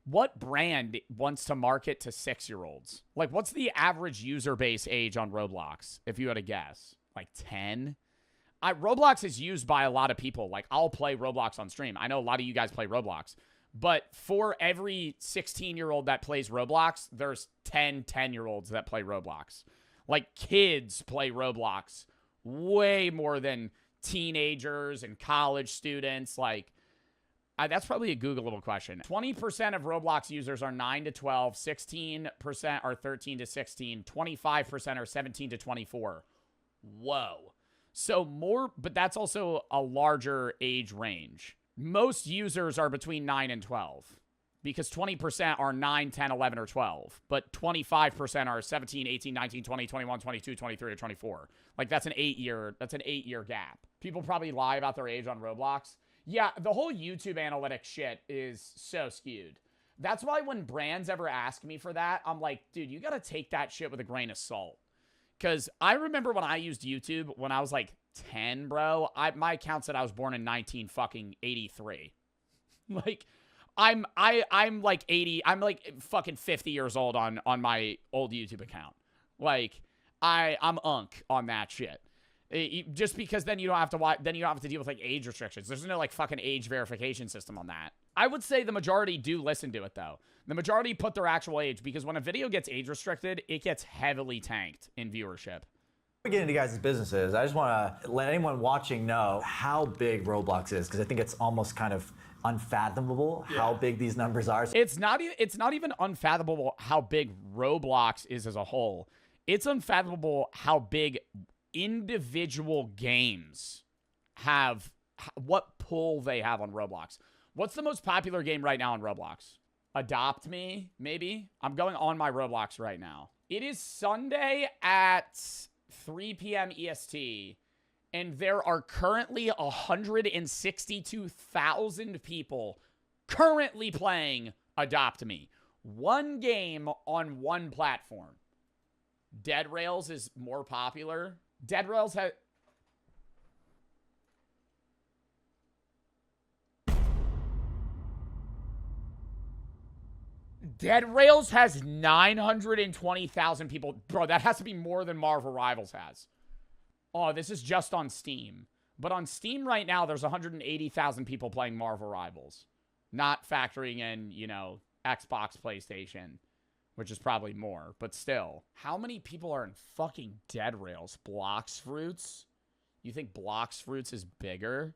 What brand wants to market to 6-year-olds? Like, what's the average user base age on Roblox, if you had to guess? Like 10? Roblox is used by a lot of people. Like, I'll play Roblox on stream. I know a lot of you guys play Roblox. But for every 16-year-old that plays Roblox, there's 10 10-year-olds that play Roblox. Like, kids play Roblox way more than teenagers and college students. Like, That's probably a Googleable question. 20% of Roblox users are 9 to 12, 16% are 13 to 16, 25% are 17 to 24. Whoa. So more, but that's also a larger age range. Most users are between 9 and 12 because 20% are 9, 10, 11, or 12, but 25% are 17, 18, 19, 20, 21, 22, 23, or 24. Like that's an 8-year gap. People probably lie about their age on Roblox. Yeah, the whole YouTube analytics shit is so skewed. That's why when brands ever ask me for that, I'm like, dude, you got to take that shit with a grain of salt. Because I remember when I used YouTube when I was like 10, bro. My account said I was born in 1983. Like, I'm like 80. I'm like fucking 50 years old on my old YouTube account. Like, I'm unk on that shit. Just because then you don't have to watch, then you don't have to deal with like age restrictions. There's no like fucking age verification system on that. I would say the majority do listen to it though. The majority put their actual age because when a video gets age restricted, it gets heavily tanked in viewership. We get into guys' businesses. I just want to let anyone watching know how big Roblox is because I think it's almost kind of unfathomable how big these numbers are. It's not even unfathomable how big Roblox is as a whole. It's unfathomable how big individual games have, what pull they have on Roblox. What's the most popular game right now on Roblox? Adopt Me, maybe? I'm going on my Roblox right now. It is Sunday at 3 p.m. EST, and there are currently 162,000 people currently playing Adopt Me. One game on one platform. Dead Rails is more popular. Dead Rails has... Dead Rails has 920,000 people. Bro, that has to be more than Marvel Rivals has. Oh, this is just on Steam. But on Steam right now, there's 180,000 people playing Marvel Rivals. Not factoring in, you know, Xbox, PlayStation, which is probably more. But still, how many people are in fucking Dead Rails? Blocks Fruits? You think Blocks Fruits is bigger?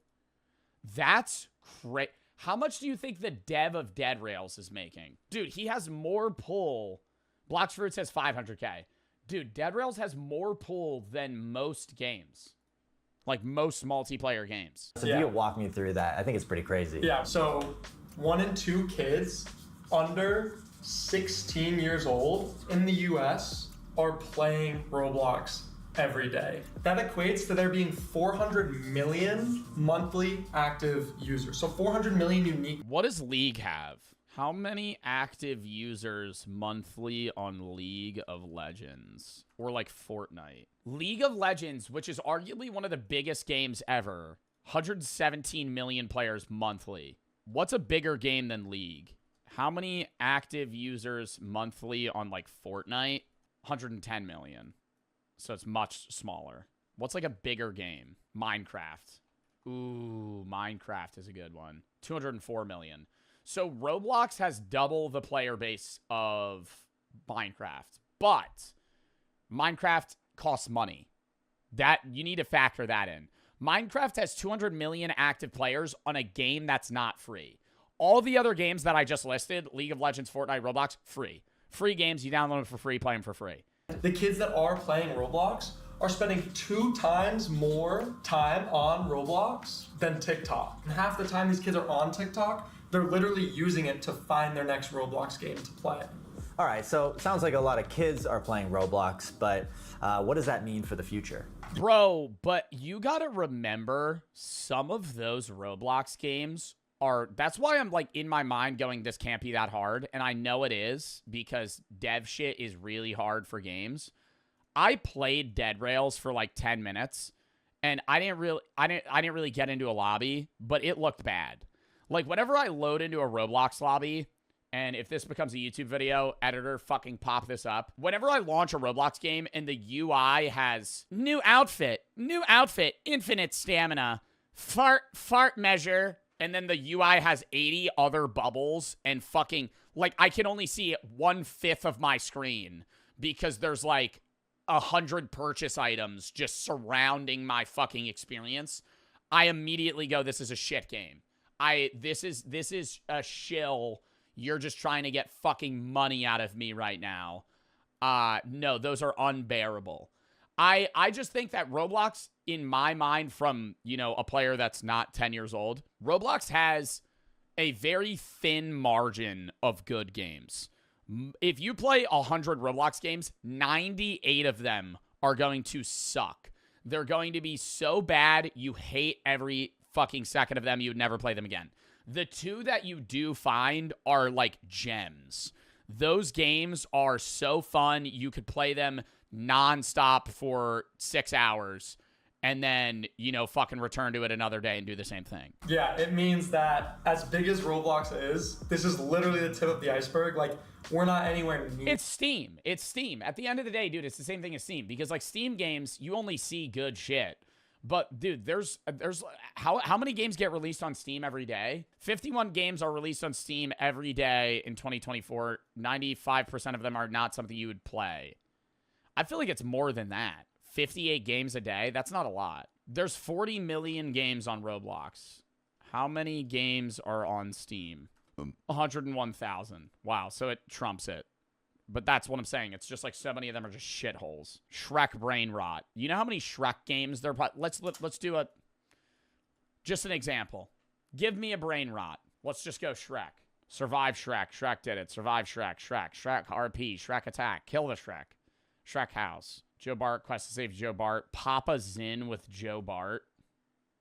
That's crazy. How much do you think the dev of Dead Rails is making? Dude, he has more pull. Blocks Fruits has 500K. Dude, Dead Rails has more pull than most games. Like most multiplayer games. So if you could walk me through that, I think it's pretty crazy. Yeah, so 1 in 2 kids under 16 years old in the US are playing Roblox every day. That equates to there being 400 million monthly active users. So 400 million unique. What does League have? How many active users monthly on League of Legends? Or like Fortnite? League of Legends, which is arguably one of the biggest games ever. 117 million players monthly. What's a bigger game than League? How many active users monthly on like Fortnite? 110 million. So it's much smaller. What's like a bigger game? Minecraft. Ooh, Minecraft is a good one. 204 million. So Roblox has double the player base of Minecraft. But Minecraft costs money. That you need to factor that in. Minecraft has 200 million active players on a game that's not free. All the other games that I just listed, League of Legends, Fortnite, Roblox, free. Free games, you download them for free, play them for free. The kids that are playing Roblox are spending 2 times more time on Roblox than TikTok. And half the time these kids are on TikTok, they're literally using it to find their next Roblox game to play. All right, so it sounds like a lot of kids are playing Roblox, but what does that mean for the future? Bro, but you gotta remember some of those Roblox games are, that's why I'm like in my mind going, this can't be that hard. And I know it is because dev shit is really hard for games. I played Dead Rails for like 10 minutes and I didn't really get into a lobby, but it looked bad. Like whenever I load into a Roblox lobby, and if this becomes a YouTube video, editor, fucking pop this up. Whenever I launch a Roblox game and the UI has new outfit, infinite stamina, fart measure, and then the UI has 80 other bubbles and fucking, like, I can only see 1/5 of my screen because there's like 100 purchase items just surrounding my fucking experience. I immediately go, this is a shit game. this is a shill. You're just trying to get fucking money out of me right now. No, those are unbearable. I just think that Roblox, in my mind, from, you know, a player that's not 10 years old, Roblox has a very thin margin of good games. If you play 100 Roblox games, 98 of them are going to suck. They're going to be so bad, you hate every fucking second of them. You would never play them again. The 2 that you do find are like gems. Those games are so fun. You could play them nonstop for 6 hours and then, you know, fucking return to it another day and do the same thing. Yeah, it means that as big as Roblox is, this is literally the tip of the iceberg. Like, we're not anywhere near. It's Steam. It's Steam. At the end of the day, dude, it's the same thing as Steam, because like Steam games, you only see good shit. But dude, there's how many games get released on Steam every day? 51 games are released on Steam every day in 2024. 95% of them are not something you would play. I feel like it's more than that. 58 games a day, that's not a lot. There's 40 million games on Roblox. How many games are on Steam? 101,000. Wow, so it trumps it. But that's what I'm saying. It's just like so many of them are just shitholes. Shrek brain rot. You know how many Shrek games there are? Let's do just an example. Give me a brain rot. Let's just go Shrek. Survive Shrek. Shrek did it. Survive Shrek. Shrek RP. Shrek attack. Kill the Shrek. Shrek house. Joe Bart. Quest to save Joe Bart. Papa Zin with Joe Bart.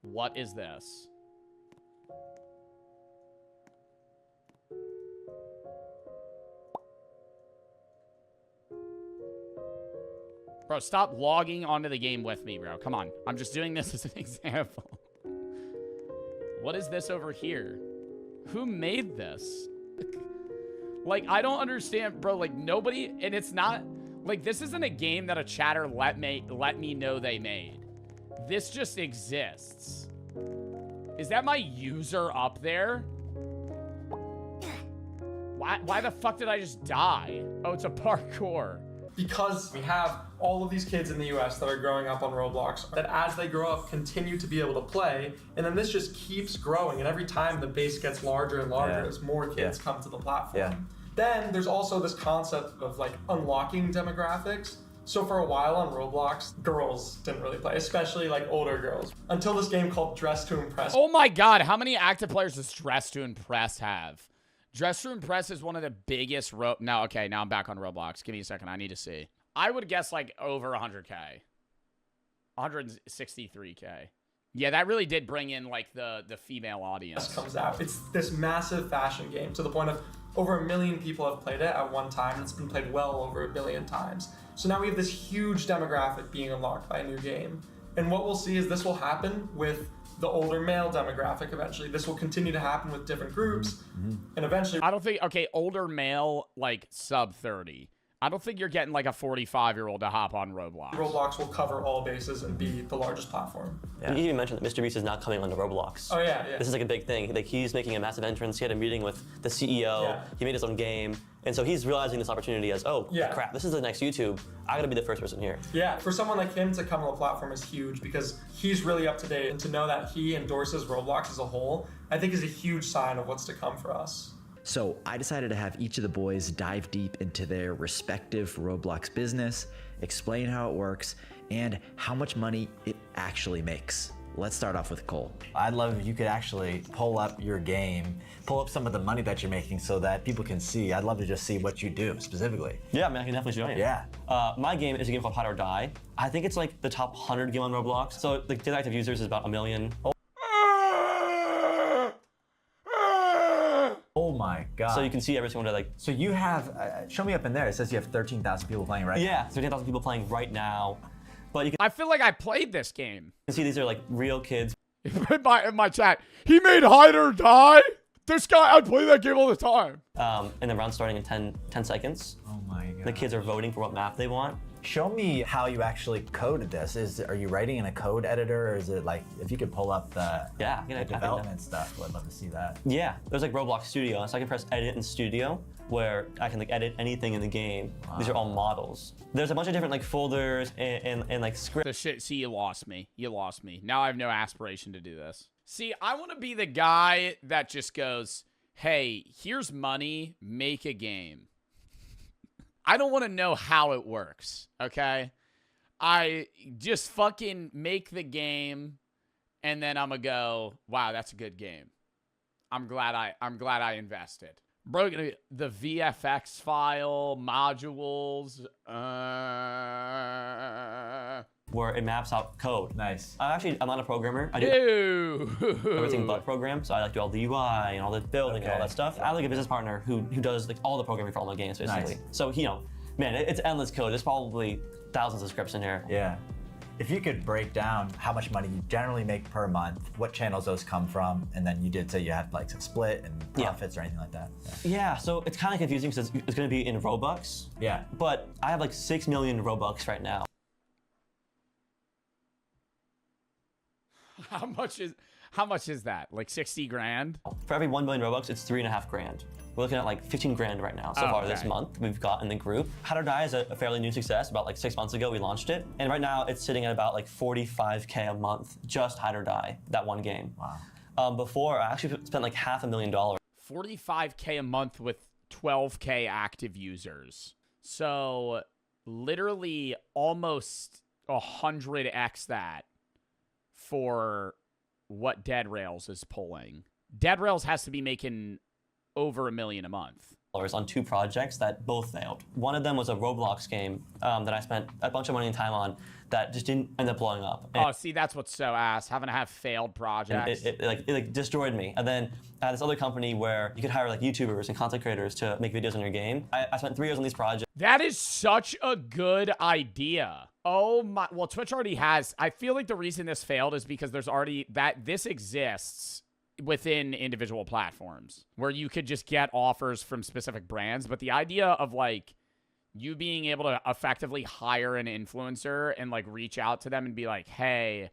What is this? Bro, stop logging onto the game with me, bro. Come on. I'm just doing this as an example. What is this over here? Who made this? Like, I don't understand, bro. Like, nobody... And it's not... Like, this isn't a game that a chatter let me know they made. This just exists. Is that my user up there? Why the fuck did I just die? Oh, it's a parkour. Because we have all of these kids in the US that are growing up on Roblox that as they grow up continue to be able to play, and then this just keeps growing, and every time the base gets larger and larger as more kids come to the platform. Then there's also this concept of like unlocking demographics. So for a while on Roblox, girls didn't really play, especially like older girls, until this game called Dress to Impress. Oh my god, how many active players does Dress to Impress have? Dress to Impress is one of the biggest now I'm back on Roblox. Give me a second. I need to see. I would guess like over 100K. 163K. Yeah, that really did bring in like the female audience. Comes out. It's this massive fashion game to the point of over 1 million people have played it at one time. It's been played well over 1 billion times. So now we have this huge demographic being unlocked by a new game. And what we'll see is this will happen with the older male demographic eventually. This will continue to happen with different groups. And eventually... I don't think... Okay, older male, like sub 30. I don't think you're getting like a 45-year-old to hop on Roblox. Roblox will cover all bases and be the largest platform. Yeah. You even mentioned that Mr. Beast is not coming onto Roblox. Oh yeah. This is like a big thing. Like he's making a massive entrance. He had a meeting with the CEO. He made his own game. And so he's realizing this opportunity as, oh crap, this is the next YouTube. I gotta be the first person here. Yeah, for someone like him to come on the platform is huge because he's really up to date, and to know that he endorses Roblox as a whole, I think is a huge sign of what's to come for us. So I decided to have each of the boys dive deep into their respective Roblox business, explain how it works, and how much money it actually makes. Let's start off with Cole. I'd love if you could actually pull up your game, pull up some of the money that you're making so that people can see. I'd love to just see what you do specifically. Yeah, I mean, I can definitely show you. Yeah. My game is a game called Hide or Die. I think it's like the top 100 game on Roblox. So the daily active users is about 1 million. Oh my god. So you can see every single day. Like, so you have, show me up in there. It says you have 13,000 people playing right now. Yeah, 13,000 people playing right now. But you can, I feel like I played this game. You can see these are like real kids. in my chat, he made Hide or Die? This guy, I play that game all the time. And the round starting in 10 seconds. Oh my god. The kids are voting for what map they want. Show me how you actually coded this. Are you writing in a code editor, or is it like, if you could pull up the development stuff, I'd love to see that. Yeah, there's like Roblox Studio, so I can press edit in Studio, where I can like edit anything in the game. Wow. These are all models. There's a bunch of different like folders and like scripts. The shit, see, you lost me. You lost me. Now I have no aspiration to do this. See, I want to be the guy that just goes, hey, here's money, make a game. I don't want to know how it works, okay? I just fucking make the game, and then I'm going to go, wow, that's a good game. I'm glad I invested. Bro, the VFX file, modules, where it maps out code. Nice. I'm not a programmer. I do everything but program, so I like do all the UI and all the building and all that stuff. I have like a business partner who does like all the programming for all my games, basically. Nice. So, you know, man, it's endless code. There's probably thousands of scripts in here. Yeah. If you could break down how much money you generally make per month, what channels those come from, and then you did say you had like a split and profits or anything like that. Yeah, so it's kind of confusing because it's going to be in Robux. Yeah. But I have like 6 million Robux right now. How much is that? Like 60 grand? For every 1 million Robux, it's 3.5 grand. We're looking at like 15 grand right now so far this month we've got in the group. How to Die is a fairly new success. About like 6 months ago, we launched it. And right now it's sitting at about like 45K a month, just Hide or Die, that one game. Wow. Before, I actually spent like $500,000. 45K a month with 12K active users. So literally almost 100x that for what Dead Rails is pulling. Dead Rails has to be making over $1 million a month. On 2 projects that both failed. One of them was a Roblox game that I spent a bunch of money and time on that just didn't end up blowing up. And see, that's what's so ass, having to have failed projects. It destroyed me. And then I had this other company where you could hire like YouTubers and content creators to make videos on your game. I spent 3 years on these projects. That is such a good idea. Oh my, well, Twitch already has, I feel like the reason this failed is because there's already, this exists within individual platforms where you could just get offers from specific brands. But the idea of like you being able to effectively hire an influencer and like reach out to them and be like, hey,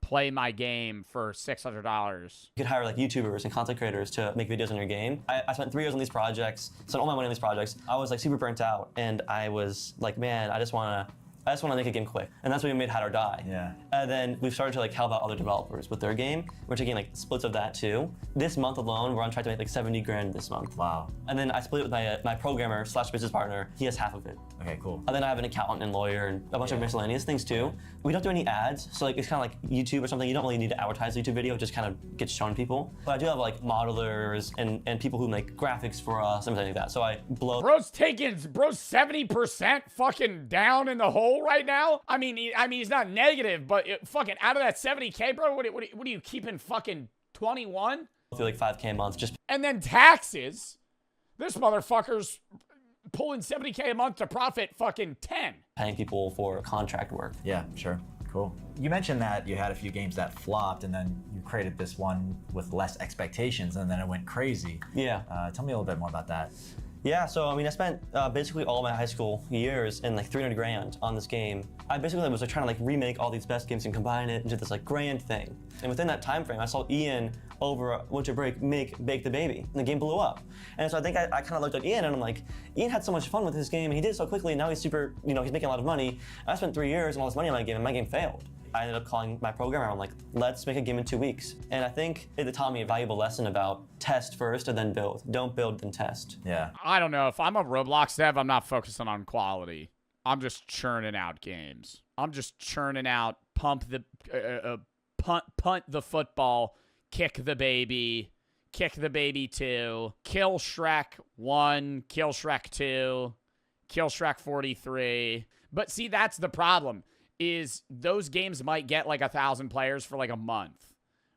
play my game for $600. You could hire like YouTubers and content creators to make videos on your game. I spent 3 years on these projects, spent all my money on these projects. I was like super burnt out and I was like, man, I just want to make a game quick. And that's when we made Hide or Die. Yeah. And then we've started to like help out other developers with their game. We're taking like splits of that too. This month alone, we're on track to make like 70 grand this month. Wow. And then I split it with my programmer / business partner. He has half of it. Okay, cool. And then I have an accountant and lawyer and a bunch of miscellaneous things too. We don't do any ads, so like it's kind of like YouTube or something. You don't really need to advertise a YouTube video, it just kind of gets shown to people. But I do have like modelers and people who make graphics for us and everything like that. So I blow. Bro's 70% fucking down in the hole right now. I mean, he's not negative, but fucking out of that 70K, bro, what are you keeping fucking 21? Through like 5K a month, just. And then taxes. This motherfucker's pulling 70K a month to profit fucking 10. Paying people for contract work. Yeah, sure. Cool. You mentioned that you had a few games that flopped and then you created this one with less expectations and then it went crazy. Yeah. Tell me a little bit more about that. Yeah, so I mean, I spent basically all my high school years and like 300 grand on this game. I basically was like trying to like remake all these best games and combine it into this like grand thing. And within that time frame, I saw Ian over winter break make Bake the Baby, and the game blew up. And so I think I kind of looked at Ian and I'm like, Ian had so much fun with his game, and he did it so quickly, and now he's super, he's making a lot of money. And I spent 3 years and all this money on my game, and my game failed. I ended up calling my programmer. I'm like, let's make a game in 2 weeks. And I think it taught me a valuable lesson about test first and then build. Don't build, then test. Yeah. I don't know. If I'm a Roblox dev, I'm not focusing on quality. I'm just churning out games. I'm just churning out punt the football, kick the baby 2, kill Shrek 1, kill Shrek 2, kill Shrek 43. But see, that's the problem. Is those games might get like 1,000 players for like a month.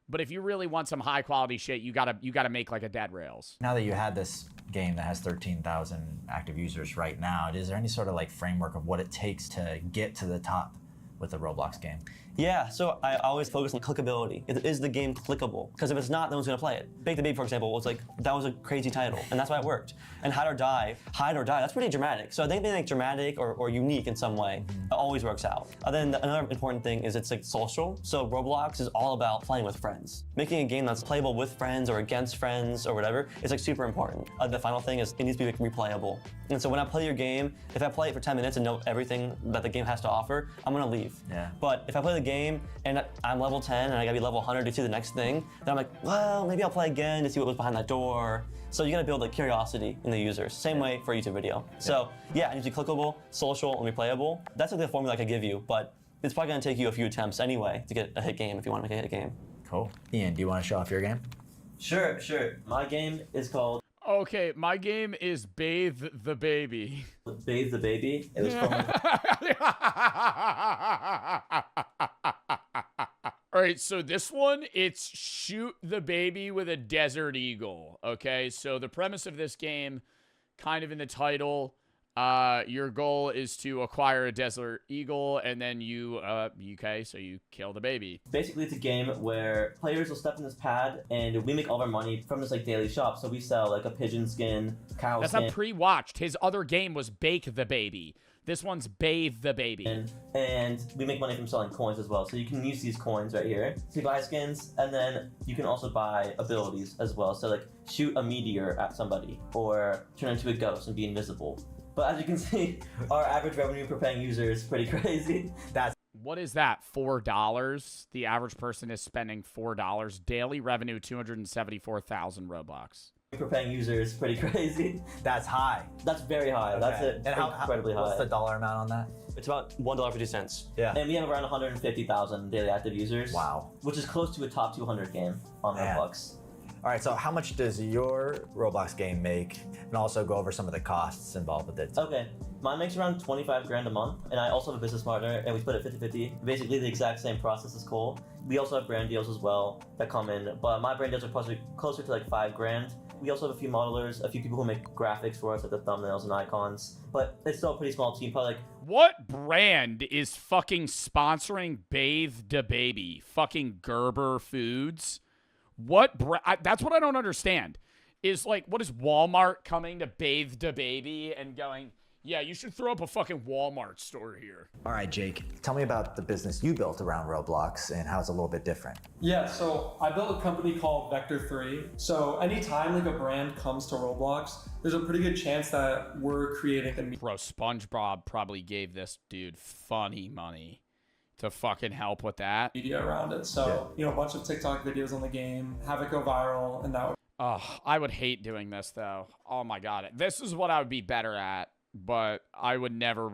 But if you really want some high quality shit, you gotta make like a Dead Rails. Now that you had this game that has 13,000 active users right now, is there any sort of like framework of what it takes to get to the top with the Roblox game? Yeah, so I always focus on clickability. Is the game clickable? Because if it's not, no one's gonna play it. Bake the Baby, for example, was like, that was a crazy title, and that's why it worked. And Hide or Die, that's pretty dramatic. So I think anything dramatic or unique in some way always works out. Then another important thing is it's like social. So Roblox is all about playing with friends. Making a game that's playable with friends or against friends or whatever is like super important. The final thing is it needs to be like replayable. And so when I play your game, if I play it for 10 minutes and know everything that the game has to offer, I'm gonna leave. leave. Yeah. But if I play the game and I'm level 10 and I gotta be level 100 to see the next thing, then I'm like, well, maybe I'll play again to see what was behind that door. So you gotta build like curiosity in the users. Same way for YouTube video. So yeah, it needs to be clickable, social, and replayable. That's like the formula I could give you, but it's probably gonna take you a few attempts anyway to get a hit game if you want to make a hit game. Cool. Ian, do you want to show off your game? Sure. My game is called Okay, my game is Bathe the Baby. Bathe the Baby. It was from All right, so this one, it's shoot the baby with a desert eagle. Okay, so the premise of this game, kind of in the title, your goal is to acquire a desert eagle, and then you kill the baby. Basically, it's a game where players will step in this pad, and we make all of our money from this like daily shop. So we sell like a pigeon skin, cow That's skin. not pre-watched. His other game was Bake the Baby. This one's Bathe the Baby. And we make money from selling coins as well. So you can use these coins right here to buy skins, and then you can also buy abilities as well. So like shoot a meteor at somebody, or turn into a ghost and be invisible. But as you can see, our average revenue per paying user is pretty crazy. What is that? $4? The average person is spending $4. Daily revenue, 274,000 Robux. Per paying user is pretty crazy. That's high. That's very high. Okay. That's And incredibly high. What's the dollar amount on that? It's about $1.50. Yeah. And we have around 150,000 daily active users. Wow. Which is close to a top 200 game on Roblox. All right, so how much does your Roblox game make? And also go over some of the costs involved with it. Okay, mine makes around 25 grand a month, and I also have a business partner, and we split it 50-50. Basically the exact same process as Cole. We also have brand deals as well that come in, but my brand deals are closer to like 5 grand. We also have a few modelers, a few people who make graphics for us, like the thumbnails and icons, but it's still a pretty small team, probably like... What brand is fucking sponsoring Bathe the Baby? Fucking Gerber Foods? That's what I don't understand. Is like, what is Walmart coming to Bathe the Baby and going, yeah, you should throw up a fucking Walmart store here. All right, Jake, tell me about the business you built around Roblox and how it's a little bit different. Yeah, so I built a company called Vector 3. So anytime like a brand comes to Roblox, there's a pretty good chance that we're creating a... Bro, SpongeBob probably gave this dude funny money to fucking help with that. Media around it. So, you know, a bunch of TikTok videos on the game, have it go viral, and that would... I would hate doing this though. Oh my God. This is what I would be better at, but I would never,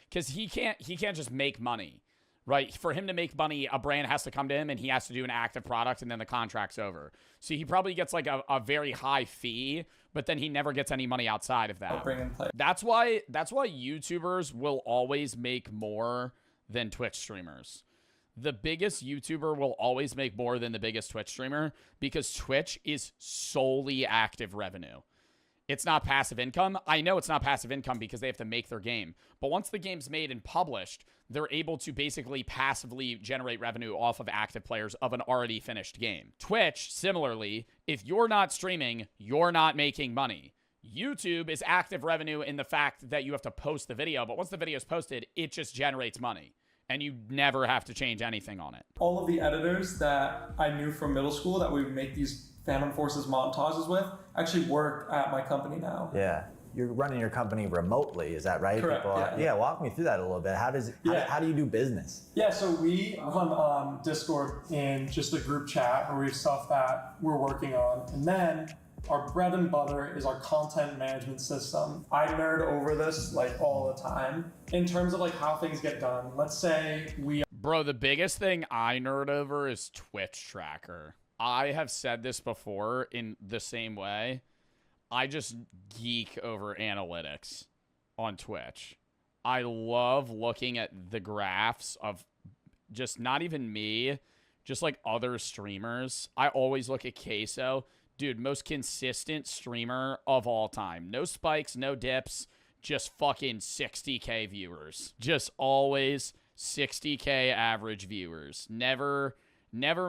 because he can't just make money, right? For him to make money, a brand has to come to him and he has to do an active product and then the contract's over. So he probably gets like a very high fee, but then he never gets any money outside of that. That's why YouTubers will always make more than Twitch streamers. The biggest YouTuber will always make more than the biggest Twitch streamer because Twitch is solely active revenue. It's not passive income. I know it's not passive income because they have to make their game. But once the game's made and published, they're able to basically passively generate revenue off of active players of an already finished game. Twitch, similarly, if you're not streaming, you're not making money. YouTube is active revenue in the fact that you have to post the video, but once the video is posted, it just generates money. And you never have to change anything on it. All of the editors that I knew from middle school that we would make these Phantom Forces montages with actually work at my company now. Yeah. You're running your company remotely, is that right? Correct, Yeah, walk me through that a little bit. How do you do business? Yeah, so we run Discord in just a group chat where we have stuff that we're working on. And then our bread and butter is our content management system. I nerd over this like all the time. In terms of like how things get done, let's say Bro, the biggest thing I nerd over is Twitch tracker. I have said this before in the same way. I just geek over analytics on Twitch. I love looking at the graphs of just not even me, just like other streamers. I always look at Queso. Dude, most consistent streamer of all time. No spikes, no dips, just fucking 60K viewers. Just always 60K average viewers. Never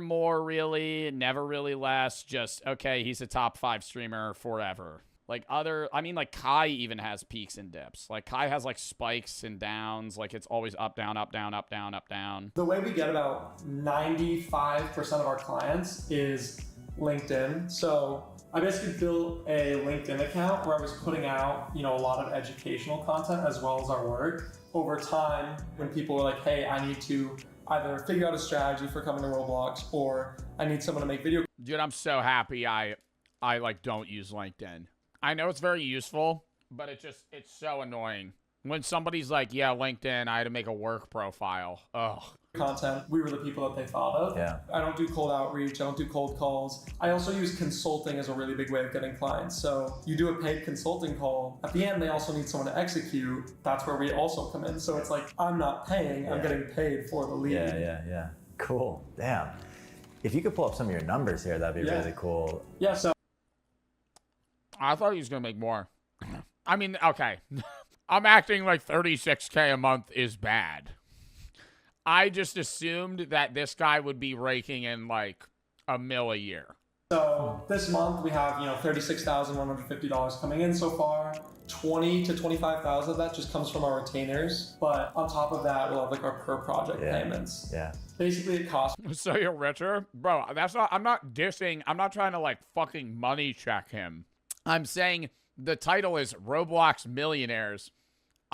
more really, never really less. Just, okay, he's a top 5 streamer forever. Like Kai even has peaks and dips. Like Kai has like spikes and downs. Like it's always up, down, up, down, up, down, up, down. The way we get about 95% of our clients is LinkedIn. So I basically built a LinkedIn account where I was putting out, a lot of educational content as well as our work. Over time, when people were like, hey, I need to either figure out a strategy for coming to Roblox, or I need someone to make video. Dude, I'm so happy I like don't use LinkedIn. I know it's very useful, but it's so annoying. When somebody's like, yeah, LinkedIn, I had to make a work profile. Ugh. Content, we were the people that they thought of. Yeah. I don't do cold outreach, I don't do cold calls. I also use consulting as a really big way of getting clients. So you do a paid consulting call. At the end, they also need someone to execute. That's where we also come in. So it's like, I'm not paying, I'm getting paid for the lead. Yeah. Cool. Damn. If you could pull up some of your numbers here, that'd be really cool. Yeah, so I thought he was going to make more. I mean, okay. I'm acting like $36K a month is bad. I just assumed that this guy would be raking in like $1 million a year. So this month we have, $36,150 coming in so far. 20 to 25,000 of that just comes from our retainers. But on top of that, we'll have like our per project payments. Yeah. Basically it costs. So you're richer? Bro, I'm not dissing. I'm not trying to like fucking money check him. I'm saying the title is Roblox Millionaires.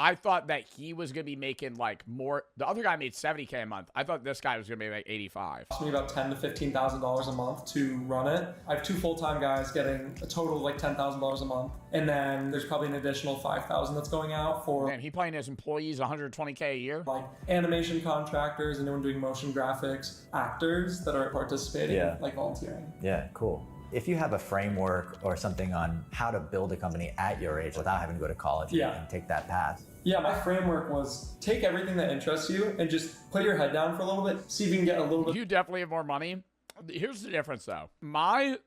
I thought that he was going to be making like more. The other guy made $70K a month. I thought this guy was going to be like $85K. It costs me about $10,000 to $15,000 a month to run it. I have 2 full-time guys getting a total of like $10,000 a month. And then there's probably an additional $5,000 that's going out for. Man, he paying his employees $120K a year? Like animation contractors, anyone doing motion graphics, actors that are participating, like volunteering. Yeah, cool. If you have a framework or something on how to build a company at your age without having to go to college and take that path. Yeah, my framework was take everything that interests you and just put your head down for a little bit, see if you can get a little bit. You definitely have more money. Here's the difference though. My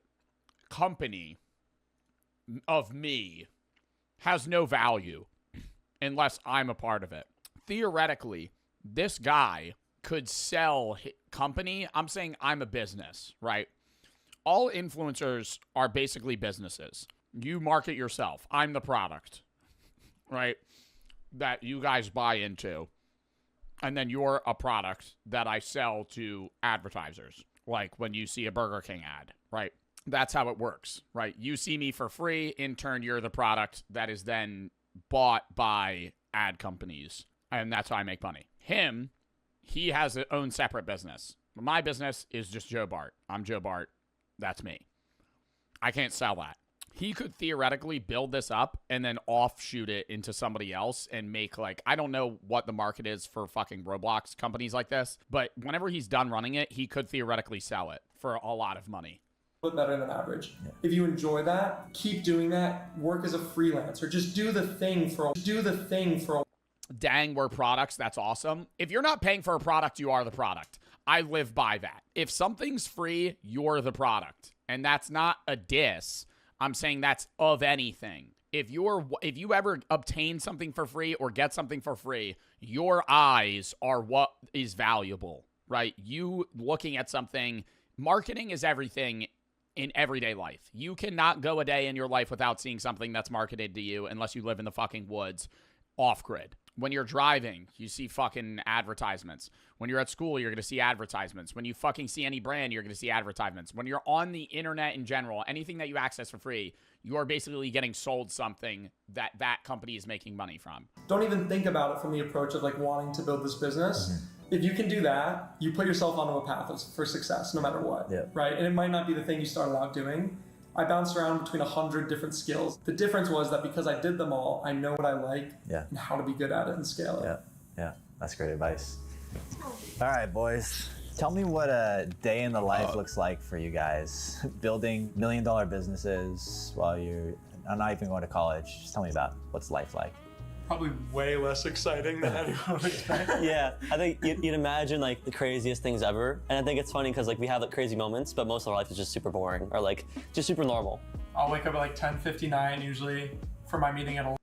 company of me has no value unless I'm a part of it. Theoretically, this guy could sell his company. I'm saying I'm a business, right? All influencers are basically businesses. You market yourself. I'm the product, right? That you guys buy into. And then you're a product that I sell to advertisers. Like when you see a Burger King ad, right? That's how it works, right? You see me for free. In turn, you're the product that is then bought by ad companies. And that's how I make money. Him, he has his own separate business. My business is just Joe Bart. I'm Joe Bart. That's me. I can't sell that. He could theoretically build this up and then offshoot it into somebody else and make like, I don't know what the market is for fucking Roblox companies like this, but whenever he's done running it, he could theoretically sell it for a lot of money. Bit better than average. If you enjoy that, keep doing that. Work as a freelancer. Just do the thing for a Dang, we're products. That's awesome. If you're not paying for a product, you are the product. I live by that. If something's free, you're the product. And that's not a diss. I'm saying that's of anything. If you ever obtain something for free or get something for free, your eyes are what is valuable, right? You looking at something, marketing is everything in everyday life. You cannot go a day in your life without seeing something that's marketed to you unless you live in the fucking woods off-grid. When you're driving, you see fucking advertisements. When you're at school, you're going to see advertisements. When you fucking see any brand, you're going to see advertisements. When you're on the internet in general, anything that you access for free, you're basically getting sold something that that company is making money from. Don't even think about it from the approach of like wanting to build this business. If you can do that, you put yourself onto a path for success no matter what, right? And it might not be the thing you started out doing. I bounced around between 100 different skills. The difference was that because I did them all, I know what I like and how to be good at it and scale it. Yeah, that's great advice. All right, boys. Tell me what a day in the life looks like for you guys. Building $1 million businesses while you're not even going to college. Just tell me about what's life like. Probably way less exciting than anyone would expect. Yeah, I think you'd imagine like the craziest things ever. And I think it's funny because like we have like crazy moments, but most of our life is just super boring or like just super normal. I'll wake up at like 10:59 usually for my meeting at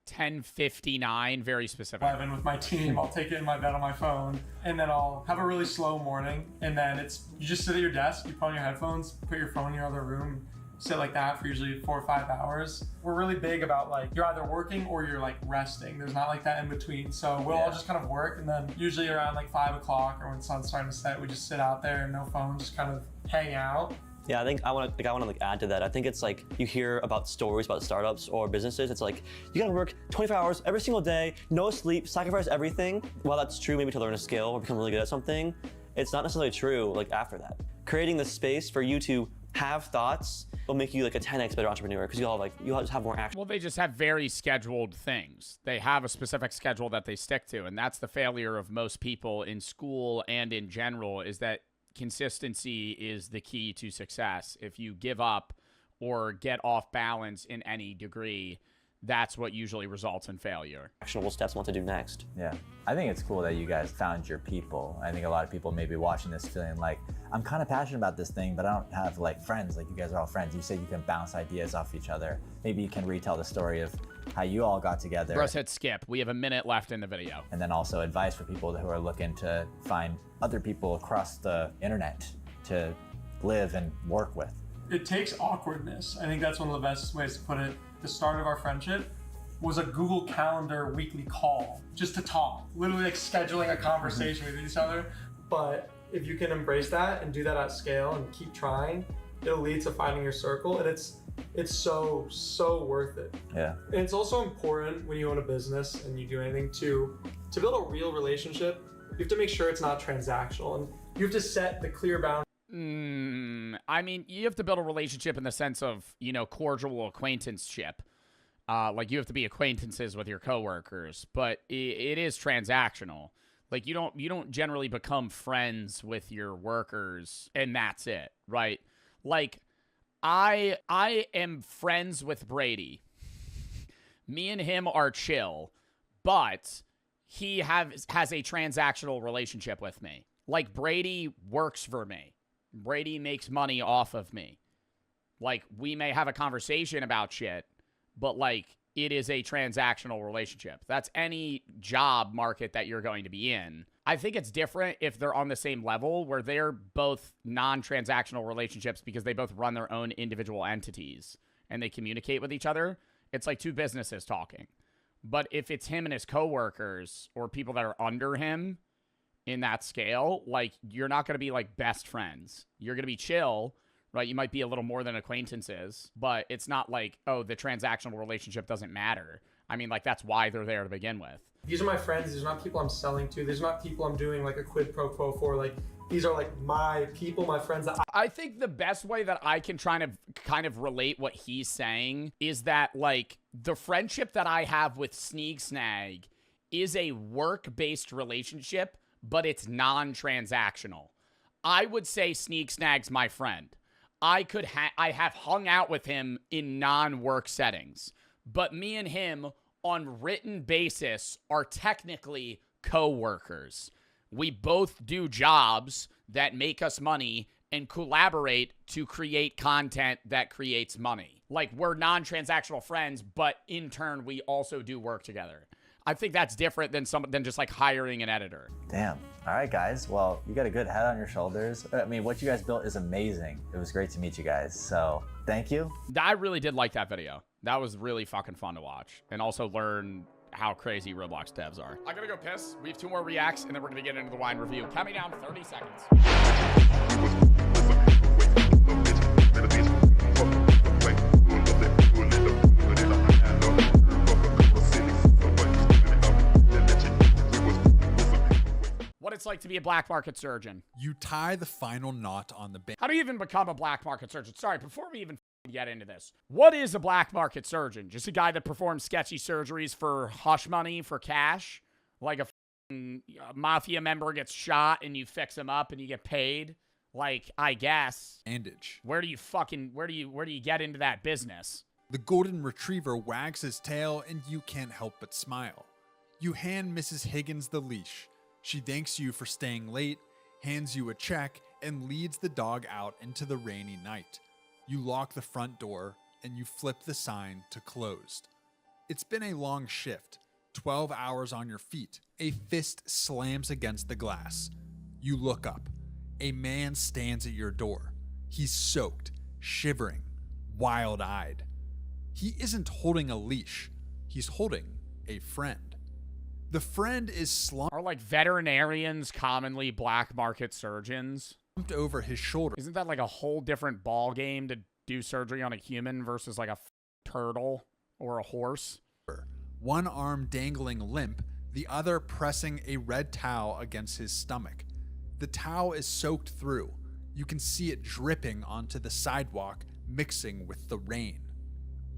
10:59, very specific. 11 with my team. I'll take it in my bed on my phone, and then I'll have a really slow morning. And then you just sit at your desk, you put on your headphones, put your phone in your other room, sit like that for usually 4 or 5 hours. We're really big about like, you're either working or you're like resting. There's not like that in between. So we'll all just kind of work, and then usually around like 5 o'clock or when the sun's starting to set, we just sit out there and no phone, just kind of hang out. Yeah, I think I want to like add to that. I think it's like you hear about stories about startups or businesses. It's like you gotta work 24 hours every single day, no sleep, sacrifice everything. While that's true, maybe to learn a skill or become really good at something, it's not necessarily true like after that. Creating the space for you to have thoughts will make you like a 10x better entrepreneur because you'll just have more action. Well, they just have very scheduled things. They have a specific schedule that they stick to, and that's the failure of most people in school and in general, is that consistency is the key to success. If you give up or get off balance in any degree, that's what usually results in failure. Actionable steps what to do next. Yeah, I think it's cool that you guys found your people. I think a lot of people may be watching this feeling like, I'm kind of passionate about this thing, but I don't have like friends. Like you guys are all friends. You said you can bounce ideas off each other. Maybe you can retell the story of how you all got together. Russ, hit skip. We have a minute left in the video. And then also advice for people who are looking to find other people across the internet to live and work with. It takes awkwardness. I think that's one of the best ways to put it. The start of our friendship was a Google Calendar weekly call just to talk, literally like scheduling a conversation with each other. But if you can embrace that and do that at scale and keep trying, it'll lead to finding your circle, and it's so worth it. Yeah. And it's also important when you own a business and you do anything to build a real relationship. You have to make sure it's not transactional, and you have to set the clear boundaries. I mean, you have to build a relationship in the sense of, cordial acquaintanceship. Like you have to be acquaintances with your coworkers, but it is transactional. Like you don't generally become friends with your workers and that's it, right? Like I am friends with Brady. Me and him are chill, but he has a transactional relationship with me. Like Brady works for me. Brady makes money off of me. Like, we may have a conversation about shit, but, like, it is a transactional relationship. That's any job market that you're going to be in. I think it's different if they're on the same level where they're both non-transactional relationships because they both run their own individual entities and they communicate with each other. It's like two businesses talking. But if it's him and his coworkers or people that are under him, in that scale, like, you're not going to be like best friends. You're going to be chill, right? You might be a little more than acquaintances, but it's not like, oh, the transactional relationship doesn't matter. I mean, like, that's why they're there to begin with. These are my friends. These are not people I'm selling to. These are not people I'm doing like a quid pro quo for. Like, these are like my people, my friends that I think the best way that I can try to kind of relate what he's saying is that, like, the friendship that I have with Sneak Snag is a work-based relationship, but it's non-transactional. I would say Sneak Snag's my friend. I have hung out with him in non-work settings, but me and him on written basis are technically co-workers. We both do jobs that make us money and collaborate to create content that creates money. Like, we're non-transactional friends, but in turn, we also do work together. I think that's different than just like hiring an editor. Damn. All right, guys. Well, you got a good head on your shoulders. I mean, what you guys built is amazing. It was great to meet you guys. So thank you. I really did like that video. That was really fucking fun to watch and also learn how crazy Roblox devs are. I gotta go piss. We have 2 more reacts and then we're gonna get into the wine review. Counting down 30 seconds. What it's like to be a black market surgeon. You tie the final knot on the band. How do you even become a black market surgeon? Sorry, before we even get into this, what is a black market surgeon? Just a guy that performs sketchy surgeries for hush money, for cash? Like a mafia member gets shot and you fix him up and you get paid? Like, I guess. Bandage. Where do you get into that business? The golden retriever wags his tail and you can't help but smile. You hand Mrs. Higgins the leash. She thanks you for staying late, hands you a check, and leads the dog out into the rainy night. You lock the front door, and you flip the sign to closed. It's been a long shift, 12 hours on your feet. A fist slams against the glass. You look up. A man stands at your door. He's soaked, shivering, wild-eyed. He isn't holding a leash. He's holding a friend. The friend is slumped. Are like veterinarians commonly black market surgeons? over his shoulder. Isn't that like a whole different ball game to do surgery on a human versus like a turtle or a horse? One arm dangling limp, the other pressing a red towel against his stomach. The towel is soaked through. You can see it dripping onto the sidewalk, mixing with the rain.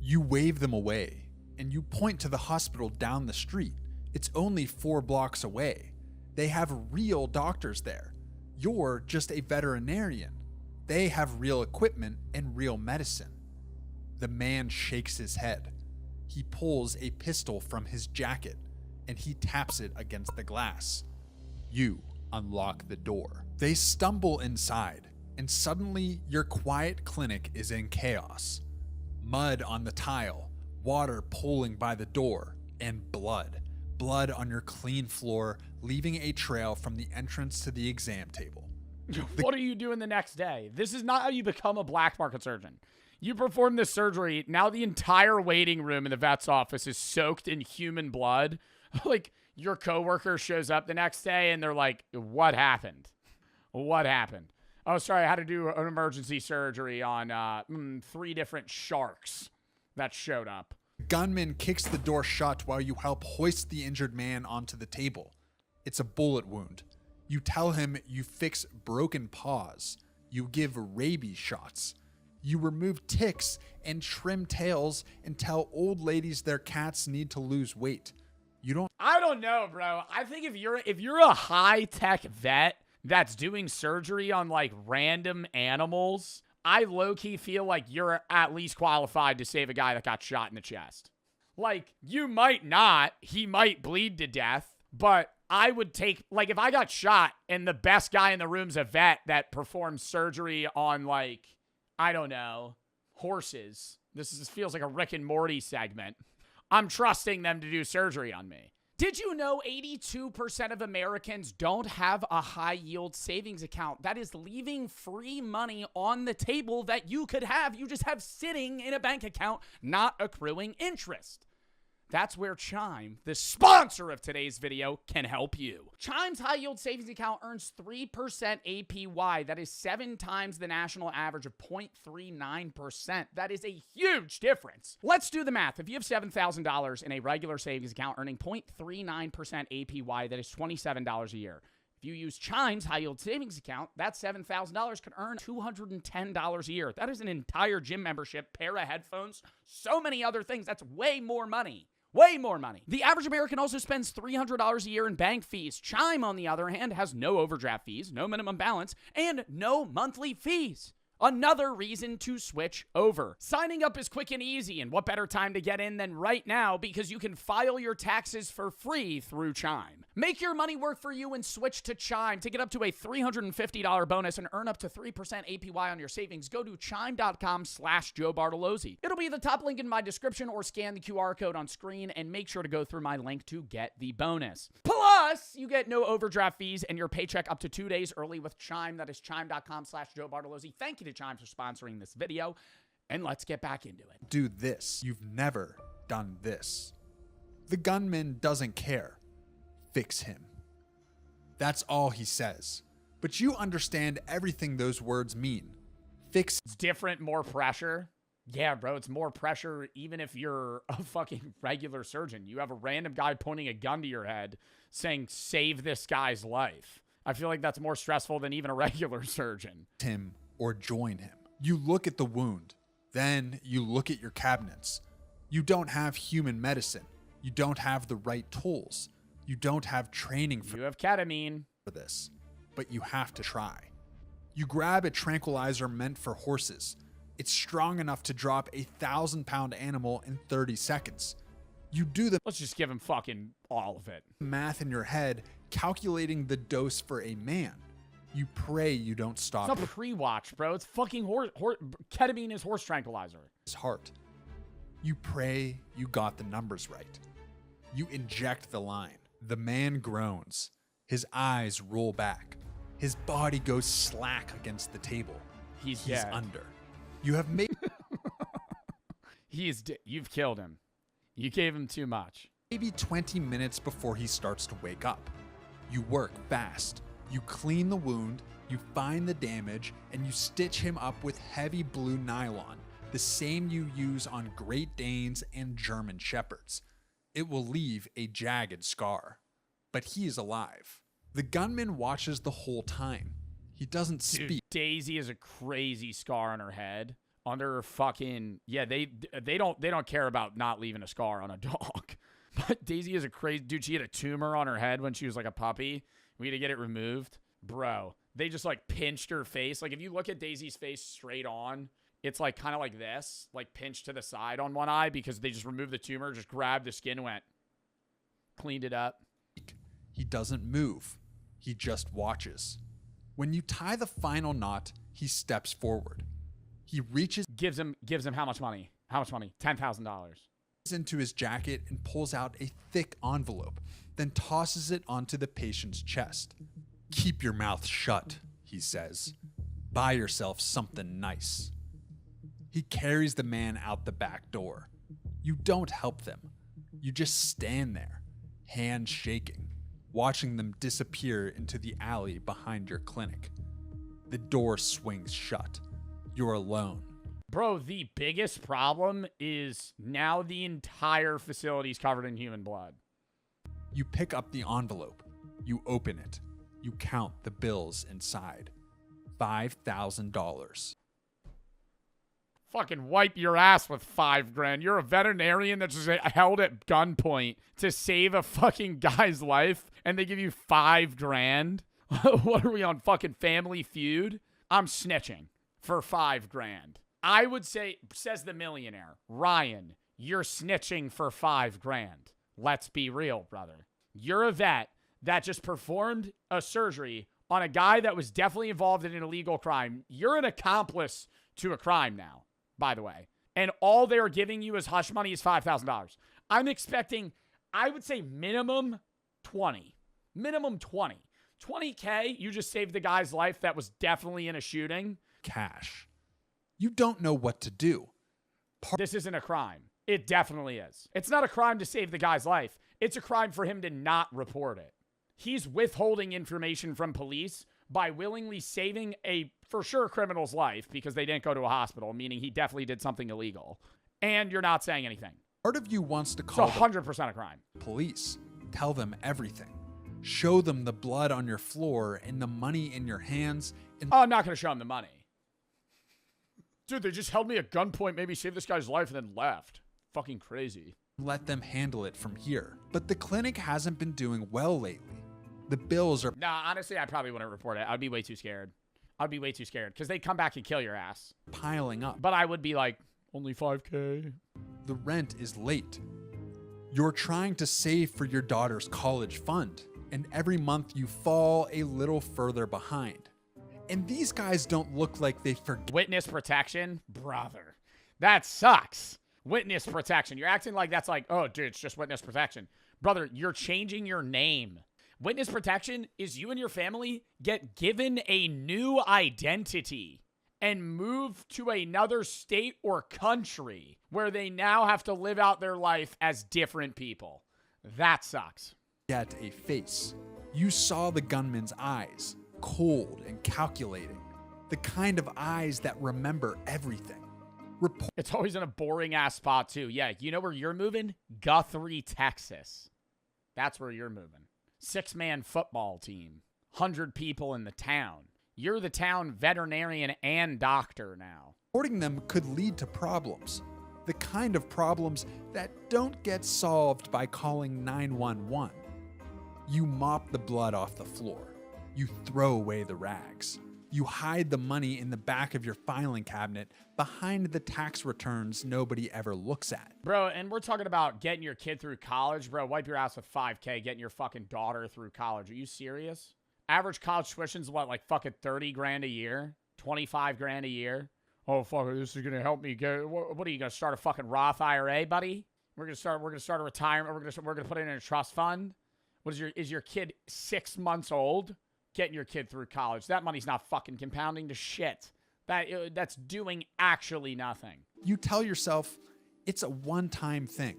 You wave them away, and you point to the hospital down the street. It's only 4 blocks away. They have real doctors there. You're just a veterinarian. They have real equipment and real medicine. The man shakes his head. He pulls a pistol from his jacket, and he taps it against the glass. You unlock the door. They stumble inside, and suddenly your quiet clinic is in chaos. Mud on the tile, water pooling by the door, and blood. Blood on your clean floor, leaving a trail from the entrance to the exam table. What are you doing the next day? This is not how you become a black market surgeon. You perform this surgery, now the entire waiting room in the vet's office is soaked in human blood. Like, your coworker shows up the next day and they're like, what happened? What happened? Oh, sorry, I had to do an emergency surgery on 3 different sharks that showed up. The gunman kicks the door shut while you help hoist the injured man onto the table. It's a bullet wound. You tell him you fix broken paws. You give rabies shots. You remove ticks and trim tails and tell old ladies their cats need to lose weight. I don't know, bro. I think if you're a high-tech vet that's doing surgery on like random animals, I low-key feel like you're at least qualified to save a guy that got shot in the chest. Like, you might not. He might bleed to death, but I would take, like, if I got shot and the best guy in the room's a vet that performs surgery on, like, I don't know, horses. This feels like a Rick and Morty segment. I'm trusting them to do surgery on me. Did you know 82% of Americans don't have a high-yield savings account? That is leaving free money on the table that you could have. You just have sitting in a bank account, not accruing interest. That's where Chime, the sponsor of today's video, can help you. Chime's high-yield savings account earns 3% APY. That is 7 times the national average of 0.39%. That is a huge difference. Let's do the math. If you have $7,000 in a regular savings account earning 0.39% APY, that is $27 a year. If you use Chime's high-yield savings account, that $7,000 could earn $210 a year. That is an entire gym membership, pair of headphones, so many other things. That's way more money. Way more money. The average American also spends $300 a year in bank fees. Chime, on the other hand, has no overdraft fees, no minimum balance, and no monthly fees. Another reason to switch over. Signing up is quick and easy, and what better time to get in than right now, because you can file your taxes for free through Chime. Make your money work for you and switch to Chime. To get up to a $350 bonus and earn up to 3% APY on your savings, go to chime.com/Joe Bartolozzi. It'll be the top link in my description, or scan the QR code on screen and make sure to go through my link to get the bonus. Plus, you get no overdraft fees and your paycheck up to 2 days early with Chime. That is chime.com/Joe Bartolozzi. Thank you to Chime for sponsoring this video, and let's get back into it. Do this. You've never done this. The gunman doesn't care. Fix him. That's all he says. But you understand everything those words mean. Fix. It's different, more pressure. Yeah, bro, it's more pressure even if you're a fucking regular surgeon. You have a random guy pointing a gun to your head saying, save this guy's life. I feel like that's more stressful than even a regular surgeon. Him or join him. You look at the wound. Then you look at your cabinets. You don't have human medicine. You don't have the right tools. You don't have training for You have ketamine for this, but you have to try. You grab a tranquilizer meant for horses. It's strong enough to drop a 1,000-pound animal in 30 seconds. You do the Let's just give him fucking all of it. Math in your head, calculating the dose for a man. You pray you don't stop. It's not pre-watch, bro. It's fucking ketamine is horse tranquilizer. His heart. You pray you got the numbers right. You inject the line. The man groans. His eyes roll back. His body goes slack against the table. He's dead. Under. You have made. You've killed him. You gave him too much. Maybe 20 minutes before he starts to wake up. You work fast. You clean the wound, you find the damage, and you stitch him up with heavy blue nylon, the same you use on Great Danes and German Shepherds. It will leave a jagged scar. But he is alive. The gunman watches the whole time. He doesn't speak. Dude, Daisy has a crazy scar on her head. Under her fucking they don't care about not leaving a scar on a dog. But Daisy is a crazy dude. She had a tumor on her head when she was like a puppy. We had to get it removed. Bro, they just like pinched her face. Like if you look at Daisy's face straight on, it's like kind of like this, like pinched to the side on one eye because they just removed the tumor, just grabbed the skin, went, cleaned it up. He doesn't move. He just watches. When you tie the final knot, he steps forward. He reaches, gives him how much money? How much money? $10,000. Into his jacket and pulls out a thick envelope, then tosses it onto the patient's chest. Keep your mouth shut, he says. Buy yourself something nice. He carries the man out the back door. You don't help them. You just stand there, hands shaking, watching them disappear into the alley behind your clinic. The door swings shut. You're alone. Bro, the biggest problem is now the entire facility is covered in human blood. You pick up the envelope. You open it. You count the bills inside. $5,000. Fucking wipe your ass with $5,000. You're a veterinarian that's just held at gunpoint to save a fucking guy's life, and they give you $5,000. What are we on, fucking Family Feud? I'm snitching for $5,000. I would say, says the millionaire, Ryan, you're snitching for $5,000. Let's be real, brother. You're a vet that just performed a surgery on a guy that was definitely involved in an illegal crime. You're an accomplice to a crime now, by the way. And all they're giving you as hush money is $5,000. I'm expecting, I would say minimum 20. Minimum 20. 20K, you just saved the guy's life that was definitely in a shooting. Cash. You don't know what to do. This isn't a crime. It definitely is. It's not a crime to save the guy's life. It's a crime for him to not report it. He's withholding information from police by willingly saving a, for sure, criminal's life because they didn't go to a hospital, meaning he definitely did something illegal. And you're not saying anything. Part of you wants to call it's 100% a crime. Police. Tell them everything. Show them the blood on your floor and the money in your hands. I'm not going to show them the money. Dude, they just held me at gunpoint, maybe saved this guy's life, and then left. Fucking crazy. Let them handle it from here. But the clinic hasn't been doing well lately. The bills are... Nah, honestly, I probably wouldn't report it. I'd be way too scared. I'd be way too scared because they'd come back and kill your ass. Piling up. But I would be like, only $5K. The rent is late. You're trying to save for your daughter's college fund, and every month you fall a little further behind. And these guys don't look like they forget. Witness protection? Brother. That sucks. Witness protection. You're acting like that's like, oh, dude, it's just witness protection. Brother, you're changing your name. Witness protection is you and your family get given a new identity and move to another state or country where they now have to live out their life as different people. That sucks. Get a face. You saw the gunman's eyes. Cold and calculating. The kind of eyes that remember everything. It's always in a boring ass spot too. Yeah, you know where you're moving? Guthrie, Texas. That's where you're moving. 6-man football team. 100 people in the town. You're the town veterinarian and doctor now. Reporting them could lead to problems. The kind of problems that don't get solved by calling 911. You mop the blood off the floor. You throw away the rags. You hide the money in the back of your filing cabinet behind the tax returns nobody ever looks at. Bro, and we're talking about getting your kid through college. Bro, wipe your ass with $5K, getting your fucking daughter through college. Are you serious? Average college tuition's what, like fucking $30,000 a year? $25,000 a year? Oh, fuck, this is going to help me get, what are you going to start a fucking Roth IRA, buddy? We're going to start a retirement. We're going to put it in a trust fund. What is your kid 6 months old? Getting your kid through college. That money's not fucking compounding to shit. That's doing actually nothing. You tell yourself it's a one-time thing.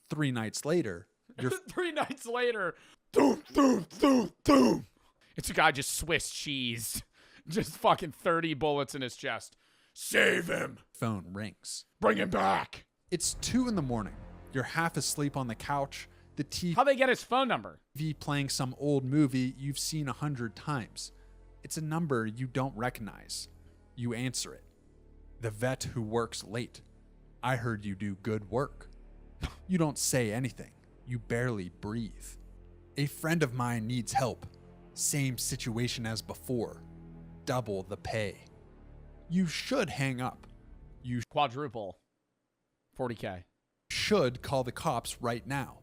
3 nights later, you're 3 nights later, doom, doom, doom, doom. It's a guy just Swiss cheese. Just fucking 30 bullets in his chest. Save him. Phone rings. Bring him back. It's 2 a.m. You're half asleep on the couch. The TV. How'd they get his phone number? Playing some old movie you've seen 100 times. It's a number you don't recognize. You answer it. The vet who works late. I heard you do good work. You don't say anything. You barely breathe. A friend of mine needs help. Same situation as before. Double the pay. You should hang up. You quadruple. 40K. Should call the cops right now.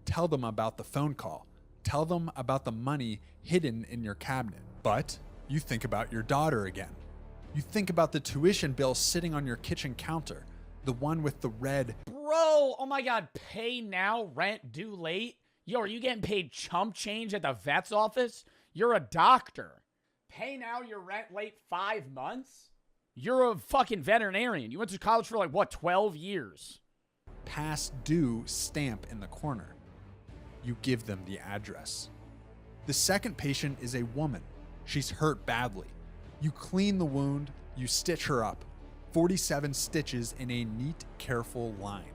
Tell them about the phone call. Tell them about the money hidden in your cabinet. But you think about your daughter again. You think about the tuition bill sitting on your kitchen counter. The one with the red. Bro, oh my God. Pay now, rent due late. Yo, are you getting paid chump change at the vet's office? You're a doctor. Pay now, your rent late 5 months? You're a fucking veterinarian. You went to college for 12 years? Past due stamp in the corner. You give them the address. The second patient is a woman. She's hurt badly. You clean the wound, you stitch her up. 47 stitches in a neat, careful line.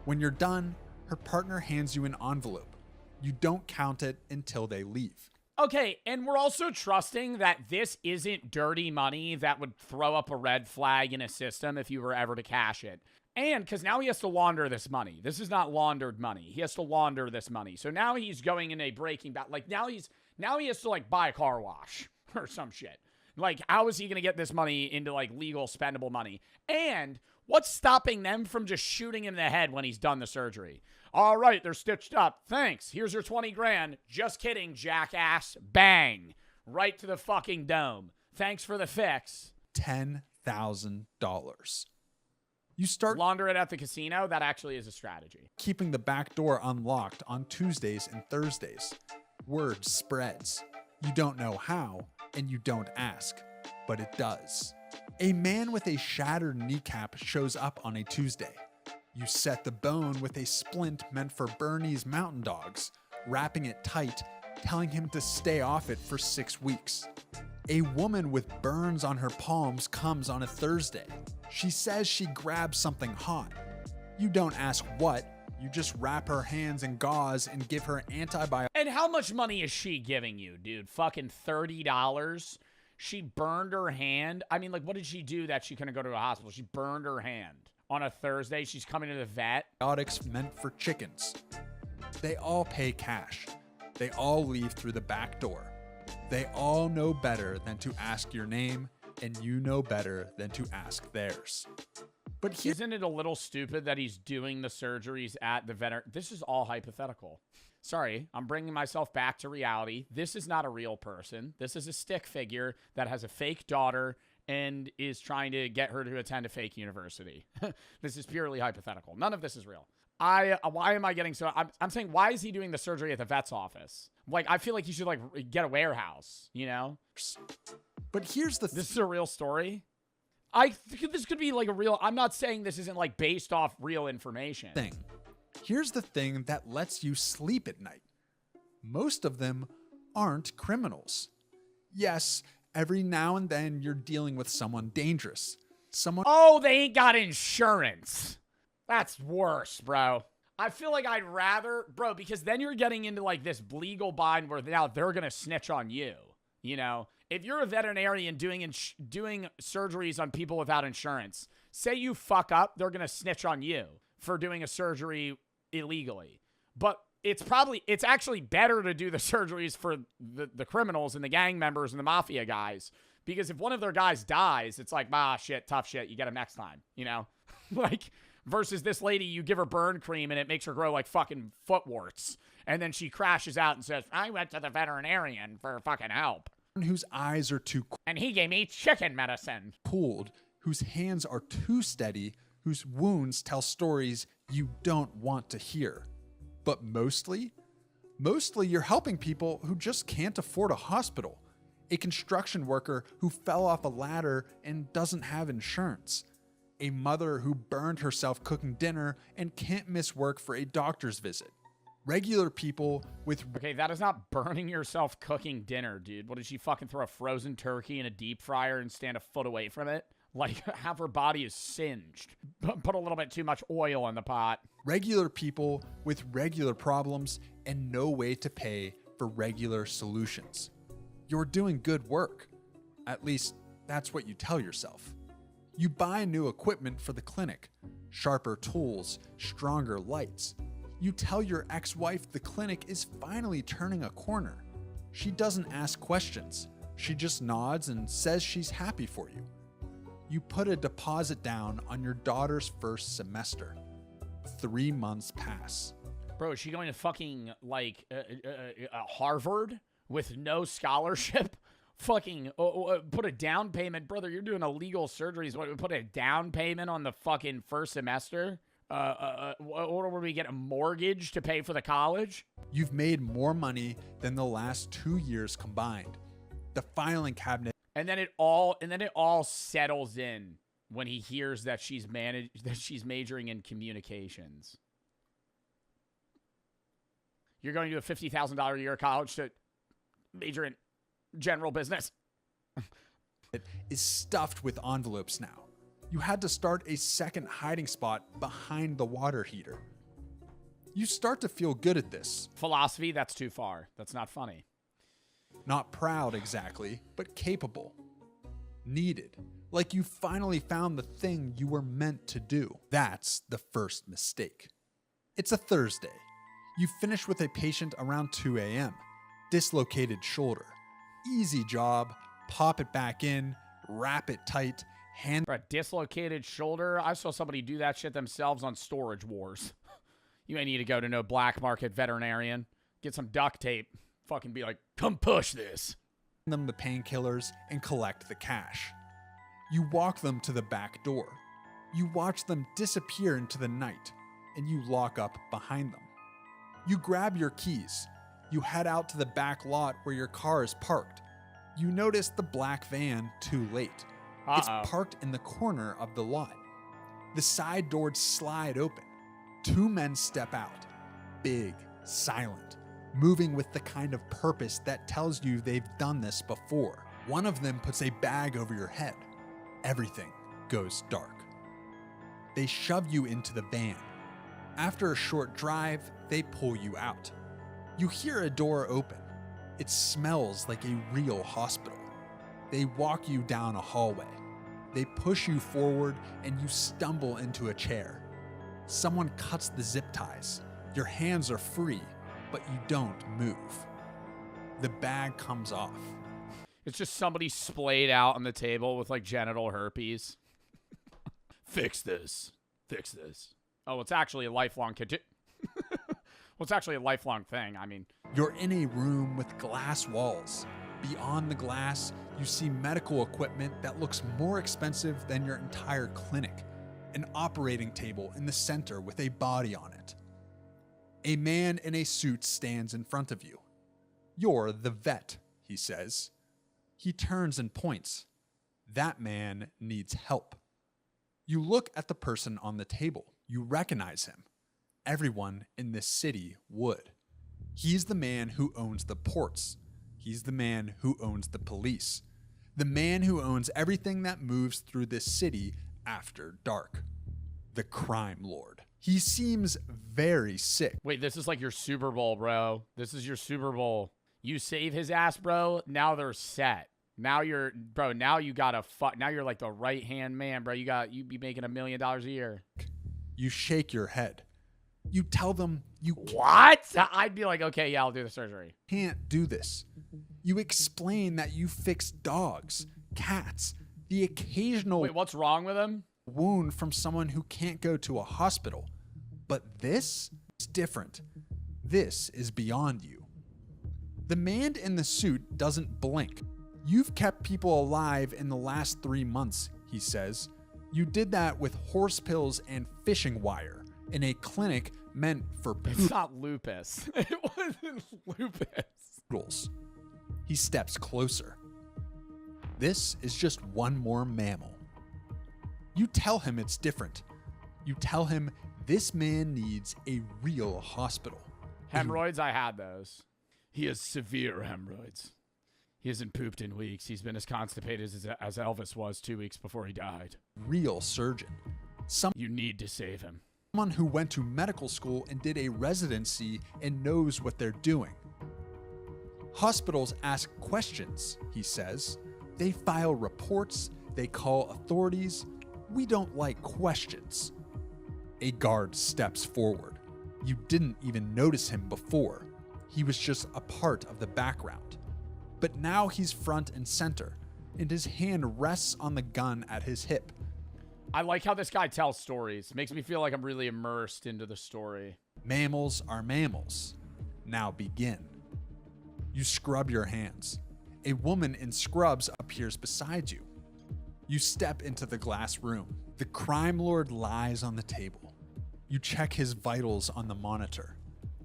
When you're done, her partner hands you an envelope. You don't count it until they leave. Okay, and we're also trusting that this isn't dirty money that would throw up a red flag in a system if you were ever to cash it. And because now he has to launder this money. This is not laundered money. He has to launder this money. So now he's going in a breaking back. Now he has to buy a car wash or some shit. How is he going to get this money into legal spendable money? And what's stopping them from just shooting him in the head when he's done the surgery? All right, they're stitched up. Thanks. Here's your 20 grand. Just kidding, jackass. Bang. Right to the fucking dome. Thanks for the fix. $10,000. You start launder it at the casino. That actually is a strategy. Keeping the back door unlocked on Tuesdays and Thursdays. Word spreads. You don't know how, and you don't ask, but it does. A man with a shattered kneecap shows up on a Tuesday. You set the bone with a splint meant for Bernese mountain dogs, wrapping it tight, telling him to stay off it for 6 weeks. A woman with burns on her palms comes on a Thursday. She says she grabbed something hot. You don't ask what, you just wrap her hands in gauze and give her antibiotics. And how much money is she giving you, dude? Fucking $30? She burned her hand? I mean, what did she do that she couldn't go to a hospital? She burned her hand. On a Thursday, she's coming to the vet. Antibiotics meant for chickens. They all pay cash. They all leave through the back door. They all know better than to ask your name, and you know better than to ask theirs. But isn't it a little stupid that he's doing the surgeries at the vet? This is all hypothetical. Sorry, I'm bringing myself back to reality. This is not a real person. This is a stick figure that has a fake daughter and is trying to get her to attend a fake university. This is purely hypothetical. None of this is real. Why am I getting so... I'm saying, why is he doing the surgery at the vet's office? I feel like he should, get a warehouse, you know? But here's the... This is a real story? This could be, a real... I'm not saying this isn't, based off real information. Here's the thing that lets you sleep at night. Most of them aren't criminals. Yes, every now and then you're dealing with someone dangerous. Oh, they ain't got insurance. That's worse, bro. I feel like I'd rather, bro, because then you're getting into this legal bind where now they're going to snitch on you. You know, if you're a veterinarian doing surgeries on people without insurance, say you fuck up, they're going to snitch on you for doing a surgery illegally. But it's actually better to do the surgeries for the criminals and the gang members and the mafia guys, because if one of their guys dies, it's shit, tough shit. You get him next time, you know, versus this lady, you give her burn cream and it makes her grow fucking foot warts. And then she crashes out and says, I went to the veterinarian for fucking help. Whose eyes are too... And he gave me chicken medicine. ...pulled, whose hands are too steady, whose wounds tell stories you don't want to hear. But mostly you're helping people who just can't afford a hospital. A construction worker who fell off a ladder and doesn't have insurance. A mother who burned herself cooking dinner and can't miss work for a doctor's visit. Regular people with... Okay, that is not burning yourself cooking dinner, dude. What did she fucking throw a frozen turkey in a deep fryer and stand a foot away from it? Like, half her body is singed. Put a little bit too much oil in the pot. Regular people with regular problems and no way to pay for regular solutions. You're doing good work. At least, that's what you tell yourself. You buy new equipment for the clinic, sharper tools, stronger lights. You tell your ex-wife the clinic is finally turning a corner. She doesn't ask questions. She just nods and says she's happy for you. You put a deposit down on your daughter's first semester. 3 months pass. Bro, is she going to fucking, like, Harvard with no scholarship? Fucking put a down payment. Brother, you're doing illegal surgeries. Put a down payment on the fucking first semester? Or would we get a mortgage to pay for the college? You've made more money than the last 2 years combined. The filing cabinet... And then it all settles in when he hears that she's majoring in communications. You're going to a $50,000 a year college to major in general business. It is stuffed with envelopes now. You had to start a second hiding spot behind the water heater. You start to feel good at this. Philosophy, that's too far. That's not funny. Not proud exactly, but capable. Needed. Like you finally found the thing you were meant to do. That's the first mistake. It's a Thursday. You finish with a patient around 2 a.m. Dislocated shoulder. Easy job. Pop it back in. Wrap it tight. For a dislocated shoulder, I saw somebody do that shit themselves on Storage Wars. You ain't need to go to no black market veterinarian. Get some duct tape. Fucking be like, come push this. Them the painkillers and collect the cash. You walk them to the back door. You watch them disappear into the night, and you lock up behind them. You grab your keys. You head out to the back lot where your car is parked. You notice the black van too late. It's parked in the corner of the lot. The side doors slide open. 2 men step out. Big, silent, moving with the kind of purpose that tells you they've done this before. One of them puts a bag over your head. Everything goes dark. They shove you into the van. After a short drive, they pull you out. You hear a door open. It smells like a real hospital. They walk you down a hallway. They push you forward and you stumble into a chair. Someone cuts the zip ties. Your hands are free, but you don't move. The bag comes off. It's just somebody splayed out on the table with like genital herpes. Fix this. Fix this. Oh, it's actually a lifelong well, it's actually a lifelong thing. I mean, you're in a room with glass walls. Beyond the glass, you see medical equipment that looks more expensive than your entire clinic. An operating table in the center with a body on it. A man in a suit stands in front of you. You're the vet, he says. He turns and points. That man needs help. You look at the person on the table. You recognize him. Everyone in this city would. He's the man who owns the ports. He's the man who owns the police. The man who owns everything that moves through this city after dark. The crime lord. He seems very sick. Wait, this is like your Super Bowl, bro. This is your Super Bowl. You save his ass, bro. Now they're set. Now you're, bro, now you gotta now you're like the right-hand man, bro. You be making $1 million a year. You shake your head. You tell them you what? I'd be like, okay, yeah, I'll do the surgery. Can't do this. You explain that you fix dogs, cats, the occasional Wait, what's wrong with him? Wound from someone who can't go to a hospital. But this is different. This is beyond you. The man in the suit doesn't blink. You've kept people alive in the last 3 months, he says. You did that with horse pills and fishing wire in a clinic meant for poodles. It's not lupus. It wasn't lupus. He steps closer. This is just one more mammal. You tell him it's different. You tell him this man needs a real hospital. Hemorrhoids, I had those. He has severe hemorrhoids. He hasn't pooped in weeks. He's been as constipated as Elvis was 2 weeks before he died. Real surgeon. You need to save him. Someone who went to medical school and did a residency and knows what they're doing. Hospitals ask questions, he says. They file reports. They call authorities. We don't like questions. A guard steps forward. You didn't even notice him before. He was just a part of the background. But now he's front and center, and his hand rests on the gun at his hip. I like how this guy tells stories. Makes me feel like I'm really immersed into the story. Mammals are mammals. Now begin. You scrub your hands. A woman in scrubs appears beside you. You step into the glass room. The crime lord lies on the table. You check his vitals on the monitor.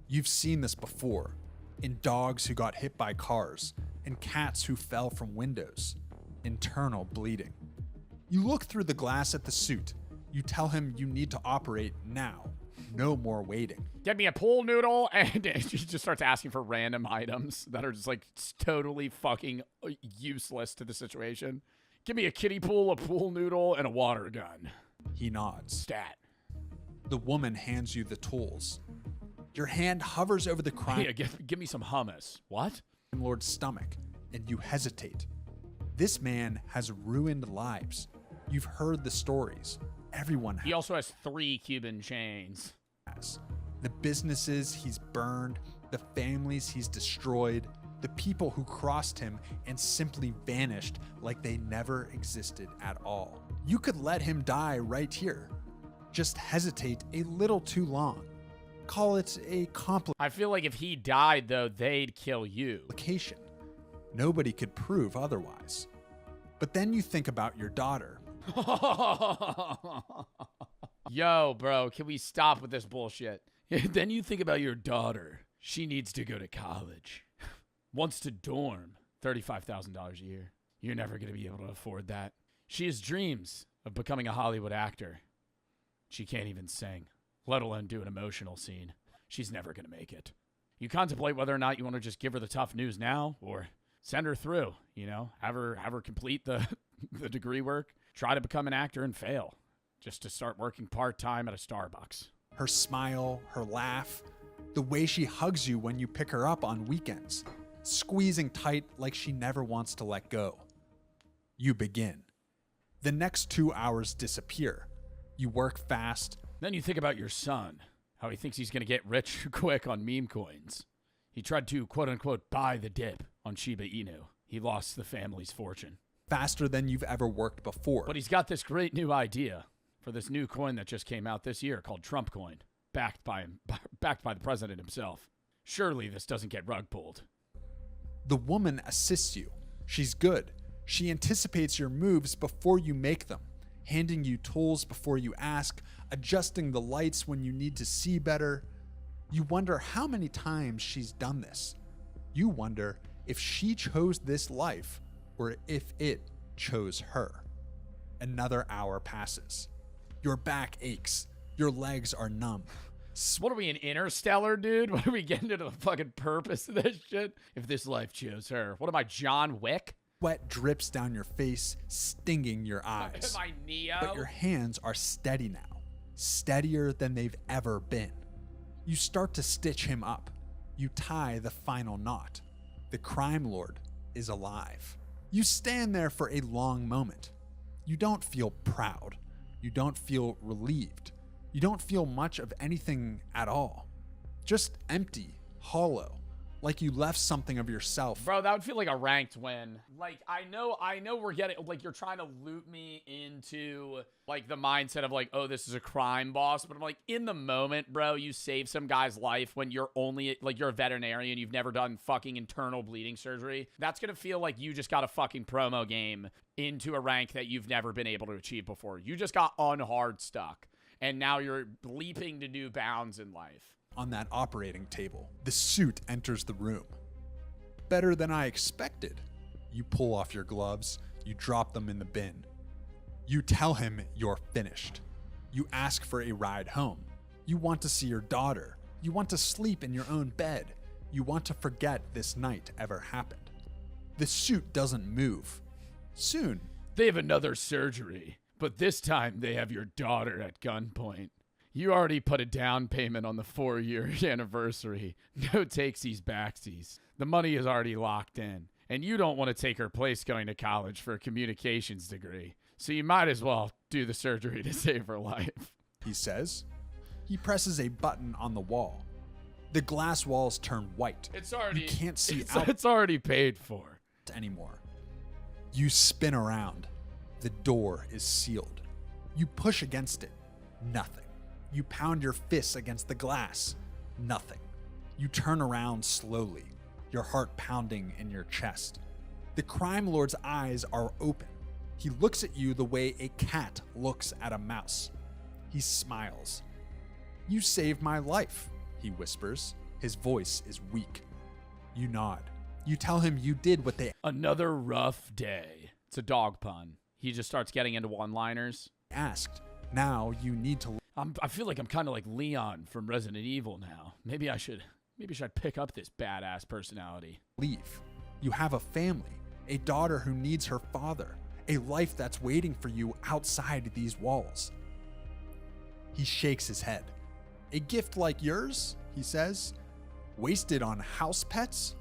You've seen this before, in dogs who got hit by cars, and cats who fell from windows. Internal bleeding. You look through the glass at the suit. You tell him you need to operate now. No more waiting. Get me a pool noodle, and he just starts asking for random items that are just like totally fucking useless to the situation. Give me a kiddie pool, a pool noodle, and a water gun. He nods. Stat. The woman hands you the tools. Your hand hovers over the crime Yeah, give me some hummus. What? lord's stomach, and you hesitate. This man has ruined lives. You've heard the stories. Everyone He also has 3 Cuban chains. has. The businesses he's burned, the families he's destroyed, the people who crossed him and simply vanished like they never existed at all. You could let him die right here. Just hesitate a little too long. Call it a I feel like if he died, though, they'd kill you. complication. Nobody could prove otherwise. But then you think about your daughter. Yo, bro, can we stop with this bullshit? Then you think about your daughter. She needs to go to college. Wants to dorm. $35,000 a year. You're never going to be able to afford that. She has dreams of becoming a Hollywood actor. She can't even sing, let alone do an emotional scene. She's never going to make it. You contemplate whether or not you want to just give her the tough news now or send her through, you know, have her complete the degree work, try to become an actor and fail, just to start working part-time at a Starbucks. Her smile, her laugh, the way she hugs you when you pick her up on weekends, squeezing tight like she never wants to let go. You begin. The next 2 hours disappear. You work fast. Then you think about your son, how he thinks he's going to get rich quick on meme coins. He tried to, quote-unquote, buy the dip on Shiba Inu. He lost the family's fortune. Faster than you've ever worked before. But he's got this great new idea for this new coin that just came out this year called Trump Coin, backed by the president himself. Surely this doesn't get rug pulled. The woman assists you. She's good. She anticipates your moves before you make them, handing you tools before you ask, adjusting the lights when you need to see better. You wonder how many times she's done this. You wonder if she chose this life or if it chose her. Another hour passes. Your back aches. Your legs are numb. What are we, in Interstellar, dude? What are we getting into the fucking purpose of this shit? If this life chose her. What am I, John Wick? Sweat drips down your face, stinging your eyes. Am I Neo? But your hands are steady now. Steadier than they've ever been. You start to stitch him up. You tie the final knot. The crime lord is alive. You stand there for a long moment. You don't feel proud. You don't feel relieved. You don't feel much of anything at all. Just empty, hollow, like you left something of yourself. Bro, that would feel like a ranked win. Like, I know we're getting, like, you're trying to loop me into, like, the mindset of, like, oh, this is a crime boss. But I'm like, in the moment, bro, you save some guy's life when you're only, like, you're a veterinarian, you've never done fucking internal bleeding surgery. That's gonna feel like you just got a fucking promo game into a rank that you've never been able to achieve before. You just got unhard stuck. And now you're leaping to new bounds in life. On that operating table, the suit enters the room. Better than I expected. You pull off your gloves, you drop them in the bin. You tell him you're finished. You ask for a ride home. You want to see your daughter. You want to sleep in your own bed. You want to forget this night ever happened. The suit doesn't move. Soon, They have another surgery, but this time they have your daughter at gunpoint. You already put a down payment on the 4-year anniversary. No takesies backsies. The money is already locked in, and you don't want to take her place going to college for a communications degree. So you might as well do the surgery to save her life. He says. He presses a button on the wall. The glass walls turn white. You can't see out. It's already paid for anymore. You spin around. The door is sealed. You push against it. Nothing. You pound your fists against the glass. Nothing. You turn around slowly, your heart pounding in your chest. The crime lord's eyes are open. He looks at you the way a cat looks at a mouse. He smiles. You saved my life, he whispers. His voice is weak. You nod. You tell him you did what they Another rough day. It's a dog pun. He just starts getting into one-liners. Asked. Now you need to. I feel like I'm kind of like Leon from Resident Evil now. Maybe I should pick up this badass personality. Leave. You have a family, a daughter who needs her father, a life that's waiting for you outside these walls. He shakes his head. A gift like yours, he says, wasted on house pets?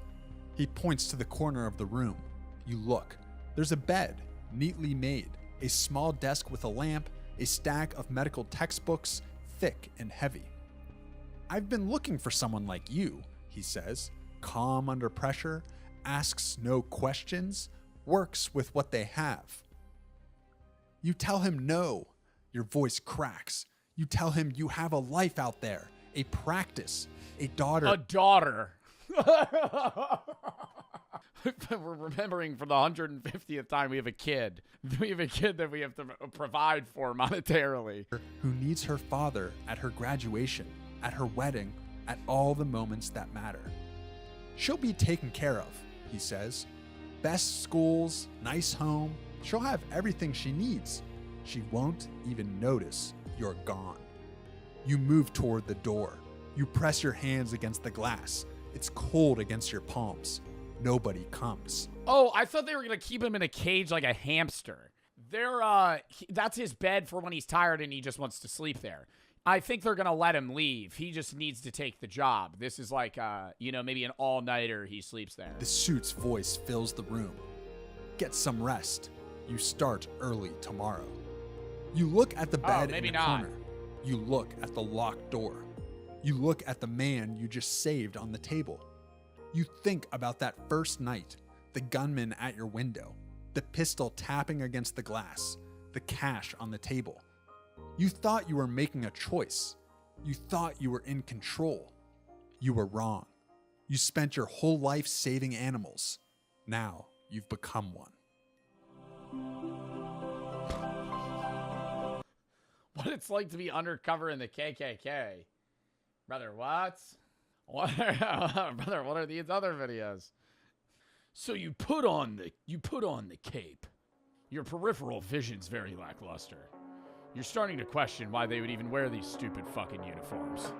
He points to the corner of the room. You look. There's a bed, neatly made, a small desk with a lamp, a stack of medical textbooks, thick and heavy. I've been looking for someone like you, he says, calm under pressure, asks no questions, works with what they have. You tell him no. Your voice cracks. You tell him you have a life out there, a practice, a daughter. A daughter. We're remembering for the 150th time we have a kid. We have a kid that we have to provide for monetarily. Who needs her father at her graduation, at her wedding, at all the moments that matter. She'll be taken care of, he says. Best schools, nice home. She'll have everything she needs. She won't even notice you're gone. You move toward the door. You press your hands against the glass. It's cold against your palms. Nobody comes. Oh, I thought they were going to keep him in a cage like a hamster. That's his bed for when he's tired and he just wants to sleep there. I think they're going to let him leave. He just needs to take the job. This is like, maybe an all-nighter he sleeps there. The suit's voice fills the room. Get some rest. You start early tomorrow. You look at the bed in the corner. You look at the locked door. You look at the man you just saved on the table. You think about that first night, the gunman at your window, the pistol tapping against the glass, the cash on the table. You thought you were making a choice. You thought you were in control. You were wrong. You spent your whole life saving animals. Now you've become one. What it's like to be undercover in the KKK. Brother, what? Brother, what are these other videos? So you put on the cape. Your peripheral vision's very lackluster. You're starting to question why they would even wear these stupid fucking uniforms.